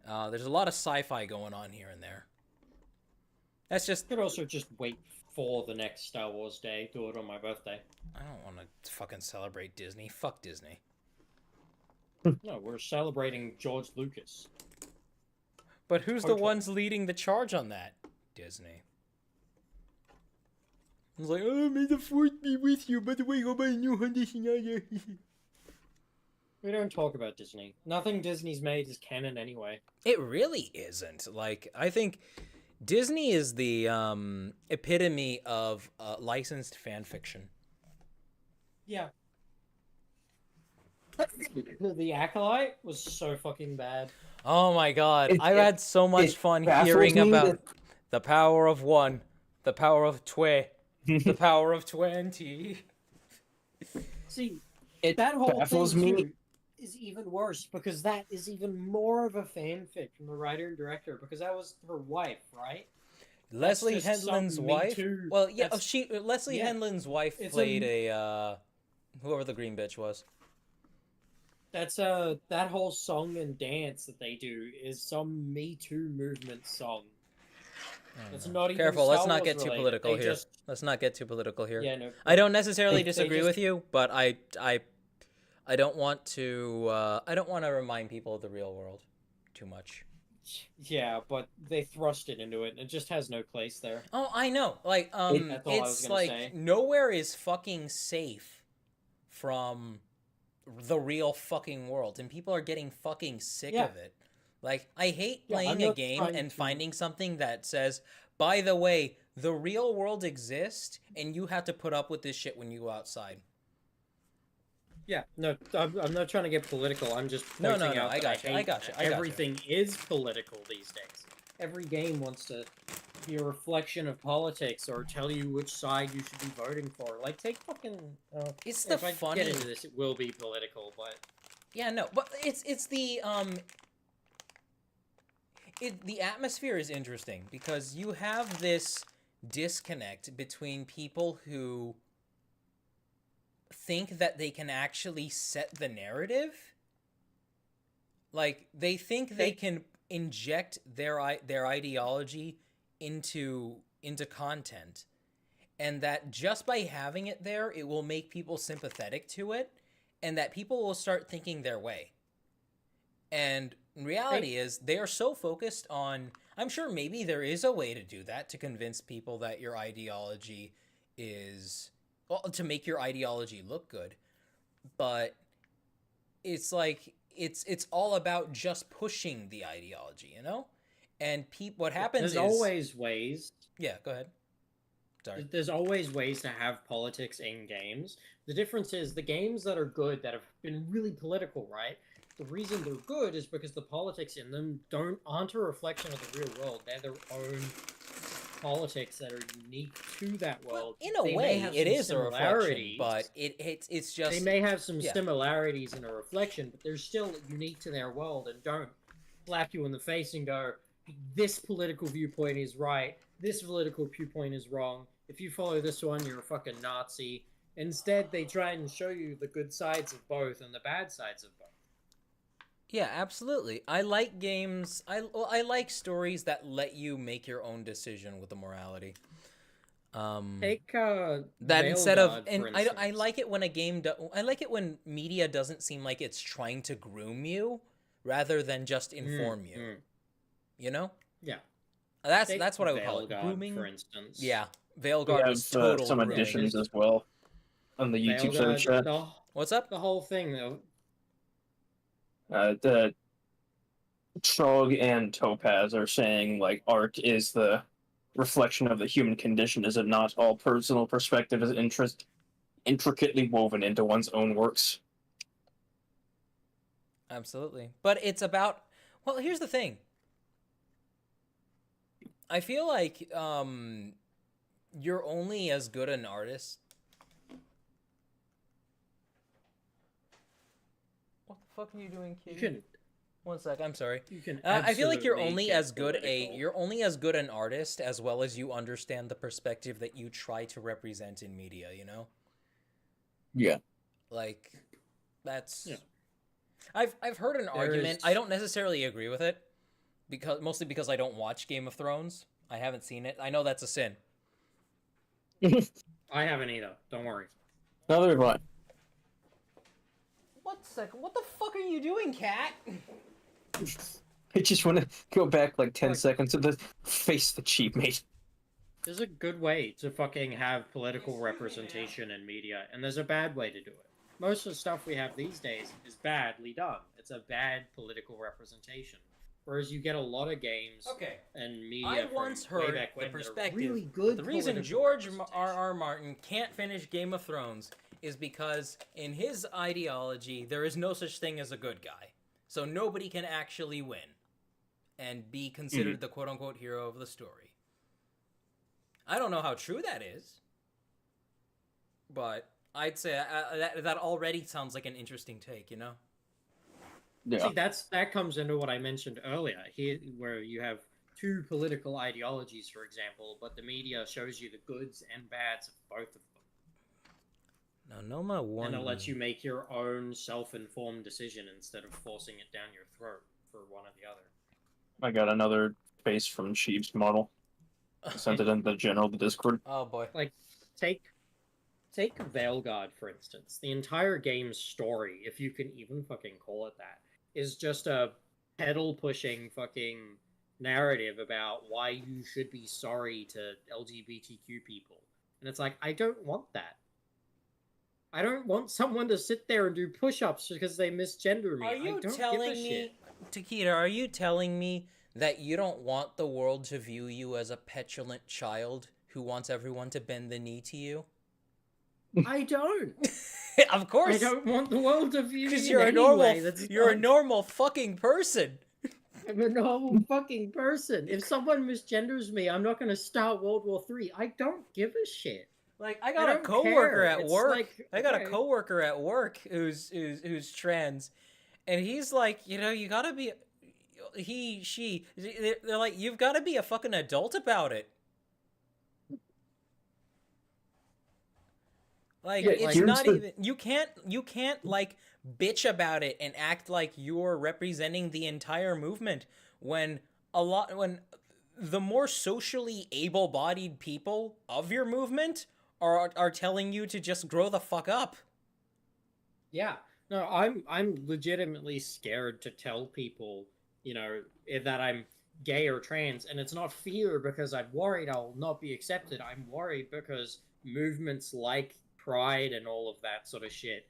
there's a lot of sci-fi going on here and there. That's just. You could also just wait for the next Star Wars Day. Do it on my birthday. I don't want to fucking celebrate Disney. Fuck Disney. No, we're celebrating George Lucas. But who's the KOTOR. ones leading the charge on that? Disney. It's like, oh, may the force be with you. By the way, go buy a new Hyundai Sonata. We don't talk about Disney. Nothing Disney's made is canon anyway. It really isn't. Like, I think Disney is the epitome of licensed fan fiction. Yeah. The Acolyte was so fucking bad. Oh my god. I've had so much it fun baffles hearing me about that- the power of one, the power of the power of 20. See, It that whole baffles thing me. too is even worse because that is even more of a fanfic from the writer and director because that was her wife, right? Leslie just some Henlon's Me wife. Too- Well, yeah, that's- Leslie yeah. Henlon's wife It's played a whoever the green bitch was. That's that whole song and dance that they do is some Me Too movement song. It's not even Careful, let's Star not Wars get too related. political They here. just- Let's not get too political here. Yeah, no. I don't necessarily they disagree just- with you, but I don't want to remind people of the real world too much. Yeah, but they thrust it into it, and it just has no place there. Oh, I know. Like, That's all I was it's gonna like say. nowhere is fucking safe from the real fucking world, and people are getting fucking sick Yeah. of it. Like, I hate Yeah, I'm playing a not game trying and to- finding something that says, by the way, the real world exists, and you have to put up with this shit when you go outside. Yeah, no, I'm not trying to get political. I'm just No, pointing no, no, out I that got you, I hate got you, that I got you. everything is political these days. Every game wants to be a reflection of politics or tell you which side you should be voting for. Like, take fucking. It's the if I funny. get into this, it will be political, but Yeah, no, but it's the the atmosphere is interesting because you have this disconnect between people who think that they can actually set the narrative. Like they think they can inject their ideology into content, and that just by having it there, it will make people sympathetic to it, and that people will start thinking their way. And reality is they are so focused on, I'm sure maybe there is a way to do that, to convince people that your ideology is, well, to make your ideology look good, but it's like it's all about just pushing the ideology, you know? And what happens there's is always ways. Yeah, go ahead. Sorry. There's always ways to have politics in games. The difference is the games that are good, that have been really political, right? The reason they're good is because the politics in them aren't a reflection of the real world. They're their own politics that are unique to that world. In a They may way, have it some is a reflection, similarities. but it's just They may have some yeah. similarities in a reflection, but they're still unique to their world and don't slap you in the face and go, this political viewpoint is right, this political viewpoint is wrong. If you follow this one, you're a fucking Nazi. Instead, they try and show you the good sides of both and the bad sides of both. Yeah, absolutely. I like games. I like stories that let you make your own decision with the morality. Take that instead of, and I like it when a game I like it when media doesn't seem like it's trying to groom you rather than just inform you. You know? Yeah. That's what I would call it. Grooming, for instance. Yeah, Veilguard was total some grooming. additions as well on the YouTube search chat. What's up? The whole thing, though. The Trog and Topaz are saying like art is the reflection of the human condition. Is it not? All personal perspective is intricately woven into one's own works. Absolutely, but it's about. Well, here's the thing. I feel like you're only as good an artist. What the fuck are you doing, kid? One sec, I'm sorry. I feel like you're only as good an artist as well as you understand the perspective that you try to represent in media, you know? Yeah. Like that's I've heard an argument. I don't necessarily agree with it mostly because I don't watch Game of Thrones. I haven't seen it. I know that's a sin. I haven't either. Don't worry. Neither have I. What the fuck are you doing, cat? I just want to go back like 10 seconds to the face that she made. There's a good way to fucking have political representation in media, and there's a bad way to do it. Most of the stuff we have these days is badly done. It's a bad political representation. Whereas you get a lot of games and media I once heard the perspective. Really good the reason George R.R. Martin can't finish Game of Thrones is because in his ideology there is no such thing as a good guy. So nobody can actually win and be considered the quote-unquote hero of the story. I don't know how true that is, but I'd say that already sounds like an interesting take, you know? Yeah. See, that comes into what I mentioned earlier, here, where you have two political ideologies, for example, but the media shows you the goods and bads of both of them. Now, Noma one. And it lets you make your own self-informed decision instead of forcing it down your throat for one or the other. I got another face from Sheep's model. I sent it in the Discord. Oh boy. Like, take Veilguard, for instance. The entire game's story, if you can even fucking call it that, is just a pedal-pushing fucking narrative about why you should be sorry to LGBTQ people. And it's like, I don't want that. I don't want someone to sit there and do push-ups because they misgender me. Are you I don't telling give a me, shit. Takeda, are you telling me that you don't want the world to view you as a petulant child who wants everyone to bend the knee to you? I don't. Of I course, don't want the world to view me because in you're a any normal, way that's you're a not- normal fucking person. I'm a normal fucking person. If someone misgenders me, I'm not gonna start World War III. I don't give a shit. Like I I got a don't coworker care. at It's work. like, I got a okay. coworker at work who's trans, and he's like, you gotta be, she. They're like, you've got to be a fucking adult about it. Like Yeah, it's here's not the- even you can't like bitch about it and act like you're representing the entire movement when when the more socially able-bodied people of your movement are telling you to just grow the fuck up. Yeah. No, I'm legitimately scared to tell people, that I'm gay or trans, and it's not fear because I'm worried I'll not be accepted. I'm worried because movements like Pride and all of that sort of shit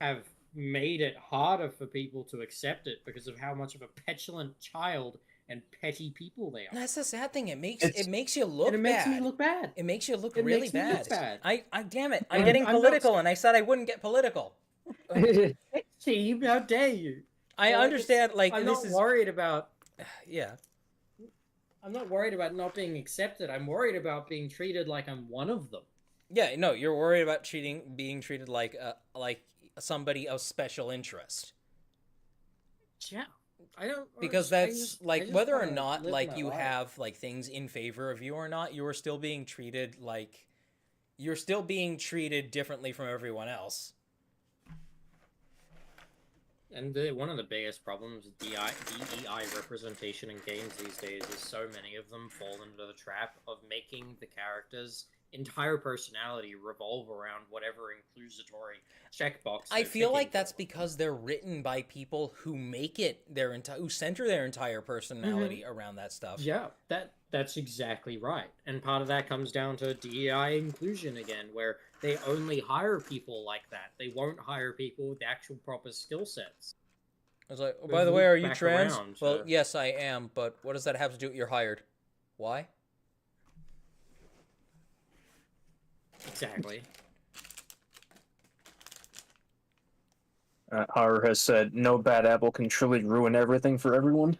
have made it harder for people to accept it because of how much of a petulant child and petty people they are. That's the sad thing. It makes It's- you look And it makes bad. me look bad. It makes you look It really makes me bad. look bad. I damn it. I'm And getting I'm not- political, and I said I wouldn't get political. Team, how dare you? I Well, understand. Like I'm this not is worried about yeah. I'm not worried about not being accepted. I'm worried about being treated like I'm one of them. Yeah, no, you're worried about being treated like somebody of special interest. Yeah. I don't Because I that's just- I like just whether or wanna not live like my you life. have like things in favor of you or not, you are still being treated like you're still being treated differently from everyone else. And one of the biggest problems with DEI representation in games these days is so many of them fall into the trap of making the character's entire personality revolve around whatever inclusatory checkbox. I they're feel like ticking that's for. because they're written by people who make it who center their entire personality around that stuff. Yeah, that's exactly right. And part of that comes down to DEI inclusion again, where they only hire people like that. They won't hire people with actual proper skill sets. I was like, oh, But by the loop way, are you back trans? around Well, to- yes, I am, but what does that have to do with you're hired? Why? Exactly. Haru has said, no bad apple can truly ruin everything for everyone.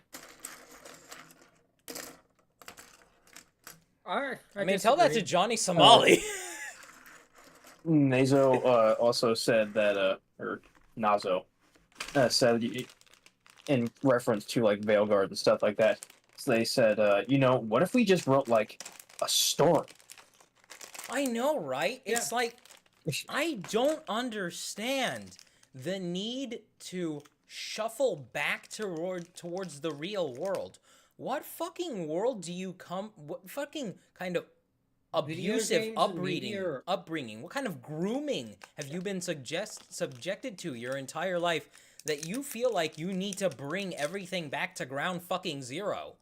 I mean, tell that to Johnny Somali. Nazo also said that, or Nazo, said in reference to like Veilguard and stuff like that. So they said, what if we just wrote like a story? I know, right? It's Yeah. like I don't understand the need to shuffle back towards the real world. What fucking world do you what fucking kind of Video abusive games and media upbringing? What kind of grooming have you been subjected to your entire life that you feel like you need to bring everything back to ground fucking zero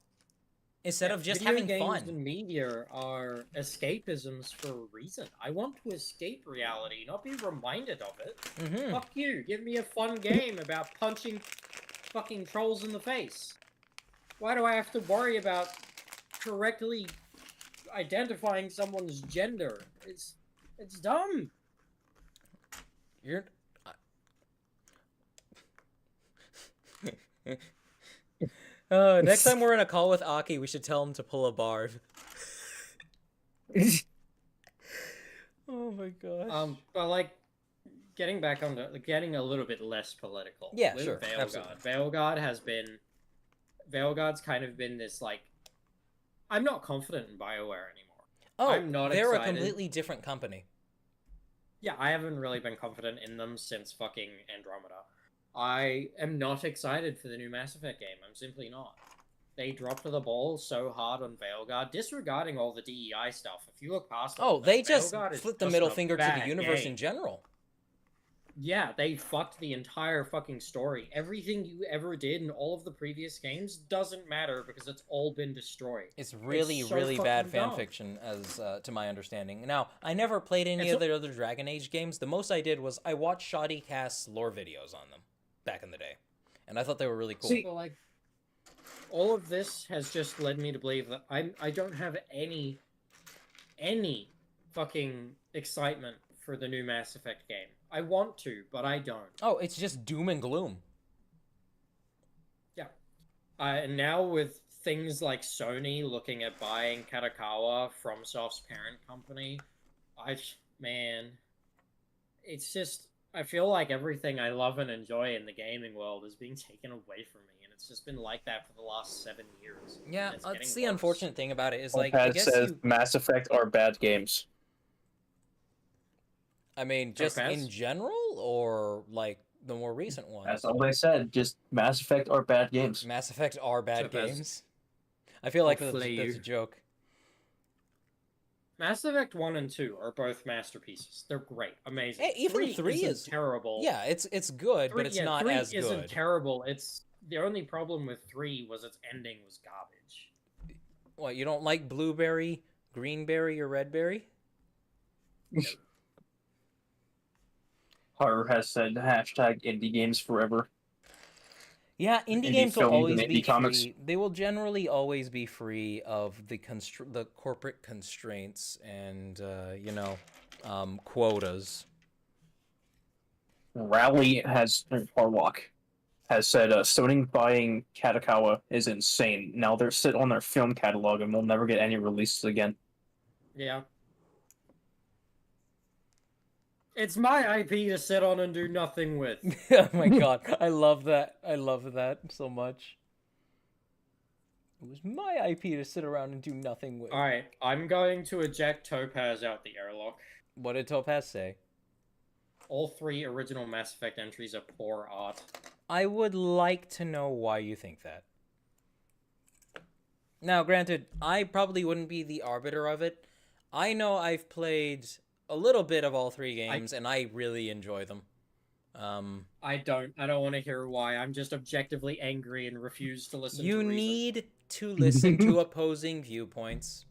instead of just Video having games fun? and media are escapisms for a reason. I want to escape reality, not be reminded of it. Mm-hmm. Fuck you. Give me a fun game about punching fucking trolls in the face. Why do I have to worry about correctly identifying someone's gender? It's dumb. You're. Next time we're in a call with Aki, we should tell him to pull a barb. Oh my gosh. But like, getting back on getting a little bit less political. Yeah, with sure, Veilguard. absolutely. Veilguard's kind of been this like, I'm not confident in BioWare anymore. Oh, I'm not they're excited. a completely different company. Yeah, I haven't really been confident in them since fucking Andromeda. I am not excited for the new Mass Effect game. I'm simply not. They dropped the ball so hard on Veilguard, disregarding all the DEI stuff. If you look past all Oh, of that, they just Veilguard is flipped the just middle a finger to the bad universe game. in general. Yeah, they fucked the entire fucking story. Everything you ever did in all of the previous games doesn't matter because it's all been destroyed. It's really, so really bad fucking fan dumb. fiction, as to my understanding. Now, I never played any And of the other Dragon Age games. The most I did was I watched Shoddy Cast's lore videos on them back in the day, and I thought they were really cool. So, like, all of this has just led me to believe that I don't have any fucking excitement for the new Mass Effect game. I want to, but I don't. Oh, it's just doom and gloom. Yeah. And now with things like Sony looking at buying Katakawa, FromSoft's parent company, man, it's just, I feel like everything I love and enjoy in the gaming world is being taken away from me, and it's just been like that for the last 7 years. Yeah, and it's that's getting the worse. unfortunate thing about it is like I Topaz guess says you. Mass Effect are bad games. I mean, just Topaz? in general, or like the more recent ones. That's all they said. Just Mass Effect are bad games. Mass Effect are bad Topaz. games. I feel like I'll that's flay a you. joke. Mass Effect 1 and 2 are both masterpieces. They're great, amazing. Hey, even 3 isn't is terrible. Yeah, it's good, but it's not 3 as isn't good. terrible. It's the only problem with 3 was its ending was garbage. What, you don't like blueberry, greenberry, or redberry? Horror has said hashtag indie games forever. Yeah, indie Indie games will films always and be indie comics. free. They will generally always be free of the corporate constraints and quotas. Rally has Harlock has said Sony buying Katakawa is insane. Now they're sit on their film catalog and they'll never get any releases again. Yeah. It's my IP to sit on and do nothing with. Oh my god, I love that. I love that so much. It was my IP to sit around and do nothing with. Alright, I'm going to eject Topaz out the airlock. What did Topaz say? All 3 original Mass Effect entries are poor art. I would like to know why you think that. Now, granted, I probably wouldn't be the arbiter of it. I know I've played a little bit of all 3 games, and I really enjoy them. I don't want to hear why. I'm just objectively angry and refuse to listen to You reason. need to listen to opposing viewpoints.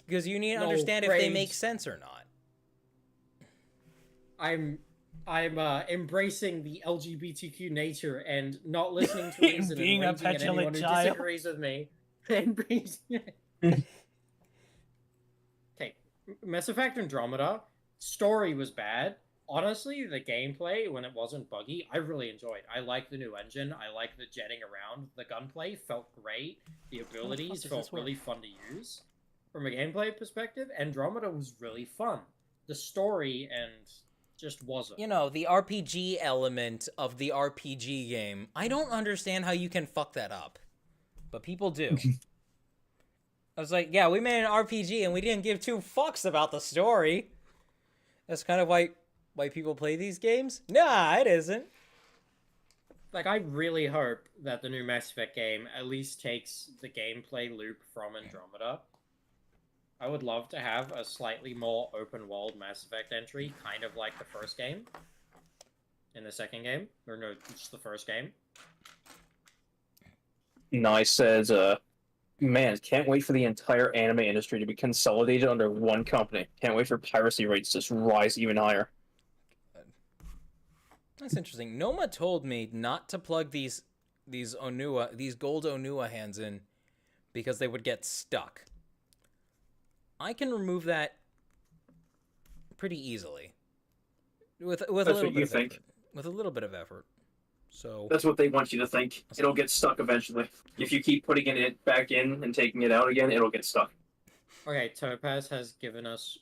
Because you need to understand if they Rage. make sense or not. I'm embracing the LGBTQ nature and not listening to reason Being a and raging at anyone petulant who child. disagrees with me. Okay, Mass Effect Andromeda, story was bad. Honestly, the gameplay, when it wasn't buggy, I really enjoyed. I like the new engine. I like the jetting around. The gunplay felt great. The abilities does felt this work? really fun to use. From a gameplay perspective, Andromeda was really fun. The story and just wasn't. You know, the RPG element of the RPG game. I don't understand how you can fuck that up. But people do. I was like, yeah, we made an RPG and we didn't give 2 fucks about the story. That's kind of why people play these games? Nah, it isn't. Like, I really hope that the new Mass Effect game at least takes the gameplay loop from Andromeda. I would love to have a slightly more open-world Mass Effect entry, kind of like the first game. In the second game. Or no, just the first game. Nice says, man, can't wait for the entire anime industry to be consolidated under one company. Can't wait for piracy rates to just rise even higher. That's interesting. Noma told me not to plug these gold Onua hands in because they would get stuck. I can remove that pretty easily with a little what bit you of think. effort. With a little bit of effort. So That's what they want you to think. It'll get stuck eventually. If you keep putting it back in and taking it out again, it'll get stuck. Okay, Topaz has given us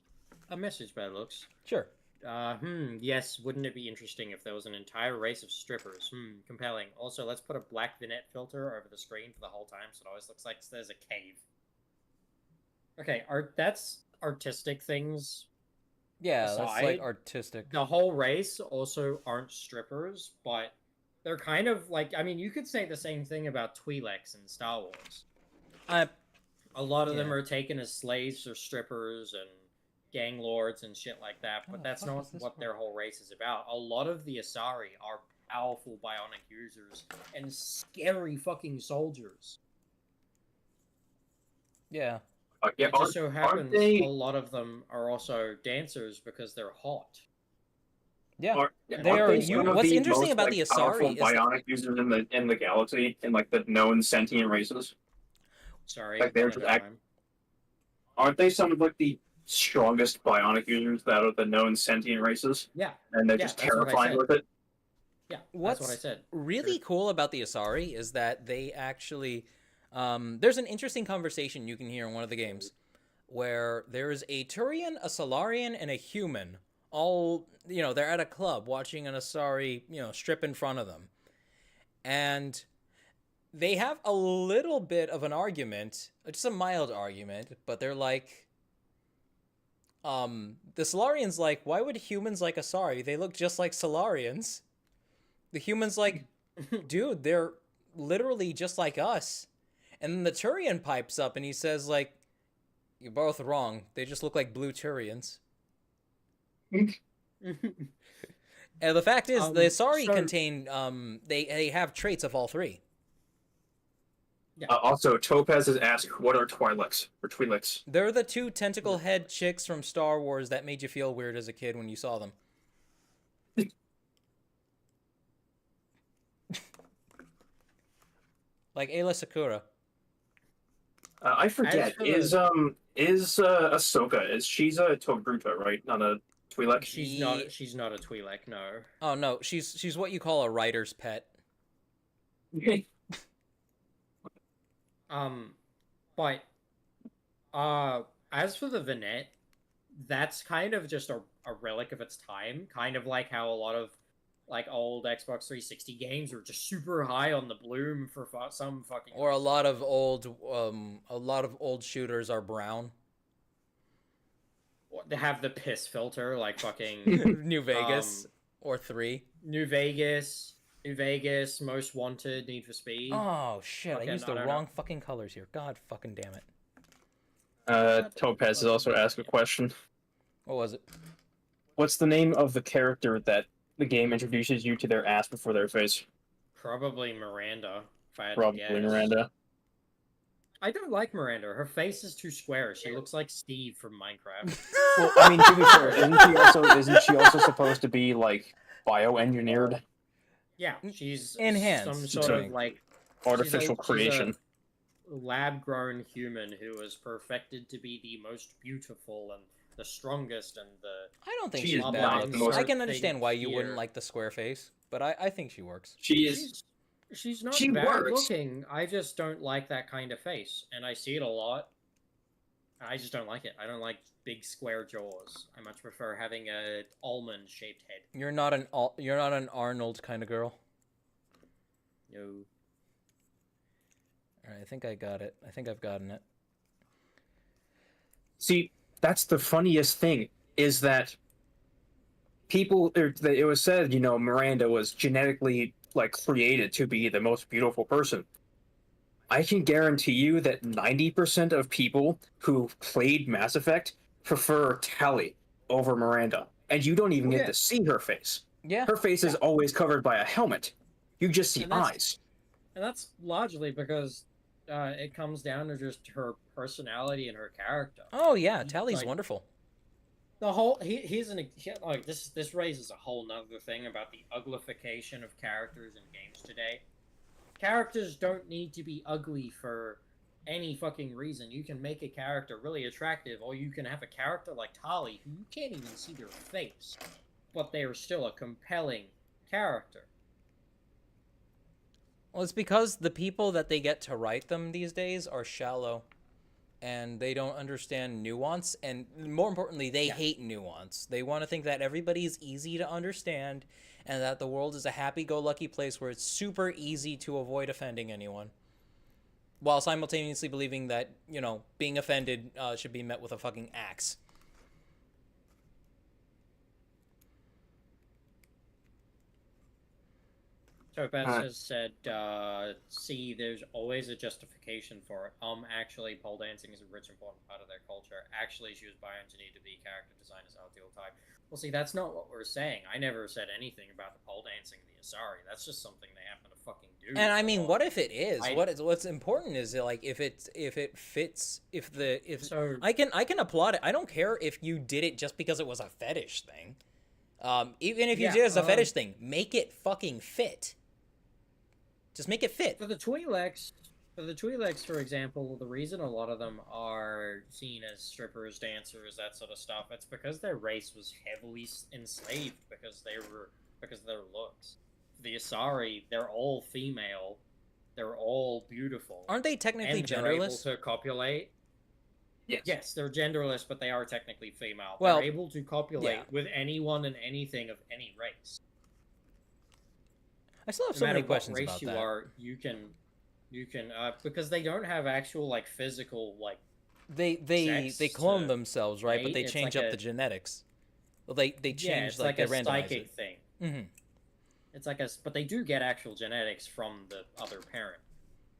a message by the looks. sure. Yes, wouldn't it be interesting if there was an entire race of strippers? Compelling. Also, let's put a black vignette filter over the screen for the whole time so it always looks like there's a cave. Okay, that's artistic things. Yeah, that's like aside, artistic. The whole race also aren't strippers, but they're kind of like, I mean, you could say the same thing about Twi'leks in Star Wars. A lot of them yeah. are taken as slaves or strippers and gang lords and shit like that, but Oh, that's fuck not is this what for? their whole race is about. A lot of the Asari are powerful bionic users and scary fucking soldiers. Yeah. Yeah, It just so happens they- a lot of them are also dancers because they're hot. Yeah. Aren't They are- they you- some of what's the interesting most, about like, the Asari powerful is that- bionic users in the galaxy, in like the known sentient races? Sorry, Like, they're one just at a act- time. Aren't they some of like the strongest bionic users that are the known sentient races, Yeah, and they're Yeah, just that's what I terrifying said. with it. yeah, What's that's what I said. really cool about the Asari is that they actually there's an interesting conversation you can hear in one of the games where there's a Turian, a Solarian, and a human all, they're at a club watching an Asari, strip in front of them. And they have a little bit of an argument, just a mild argument, but they're like, the Solarian's like, why would humans like Asari? They look just like Solarians. The human's like, dude, they're literally just like us. And then the Turian pipes up and he says, like, you're both wrong. They just look like blue Turians. And the fact is, the Asari contain, they have traits of all three. Yeah. Also, Topaz has asked, what are Twi'leks or Twi'leks? They're the two tentacle head chicks from Star Wars that made you feel weird as a kid when you saw them. Like Ayla Sakura. I forget. Is Ahsoka? She's a Togruta, right? Not a Twi'lek. She's not. She's not a Twi'lek. No. Oh no, she's what you call a writer's pet. But as for the vignette, that's kind of just a relic of its time. Kind of like how a lot of like old Xbox 360 games were just super high on the bloom for some fucking. Or a lot of old shooters are brown. They have the piss filter, like fucking New Vegas or 3. New Vegas, Most Wanted, Need for Speed. Oh shit! Fucking, I used the wrong fucking colors here. God fucking damn it. Topaz has also asked a question. What was it? What's the name of the character that the game introduces you to their ass before their face? Probably Miranda. If I had Probably to guess. Miranda. I don't like Miranda. Her face is too square. She looks like Steve from Minecraft. Well, I mean, to be fair, isn't she also supposed to be like bioengineered? Yeah, she's Enhanced. some sort of like Artificial creation. lab-grown human who was perfected to be the most beautiful and the strongest and the. I don't think She she's is not bad. the most- I can understand why you here. wouldn't like the square face, but I think she works. She is. She's not She bad works. looking. I just don't like that kind of face, and I see it a lot. I just don't like it. I don't like big square jaws. I much prefer having a almond-shaped head. You're not an Arnold kind of girl. No. All right, I think I got it. I think I've gotten it. See, that's the funniest thing, is that people, it was said, Miranda was genetically, created to be the most beautiful person. I can guarantee you that 90% of people who played Mass Effect prefer Tali over Miranda. And you don't even get to see her face. Yeah. Her face is always covered by a helmet. You just see eyes. And that's largely because it comes down to just her personality and her character. Oh yeah, Tally's wonderful. The whole this raises a whole nother thing about the uglification of characters in games today. Characters don't need to be ugly for any fucking reason. You can make a character really attractive, or you can have a character like Tali who you can't even see their face, but they are still a compelling character. Well, it's because the people that they get to write them these days are shallow, and they don't understand nuance, and more importantly, they hate nuance. They want to think that everybody is easy to understand, and that the world is a happy-go-lucky place where it's super easy to avoid offending anyone, while simultaneously believing that, being offended should be met with a fucking axe. Topaz has said, see, there's always a justification for it. Actually, pole dancing is a rich, important part of their culture. Actually, she was bioengineered to be character designers ideal type. Well, see, that's not what we're saying. I never said anything about the pole dancing in the Asari. That's just something they happen to fucking do. And I mean, what if it is? What's important is like if it fits, I can applaud it. I don't care if you did it just because it was a fetish thing. Even if you did it as a fetish thing, make it fucking fit. Just make it fit. For the Twi'leks, For the Twi'leks, for example, the reason a lot of them are seen as strippers, dancers, that sort of stuff, it's because their race was heavily enslaved because of their looks. The Asari, they're all female, they're all beautiful. Aren't they technically and they're able genderless? to copulate. Yes, they're genderless, but they are technically female. Well, they're able to copulate yeah. with anyone and anything of any race. I still have No so matter many what questions race about you that. are, you can because they don't have actual like physical like They sex clone to themselves, right? But mate. they It's change like up a- the genetics. Well, they change yeah, it's like like they a randomize psychic it. thing. Mm-hmm. It's like but they do get actual genetics from the other parent.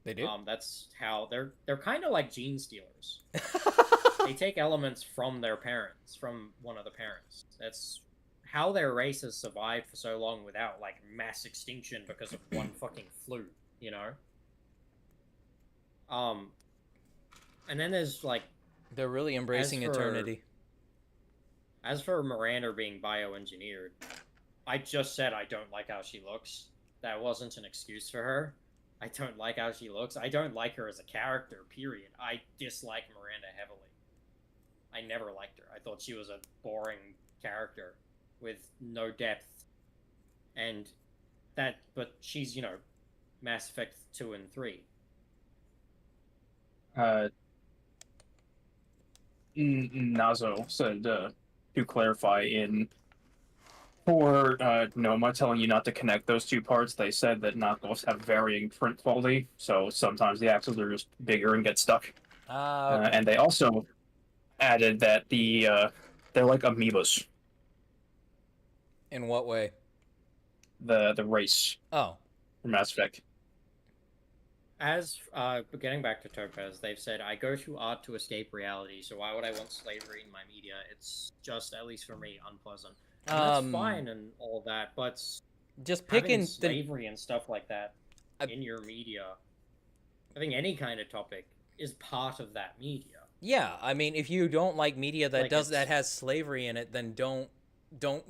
They do. That's how they're kind of like gene stealers. They take elements from their parents, from one of the parents. That's how their race has survived for so long without like mass extinction because of one fucking flu, you know? And then there's like They're really embracing for- eternity. as for Miranda being bioengineered, I just said I don't like how she looks. That wasn't an excuse for her. I don't like how she looks. I don't like her as a character, period. I dislike Miranda heavily. I never liked her. I thought she was a boring character with no depth. But she's, Mass Effect 2 and 3. Nazo said, to clarify, for Noma telling you not to connect those two parts, they said that knockoffs have varying print quality, so sometimes the axles are just bigger and get stuck. Okay. And they also added that they're like amoebas, In what way? the race Oh. from Mass Effect. Getting back to Topaz, they've said, I go to art to escape reality, so why would I want slavery in my media? It's just, at least for me, unpleasant. And that's fine and all that, but Just having picking the slavery and stuff like that in your media, having any kind of topic, is part of that media. Yeah, I mean, if you don't like media that Like, that has slavery in it, then don't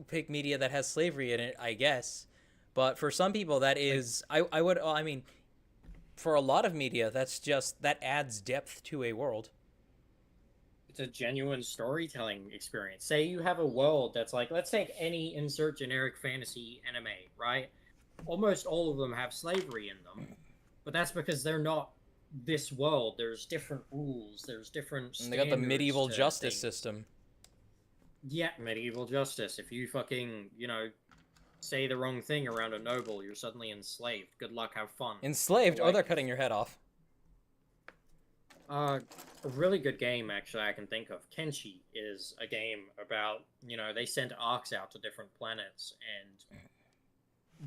pick media that has slavery in it, I guess. But for some people, that is, I mean, for a lot of media, that adds depth to a world. It's a genuine storytelling experience. Say you have a world that's like, let's take any insert generic fantasy anime, right? Almost all of them have slavery in them, but that's because they're not this world. There's different rules. There's different. And they got the medieval standards to justice things. system. Yeah, medieval justice. If you fucking, say the wrong thing around a noble, you're suddenly enslaved. Good luck, have fun. Enslaved? Oh, Like- they're cutting your head off. A really good game, actually, I can think of. Kenshi is a game about, they sent arcs out to different planets, and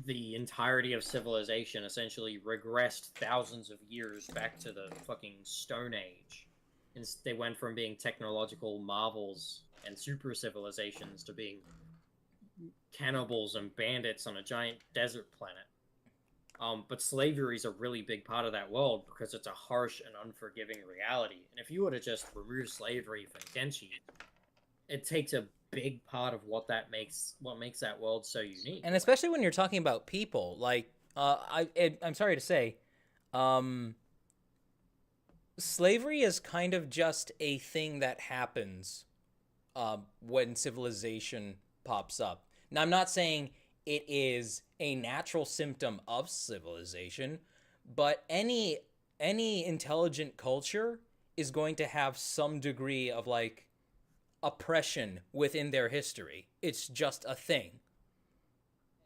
the entirety of civilization essentially regressed thousands of years back to the fucking Stone Age. And they went from being technological marvels and super civilizations to being cannibals and bandits on a giant desert planet. But slavery is a really big part of that world because it's a harsh and unforgiving reality. And if you were to just remove slavery from Kenshi, it takes a big part of what makes that world so unique. And especially when you're talking about people, like, I'm sorry to say, slavery is kind of just a thing that happens when civilization pops up. Now, I'm not saying it is a natural symptom of civilization, but any intelligent culture is going to have some degree of, like, oppression within their history. It's just a thing.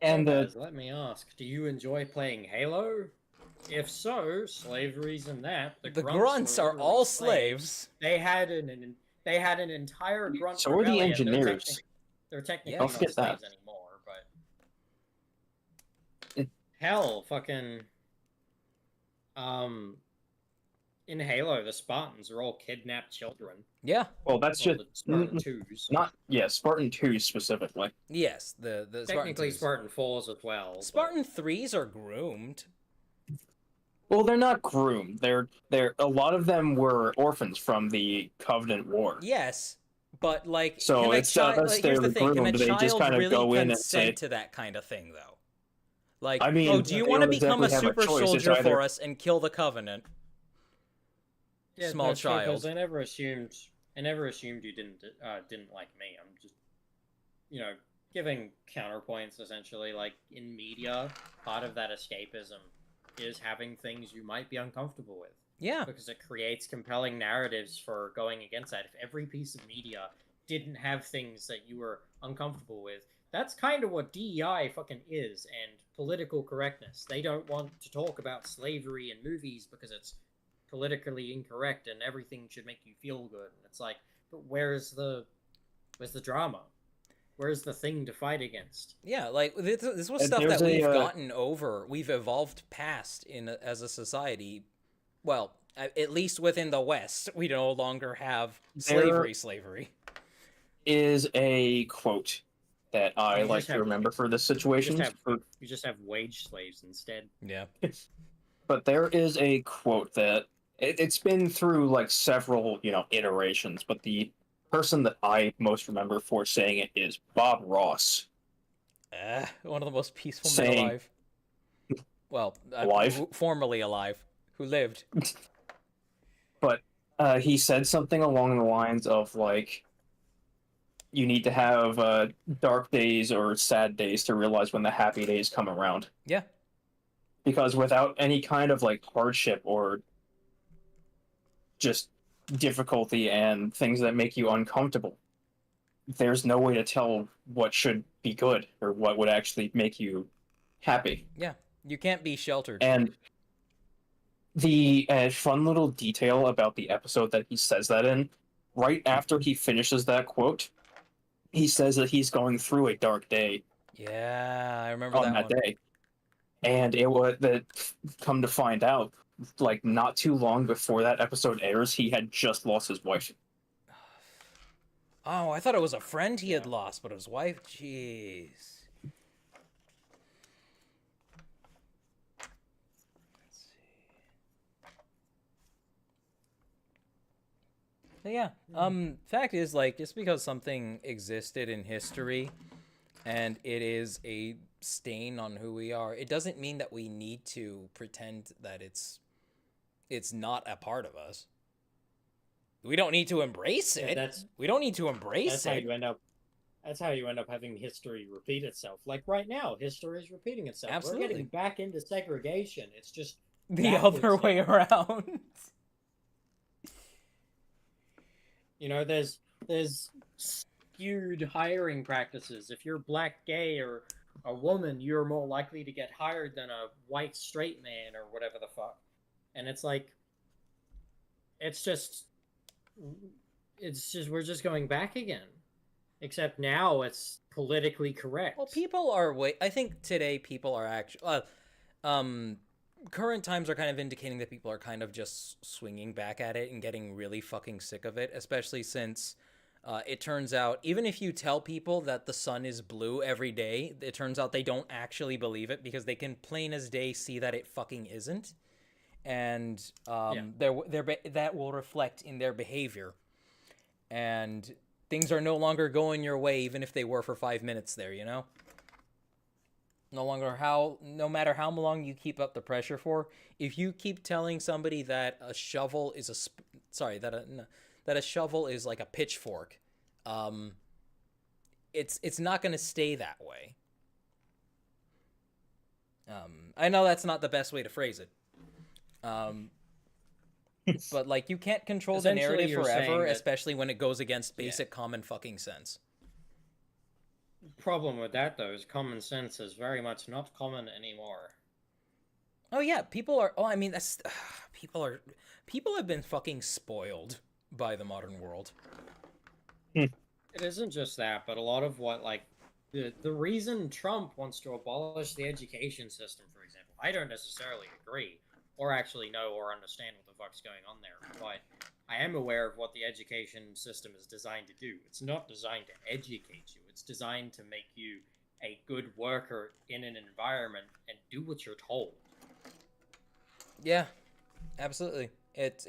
And Let me ask, do you enjoy playing Halo? If so, slavery's in that. The grunts were are literally all slaves. They had an entire grunt So are the rebellion. engineers. They're technically Yeah. Don't not forget slaves that. anymore, but hell, fucking in Halo, the Spartans are all kidnapped children. Yeah. well, that's Well, just the Spartan 2s. Spartan 2 specifically. Yes, the Technically Spartan 2s. Spartan 4s as well. but- Spartan 3s are groomed. Well, they're not groomed. They're a lot of them were orphans from the Covenant War. Yes, but like, So can a it's child, unless like, here's the they're thing: can a groomed, they just child kind of really go in and consent say- to that kind of thing, though? Like, I mean, oh, do you they want to don't become a exactly have a super choice. It's soldier for either- us and kill the Covenant? Yeah, small that's true, 'cause child. I never assumed you didn't like me. I'm just, you know, giving counterpoints essentially. Like in media, part of that escapism is having things you might be uncomfortable with Yeah. because it creates compelling narratives for going against that. If every piece of media didn't have things that you were uncomfortable with, that's kind of what DEI fucking is, and political correctness. They don't want to talk about slavery in movies because it's politically incorrect and everything should make you feel good. And it's like, but where's the drama? Where's the thing to fight against? Yeah, like this was stuff There's that we've a gotten over, we've evolved past as a society. Well, at least within the West, we no longer have There- slavery. is a quote that I You like just to have- remember for this You situation. just have wage slaves instead. Yeah. But there is a quote that it's been through like several, iterations, but the person that I most remember for saying it is Bob Ross. One of the most peaceful men Saying- alive. Well, Alive? formerly alive, who lived. But he said something along the lines of like, you need to have dark days or sad days to realize when the happy days come around. Yeah. Because without any kind of like hardship or just difficulty and things that make you uncomfortable, there's no way to tell what should be good or what would actually make you happy. Yeah. You can't be sheltered. And the fun little detail about the episode that he says that in, right after he finishes that quote, he says that he's going through a dark day Yeah, I remember on that that one. day. And it was that, come to find out, like not too long before that episode airs, he had just lost his wife. Oh, I thought it was a friend he had lost, but his wife. Jeez. Let's see. But yeah. Fact is, like, just because something existed in history and it is a stain on who we are, it doesn't mean that we need to pretend that it's not a part of us. We don't need to embrace it. We don't need to embrace That's how it. you end up. That's how you end up having history repeat itself. Like right now, history is repeating itself. Absolutely. We're getting back into segregation. It's just The backwards other now. way around. You know, there's skewed hiring practices. If you're black, gay, or a woman, you're more likely to get hired than a white straight man or whatever the fuck. And it's like, it's just we're just going back again. Except now it's politically correct. Well, people are I think today people are actually current times are kind of indicating that people are kind of just swinging back at it and getting really fucking sick of it, especially since it turns out even if you tell people that the sun is blue every day, it turns out they don't actually believe it because they can plain as day see that it fucking isn't. And that will reflect in their behavior. And things are no longer going your way, even if they were for 5 minutes there, you know? No matter how long you keep up the pressure for, if you keep telling somebody that a shovel is that a shovel is like a pitchfork, it's not going to stay that way. I know that's not the best way to phrase it. But like you can't control the Essentially, narrative you're saying forever, that- especially when it goes against basic common fucking sense. Problem with that though is common sense is very much not common anymore. Oh yeah, people are. Oh, I mean that's people have been fucking spoiled by the modern world. It isn't just that, but a lot of what like the reason Trump wants to abolish the education system, for example, I don't necessarily agree or actually know or understand what the fuck's going on there, but I am aware of what the education system is designed to do. It's not designed to educate you. It's designed to make you a good worker in an environment and do what you're told. Yeah, absolutely. It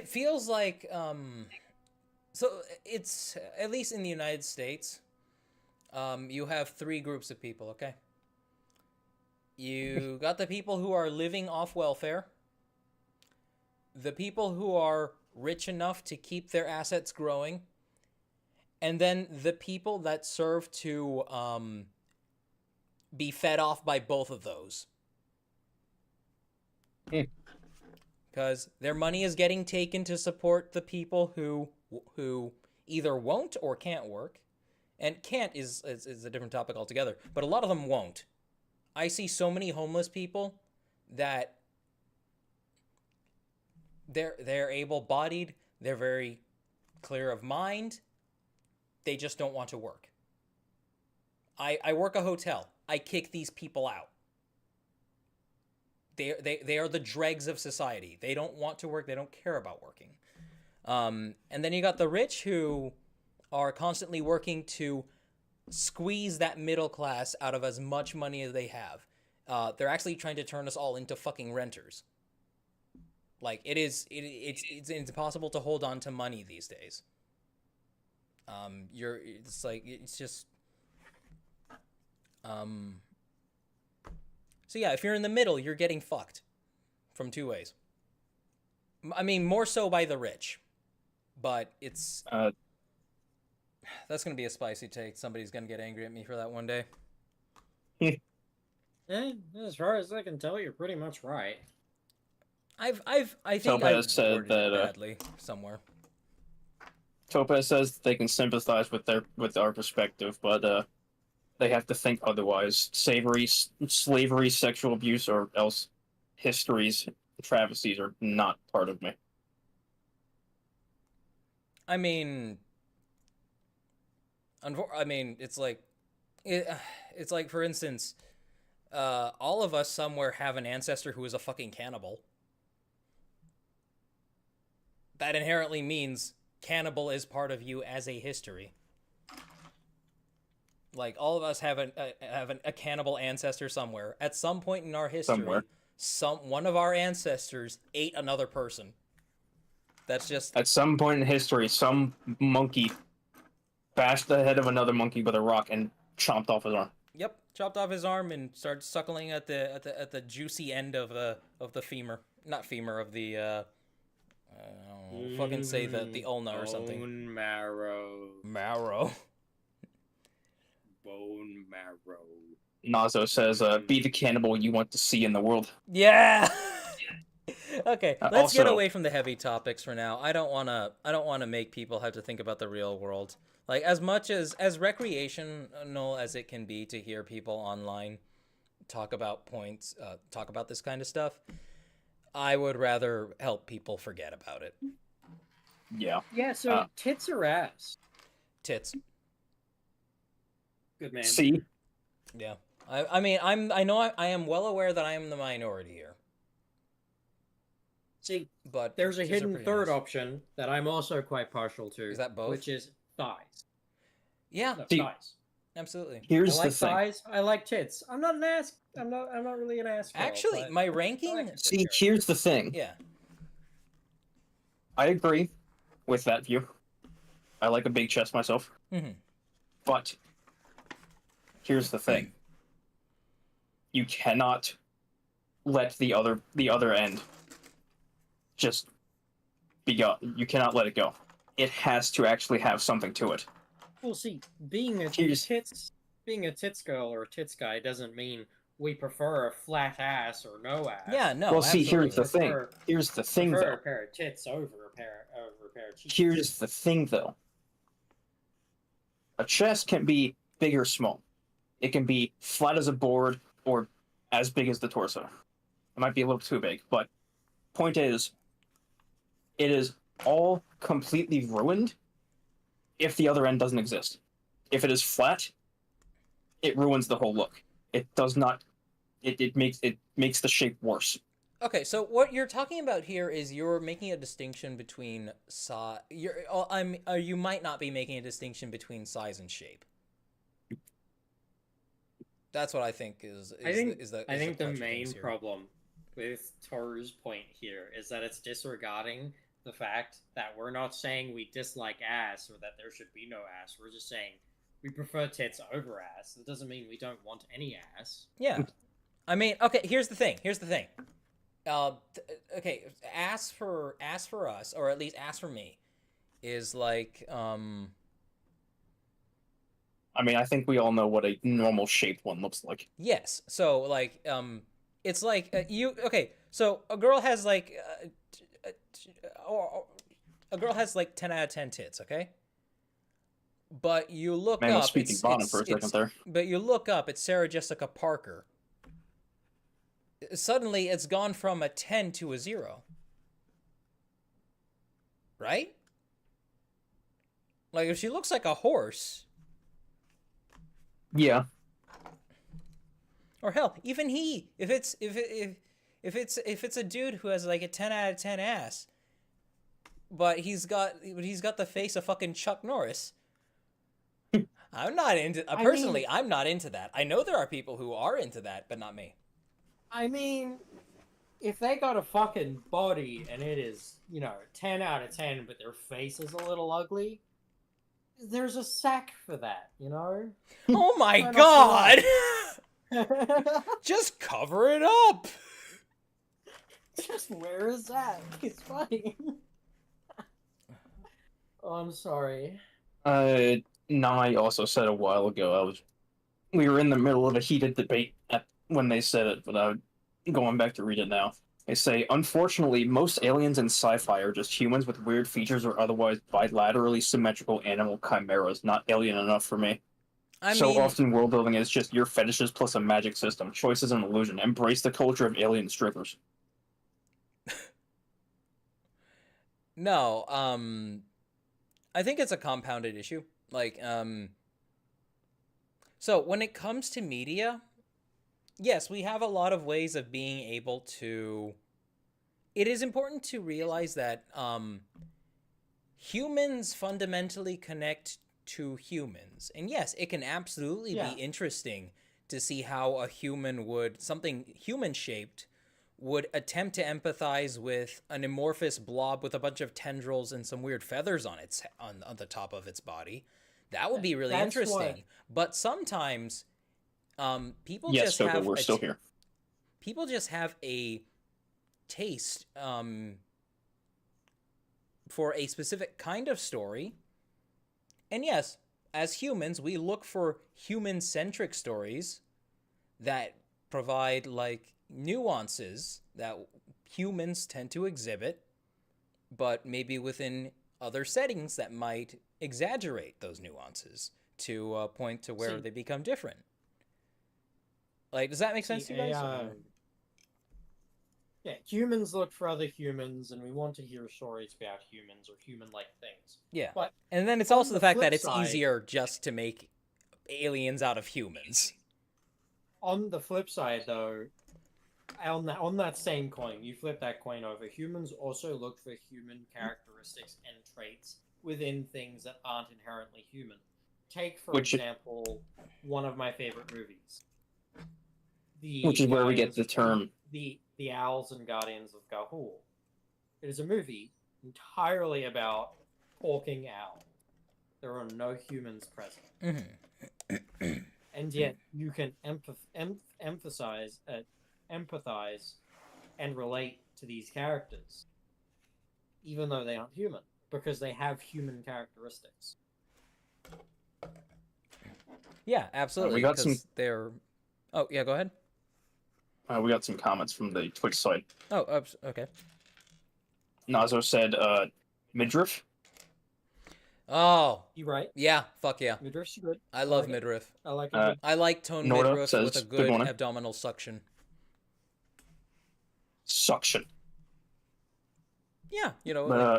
feels like so it's at least in the United States, you have 3 groups of people. Okay, you got the people who are living off welfare. the people who are rich enough to keep their assets growing, and then the people that serve to be fed off by both of those. Because their money is getting taken to support the people who either won't or can't work. And can't is a different topic altogether. But a lot of them won't. I see so many homeless people that they're able-bodied, they're very clear of mind, they just don't want to work. I work a hotel. I kick these people out. They are the dregs of society. They don't want to work. They don't care about working. And then you got the rich who are constantly working to squeeze that middle class out of as much money as they have. They're actually trying to turn us all into fucking renters. Like it's impossible to hold on to money these days. So yeah, if you're in the middle, you're getting fucked from two ways. I mean, more so by the rich, but it's that's gonna be a spicy take. Somebody's gonna get angry at me for that one day. As far as I can tell, you're pretty much right. I think Topaz I said worded that, it badly somewhere. Topaz says they can sympathize with our perspective, but they have to think otherwise. Slavery, sexual abuse, or else histories, travesties are not part of me. I mean, it's like, for instance, all of us somewhere have an ancestor who is a fucking cannibal. That inherently means cannibal is part of you as a history. Like, all of us have a cannibal ancestor somewhere. At some point in our history, one of our ancestors ate another person. That's just... At some point in history, some monkey bashed the head of another monkey with a rock and chopped off his arm. Yep, chopped off his arm and started suckling at the juicy end of the femur. Not femur, of the... fucking say the ulna or something. Bone marrow. Marrow. Bone marrow. Nazo says, be the cannibal you want to see in the world. Yeah! Okay, let's get Also- away from the heavy topics for now. I don't wanna make people have to think about the real world. Like, as much as recreational as it can be to hear people online talk about this kind of stuff, I would rather help people forget about it. Yeah. Yeah, so tits or ass? Tits. Good man. See? Yeah. I mean, I am well aware that I am the minority here. See, But there's a tits are hidden pretty third nice. option that I'm also quite partial to. Is that both? Which is thighs. Yeah, No, See, thighs. absolutely. Here's I the like thing. thighs. I like tits. I'm not an ass. I'm not really an ass. Actually, my ranking... See, here's the thing. Yeah. I agree with that view. I like a big chest myself. Mm-hmm. But here's the thing. You cannot let the other end just be go. You cannot let it go. It has to actually have something to it. Well, see, being a tits girl or a tits guy doesn't mean we prefer a flat ass or no ass. Yeah, no, Well, see, here's the absolutely. thing. Here's the thing, Prefer though. a pair of tits over a pair of cheeks. Here's the thing, though. A chest can be big or small. It can be flat as a board or as big as the torso. It might be a little too big, but point is, it is all completely ruined if the other end doesn't exist. If it is flat, it ruins the whole look. It does not. It makes the shape worse. Okay, so what you're talking about here is you're making a distinction between size. You might not be making a distinction between size and shape. That's what I think is. I think the the crunch of main things here. problem with Toru's point here is that it's disregarding the fact that we're not saying we dislike ass or that there should be no ass. We're just saying we prefer tits over ass. That doesn't mean we don't want any ass. Yeah, I mean, okay. Here's the thing. okay, ask for us, or at least ask for me, is like I mean, I think we all know what a normal shaped one looks like. yes. So like it's like you okay. So a girl has like a girl has like 10 out of 10 tits. Okay. But you look Man was up. speaking bottom for a second there. But you look up. It's Sarah Jessica Parker. Suddenly, it's gone from a 10 to a 0. Right? Like if she looks like a horse. Yeah. Or hell, even he. If it's a dude who has like a 10 out of 10 ass, but he's got the face of fucking Chuck Norris. I'm not into. Personally, I'm not into that. I know there are people who are into that, but not me. I mean, if they got a fucking body and it is, 10 out of 10, but their face is a little ugly, there's a sack for that, Oh my Try not god! Just cover it up. Just wear a sack. It's fine. Oh, I'm sorry. Nai also said a while ago, we were in the middle of a heated debate when they said it, but I'm going back to read it now. They say, unfortunately, most aliens in sci-fi are just humans with weird features or otherwise bilaterally symmetrical animal chimeras, not alien enough for me. I So mean, often world building is just your fetishes plus a magic system. Choice is an illusion. Embrace the culture of alien strippers. no, I think it's a compounded issue. Like, so when it comes to media, yes, we have a lot of ways of being able to. It is important to realize that humans fundamentally connect to humans. And yes, it can absolutely be interesting to see how a human something human-shaped, would attempt to empathize with an amorphous blob with a bunch of tendrils and some weird feathers on the top of its body. That would be really interesting. But sometimes people just have we're still here. People just have a taste for a specific kind of story. And yes, as humans, we look for human-centric stories that provide like nuances that humans tend to exhibit, but maybe within other settings that might exaggerate those nuances to a point to where they become different. Like, does that make sense to you guys? Yeah, humans look for other humans, and we want to hear stories about humans or human-like things. Yeah, but and then it's also the fact that it's easier just to make aliens out of humans. On the flip side, though, on that same coin, you flip that coin over, humans also look for human characteristics and traits within things that aren't inherently human. Take, for example, one of my favorite movies. Which is where we get the term. The Owls and Guardians of Ga'Hoole. It is a movie entirely about talking owls. There are no humans present. Mm-hmm. And yet, you can empathize and relate to these characters, even though they aren't human, because they have human characteristics. Yeah, absolutely. We got some. They're. Oh yeah, go ahead. We got some comments from the Twitch side. Oh, okay. Nazo said, midriff. Oh. You right? Yeah, fuck yeah. Midriff's good. I love midriff. I like it. I like toned midriff with a good abdominal suction. Suction. Yeah,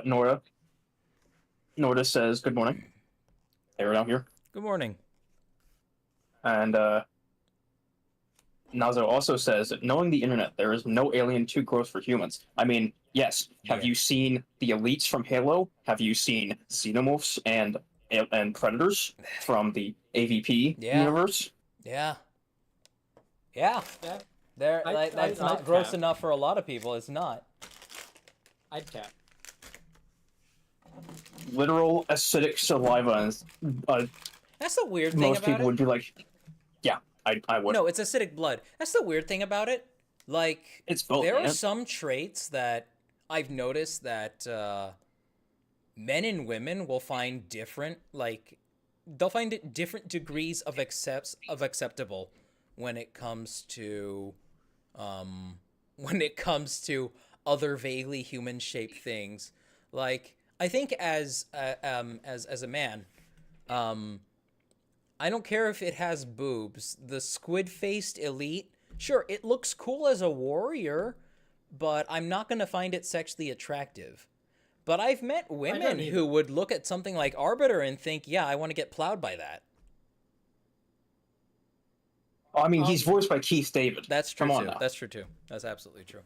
Nora says, good morning. Hey, we're down here. Good morning. And, Nazo also says, knowing the internet, there is no alien too gross for humans. I mean, yes. Have you seen the elites from Halo? Have you seen xenomorphs and predators from the AVP universe? Yeah. That's not gross enough for a lot of people. It's not. I'd cap. Literal acidic saliva. That's the weird thing most about people it. would be like, yeah, I would. No, it's acidic blood. That's the weird thing about it. Like, It's both, there are man. some traits that I've noticed that men and women will find different, like, they'll find it different degrees of acceptable when it comes to um when it comes to other vaguely human shaped things. Like, I think as a man, I don't care if it has boobs. The squid-faced elite, sure, it looks cool as a warrior, but I'm not going to find it sexually attractive. But I've met women who would look at something like Arbiter and think, yeah, I want to get plowed by that. I mean, he's voiced by Keith David. That's true, Come on too. now. That's true, too. That's absolutely true.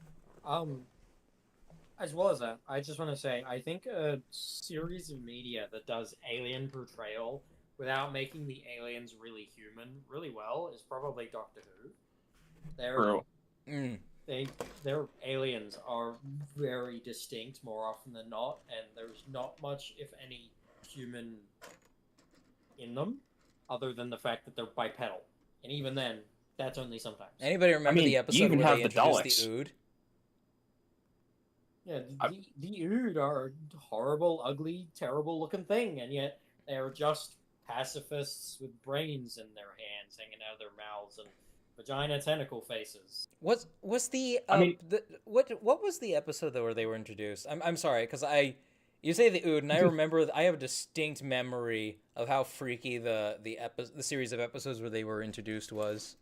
As well as that, I just want to say, I think a series of media that does alien portrayal without making the aliens really human really well is probably Doctor Who. Their aliens are very distinct more often than not, and there's not much, if any, human in them, other than the fact that they're bipedal. And even then, that's only sometimes. Anybody remember the you episode even where have they the introduced Daleks. the Ood? Yeah, the Ood are a horrible, ugly, terrible-looking thing, and yet they're just pacifists with brains in their hands hanging out of their mouths and vagina tentacle faces. Was the what was the episode though where they were introduced? I'm sorry, because you say the Ood, and I remember I have a distinct memory of how freaky the series of episodes where they were introduced was.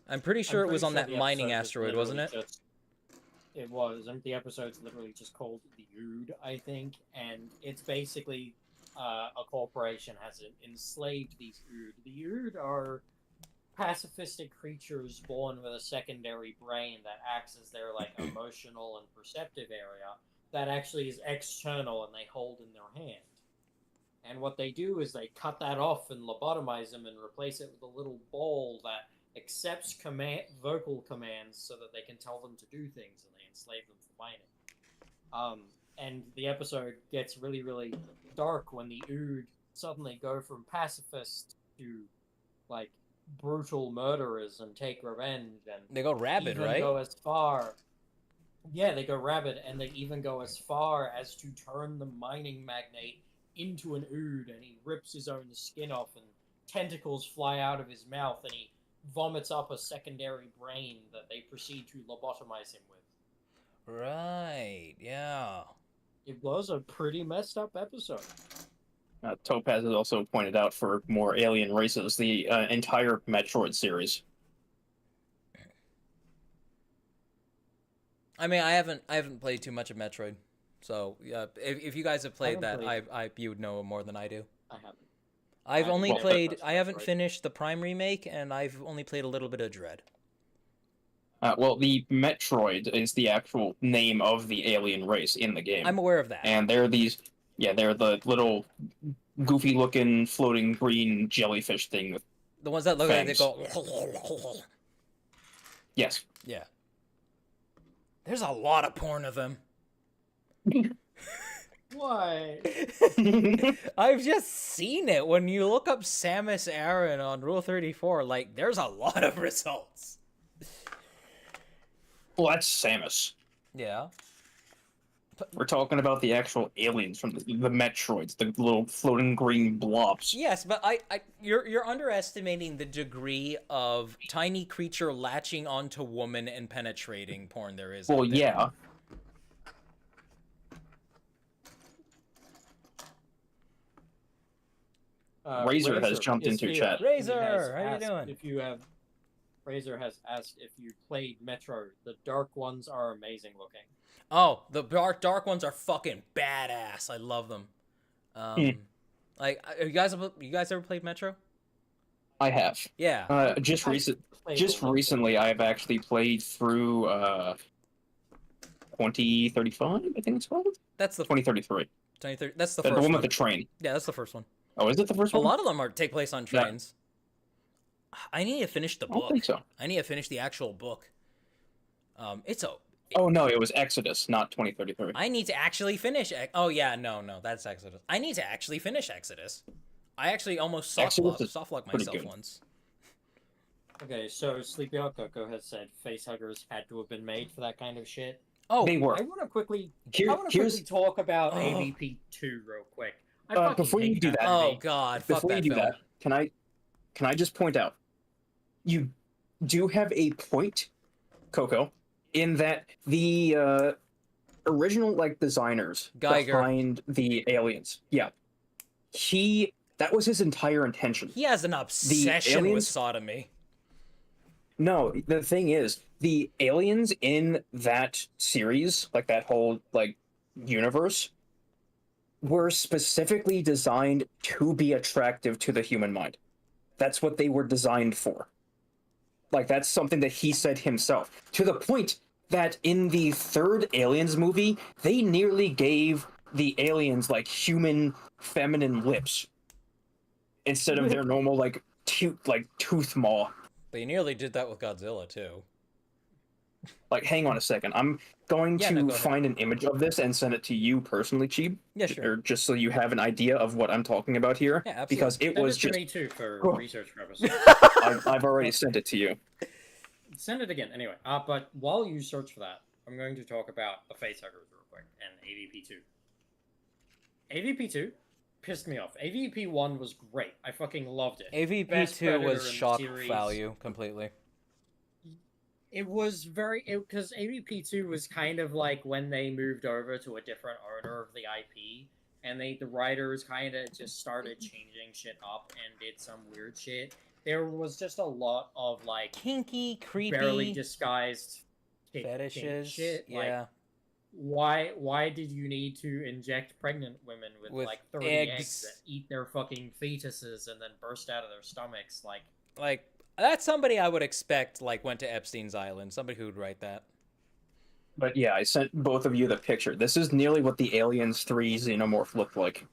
I'm pretty sure it was on that mining asteroid, wasn't it? It was, and the episode's literally just called the Ood, I think, and it's basically a corporation has enslaved these Ood. The Ood are pacifistic creatures born with a secondary brain that acts as their like emotional and perceptive area that actually is external and they hold in their hand. And what they do is they cut that off and lobotomize them and replace it with a little ball that accepts vocal commands so that they can tell them to do things, and they enslave them for mining. And the episode gets really, really dark when the Ood suddenly go from pacifist to like brutal murderers and take revenge, and They go rabid, even right? go as far. Yeah, they go rabid, and they even go as far as to turn the mining magnate into an Ood, and he rips his own skin off, and tentacles fly out of his mouth, and he vomits up a secondary brain that they proceed to lobotomize him with. Right, yeah. It was a pretty messed up episode. Topaz has also pointed out for more alien races the entire Metroid series. I mean, I haven't played too much of Metroid, so if you guys have played you would know more than I do. I haven't. I've only well, played. that's I haven't right. finished the Prime remake, and I've only played a little bit of Dread. Well, the Metroid is the actual name of the alien race in the game. I'm aware of that. And they're they're the little goofy-looking floating green jellyfish thing with The ones that look like they fangs. go. Yes. Yeah. There's a lot of porn of them. Why? I've just seen it. When you look up Samus Aran on Rule 34, like, there's a lot of results. Well, that's Samus. Yeah. We're talking about the actual aliens from the Metroids, the little floating green blobs. Yes, but you're underestimating the degree of tiny creature latching onto woman and penetrating porn there is. Well, out there. yeah. Razor has jumped into here. chat. Razor, how you doing? Razor has asked if you played Metro. The dark ones are amazing looking. Oh, the dark ones are fucking badass. I love them. Like, you guys ever played Metro? I have. Yeah. Just recently, I've actually played through 2035. I think it's called. That's the 2033. 2030. That's the The first one one. with the train. Yeah, that's the first one. Oh, is it the first A one? lot of them take place on trains. I need to finish the I don't book. think so. I need to finish the actual book. Oh no, it was Exodus, not 2033. I need to actually finish. Oh yeah, no, that's Exodus. I need to actually finish Exodus. I actually almost softlocked pretty myself good. once. Okay, so Sleepy Hot Cocoa has said facehuggers had to have been made for that kind of shit. Oh, They were. I want to quickly, Here's talk about Oh. AVP 2 real quick. I fucking before you hate do that that. oh movie. God, fuck before that you do film. that, can I just point out you do have a point, Coco, in that the original like designers Geiger. behind the aliens, yeah, that was his entire intention. He has an obsession with aliens- sodomy. No, the thing is, the aliens in that series, like that whole like universe, were specifically designed to be attractive to the human mind. That's what they were designed for. Like, that's something that he said himself. To the point that in the third Aliens movie, they nearly gave the aliens, like, human feminine lips. Instead of their normal, like, tooth maw. They nearly did that with Godzilla too. Like, hang on a second. I'm going Yeah, to no, go ahead. find an image of this and send it to you personally, Cheeb. Yeah, sure. Or just so you have an idea of what I'm talking about here. Yeah, absolutely. Because it Send was it to just... me too for Oh. research purposes. I've already sent it to you. Send it again. Anyway, but while you search for that, I'm going to talk about the facehuggers real quick and AVP 2. AVP 2 pissed me off. AVP 1 was great. I fucking loved it. AVP Best 2 Predator was in the shock series. value completely. It was because AVP 2 was kind of like when they moved over to a different owner of the IP, and the writers kind of just started changing shit up and did some weird shit. There was just a lot of like Kinky, creepy barely disguised kink fetishes. shit. Yeah. Like, why did you need to inject pregnant women with like 30 eggs that eat their fucking fetuses and then burst out of their stomachs? Like, that's somebody I would expect, like, went to Epstein's Island. Somebody who would write that. But yeah, I sent both of you the picture. This is nearly what the Aliens 3 Xenomorph looked like.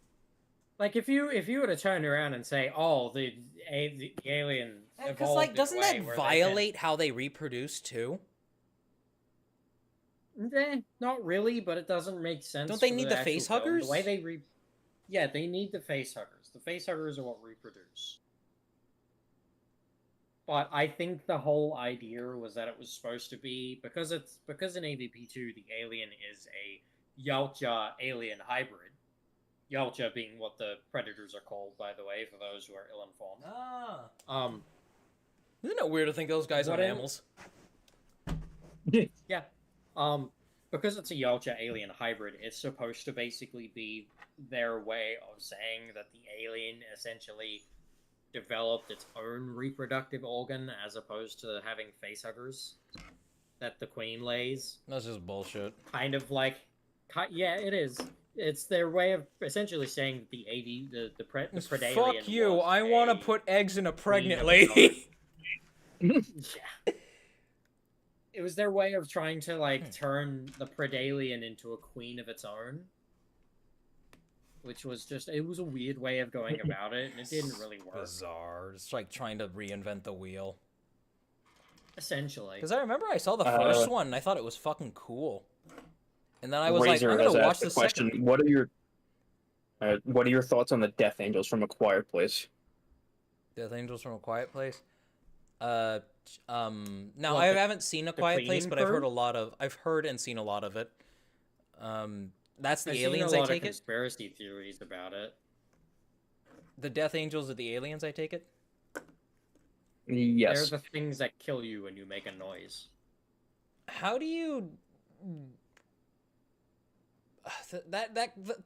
Like, if you were to turn around and say, "Oh, the alien," Because, like, doesn't that violate how they reproduce too? Not really, but it doesn't make sense. Don't they for need the actual face film. huggers? The way they yeah, they need the face huggers. The face huggers are what reproduce. But I think the whole idea was that it was supposed to be because in AVP 2 the alien is a Yautja alien hybrid. Yautja being what the predators are called, by the way, for those who are ill-informed. Ah. Isn't it weird to think those guys are mammals? Yeah. Because it's a Yautja alien hybrid, it's supposed to basically be their way of saying that the alien essentially developed its own reproductive organ as opposed to having facehuggers that the queen lays. That's just bullshit. Kind of like, yeah, it is. It's their way of essentially saying that the predalien. Fuck you! I want to put eggs in a pregnant lady. Yeah. It was their way of trying to like turn the predalien into a queen of its own. Which was just, it was a weird way of going about it, and it didn't really work. Bizarre. It's like trying to reinvent the wheel. Essentially. Because I remember I saw the first one, and I thought it was fucking cool. And then I was Razor like, I'm gonna has watch asked the question. second. What are your thoughts on the Death Angels from A Quiet Place? Death Angels from A Quiet Place? No, What, I haven't seen A Quiet Place, cleaning but crew? I've heard and seen a lot of it. That's the I've aliens, seen a I lot take of it? conspiracy theories about it. The Death Angels are the aliens, I take it? Yes. They're the things that kill you when you make a noise. How do you...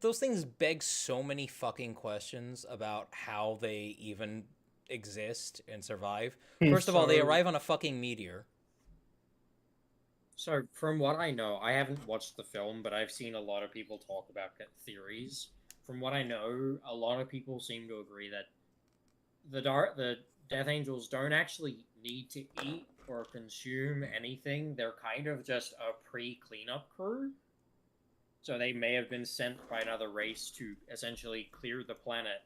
Those things beg so many fucking questions about how they even exist and survive. First of all, they arrive on a fucking meteor. So, from what I know, I haven't watched the film, but I've seen a lot of people talk about theories. From what I know, a lot of people seem to agree that the Death Angels don't actually need to eat or consume anything. They're kind of just a pre-cleanup crew. So they may have been sent by another race to essentially clear the planet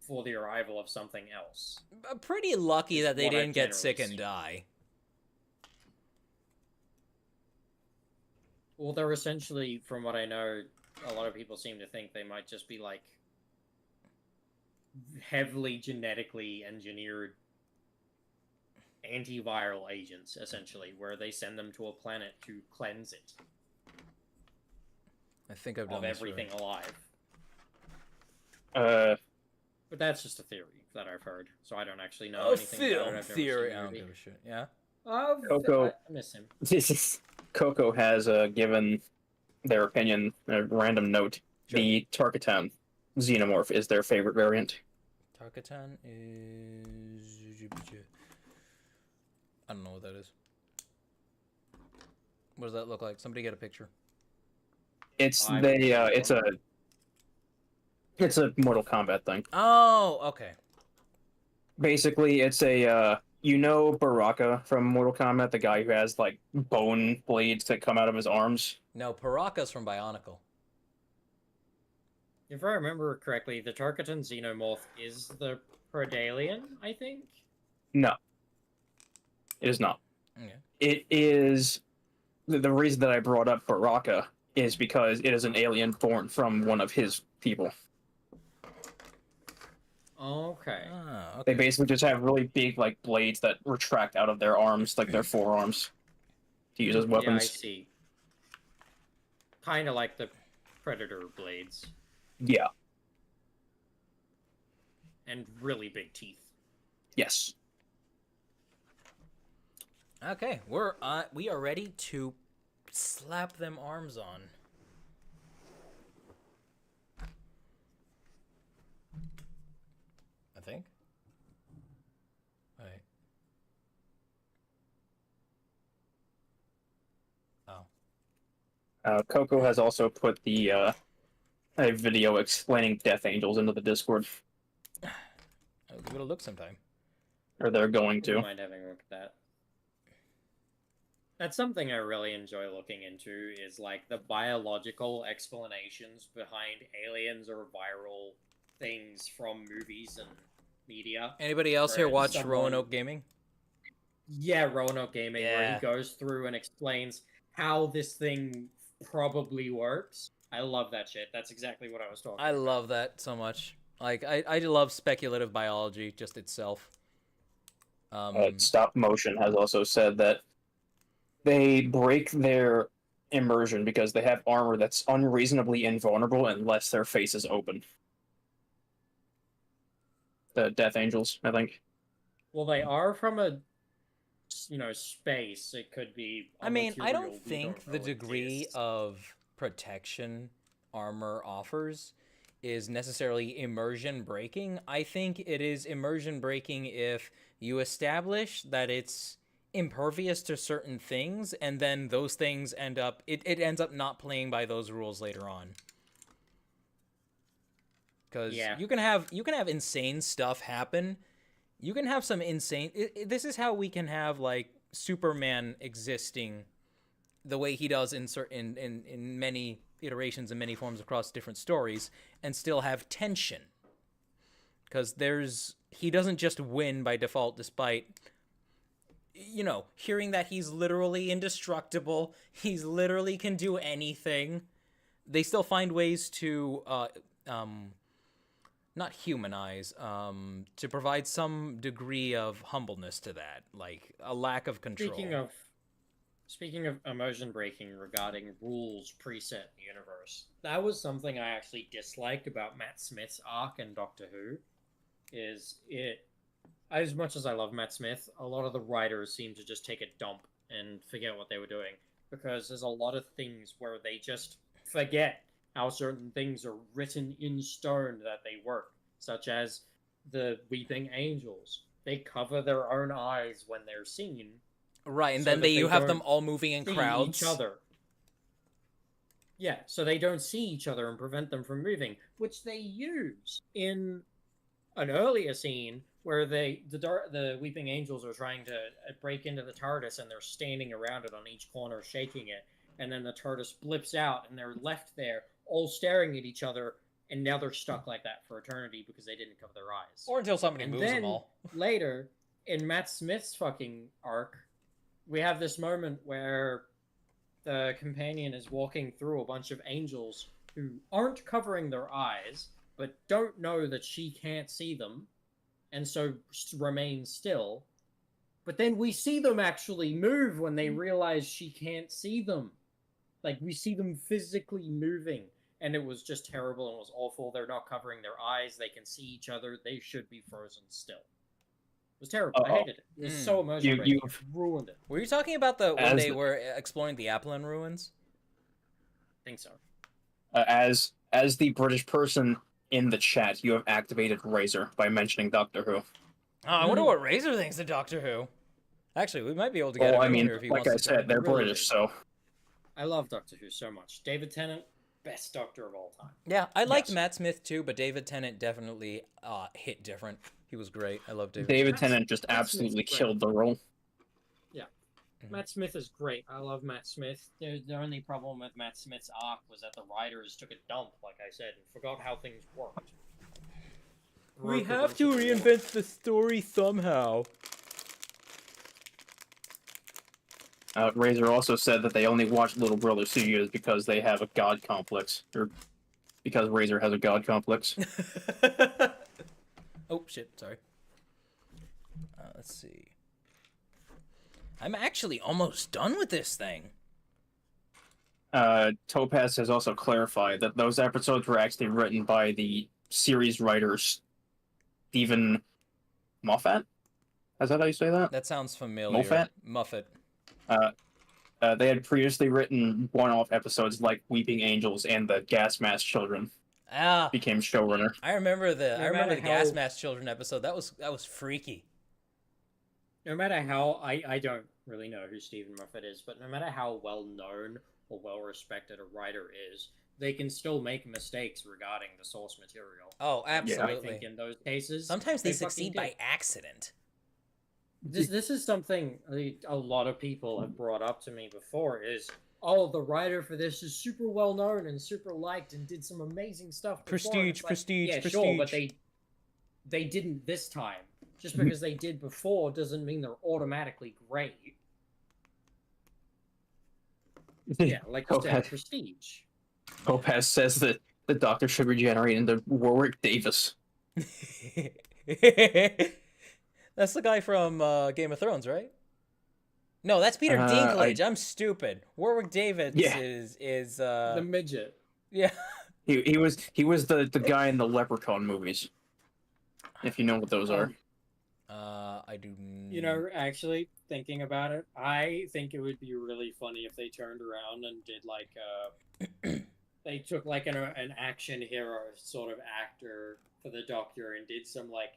for the arrival of something else. Pretty lucky that they what I've didn't get sick generally and seen. die. Well, they're essentially, from what I know, a lot of people seem to think they might just be like heavily genetically engineered antiviral agents, essentially, where they send them to a planet to cleanse it I think I've done of this everything right. alive. But that's just a theory that I've heard, so I don't actually know A anything about it. film I've never theory. seen I the don't movie. give a shit. Yeah. Coco. I miss him. Coco has given their opinion a random note. Sure. The Tarkatan xenomorph is their favorite variant. Tarkatan is. I don't know what that is. What does that look like? Somebody get a picture. It's I they. don't It's a. It's a Mortal Kombat thing. Oh, okay. Basically, it's a. You know Baraka from Mortal Kombat, the guy who has like bone blades that come out of his arms. No, Paraka's from Bionicle. If I remember correctly, the Tarkatan xenomorph is the Predalien, I think? No, it is not. Okay. It is the reason that I brought up Baraka is because it is an alien born from one of his people. Okay. Ah, They okay. basically just have really big like blades that retract out of their arms, like their forearms, to use as Yeah, I weapons. see. Kind of like the Predator blades. Yeah. And really big teeth. Yes. Okay, we are ready to slap them arms on. I think. Wait. Oh. Coco has also put the a video explaining Death Angels into the Discord, I'll give it a look sometime. or they're going I to. wouldn't mind having a look at that. That's something I really enjoy looking into, is like the biological explanations behind aliens or viral things from movies and media. Anybody else here Where watch someone- Roanoke Gaming? Yeah, Roanoke Gaming, where Yeah. he goes through and explains how this thing probably works. I love that shit. That's exactly what I was talking I about. love that so much. Like, I love speculative biology just itself. Stop Motion has also said that they break their immersion because they have armor that's unreasonably invulnerable unless their face is open. The Death Angels, I think. Well, they are from a, space. It could be. I mean, I material don't we think don't the know degree exists. of protection armor offers is necessarily immersion breaking. I think it is immersion breaking if you establish that it's impervious to certain things, and then those things ends up not playing by those rules later on. Because Yeah. you can have insane stuff happen. You can have some insane. This is how we can have like Superman existing the way he does in many iterations and many forms across different stories, and still have tension. Because he doesn't just win by default, despite hearing that he's literally indestructible. He's literally can do anything. They still find ways to not humanize, to provide some degree of humbleness to that, like a lack of control. Speaking of immersion breaking regarding rules preset universe, that was something I actually disliked about Matt Smith's arc in Doctor Who. As much as I love Matt Smith, a lot of the writers seem to just take a dump and forget what they were doing, because there's a lot of things where they just forget how certain things are written in stone that they work, such as the Weeping Angels. They cover their own eyes when they're seen. Right, and so then that you have them don't all moving in see crowds. each other. Yeah, so they don't see each other and prevent them from moving, which they use in an earlier scene where the Weeping Angels are trying to break into the TARDIS, and they're standing around it on each corner shaking it, and then the TARDIS blips out and they're left there all staring at each other, and now they're stuck like that for eternity because they didn't cover their eyes. Or until somebody And moves them then all. later, in Matt Smith's fucking arc, we have this moment where the companion is walking through a bunch of angels who aren't covering their eyes, but don't know that she can't see them, and so remain still. But then we see them actually move when they realize she can't see them. Like, we see them physically moving. And it was just terrible and it was awful. They're not covering their eyes. They can see each other. They should be frozen still. It was terrible. I hated it. It was so emotional. You ruined it. Were you talking about when they were exploring the Applin ruins? I think so. As the British person in the chat, you have activated Razor by mentioning Doctor Who. Oh, I wonder what Razor thinks of Doctor Who. Actually, we might be able to get him in here if he wants to. Like I said, they're really British, so... I love Doctor Who so much. David Tennant, best Doctor of all time. Yeah, I liked Matt Smith too, but David Tennant definitely hit different. He was great. I love David Tennant just absolutely killed the role. Yeah. Matt Smith is great. I love Matt Smith. The only problem with Matt Smith's arc was that the writers took a dump, like I said, and forgot how things worked. We have to reinvent the story somehow. Razor also said that they only watch Little Brother Studios because they have a god complex, or because Razor has a god complex. Oh shit! Sorry. Let's see. I'm actually almost done with this thing. Topaz has also clarified that those episodes were actually written by the series writers Stephen Moffat. Is that how you say that? That sounds familiar. Muffet. They had previously written one-off episodes like Weeping Angels and the Gas Mask Children. Became showrunner. I remember the Gas Mask Children episode. That was freaky. No matter how I don't really know who Stephen Moffat is, but no matter how well known or well respected a writer is, they can still make mistakes regarding the source material. Oh, absolutely. I think in those cases, sometimes they succeed by accident. This is something a lot of people have brought up to me before is, oh, the writer for this is super well known and super liked and did some amazing stuff before. Prestige. Sure, but they didn't this time. Just because they did before doesn't mean they're automatically great. Yeah, like Prestige. Topaz says that the Doctor should regenerate into Warwick Davis. That's the guy from Game of Thrones, right? No, that's Peter Dinklage. I'm stupid. Warwick Davis is the midget. Yeah. He was the guy in the Leprechaun movies. If you know what those are. I do. You know, actually thinking about it, I think it would be really funny if they turned around and did like they took like an action hero sort of actor for the Doctor and did some like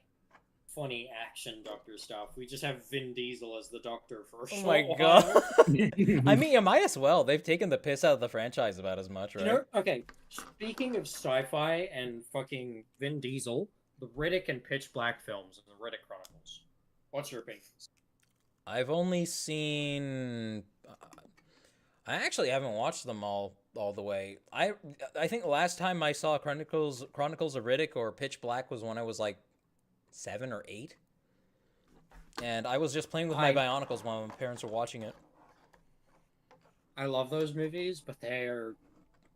funny action Doctor stuff. We just have Vin Diesel as the Doctor for a short while. Oh my god. I mean, you might as well. They've taken the piss out of the franchise about as much, right? You know, okay, speaking of sci-fi and fucking Vin Diesel, the Riddick and Pitch Black films and the Riddick Chronicles. What's your opinions? I've only seen... I actually haven't watched them all the way. I think the last time I saw Chronicles of Riddick or Pitch Black was when I was like 7 or 8. And I was just playing with my Bionicles while my parents were watching it. I love those movies, but they're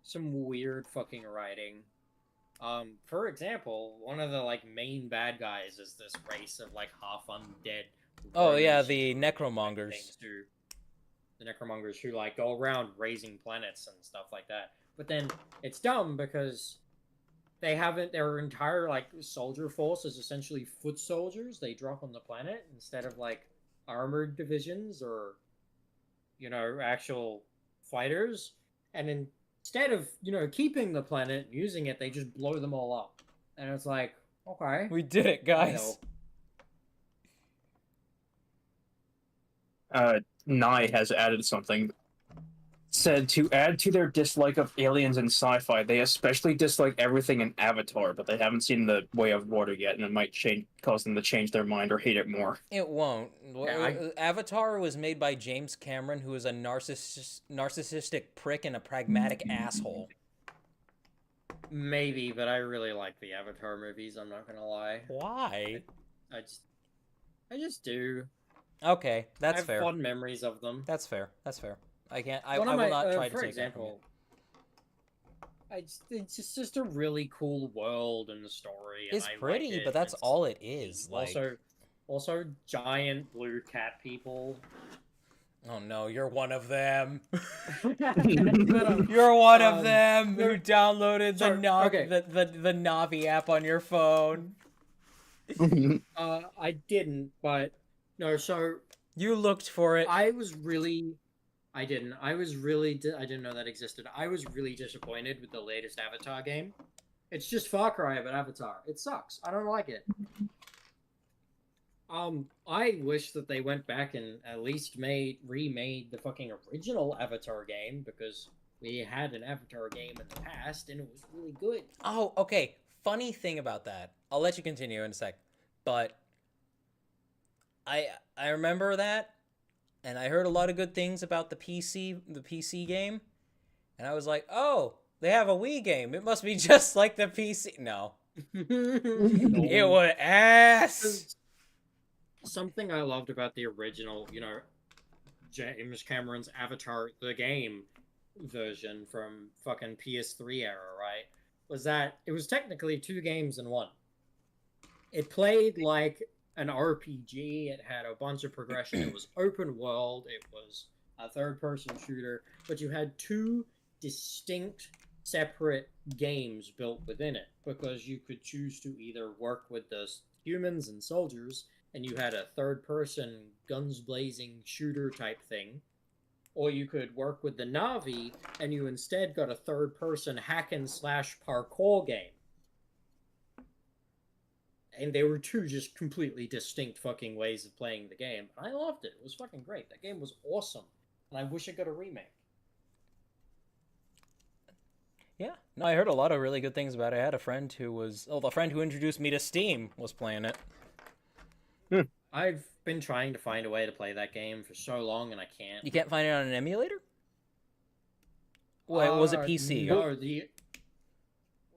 some weird fucking writing. For example, one of the like main bad guys is this race of like half undead. Oh yeah, the Necromongers. The Necromongers who like go around raising planets and stuff like that. But then it's dumb because they haven't. Their entire like soldier force is essentially foot soldiers. They drop on the planet instead of like armored divisions or, you know, actual fighters. And instead of, you know, keeping the planet and using it, they just blow them all up. And it's like, okay. We did it, guys. Nye has added something. Said to add to their dislike of aliens and sci-fi, they especially dislike everything in Avatar, but they haven't seen The Way of Water yet, and it might cause them to change their mind or hate it more. It won't. Avatar was made by James Cameron, who is a narcissistic prick and a pragmatic asshole. Maybe, but I really like the Avatar movies, I'm not gonna lie. Why? I just do. Okay, that's fair. I have fond memories of them. That's fair. I will not try to take example, it's just a really cool world and the story. It's pretty, but that's all it is. Also, Also, giant blue cat people. Oh no, you're one of them. But, You're one of them no- who downloaded sorry, okay. the Navi app on your phone. I didn't, but no. So You looked for it. I was really, I didn't. I was really, I didn't know that existed. I was really disappointed with the latest Avatar game. It's just Far Cry, but Avatar. It sucks. I don't like it. I wish that they went back and at least remade the fucking original Avatar game, because we had an Avatar game in the past and it was really good. Oh, okay. Funny thing about that. I'll let you continue in a sec. But I remember that, and I heard a lot of good things about the PC game, and I was like, "Oh, they have a Wii game. It must be just like the PC." No. It was ass. Something I loved about the original, James Cameron's Avatar, the game version from fucking PS3 era, right? Was that it was technically 2 games in one. It played like an RPG. It had a bunch of progression. It was open world. It was a third-person shooter, but you had 2 distinct, separate games built within it, because you could choose to either work with the humans and soldiers, and you had a third-person guns blazing shooter type thing, or you could work with the Na'vi, and you instead got a third-person hack and slash parkour game. And they were 2 just completely distinct fucking ways of playing the game. I loved it. It was fucking great. That game was awesome. And I wish it got a remake. Yeah. No, I heard a lot of really good things about it. I had a friend the friend who introduced me to Steam was playing it. I've been trying to find a way to play that game for so long, and I can't. You can't find it on an emulator? Well, was it PC? No,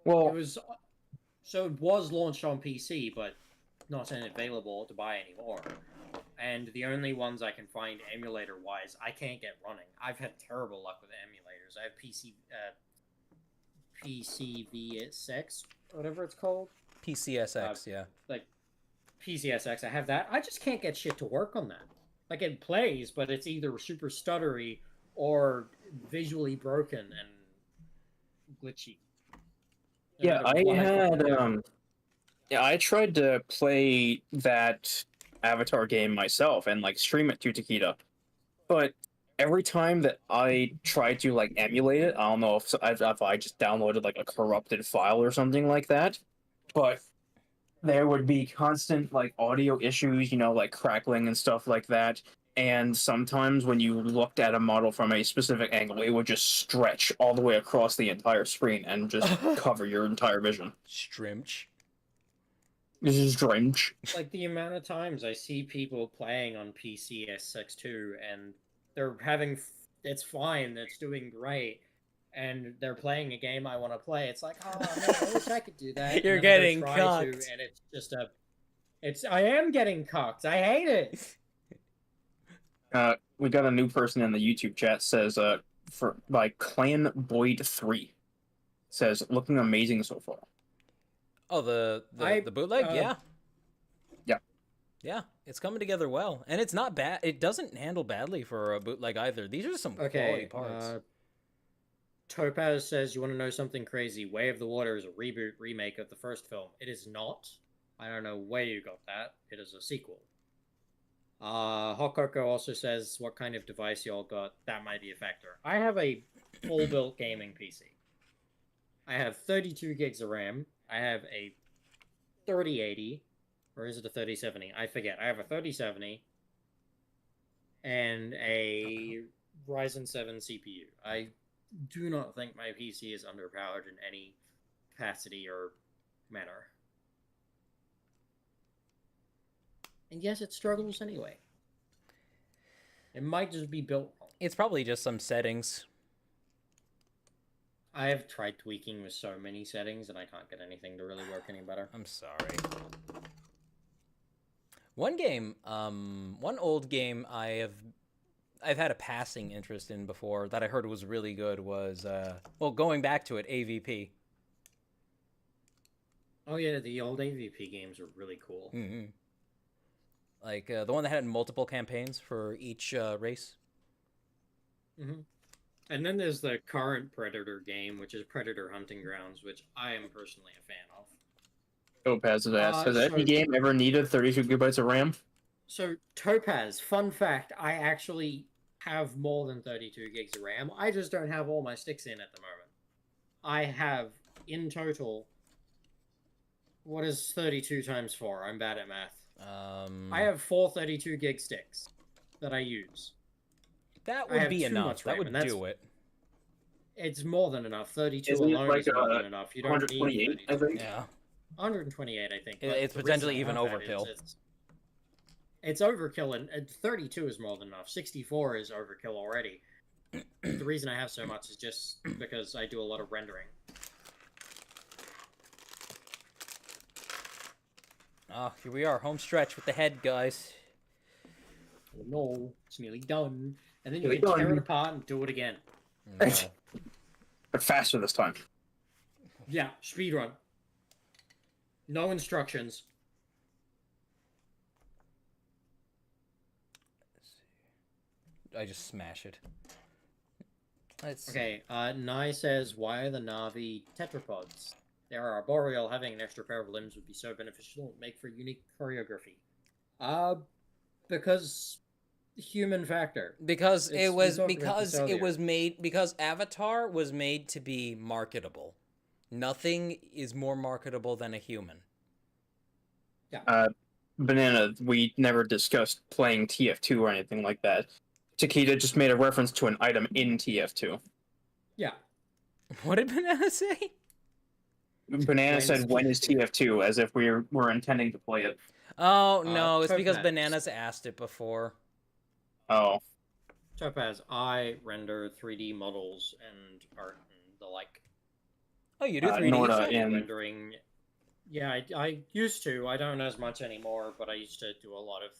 Well, it was. So it was launched on PC, but not available to buy anymore. And the only ones I can find emulator-wise, I can't get running. I've had terrible luck with emulators. I have PCVSX, whatever it's called. PCSX, yeah. Like PCSX, I have that. I just can't get shit to work on that. Like, it plays, but it's either super stuttery or visually broken and glitchy. yeah, I tried to play that Avatar game myself and like stream it to Takeda, but every time that I tried to like emulate it, I don't know if I just downloaded like a corrupted file or something like that, but there would be constant like audio issues, like crackling and stuff like that. And sometimes when you looked at a model from a specific angle, it would just stretch all the way across the entire screen and just cover your entire vision. Strimch. This is strange. Like, the amount of times I see people playing on PC SX2 and they're having, it's fine, it's doing great, and they're playing a game I want to play. It's like, oh man, I wish I could do that. You're And then I getting try cucked. and it's just I am getting cucked. I hate it. We got a new person in the YouTube chat says by Clan Boyd 3 says looking amazing so far. Oh, the bootleg? Yeah. Yeah. Yeah, it's coming together well. And it's not bad. It doesn't handle badly for a bootleg either. These are some quality parts. Topaz says, you want to know something crazy? Way of the Water is a remake of the first film. It is not. I don't know where you got that. It is a sequel. Hot Coco also says, what kind of device y'all got? That might be a factor. I have a full-built gaming PC. I have 32 gigs of RAM. I have a 3080, or is it a 3070? I forget. I have a 3070 and a Ryzen 7 CPU. I do not think my PC is underpowered in any capacity or manner. And yes, it struggles anyway. It might just be built wrong. It's probably just some settings. I have tried tweaking with so many settings, and I can't get anything to really work any better. I'm sorry. One old game I've had a passing interest in before that I heard was really good was, going back to it, AVP. Oh yeah, the old AVP games are really cool. Mm-hmm. Like the one that had multiple campaigns for each race. Hmm. And then there's the current Predator game, which is Predator Hunting Grounds, which I am personally a fan of. Topaz has asked, has so- any game ever needed 32 gigabytes of RAM? So Topaz, fun fact, I actually have more than 32 gigs of RAM. I just don't have all my sticks in at the moment. I have, in total, what is 32 times 4? I'm bad at math. I have 4 32 gig sticks that I use. That I would have be too enough. much That RAM, would and that's- do it. It's more than enough. 32 Isn't it alone like, is more than enough. You don't need 128, 32. I think. Yeah. 128, I think. It- but it's the reason potentially I even want that is overkill. It's overkill, and 32 is more than enough. 64 is overkill already. The reason I have so much is just because I do a lot of rendering. Oh, here we are, home stretch with the head, guys. Oh no, it's nearly done. And then you Nearly can tear done. it apart and do it again. No. But faster this time. Yeah, speedrun. No instructions. I just smash it. Let's Okay, Nye says, why are the Na'vi tetrapods? Their arboreal, having an extra pair of limbs would be so beneficial, make for unique choreography. Because human factor. because It's- it we was talked about because this it earlier. was made because Avatar was made to be marketable. Nothing is more marketable than a human. Banana, we never discussed playing TF2 or anything like that. Chiquita just made a reference to an item in TF2. Yeah. What did Banana say? Banana When said, is when is TF2? As if we're intending to play it. Oh no, it's because Topaz. Bananas asked it before. Oh. Topaz, I render 3D models and art and the like. Oh, you do 3D Norda stuff? in- Rendering. Yeah, I used to. I don't as much anymore, but I used to do a lot of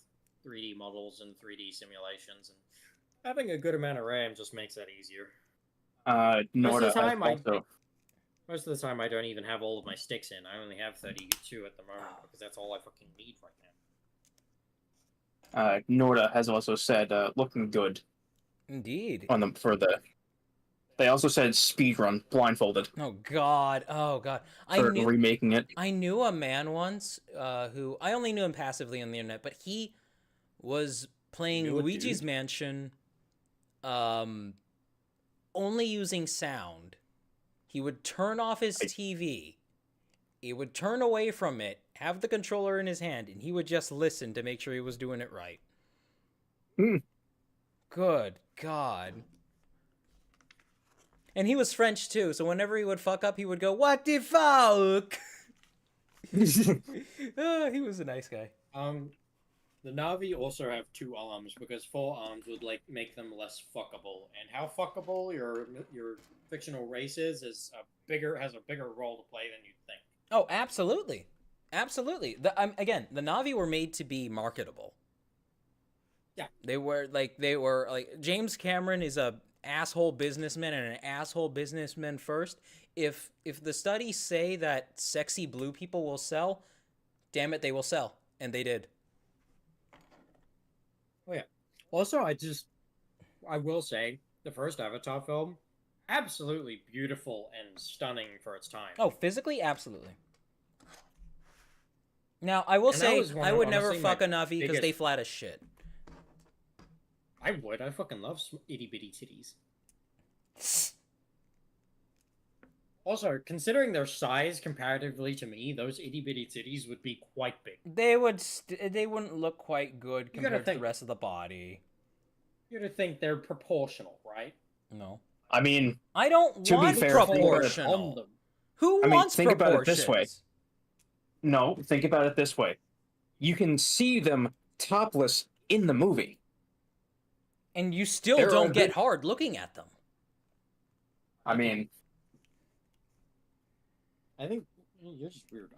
3D models and 3D simulations, and having a good amount of RAM just makes that easier. Norda has time, also... Most of the time, I don't even have all of my sticks in. I only have 32 at the moment because that's all I fucking need right now. Norda has also said, looking good Indeed. on them for the... They also said speedrun, blindfolded, Oh god. Oh god. for remaking it. I knew a man once who I only knew him passively on the internet, but he was playing You knew a Luigi's dude? Mansion only using sound. He would turn off his TV. He would turn away from it, have the controller in his hand, and he would just listen to make sure he was doing it right. Hmm. Good God. And he was French too, so whenever he would fuck up, he would go, "What the fuck?" Oh, he was a nice guy. The Na'vi also have 2 arms because 4 arms would make them less fuckable. And how fuckable your fictional race is has a bigger role to play than you'd think. Oh, absolutely, absolutely. Again, the Na'vi were made to be marketable. Yeah. They were like James Cameron is a asshole businessman and an asshole businessman first. If the studies say that sexy blue people will sell, damn it, they will sell, and they did. Oh yeah. Also, I will say the first Avatar film, absolutely beautiful and stunning for its time. Oh, physically, absolutely. Now, I will And that say, was one I of, would never honestly, fuck my a Na'vi because biggest- they flat as shit. I would. I fucking love itty bitty titties. Also, considering their size comparatively to me, those itty bitty titties would be quite big. They wouldn't look quite good You gotta compared to the think. rest of the body. You'd think they're proportional, right? No. I mean, I don't To be want fair, think about it On proportional. them. Who I mean, wants think about it proportions? this way. no, think about it this way. You can see them topless in the movie. And you still There are don't get bit- hard looking at them. I mean, I think you're just weird.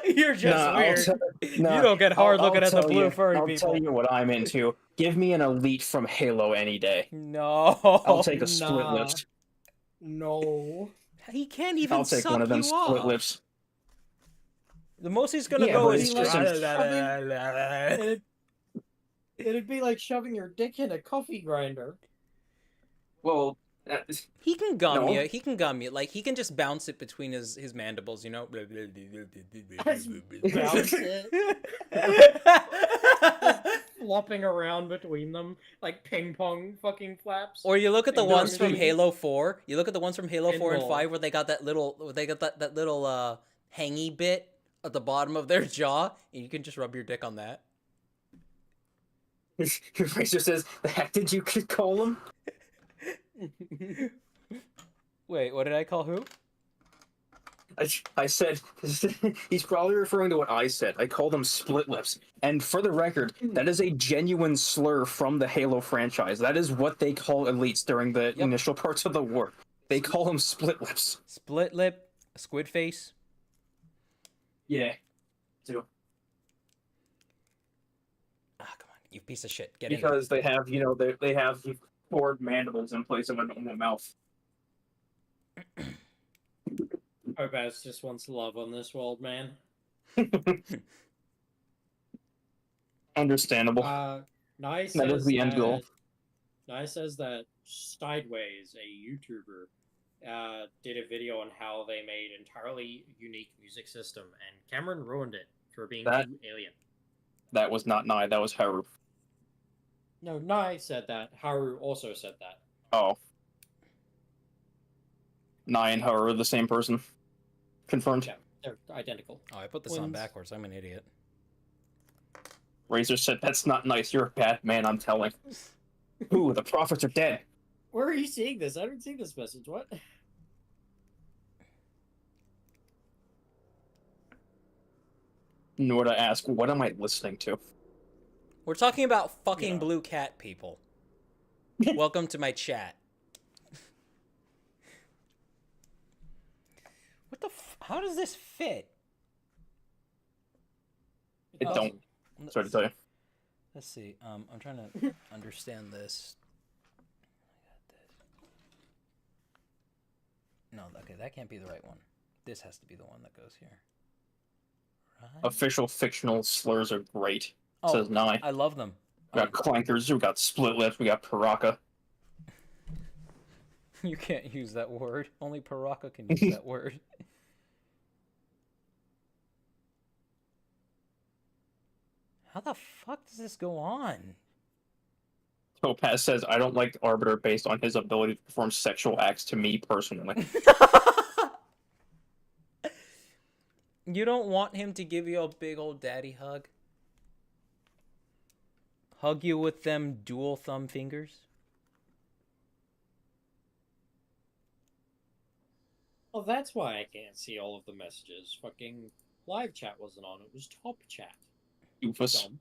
You're just nah, weird. you You don't get hard looking at the blue furry I'll people. tell you what I'm into. Give me an elite from Halo any day. No. I'll take a split nah. lips. No. He can't even I'll take suck one of them you split off. lips. The most he's gonna Yeah, go but is it's just. just it'd be like shoving your dick in a coffee grinder. Well, He can gum No. you. He can gum you. Like he can just bounce it between his mandibles. You know. Bounce it, flopping around between them like ping pong fucking flaps. Or you look at the Ping pong ones from machine. Halo 4. You look at the ones from Halo 4 and Pinball. 5 where they got that little hangy bit at the bottom of their jaw, and you can just rub your dick on that. Razor says, "The heck did you call him?" Wait, what did I call who? I said he's probably referring to what I said. I called them split lips. And for the record, that is a genuine slur from the Halo franchise. That is what they call elites during the initial parts of the war. They call them split lips. Split lip, squid face. Yeah. Too. Ah, come on, you piece of shit. Get in. Because they have, they have four mandibles in place of a normal mouth. Obaz just wants love on this world, man. Understandable. Nye That is the end goal. Nye says that Sideways, a YouTuber, did a video on how they made entirely unique music system, and Cameron ruined it for being That- too alien. That was not Nye, that was Haru. No, Nye said that. Haru also said that. Oh. Nye and Haru are the same person. Confirmed. Yeah, they're identical. Oh, I put this on Twins. backwards. I'm an idiot. Razor said, "That's not nice. You're a bad man, I'm telling." Ooh, the prophets are dead. Where are you seeing this? I didn't see this message. What? Nor to ask, what am I listening to? We're talking about fucking Yeah. blue cat people. Welcome to my chat. What the how does this fit? It Oh. don't. Sorry to tell you. Let's see. I'm trying to understand this. No, okay, that can't be the right one. This has to be the one that goes here. Right? Official fictional slurs are great. Oh, Says Nye. I love them. We got clankers, we got split lips, we got paraka. You can't use that word. Only Paraka can use that word. How the fuck does this go on? Topaz says, "I don't like Arbiter based on his ability to perform sexual acts to me personally." You don't want him to give you a big old daddy hug? Hug you with them dual thumb fingers? Well, that's why I can't see all of the messages. Fucking live chat wasn't on. It was top chat. Doofus. Dumb.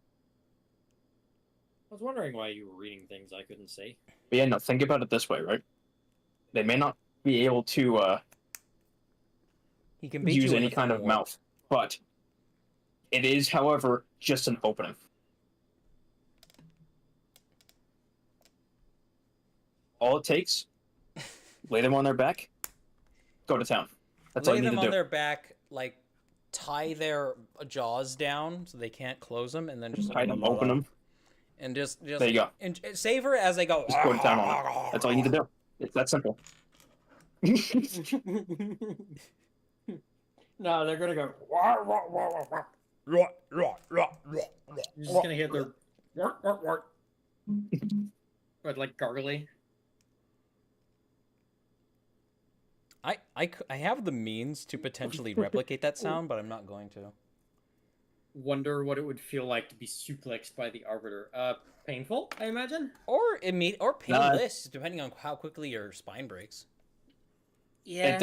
I was wondering why you were reading things I couldn't see. But yeah, no, think about it this way, right? They may not be able to He can beat use you in any the kind thumb of war. mouth, but it is, however, just an opening. All it takes, lay them on their back, go to town. That's all Lay you need them to on do. their back, like tie their jaws down so they can't close them, and then just Tie them, open them. and just There you go. and savor as they go. Just go to town on it. That's all you need to do. It's that simple. No, they're gonna go. "Wah, wah, wah, wah, wah." You're just gonna hear their work, work, work. But like gargly. I have the means to potentially replicate that sound, but I'm not going to. Wonder what it would feel like to be suplexed by the Arbiter. Painful, I imagine. Or painless, depending on how quickly your spine breaks. Yeah.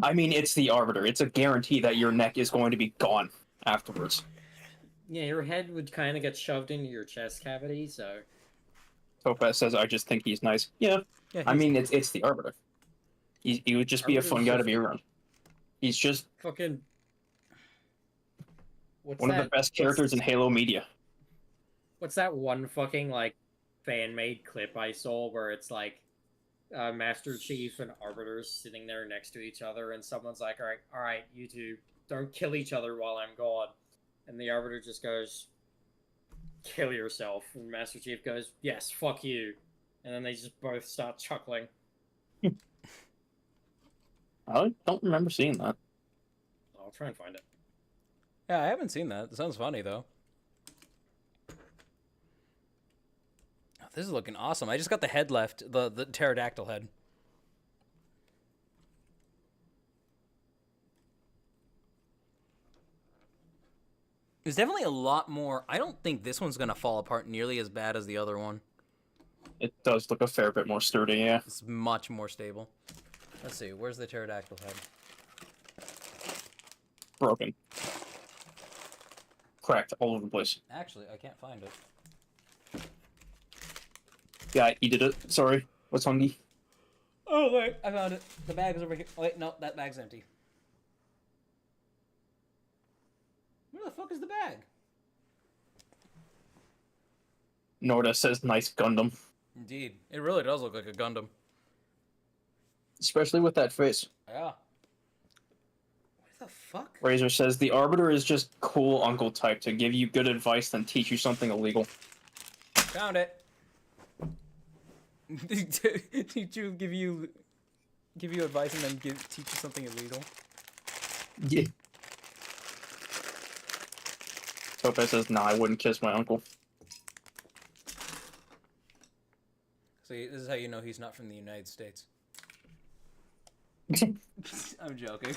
I mean, it's the Arbiter. It's a guarantee that your neck is going to be gone afterwards. Yeah, your head would kind of get shoved into your chest cavity, so. Topaz says, "I just think he's nice." Yeah, Yeah, I mean, it's the Arbiter. He would just be a Arbiter's fun guy to just- be around. He's just Fucking. What's one of the that- best characters in Halo media. What's that one fucking, like, fan-made clip I saw where it's like Master Chief and Arbiters sitting there next to each other, and someone's like, all right, you two don't kill each other while I'm gone. And the Arbiter just goes, kill yourself. And Master Chief goes, yes, fuck you. And then they just both start chuckling. I don't remember seeing that. I'll try and find it. Yeah, I haven't seen that. It sounds funny, though. Oh, this is looking awesome. I just got the head left, the pterodactyl head. There's definitely a lot more. I don't think this one's going to fall apart nearly as bad as the other one. It does look a fair bit more sturdy, yeah. It's much more stable. Let's see. Where's the pterodactyl head? Broken. Cracked all over the place. Actually, I can't find it. Yeah, he did it. Sorry. What's hungry? Oh, wait. I found it. The bag is over here. Wait, no. That bag's empty. Where the fuck is the bag? Norda says nice Gundam. Indeed. It really does look like a Gundam. Especially with that face. Yeah. What the fuck? Razor says the Arbiter is just cool uncle type to give you good advice then teach you something illegal. Found it. Teach you, give you advice and then teach you something illegal. Yeah. Topaz says, nah, I wouldn't kiss my uncle. See, this is how you know he's not from the United States. I'm joking.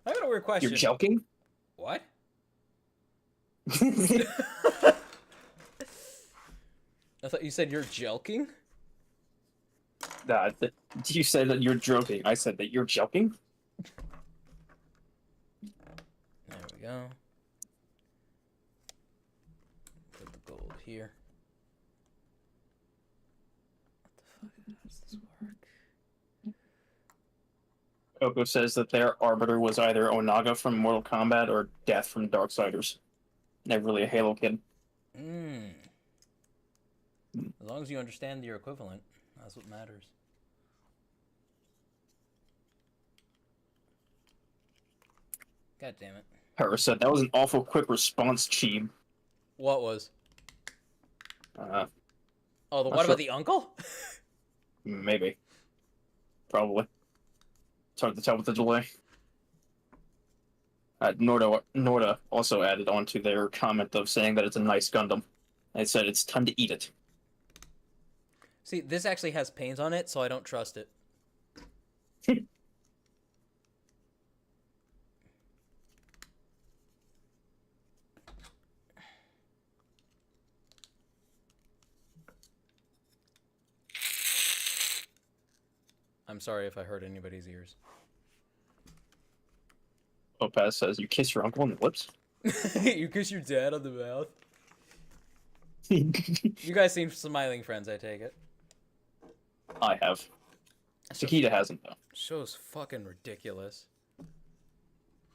I got a weird question. You're joking? What? I thought you said you're joking? Nah, you said that you're joking. I said that you're joking? There we go. Put the gold here. What the fuck? How does this work? Coco says that their Arbiter was either Onaga from Mortal Kombat or Death from Darksiders. Never really a Halo kid. Mmm. As long as you understand your equivalent, that's what matters. God damn it. Harris said that was an awful quick response, Cheeb. What was? Uh, Oh, the Not what sure. about the uncle? Maybe. Probably. It's hard to tell with the delay. Norda also added on to their comment of saying that it's a nice Gundam. They said it's time to eat it. See, this actually has paint on it, so I don't trust it. I'm sorry if I hurt anybody's ears. Opaz says, you kiss your uncle on the lips? You kiss your dad on the mouth? You guys seem smiling friends, I take it. I have. Takeda hasn't, though. Show's fucking ridiculous.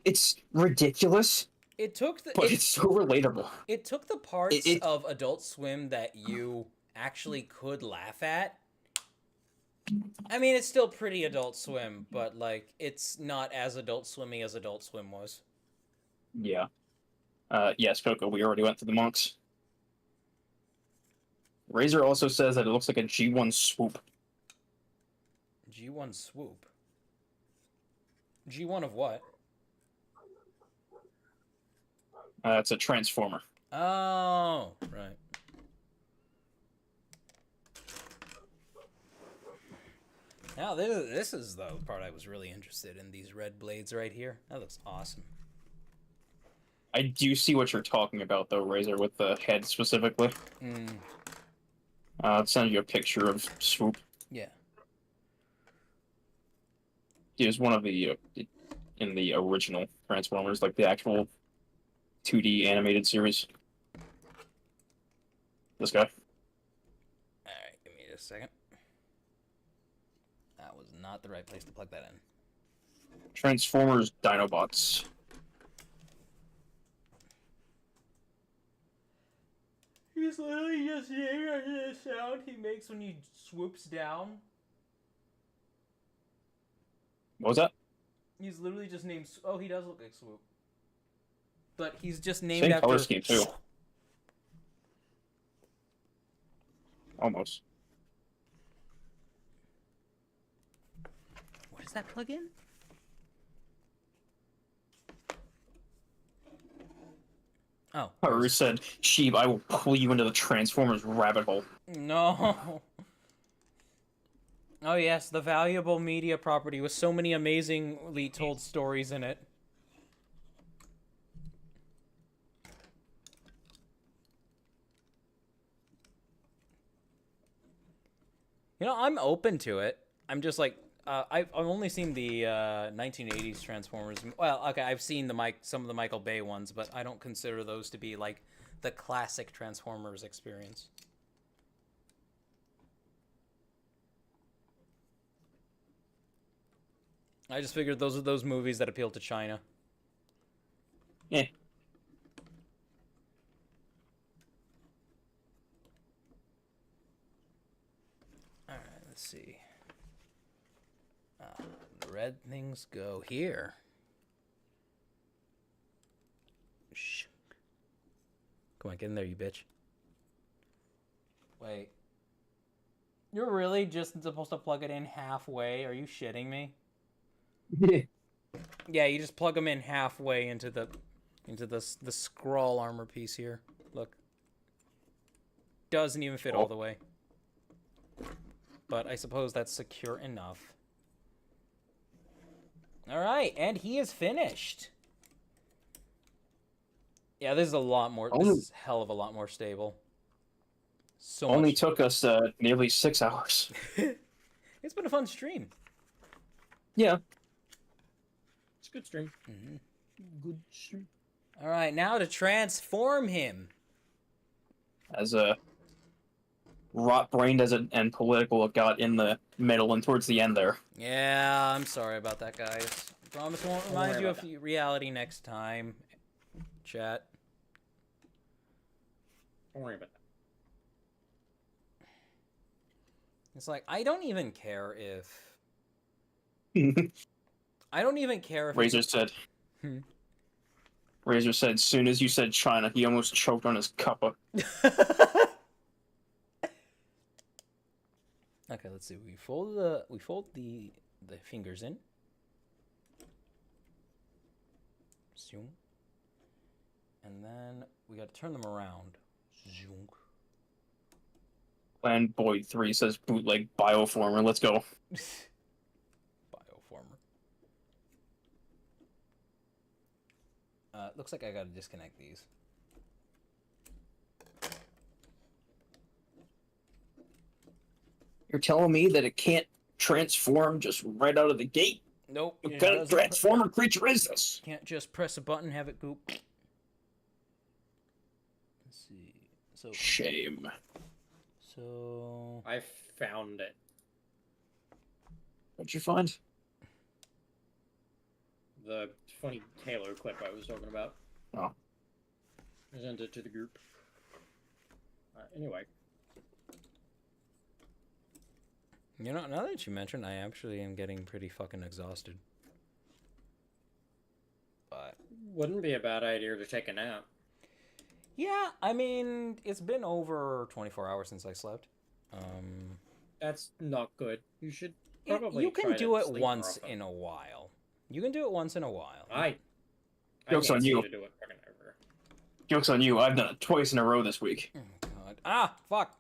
It's ridiculous, It took the but it's so relatable. it took the parts It- of Adult Swim that you actually could laugh at. I mean, it's still pretty Adult Swim, but like it's not as Adult Swimmy as Adult Swim was. Yeah. Yes, Coco, we already went through the monks. Razor also says that it looks like a G1 swoop. G1 swoop. G1 of what? It's a transformer. Oh, right. Now this is the part I was really interested in. These red blades right here. That looks awesome. I do see what you're talking about, though, Razor, with the head specifically. Mm, I'll send you a picture of Swoop. yeah. He was one of the, in the original Transformers, like the actual 2D animated series. This guy. Alright, give me just a second. That was not the right place to plug that in. Transformers Dinobots. He's literally just hearing the sound he makes when he swoops down. What was that? He's literally just named. Oh, he does look like Swoop. But he's just named Same after. color scheme too. Almost. What does that plug in? Oh. Haru said, "Sheep, I will pull you into the Transformers rabbit hole." No. Oh yes, the valuable media property with so many amazingly told stories in it. You know, I'm open to it. I'm just like, I've only seen the 1980s Transformers. Well, okay, I've seen some of the Michael Bay ones, but I don't consider those to be like the classic Transformers experience. I just figured those are those movies that appeal to China. Yeah. All right, let's see. The red things go here. Shh. Come on, get in there, you bitch. Wait. You're really just supposed to plug it in halfway? Are you shitting me? Yeah, you just plug them in halfway into the scroll armor piece here. Look. Doesn't even fit all the way. But I suppose that's secure enough. Alright, and he is finished. Yeah, this is a lot more. This is a hell of a lot more stable. So Only much. took us nearly 6 hours. It's been a fun stream. Yeah. It's a good stream. Mm-hmm. Good stream. Alright, now to transform him. As rot-brained as it and political it got in the middle and towards the end there. Yeah, I'm sorry about that, guys. Promise won't remind you of reality next time. Chat. Don't worry about that. It's like, I don't even care if... I don't even care if... Razor said... Razor said, as soon as you said China, he almost choked on his cuppa. Okay, let's see. We fold the fingers in. Zoom. And then we got to turn them around. Zoom. And Boyd 3 says bootleg bioformer. Let's go. Bioformer. Looks like I gotta disconnect these. You're telling me that it can't transform just right out of the gate? Nope. What kind of transformer creature is this? Can't just press a button, have it go. Let's see. Shame. So I found it. What'd you find? The funny Halo clip I was talking about. Oh. I sent it to the group. Anyway. you know, now that you mentioned, I actually am getting pretty fucking exhausted. But Wouldn't be a bad idea to take a nap. yeah, I mean, it's been over 24 hours since I slept. That's not good. You should probably You can try do to it sleep once more often. in a while. You can do it once in a while. I Joke's can't on seem you. to do it fucking ever. Joke's on you. I've done it twice in a row this week. Oh god. Ah, fuck.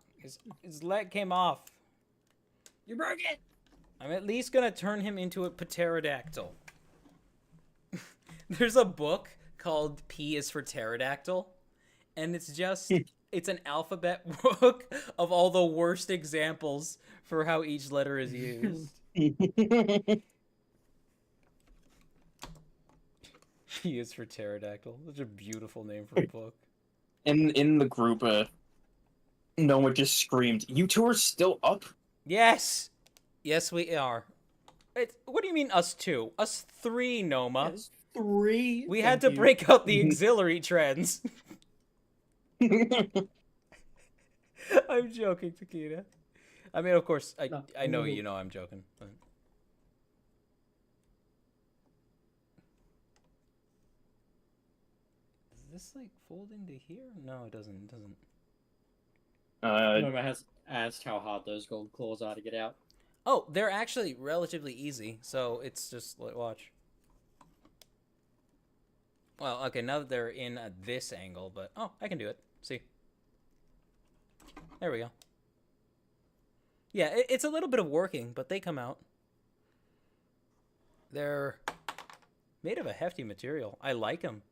His leg came off. You broke it! I'm at least gonna turn him into a pterodactyl. There's a book called P is for Pterodactyl, and it's just it's an alphabet book of all the worst examples for how each letter is used. P is for Pterodactyl. Such a beautiful name for a book. In the group, Noah just screamed, "You two are still up?" Yes! Yes, we are. What do you mean, us two? Us three, Noma. Yes, 3. We had to break out the auxiliary trends. I'm joking, Takeda. I mean, of course, I know you know I'm joking. But... this like fold into here? No, it doesn't. It doesn't. Noma has asked how hard those gold claws are to get out. Oh, they're actually relatively easy. So it's just like watch. Well, okay, now that they're in at this angle, but oh, I can do it. See. There we go. Yeah, it's a little bit of working, but they come out. They're made of a hefty material. I like them.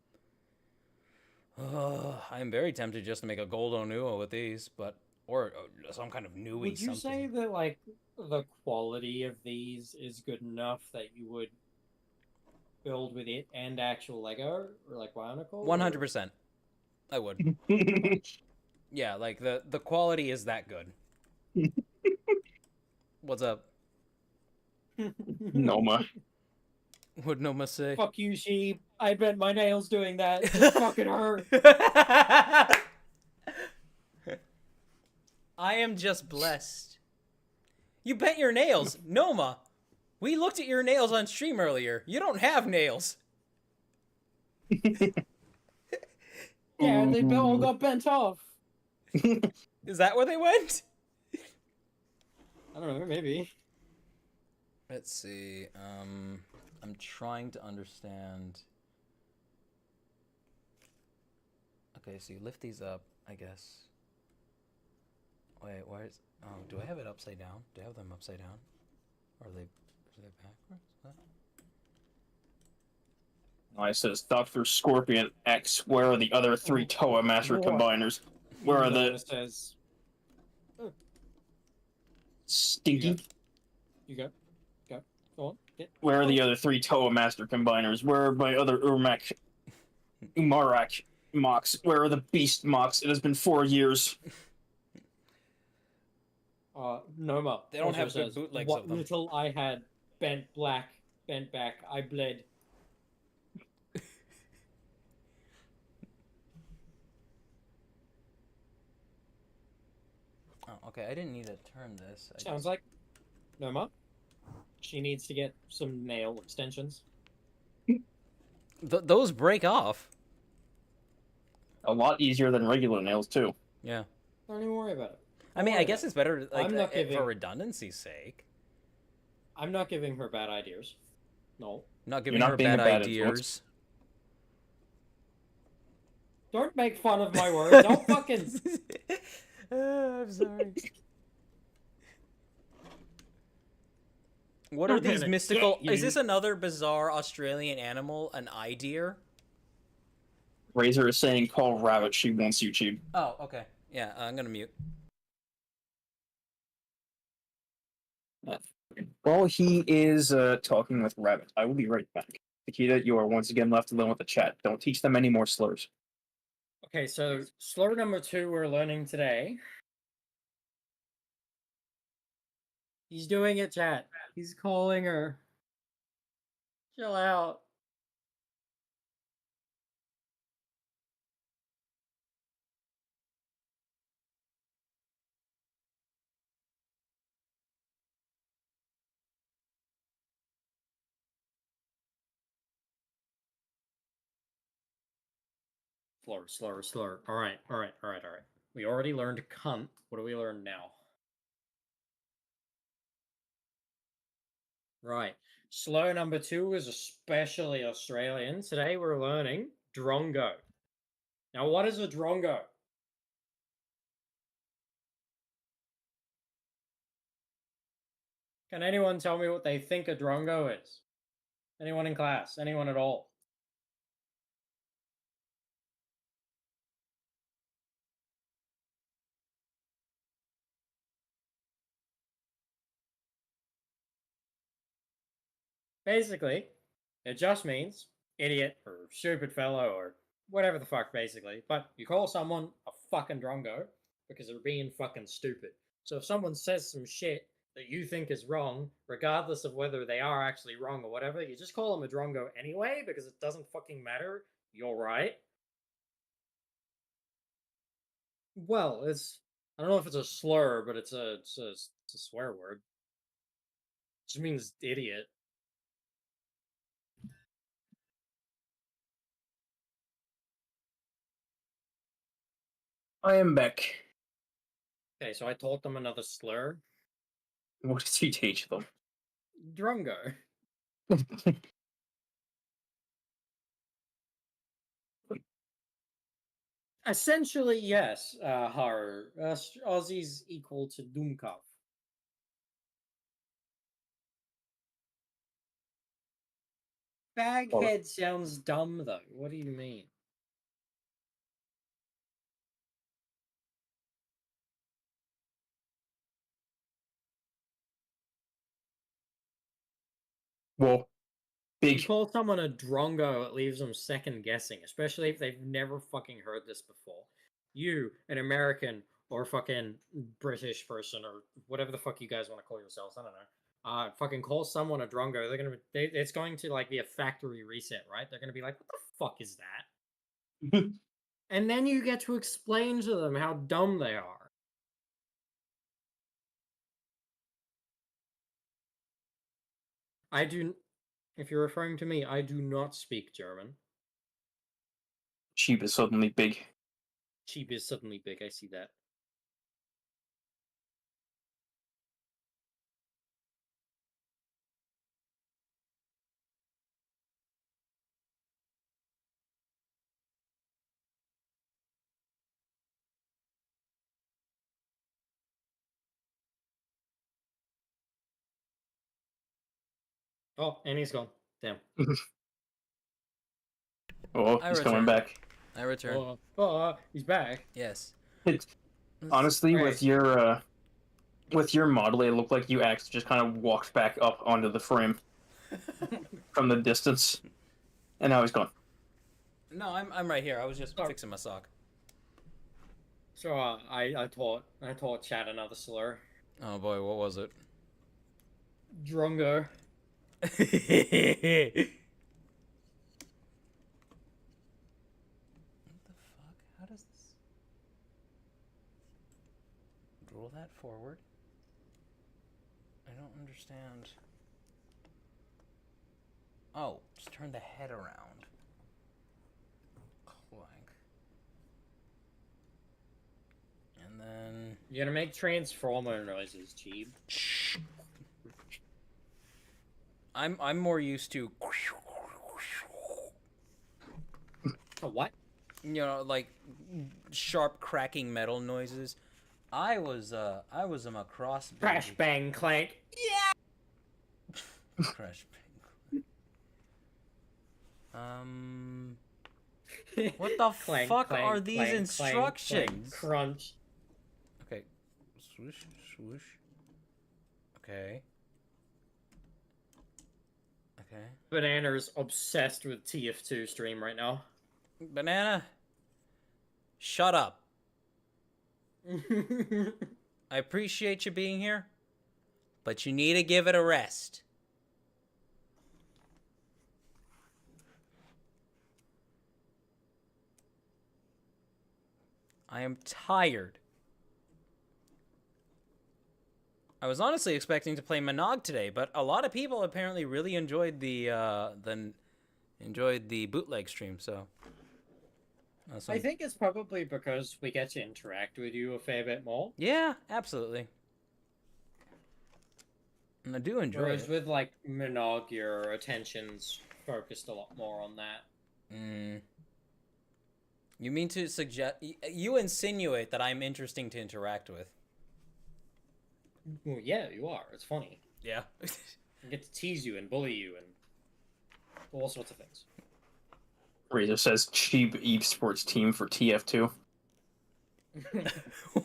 I'm very tempted just to make a gold Onua with these, but or some kind of newy Would you something. say that like the quality of these is good enough that you would build with it and actual Lego or like Bionicle? 100%. I would. Yeah, like the quality is that good. What's up? Noma. What'd Noma say? Fuck you, sheep. I bent my nails doing that. It fucking hurt. I am just blessed. You bent your nails, Noma. We looked at your nails on stream earlier. You don't have nails. Yeah, they all got bent off. Is that where they went? I don't know, maybe. Let's see. I'm trying to understand. Okay, so you lift these up, I guess. Wait, why is... Oh, do I have it upside down? Do I have them upside down? Or are they backwards? What? I says, Dr. Scorpion X, where are the other 3 Toa Master What? Combiners? Where are Noma the... says, Stinky? you go. Go on. Get. Where are the other 3 Toa Master Combiners? Where are my other Umarak mocks? Where are the Beast mocks? It has been 4 years. Noma. They don't also have good says, bootlegs what of them. little I had bent back, I bled. Oh, okay, I didn't need to turn this. Sounds like Noma. She needs to get some nail extensions. Those break off. A lot easier than regular nails, too. Yeah. Don't even worry about it. I mean, I guess it's better like I'm not giving- for redundancy's sake. I'm not giving her bad ideas. No. Not giving not her being bad a bad ideas. influence. Don't make fun of my words. Don't fucking. I'm sorry. What are I'm these gonna mystical? get you. Is this another bizarre Australian animal? An eye deer? Razor is saying, call Rabbit, she wants YouTube. Oh, okay. Yeah, I'm gonna mute. While he is talking with Rabbit, I will be right back. Nikita, you are once again left alone with the chat. Don't teach them any more slurs. Okay, so slur number 2 we're learning today. He's doing it, chat. He's calling her. Chill out. Slur. All right. We already learned cunt. What do we learn now? Right. Slur number 2 is especially Australian. Today we're learning drongo. Now, what is a drongo? Can anyone tell me what they think a drongo is? Anyone in class? Anyone at all? Basically, it just means idiot or stupid fellow or whatever the fuck, basically. But you call someone a fucking drongo because they're being fucking stupid. So if someone says some shit that you think is wrong, regardless of whether they are actually wrong or whatever, you just call them a drongo anyway because it doesn't fucking matter. You're right. Well, I don't know if it's a slur, but it's a swear word. It just means idiot. I am back. Okay, so I taught them another slur. What did you teach them? Drungo. Essentially, yes, Haru. Aussie's equal to Doomkov. Baghead sounds dumb, though. What do you mean? Well, You big. call someone a drongo, it leaves them second guessing, especially if they've never fucking heard this before. You, an American or fucking British person or whatever the fuck you guys want to call yourselves, I don't know. Fucking call someone a drongo. It's going to like be a factory reset, right? They're gonna be like, what the fuck is that? And then you get to explain to them how dumb they are. I do. If you're referring to me, I do not speak German. Sheep is suddenly big. Cheap is suddenly big. I see that. Oh, and he's gone. Damn. Oh, I he's return. coming back. I return. He's back. Yes. It's, honestly, Right. with your model, it looked like you actually just kind of walked back up onto the frame from the distance, and now he's gone. No, I'm right here. I was just fixing my sock. So I taught Chad another slur. Oh boy, what was it? Drongo. What the fuck? How does this... Roll that forward? I don't understand. Oh, just turn the head around. Clank. And then... You're gonna make transformer noises, Cheeb. Shh. I'm more used to... A what? You know, like sharp cracking metal noises. I was a cross Crash bang clank. Crash bang. What the Clank, fuck clank, are these clank, instructions? clank, crunch. Okay, swoosh, swoosh. Okay. Okay. Banana's obsessed with TF2 stream right now. Banana, shut up. I appreciate you being here, but you need to give it a rest. I am tired. I was honestly expecting to play Monog today, but a lot of people apparently really enjoyed the bootleg stream. So I think it's probably because we get to interact with you a fair bit more. Yeah, absolutely. And I do enjoy Whereas it. with like Monog, your attention's focused a lot more on that. You mean to suggest... You insinuate that I'm interesting to interact with. Well, yeah, you are. It's funny. Yeah. I get to tease you and bully you and all sorts of things. Razor says cheap esports team for TF2.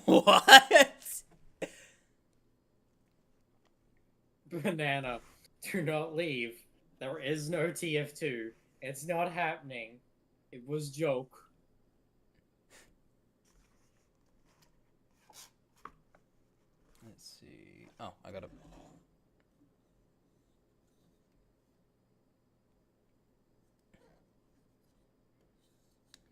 What? Banana, do not leave. There is no TF2. It's not happening. It was joke. Let's see. Oh, I gotta...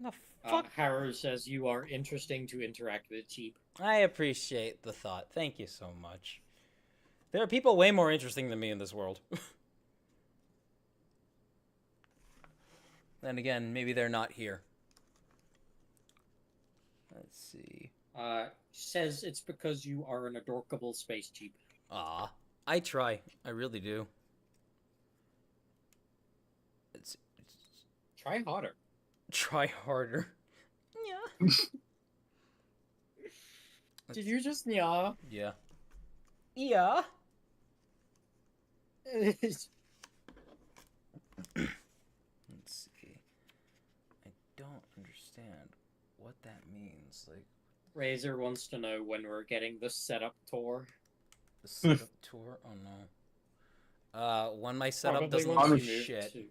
The fuck? Haru says you are interesting to interact with, Cheap. I appreciate the thought. Thank you so much. There are people way more interesting than me in this world. Then again, maybe they're not here. Let's see. Says it's because you are an adorable space jeep. Ah, I try. I really do. It's Try harder. try harder. Yeah. Did you just yeah? Yeah. Yeah. Let's see. I don't understand what that means. Like Razor wants to know when we're getting the setup tour. the setup tour. Oh no. When my setup Probably doesn't once do you move shit. to.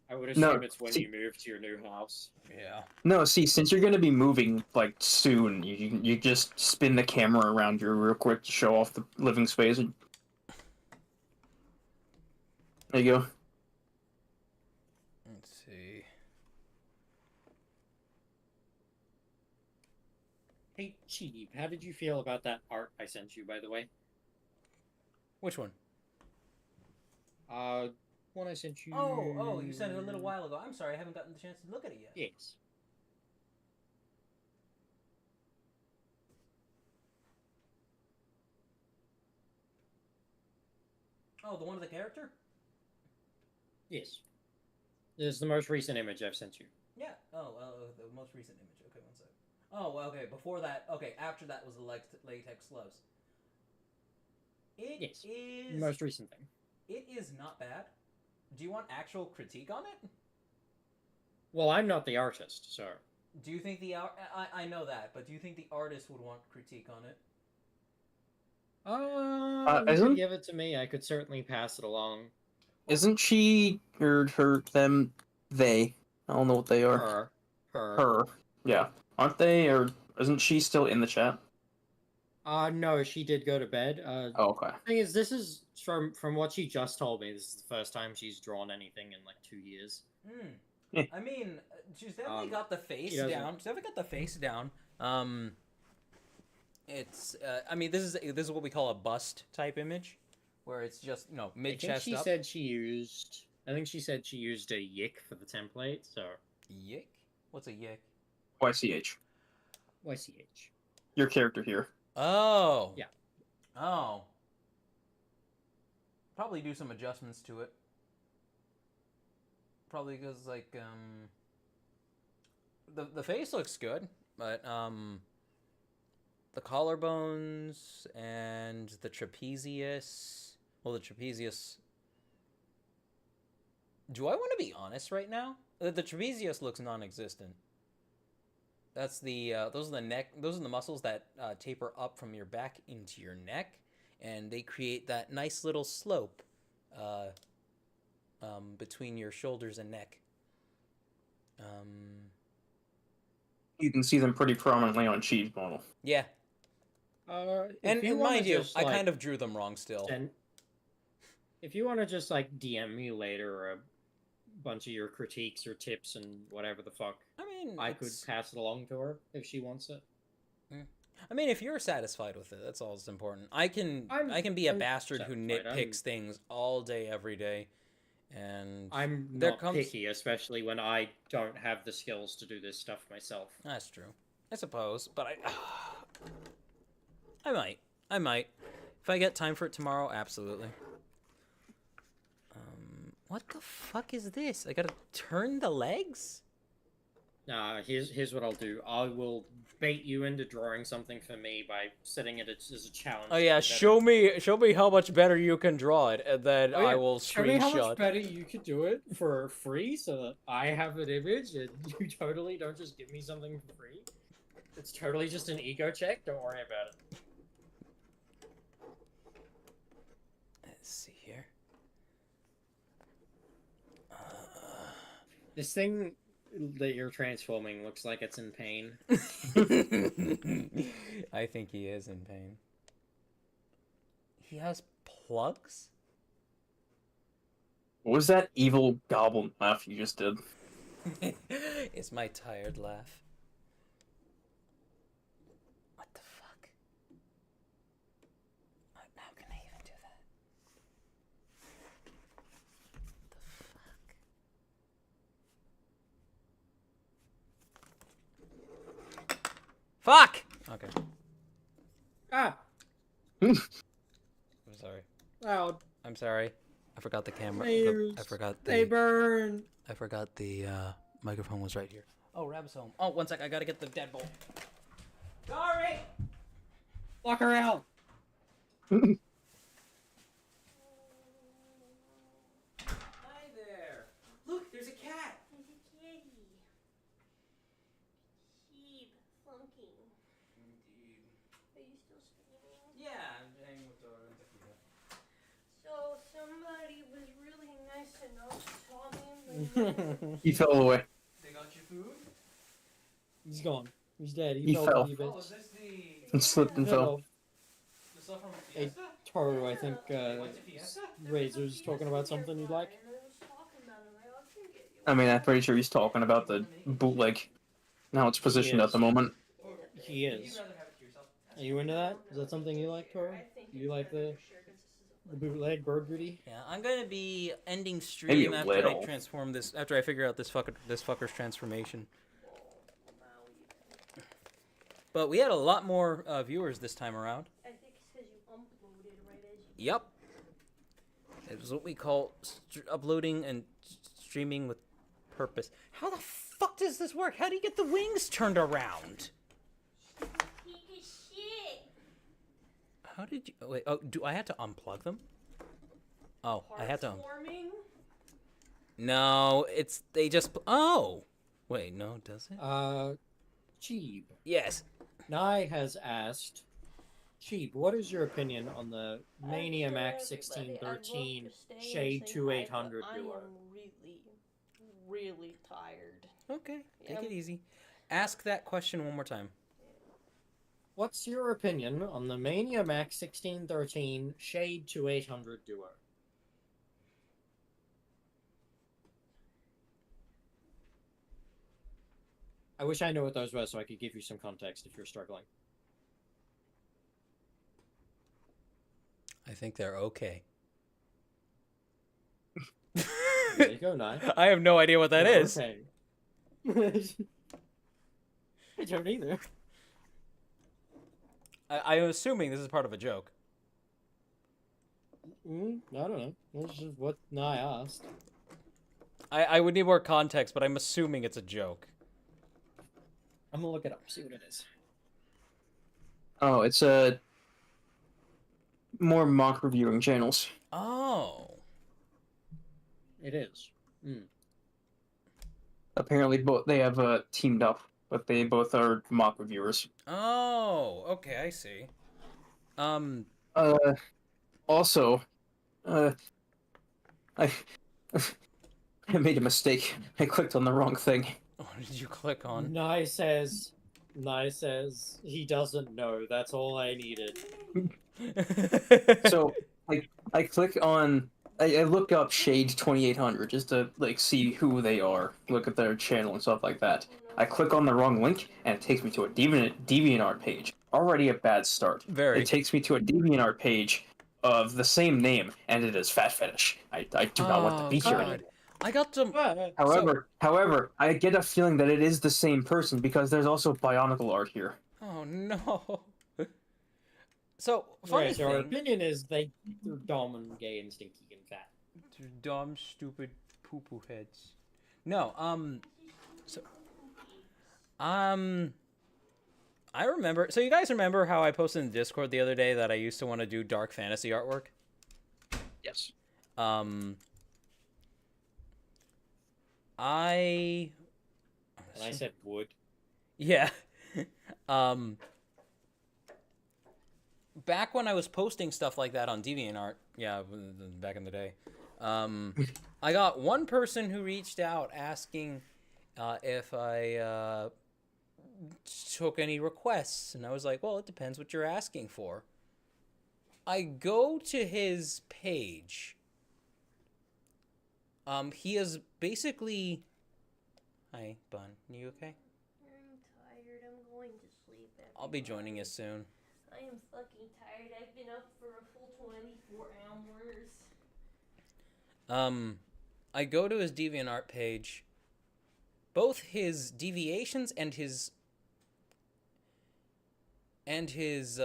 I would No, assume it's when see- you move to your new house. Yeah. No, see, since you're gonna be moving like soon, you just spin the camera around you real quick to show off the living space. And... There you go. Let's see. Hey, Cheap, how did you feel about that art I sent you, by the way? Which one? One I sent you. Oh, you sent it a little while ago. I'm sorry, I haven't gotten the chance to look at it yet. Yes. Oh, the one of the character? Yes. This is the most recent image I've sent you. Yeah. Oh, the most recent image. Okay, one sec. Oh, okay. Before that, okay. After that was the latex gloves. It Yes. is. Most recent thing. It is not bad. Do you want actual critique on it? Well, I'm not the artist, so. Do you think the I know that, but do you think the artist would want critique on it? You isn't- could give it to me. I could certainly pass it along. Isn't she or her them they? I don't know what they are. Her. Her. Yeah. Aren't they? Or isn't she still in the chat? No, she did go to bed. Oh, okay. Thing is, this is from what she just told me. This is the first time she's drawn anything in like 2 years. Yeah. I mean, she's definitely got the face she doesn't- down. She's definitely got the face down. It's. I mean, this is what we call a bust type image, where it's just mid chest I think she up. said she used. I think she said she used a yick for the template. So Yick? What's a yick? YCH. YCH. Your character here. Oh. Yeah. Oh. Probably do some adjustments to it. Probably because the face looks good, but the collarbones and the trapezius. Well, the trapezius. Do I want to be honest right now? The trapezius looks non-existent. That's the those are the neck. Those are the muscles that taper up from your back into your neck, and they create that nice little slope between your shoulders and neck. You can see them pretty prominently on Cheese model. Yeah, and If you wanna mind you, just, I like, kind of drew them wrong still. if you want to just like DM me later a bunch of your critiques or tips and whatever the fuck, I mean, I could pass it along to her if she wants it. I mean, if you're satisfied with it, that's all that's important. I can be a I'm bastard who satisfied. nitpicks things all day, every day, and I'm there not comes- picky, especially when I don't have the skills to do this stuff myself. That's true. I suppose, but I might. If I get time for it tomorrow, absolutely. What the fuck is this? I gotta turn the legs? Here's what I'll do. I will bait you into drawing something for me by setting it as a challenge. Oh yeah, to be show me how much better you can draw it, and then better. Oh, yeah. I will Show me how much screenshot. better you could do it for free, so that I have an image and you totally don't just give me something for free. It's totally just an ego check. Don't worry about it. Let's see here. This thing that you're transforming looks like it's in pain. I think he is in pain. He has plugs? What was that evil goblin laugh you just did? It's my tired laugh. What the fuck? How can I even do that? What the fuck? Fuck! Okay. Ah, I'm sorry. loud. I'm sorry. I forgot the camera. Ears. I forgot They the. burn. I forgot the microphone was right here. Oh, Rab's home. Oh, one sec. I gotta get the deadbolt. Sorry. Lock her out. Hi there. Look, there's a cat. There's a kitty. Sheep flunking. Indeed. Are you still screaming? Yeah, I'm hanging with Dora and Takia. So somebody was really nice enough to tell me. He fell away. They got your food? He's gone. He's dead. He fell. to Oh, bits. is this the And slipped and fell. the stuff from Hey, Fiesta? Taru, I think Went to Fiesta? Razor's talking about something you'd like. I mean, I'm pretty sure he's talking about the bootleg. Now it's positioned at the moment. He You'd is. rather have it to yourself? Are you into that? Is that something you like, Taru? You like the bootleg bird booty? Yeah, I'm gonna be ending Maybe stream a after I little. transform this. After I figure out this fucker's transformation. But we had a lot more viewers this time around. I think it's because you uploaded right as you. Yep. It was what we call uploading and streaming with purpose. How the fuck does this work? How do you get the wings turned around? Piece of shit. How did you? Wait. Oh, do I had to unplug them? Oh, I had to. Forming. No, it's they just. Oh, wait. No, does it? Cheeb. Yes. Nye has asked, Cheeb, what is your opinion on the Mania Max 1613 Shade 2800 I am duo? really tired. Okay, take Yep. it easy. Ask that question one more time. What's your opinion on the Mania Max 1613 Shade 2800 duo? I wish I knew what those were so I could give you some context if you're struggling. I think they're okay. There you go, Nye. I have no idea what that They're is. Okay. I don't either. I'm assuming this is part of a joke. I don't know. That's just what Nye asked. I would need more context, but I'm assuming it's a joke. I'm gonna look it up, see what it is. Oh, it's more mock reviewing channels. Oh. It is. Apparently, both they have teamed up, but they both are mock reviewers. Oh, okay, I see. Also, I I made a mistake. I clicked on the wrong thing. What did you click on? Nye says he doesn't know. That's all I needed. So I click on. I look up Shade 2800 just to like see who they are, look at their channel and stuff like that. I click on the wrong link and it takes me to a DeviantArt page. Already a bad start. Very. It takes me to a DeviantArt page of the same name, and it is Fat Fetish. I do not want to be here anymore. I got some. However, I get a feeling that it is the same person because there's also Bionicle art here. Oh no. So funny Right, so our thing. opinion is they're dumb and gay and stinky and fat. They're dumb, stupid, poo-poo heads. No, I remember. So you guys remember how I posted in Discord the other day that I used to want to do dark fantasy artwork? Yes. I And I said would. Yeah. Back when I was posting stuff like that on DeviantArt, yeah, back in the day, I got one person who reached out asking if I took any requests, and I was like, well, it depends what you're asking for. I go to his page. He is basically... Hi, Bun. You okay? I'm tired. I'm going to sleep. I'll be joining you soon. I am fucking tired. I've been up for a full 24 hours. I go to his DeviantArt page. Both his deviations and his and his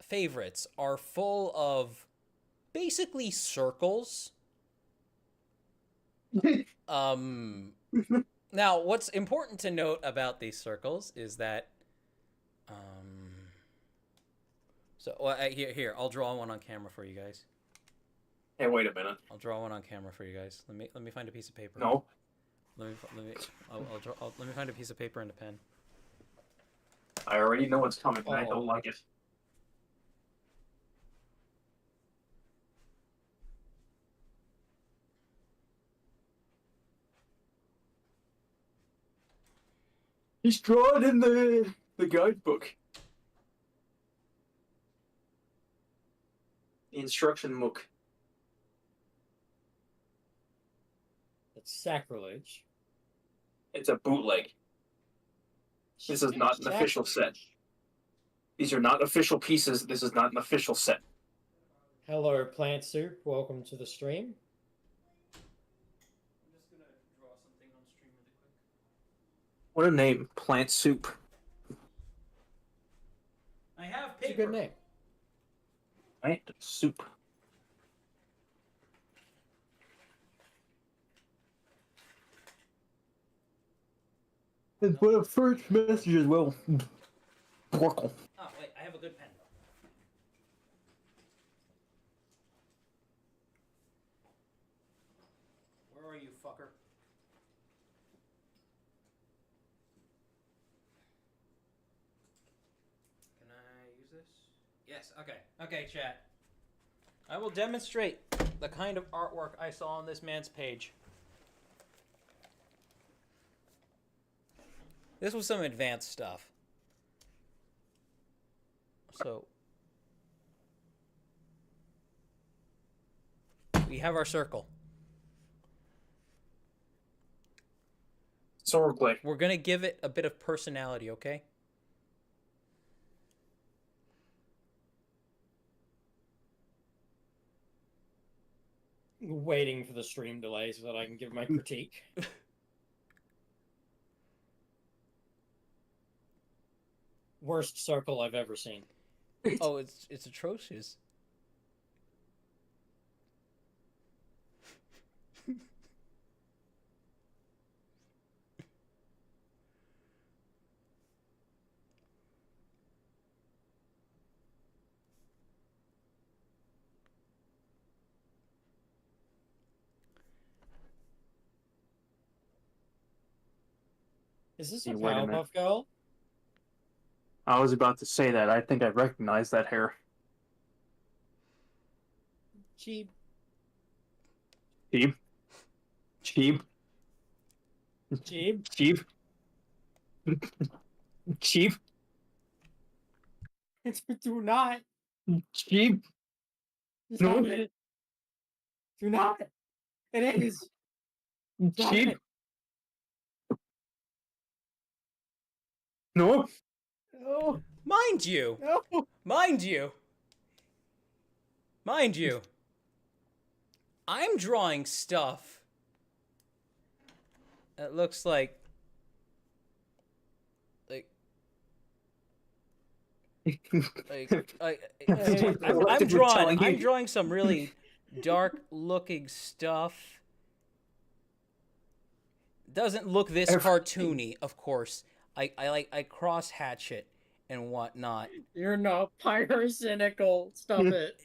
favorites are full of basically circles. Now, what's important to note about these circles is that, here, I'll draw one on camera for you guys. Hey, wait a minute. I'll draw one on camera for you guys. Let me find a piece of paper. No. Let me find a piece of paper and a pen. I already know what's coming, and I don't like it. He's drawn in the guidebook. The instruction book. That's sacrilege. It's a bootleg. This is not an official set. These are not official pieces. This is not an official set. Hello, Plant Soup. Welcome to the stream. I'm just gonna draw something on stream really quick. What a name, Plant Soup. I have It's a paper. good name. Plant Soup. And put a first message as well. Borkle. Oh wait, I have a good pen. Where are you, fucker? Can I use this? Yes. Okay. Okay, chat. I will demonstrate the kind of artwork I saw on this man's page. This was some advanced stuff. So we have our circle. Sorgly. We're gonna give it a bit of personality, okay? Waiting for the stream delay so that I can give my critique. Worst circle I've ever seen. Oh, it's atrocious. Is this Hey, a wait a minute. Powerpuff Girl? I was about to say that. I think I recognize that hair. Cheap. Cheap. Cheap. Cheap. Cheap. Cheap. Do not. Cheap. Stop No. it. Do not. It is. Stop Cheap. it. No. No. Mind you, No. mind you, mind you, I'm drawing stuff that looks like I'm drawing some really dark looking stuff. Doesn't look this cartoony, of course. I cross hatch it and whatnot. You're not pyrocynical. Stop it.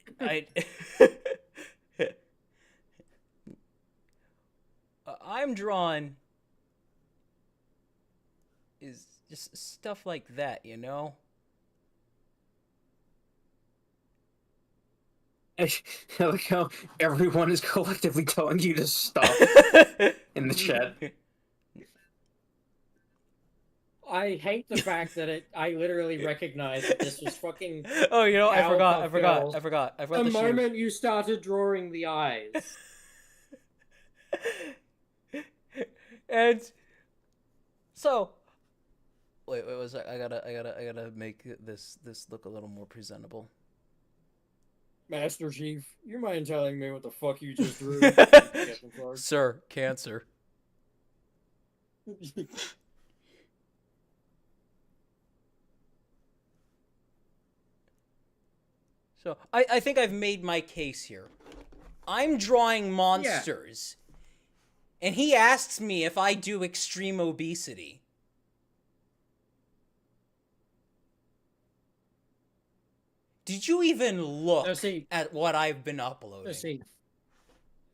I'm drawn is just stuff like that, you know? I like how everyone is collectively telling you to stop in the chat. I hate the fact that I literally recognized that this was fucking Oh, you know, I forgot the the shoe. moment you started drawing the eyes. And so wait, was I gotta make this look a little more presentable. Master Chief, you mind telling me what the fuck you just drew? Sir, cancer. So I think I've made my case here. I'm drawing monsters. And he asks me if I do extreme obesity. Did you even look at what I've been uploading? See,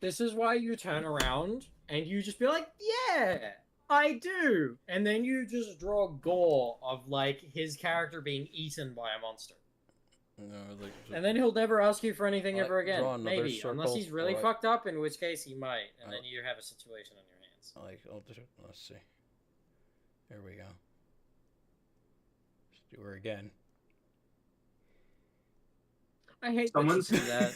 this is why you turn around and you just be like, yeah, I do. And then you just draw gore of, like, his character being eaten by a monster. No, like, And then he'll never ask you for anything ever again. draw another Maybe. circle, Unless he's really or fucked up, in which case he might. And then you have a situation on your hands. Let's see. There we go. Let's do her again. I hate Someone's that.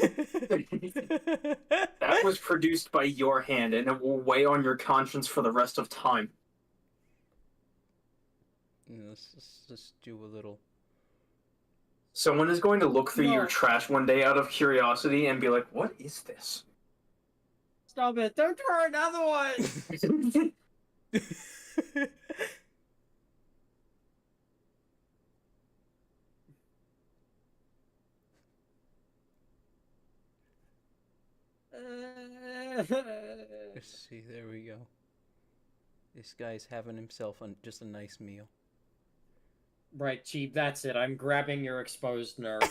That was produced by your hand, and it will weigh on your conscience for the rest of time. Let's just do a little. Someone is going to look through your trash one day out of curiosity and be like, "What is this?" Stop it. Don't draw another one. Let's see, there we go. This guy's having himself just a nice meal. Right, Cheap, that's it. I'm grabbing your exposed nerve.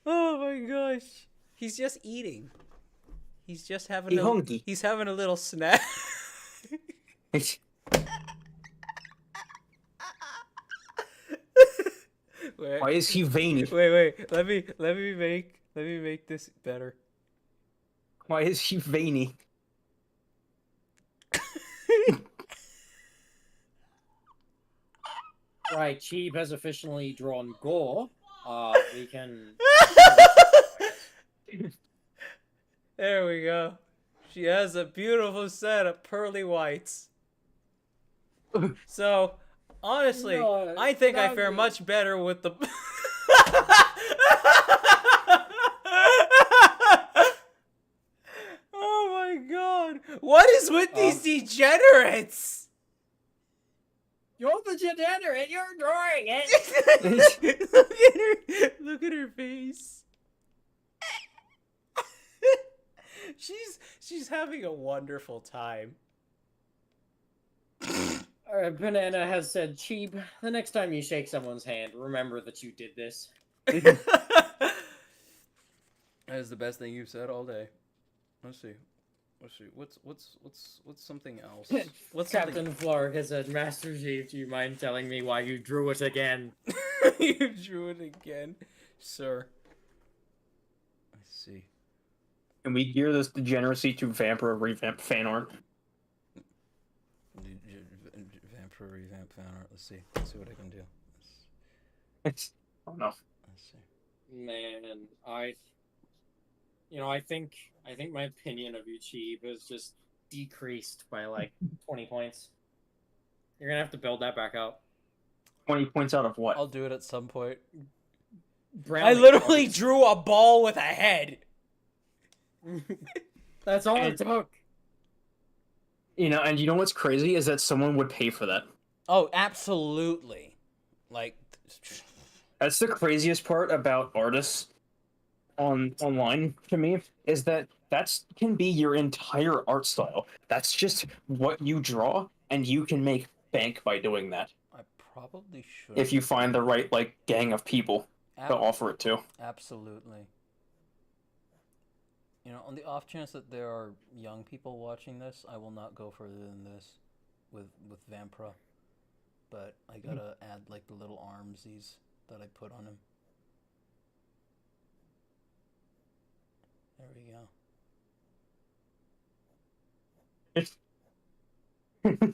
Oh my gosh. He's just eating. He's just having he's having a little snack. Why is he veiny? Wait. Let me make this better. Why is he veiny? Right, Cheap has officially drawn gore. We can... There we go. She has a beautiful set of pearly whites. So, honestly, No, I think I not fare me. much better with the... Oh my god. What is with these degenerates? You're the degenerate! You're drawing it! Look at her face. She's having a wonderful time. Alright, Banana has said, Cheap, the next time you shake someone's hand, remember that you did this. That is the best thing you've said all day. Let's see. What's something else? What's Captain Flark has said, Master Chief, do you mind telling me why you drew it again? You drew it again, sir. Let's see. Can we gear this degeneracy to Vampire revamp fan art? Vampire revamp fan art. Let's see. Let's see what I can do. Oh no. Let's see. Man, I think my opinion of you, Cheap, is just decreased by like 20 points. You're gonna have to build that back up. 20 points out of what? I'll do it at some point. Brownie I literally points. drew a ball with a head. That's all it took. And you know what's crazy is that someone would pay for that. Oh, absolutely. Like, That's the craziest part about artists online to me, is that can be your entire art style. That's just what you draw, and you can make bank by doing that. I probably should. If you find the right gang of people to offer it to. Absolutely. On the off chance that there are young people watching this, I will not go further than this with Vampra. But I gotta add the little armsies that I put on him. There we go.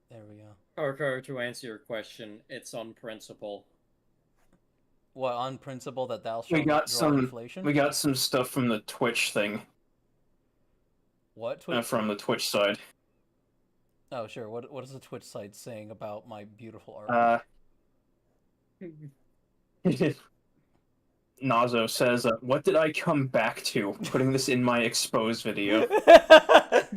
There we go. Coco, to answer your question, it's on principle. What, on principle that thou shalt We got not draw some. inflation? We got some stuff from the Twitch thing. What Twitch? From the Twitch side. Oh, sure. What is the Twitch side saying about my beautiful art? Nazo says, "What did I come back to? Putting this in my exposed video." Let's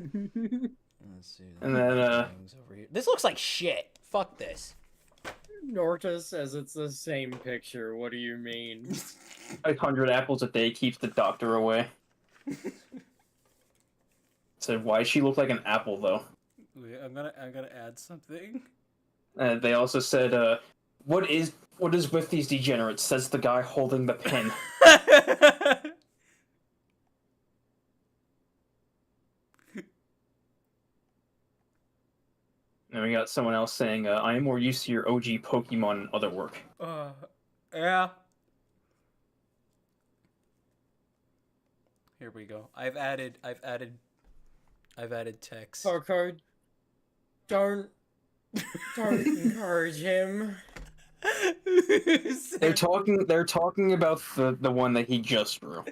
see. And then, things over here. This looks like shit. Fuck this. Norta says it's the same picture. What do you mean? 500 apples a day keeps the doctor away. Said, why does she look like an apple though? Wait, I'm gonna add something. They also said, what is with these degenerates? Says the guy holding the pen. And we got someone else saying, I am more used to your OG Pokemon and other work. Yeah. Here we go. I've added text. Coco, don't encourage him. They're talking about the one that he just drew.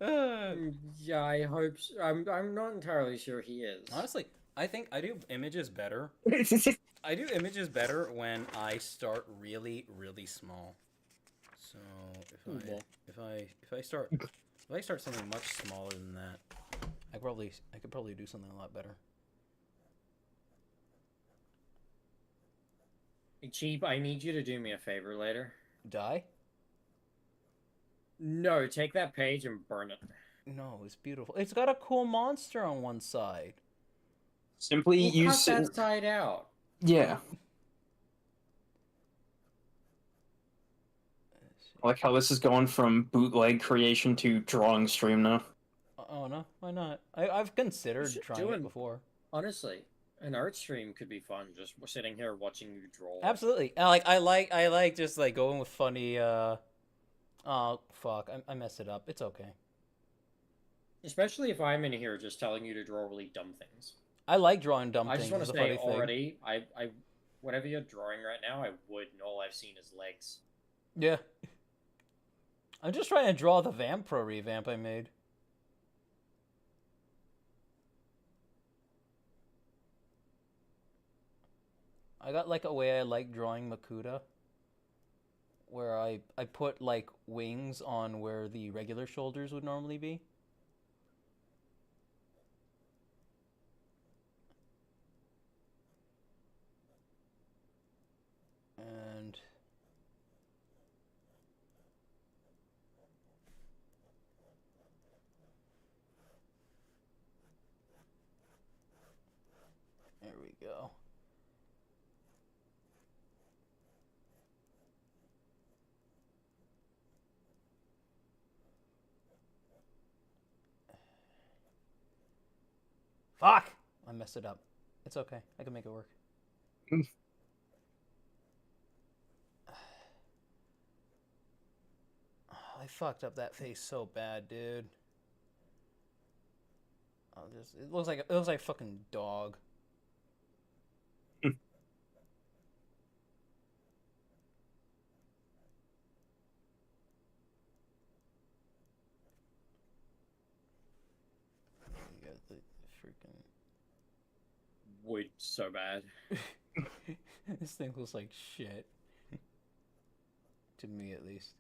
Yeah, I hope so. I'm not entirely sure he is. Honestly, I think I do images better. I do images better when I start really, really small. So if I start something much smaller than that, I could probably do something a lot better. Hey, Cheap, I need you to do me a favor later. Die? No, take that page and burn it. No, it's beautiful. It's got a cool monster on one side. Simply Well, use cut that side out. Yeah. I like how this is going from bootleg creation to drawing stream now. Oh no, why not? I've considered trying it before. Honestly, an art stream could be fun. Just sitting here watching you draw. Absolutely. I like just like going with funny. Oh fuck! I messed it up. It's okay. Especially if I'm in here just telling you to draw really dumb things. I like drawing dumb I things. just want to say already, I whatever you're drawing right now, I would, and all I've seen is legs. Yeah. I'm just trying to draw the Vampro revamp I made. I got like a way I like drawing Makuta, where I put like wings on where the regular shoulders would normally be. And there we go. Fuck! I messed it up. It's okay. I can make it work. I fucked up that face so bad, dude. It looks like a fucking dog. You got the freaking Would so bad. This thing looks like shit. To me, at least.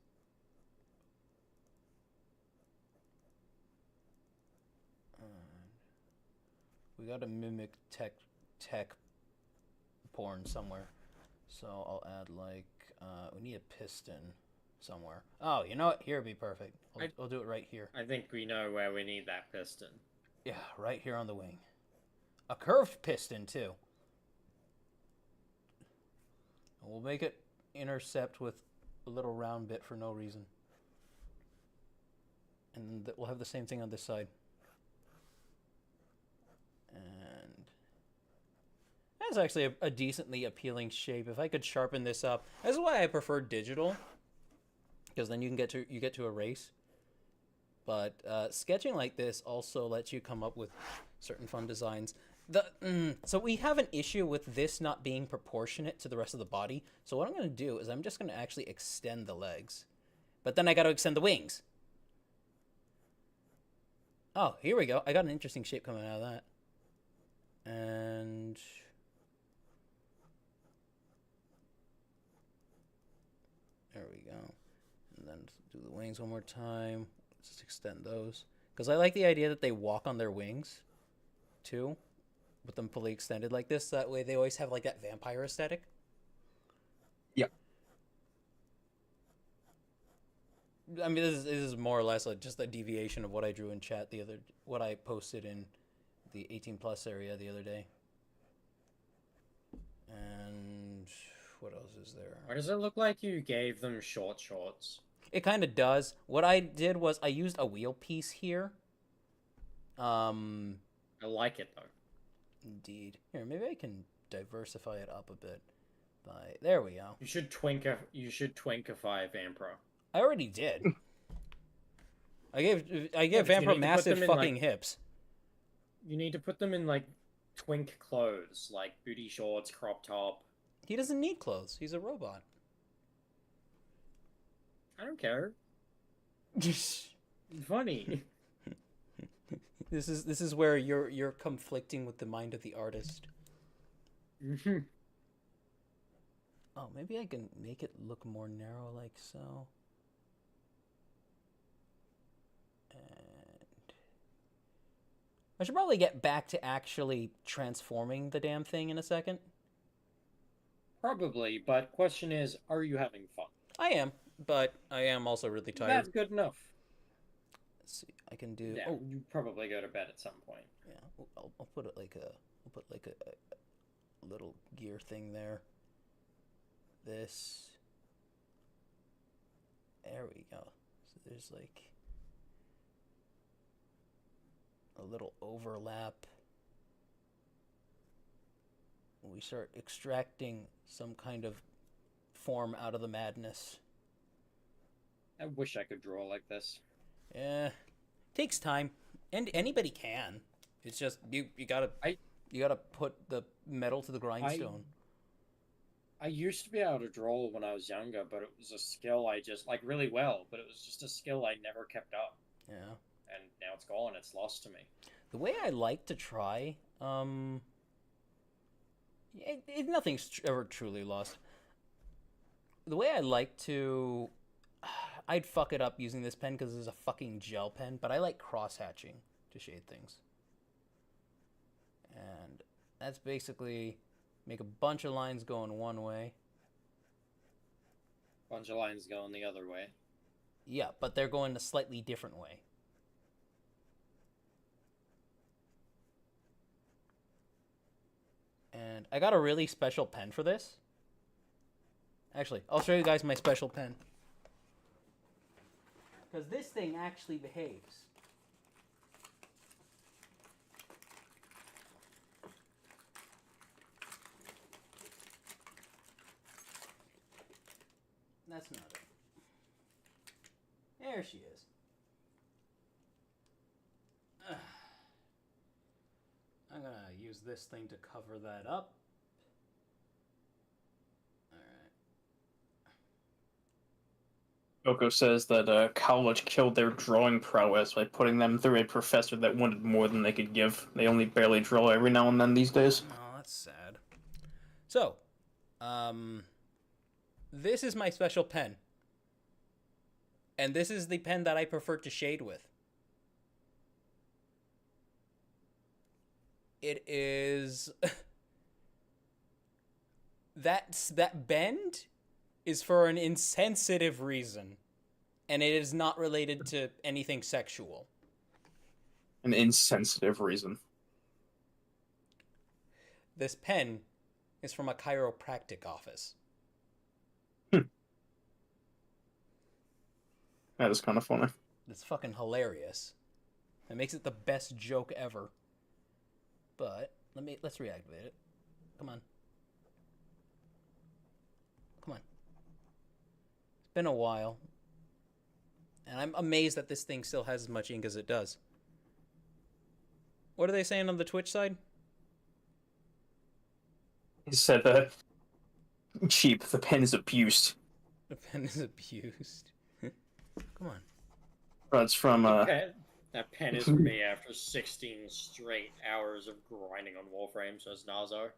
We gotta mimic tech porn somewhere. So I'll add like we need a piston somewhere. Oh, you know what? Here would be perfect. I'll do it right here. I think we know where we need that piston. Yeah, right here on the wing. A curved piston too. And we'll make it intercept with a little round bit for no reason. And we'll have the same thing on this side. And that's actually a decently appealing shape. If I could sharpen this up, that's why I prefer digital, because then you get to erase. But sketching like this also lets you come up with certain fun designs. So we have an issue with this not being proportionate to the rest of the body. So what I'm going to do is I'm just going to actually extend the legs, but then I got to extend the wings. Oh, here we go. I got an interesting shape coming out of that. And there we go. And then do the wings one more time. Let's extend those. Because I like the idea that they walk on their wings, too. With them fully extended like this. That way they always have like that vampire aesthetic. I mean, this is more or less just a deviation of what I drew in chat what I posted in the 18+ area the other day. And what else is there? Why does it look like you gave them shorts? It kind of does. What I did was I used a wheel piece here. I like it though. Indeed. Here, maybe I can diversify it up a bit. There we go. You should twinkify Vampro. I already did. I gave Vampro massive fucking hips. You need to put them in like twink clothes, like booty shorts, crop top. He doesn't need clothes. He's a robot. I don't care. Funny. This is where you're conflicting with the mind of the artist. Oh, maybe I can make it look more narrow like so. And I should probably get back to actually transforming the damn thing in a second. Probably, but question is, are you having fun? I am, but I am also really tired. That's good enough. Let's see, I can do. Yeah, you probably go to bed at some point. Yeah, I'll put it like I'll put like a little gear thing there. This. There we go. So there's like a little overlap. We start extracting some kind of form out of the madness. I wish I could draw like this. Yeah, takes time, and anybody can. It's just you gotta put the metal to the grindstone. I used to be able to draw when I was younger, but it was a skill I just like really well. But it was just a skill I never kept up. Yeah. And now it's gone. It's lost to me. The way I like to try, nothing's ever truly lost. The way I like to, I'd fuck it up using this pen because it's a fucking gel pen, but I like cross-hatching to shade things. And that's basically make a bunch of lines going one way. Bunch of lines going the other way. Yeah, but they're going a slightly different way. And I got a really special pen for this. Actually, I'll show you guys my special pen. Because this thing actually behaves. That's not it. There she is. I'm gonna use this thing to cover that up. Coco says that college killed their drawing prowess by putting them through a professor that wanted more than they could give. They only barely draw every now and then these days. Oh, that's sad. So, this is my special pen. And this is the pen that I prefer to shade with. It is... that bend is for an insensitive reason. And it is not related to anything sexual. An insensitive reason. This pen is from a chiropractic office. That is kind of funny. It's fucking hilarious. It makes it the best joke ever. But let's reactivate it. Come on. Come on. It's been a while. And I'm amazed that this thing still has as much ink as it does. What are they saying on the Twitch side? He said that cheap, the pen is abused. The pen is abused. Come on. That's from That pen is for me after 16 straight hours of grinding on Warframe, says Nazar.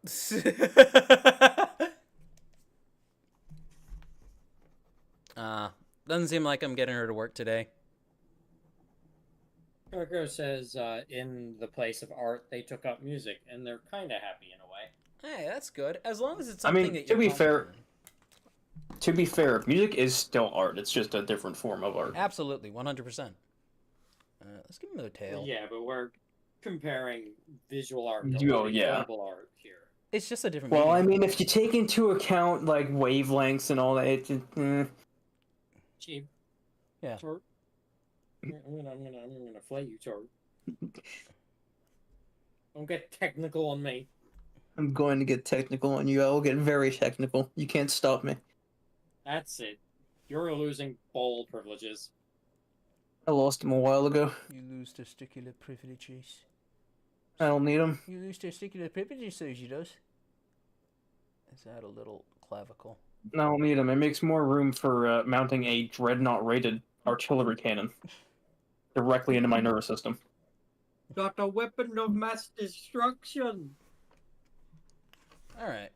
Doesn't seem like I'm getting her to work today. Coco says in the place of art, they took up music, and they're kind of happy in a way. Hey, that's good. As long as it's I something mean, that to you're be fair, confident to be fair, music is still art. It's just a different form of art. Absolutely, 100%. Let's give him another tail. Yeah, but we're comparing visual art Oh, to yeah. verbal art here. It's just a different Well, I medium. mean, if you take into account like wavelengths and all that, Chief. Yeah. Tort. I'm gonna fight you, Tort. Don't get technical on me. I'm going to get technical on you. I will get very technical. You can't stop me. That's it. You're losing ball privileges. I lost them a while ago. You lose testicular privileges. I don't need them. You lose testicular privileges, Susie does. Is that a little clavicle? I don't need them. It makes more room for mounting a dreadnought-rated artillery cannon directly into my nervous system. Got a weapon of mass destruction. Alright.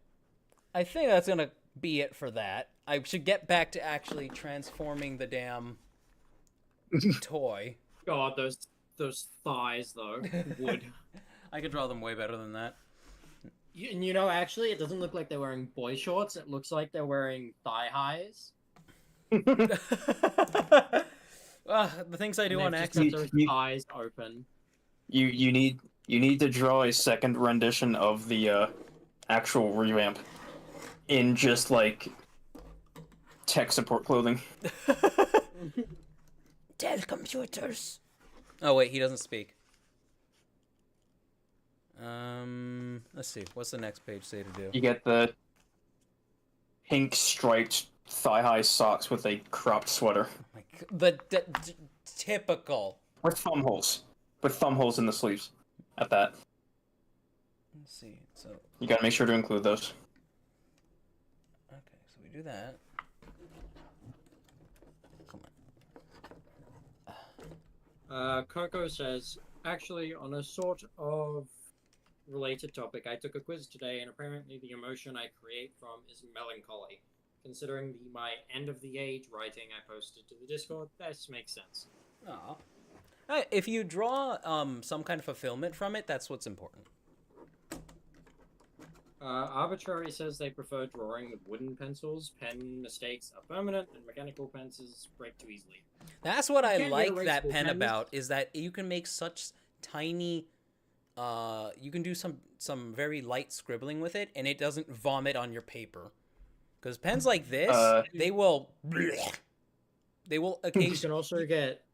I think that's gonna be it for that. I should get back to actually transforming the damn toy. God, those thighs though. Wood. I could draw them way better than that. You know, actually, it doesn't look like they're wearing boy shorts. It looks like they're wearing thigh highs. The things I do on They've just accident. got those thighs open. You need to draw a second rendition of the actual revamp in just like tech support clothing. Tell computers. Oh wait, he doesn't speak. Let's see. What's the next page say to do? You get the pink striped thigh-high socks with a cropped sweater Oh my God. The typical. with thumb holes, in the sleeves. At that, Let's see. So you gotta make sure to include those. okay, so we do that. Come on. Coco says, actually, on a sort of related topic, I took a quiz today, and apparently the emotion I create from is melancholy. Considering my end of the age writing I posted to the Discord, this makes sense. Aw. If you draw some kind of fulfillment from it, that's what's important. Arbitrary says they prefer drawing with wooden pencils. Pen mistakes are permanent, and mechanical pencils break too easily. That's what I can't like get that erasable pen pens. about, is that you can make such tiny you can do some very light scribbling with it, and it doesn't vomit on your paper. Because pens like this, they will You occasionally. can also get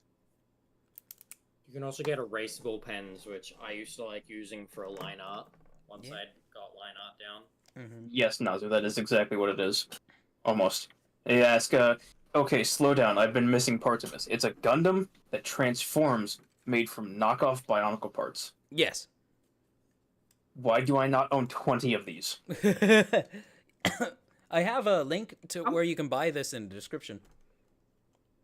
erasable pens, which I used to like using for line art. Once Yeah. I'd got line art down. Yes, Nazu, that is exactly what it is. Almost. They ask, okay, slow down. I've been missing parts of this. It's a Gundam that transforms, made from knockoff Bionicle parts. Yes. Why do I not own 20 of these? I have a link to where you can buy this in the description.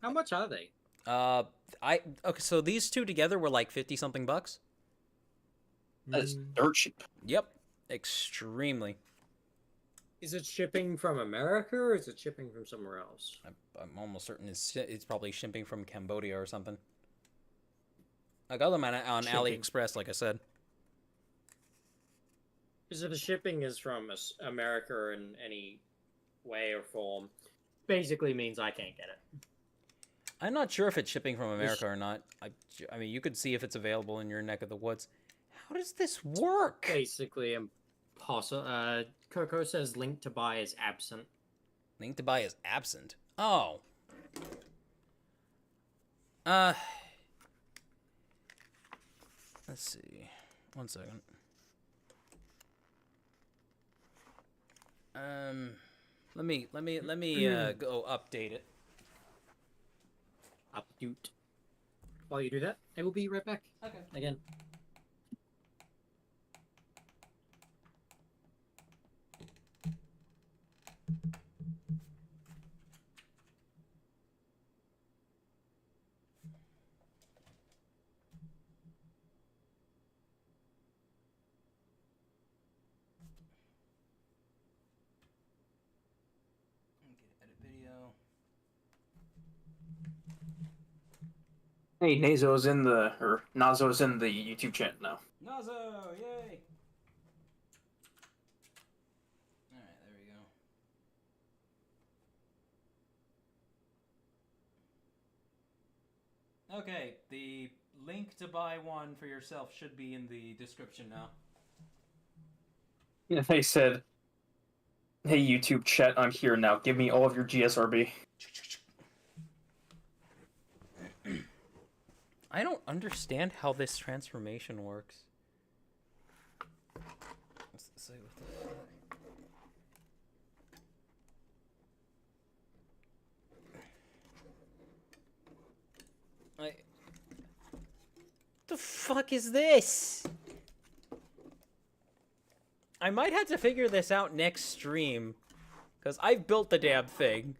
How much are they? Okay, so these two together were like 50 something bucks. That's dirt cheap. Yep, extremely. Is it shipping from America or is it shipping from somewhere else? I'm almost certain it's probably shipping from Cambodia or something. I got them on Shipping. AliExpress, like I said. Because if the shipping is from America in any way or form, basically means I can't get it. I'm not sure if it's shipping from America or not. I mean, you could see if it's available in your neck of the woods. How does this work? Basically impossible. Coco says link to buy is absent. Link to buy is absent. Oh. Let's see. 1 second. Let me go update it. Update. While you do that, I will be right back. Okay. Again. Edit video. Hey, Nazo's in the YouTube chat now. Nazo, yay! Alright, there we go. Okay, the link to buy one for yourself should be in the description now. Yeah, they said, "Hey YouTube chat, I'm here now. Give me all of your GSRB." I don't understand how this transformation works. Let's see what the fuck. The fuck is this? I might have to figure this out next stream, because I've built the damn thing.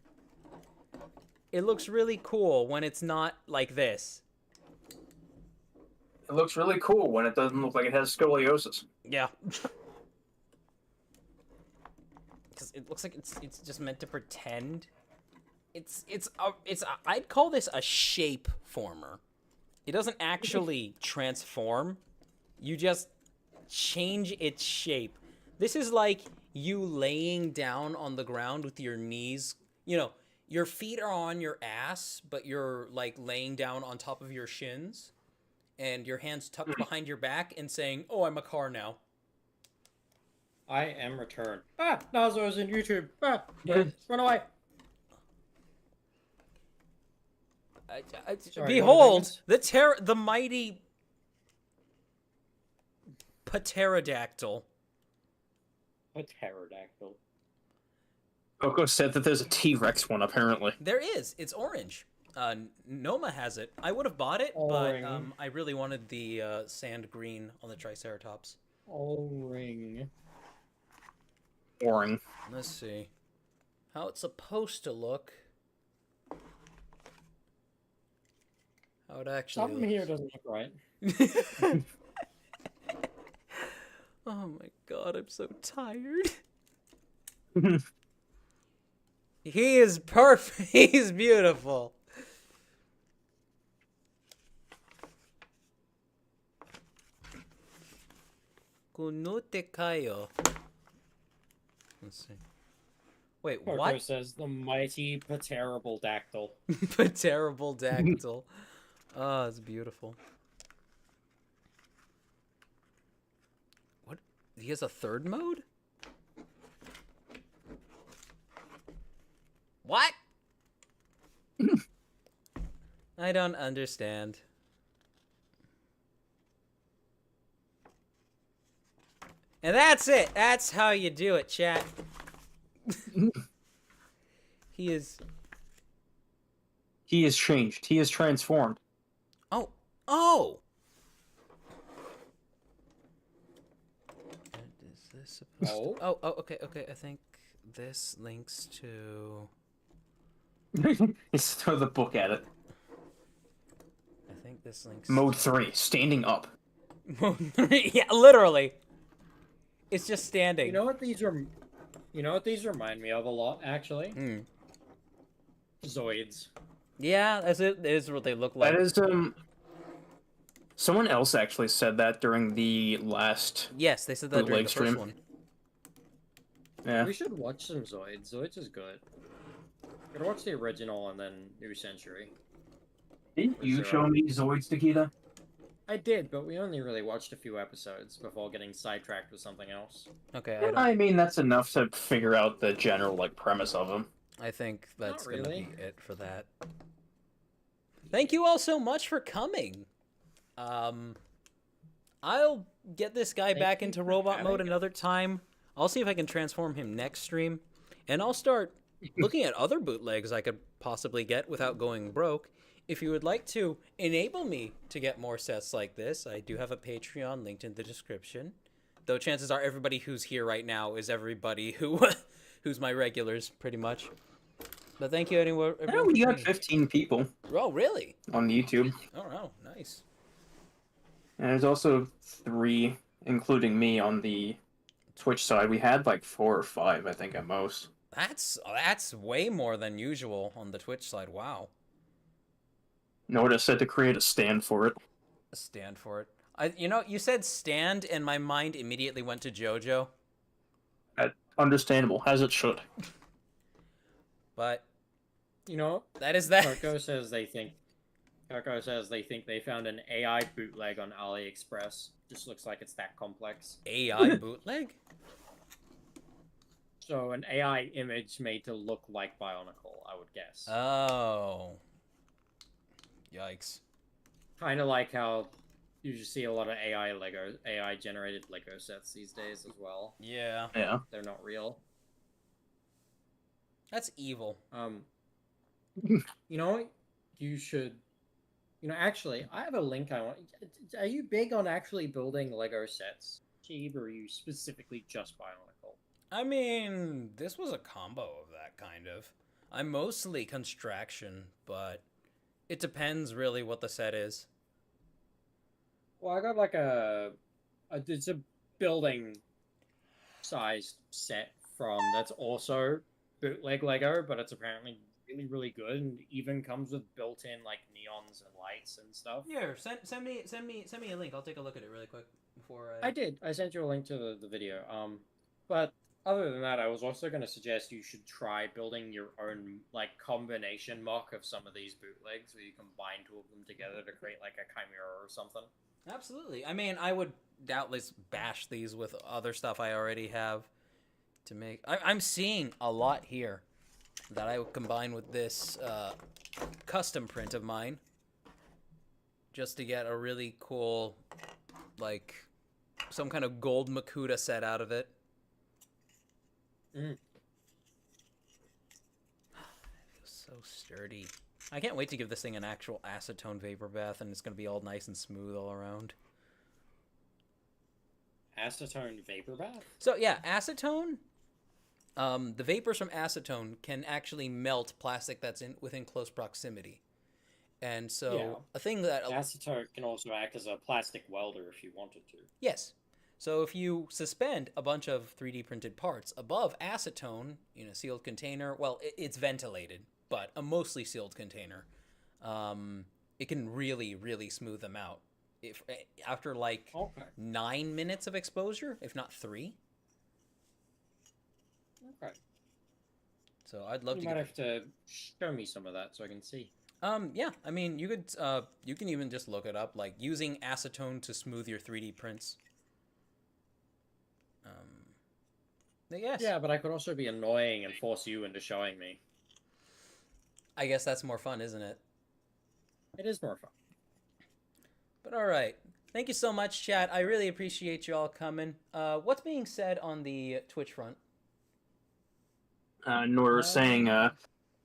It looks really cool when it's not like this. It looks really cool when it doesn't look like it has scoliosis. Yeah. Because it looks like it's just meant to pretend. I'd call this a shape former. It doesn't actually transform. You just change its shape. This is like you laying down on the ground with your knees. You know, your feet are on your ass, but you're like laying down on top of your shins. And your hands tucked behind your back and saying, "Oh, I'm a car now." I am returned. Ah, Nazo's in YouTube. Ah, Yeah. run away. Sorry, Behold, the mighty pterodactyl. A pterodactyl. Coco said that there's a T-Rex one, apparently. There is. It's orange. Noma has it. I would have bought it, but I really wanted the sand green on the Triceratops. O-ring. Boring. Let's see how it's supposed to look. How it actually Something looks. here doesn't look right. Oh my god, I'm so tired. He is perfect. He's beautiful. Kunute kayo. Let's see. Wait, Coco what? says the mighty terrible dactyl. Terrible dactyl. Oh, it's beautiful. What? He has a third mode? What? I don't understand. And that's it. That's how you do it, chat. He is changed. He is transformed. Oh. Oh. What is this supposed to... Oh, okay. I think this links to... Let's throw the book at it. I think this links Mode 3, standing up. Mode 3. Yeah, literally. It's just standing. You know what these remind me of a lot, actually? Zoids. Yeah, that's it. That is what they look like. That is, someone else actually said that during the last... Yes, they said that during the stream. first one. Yeah. We should watch some Zoids. Zoids is good. Gotta watch the original and then New Century. Didn't you show me Zoids, Takeda? I did, but we only really watched a few episodes before getting sidetracked with something else. Okay, I mean, that's enough to figure out the general, like, premise of them. I think that's Not really. gonna be it for that. Thank you all so much for coming. I'll get this guy back into robot mode another time. I'll see if I can transform him next stream, and I'll start looking at other bootlegs I could possibly get without going broke. If you would like to enable me to get more sets like this, I do have a Patreon linked in the description. Though chances are everybody who's here right now is everybody who's my regulars, pretty much. But thank you anyway. Oh, we got 15 people. Oh, really? On YouTube. Oh, wow, nice. And there's also 3, including me, on the Twitch side. We had like 4 or 5, I think, at most. That's way more than usual on the Twitch side. Wow. Noda said to create a stand for it. A stand for it. You said stand, and my mind immediately went to JoJo. Understandable, as it should. But you know, that is that. Coco says they think Coco says they think they found an AI bootleg on AliExpress. Just looks like it's that complex. AI bootleg? So an AI image made to look like Bionicle, I would guess. Oh. Yikes. Kind of like how you just see a lot of AI generated Lego sets these days as well. Yeah. Yeah. They're not real. That's evil. You know, you should. You know, actually, I have a link I want. Are you big on actually building Lego sets, Cheeb, or are you specifically just Bionicle? I mean, this was a combo of that kind of. I'm mostly construction, but it depends really what the set is. Well, I got like it's a building sized set that's also bootleg Lego, but it's apparently really, really good and even comes with built-in like neons and lights and stuff. Here, send me a link. I'll take a look at it really quick before I. I did. I sent you a link to the video. But other than that, I was also going to suggest you should try building your own like combination mock of some of these bootlegs, where you combine two of them together to create like a chimera or something. Absolutely. I mean, I would doubtless bash these with other stuff I already have to make. I'm seeing a lot here that I would combine with this custom print of mine just to get a really cool, like, some kind of gold Makuta set out of it. Mm. It feels so sturdy. I can't wait to give this thing an actual acetone vapor bath, and it's going to be all nice and smooth all around. Acetone vapor bath? So, yeah, acetone. The vapors from acetone can actually melt plastic that's within close proximity. And so, Yeah. a thing that... Acetone can also act as a plastic welder if you wanted to. Yes. So if you suspend a bunch of 3D printed parts above acetone in a sealed container, well, it's ventilated, but a mostly sealed container, it can really, really smooth them out. If after like 9 minutes of exposure, if not 3. Okay. So I'd love You to. might have to show me some of that so I can see. Yeah, I mean, you could, you can even just look it up, like using acetone to smooth your 3D prints. Yes. Yeah, but I could also be annoying and force you into showing me. I guess that's more fun, isn't it? It is more fun. But all right. Thank you so much, chat. I really appreciate you all coming. What's being said on the Twitch front? Nor saying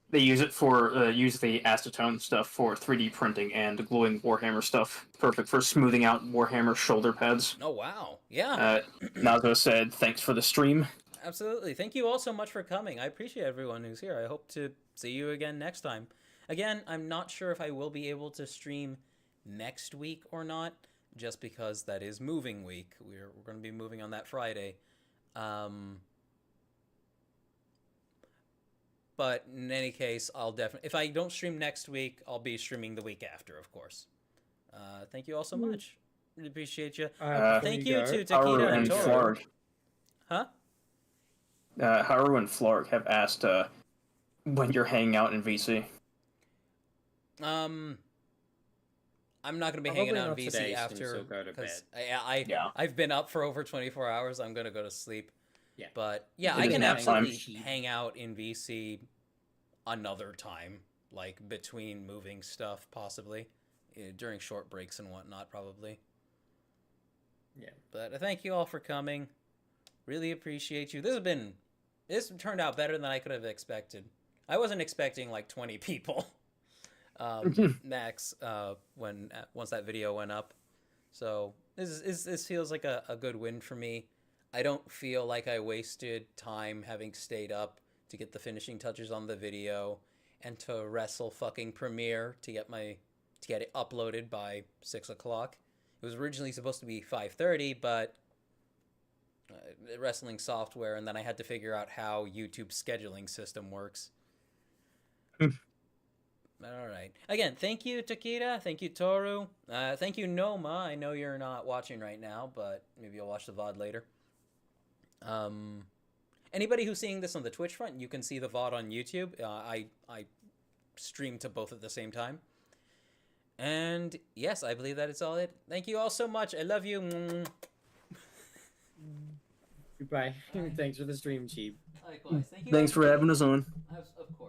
they use it for use the acetone stuff for 3D printing and glowing Warhammer stuff. Perfect for smoothing out Warhammer shoulder pads. Oh wow, yeah. Nazo said, "Thanks for the stream." Absolutely. Thank you all so much for coming. I appreciate everyone who's here. I hope to see you again next time. Again, I'm not sure if I will be able to stream next week or not, just because that is moving week. We're going to be moving on that Friday. But in any case, I'll definitely, if I don't stream next week, I'll be streaming the week after, of course. Thank you all so much. Really appreciate you. Thank you to Haru Takeda and and Toro. Flarg. Huh? Haru and Flarg have asked when you're hanging out in VC. I'm not gonna be Probably hanging out in not VC today, after since you'll go to because Yeah. I've been up for over 24 hours. I'm gonna go to sleep. Yeah. But yeah, It I is can nap time. absolutely hang out in VC another time, like between moving stuff, possibly during short breaks and whatnot, probably. Yeah. But thank you all for coming. Really appreciate you. This turned out better than I could have expected. I wasn't expecting like 20 people. Max, once that video went up. So this feels like a good win for me. I don't feel like I wasted time having stayed up to get the finishing touches on the video and to wrestle fucking Premiere to get it uploaded by 6 o'clock. It was originally supposed to be 5:30, but wrestling software, and then I had to figure out how YouTube's scheduling system works. All right. Again, thank you, Takeda. Thank you, Toru. Thank you, Noma. I know you're not watching right now, but maybe you'll watch the VOD later. Anybody who's seeing this on the Twitch front, you can see the VOD on YouTube. I stream to both at the same time. And yes, I believe that is all it. Thank you all so much. I love you. Goodbye. Thanks for the stream, Cheap. Likewise. Thank you. Thanks for everybody. having us on. Of course.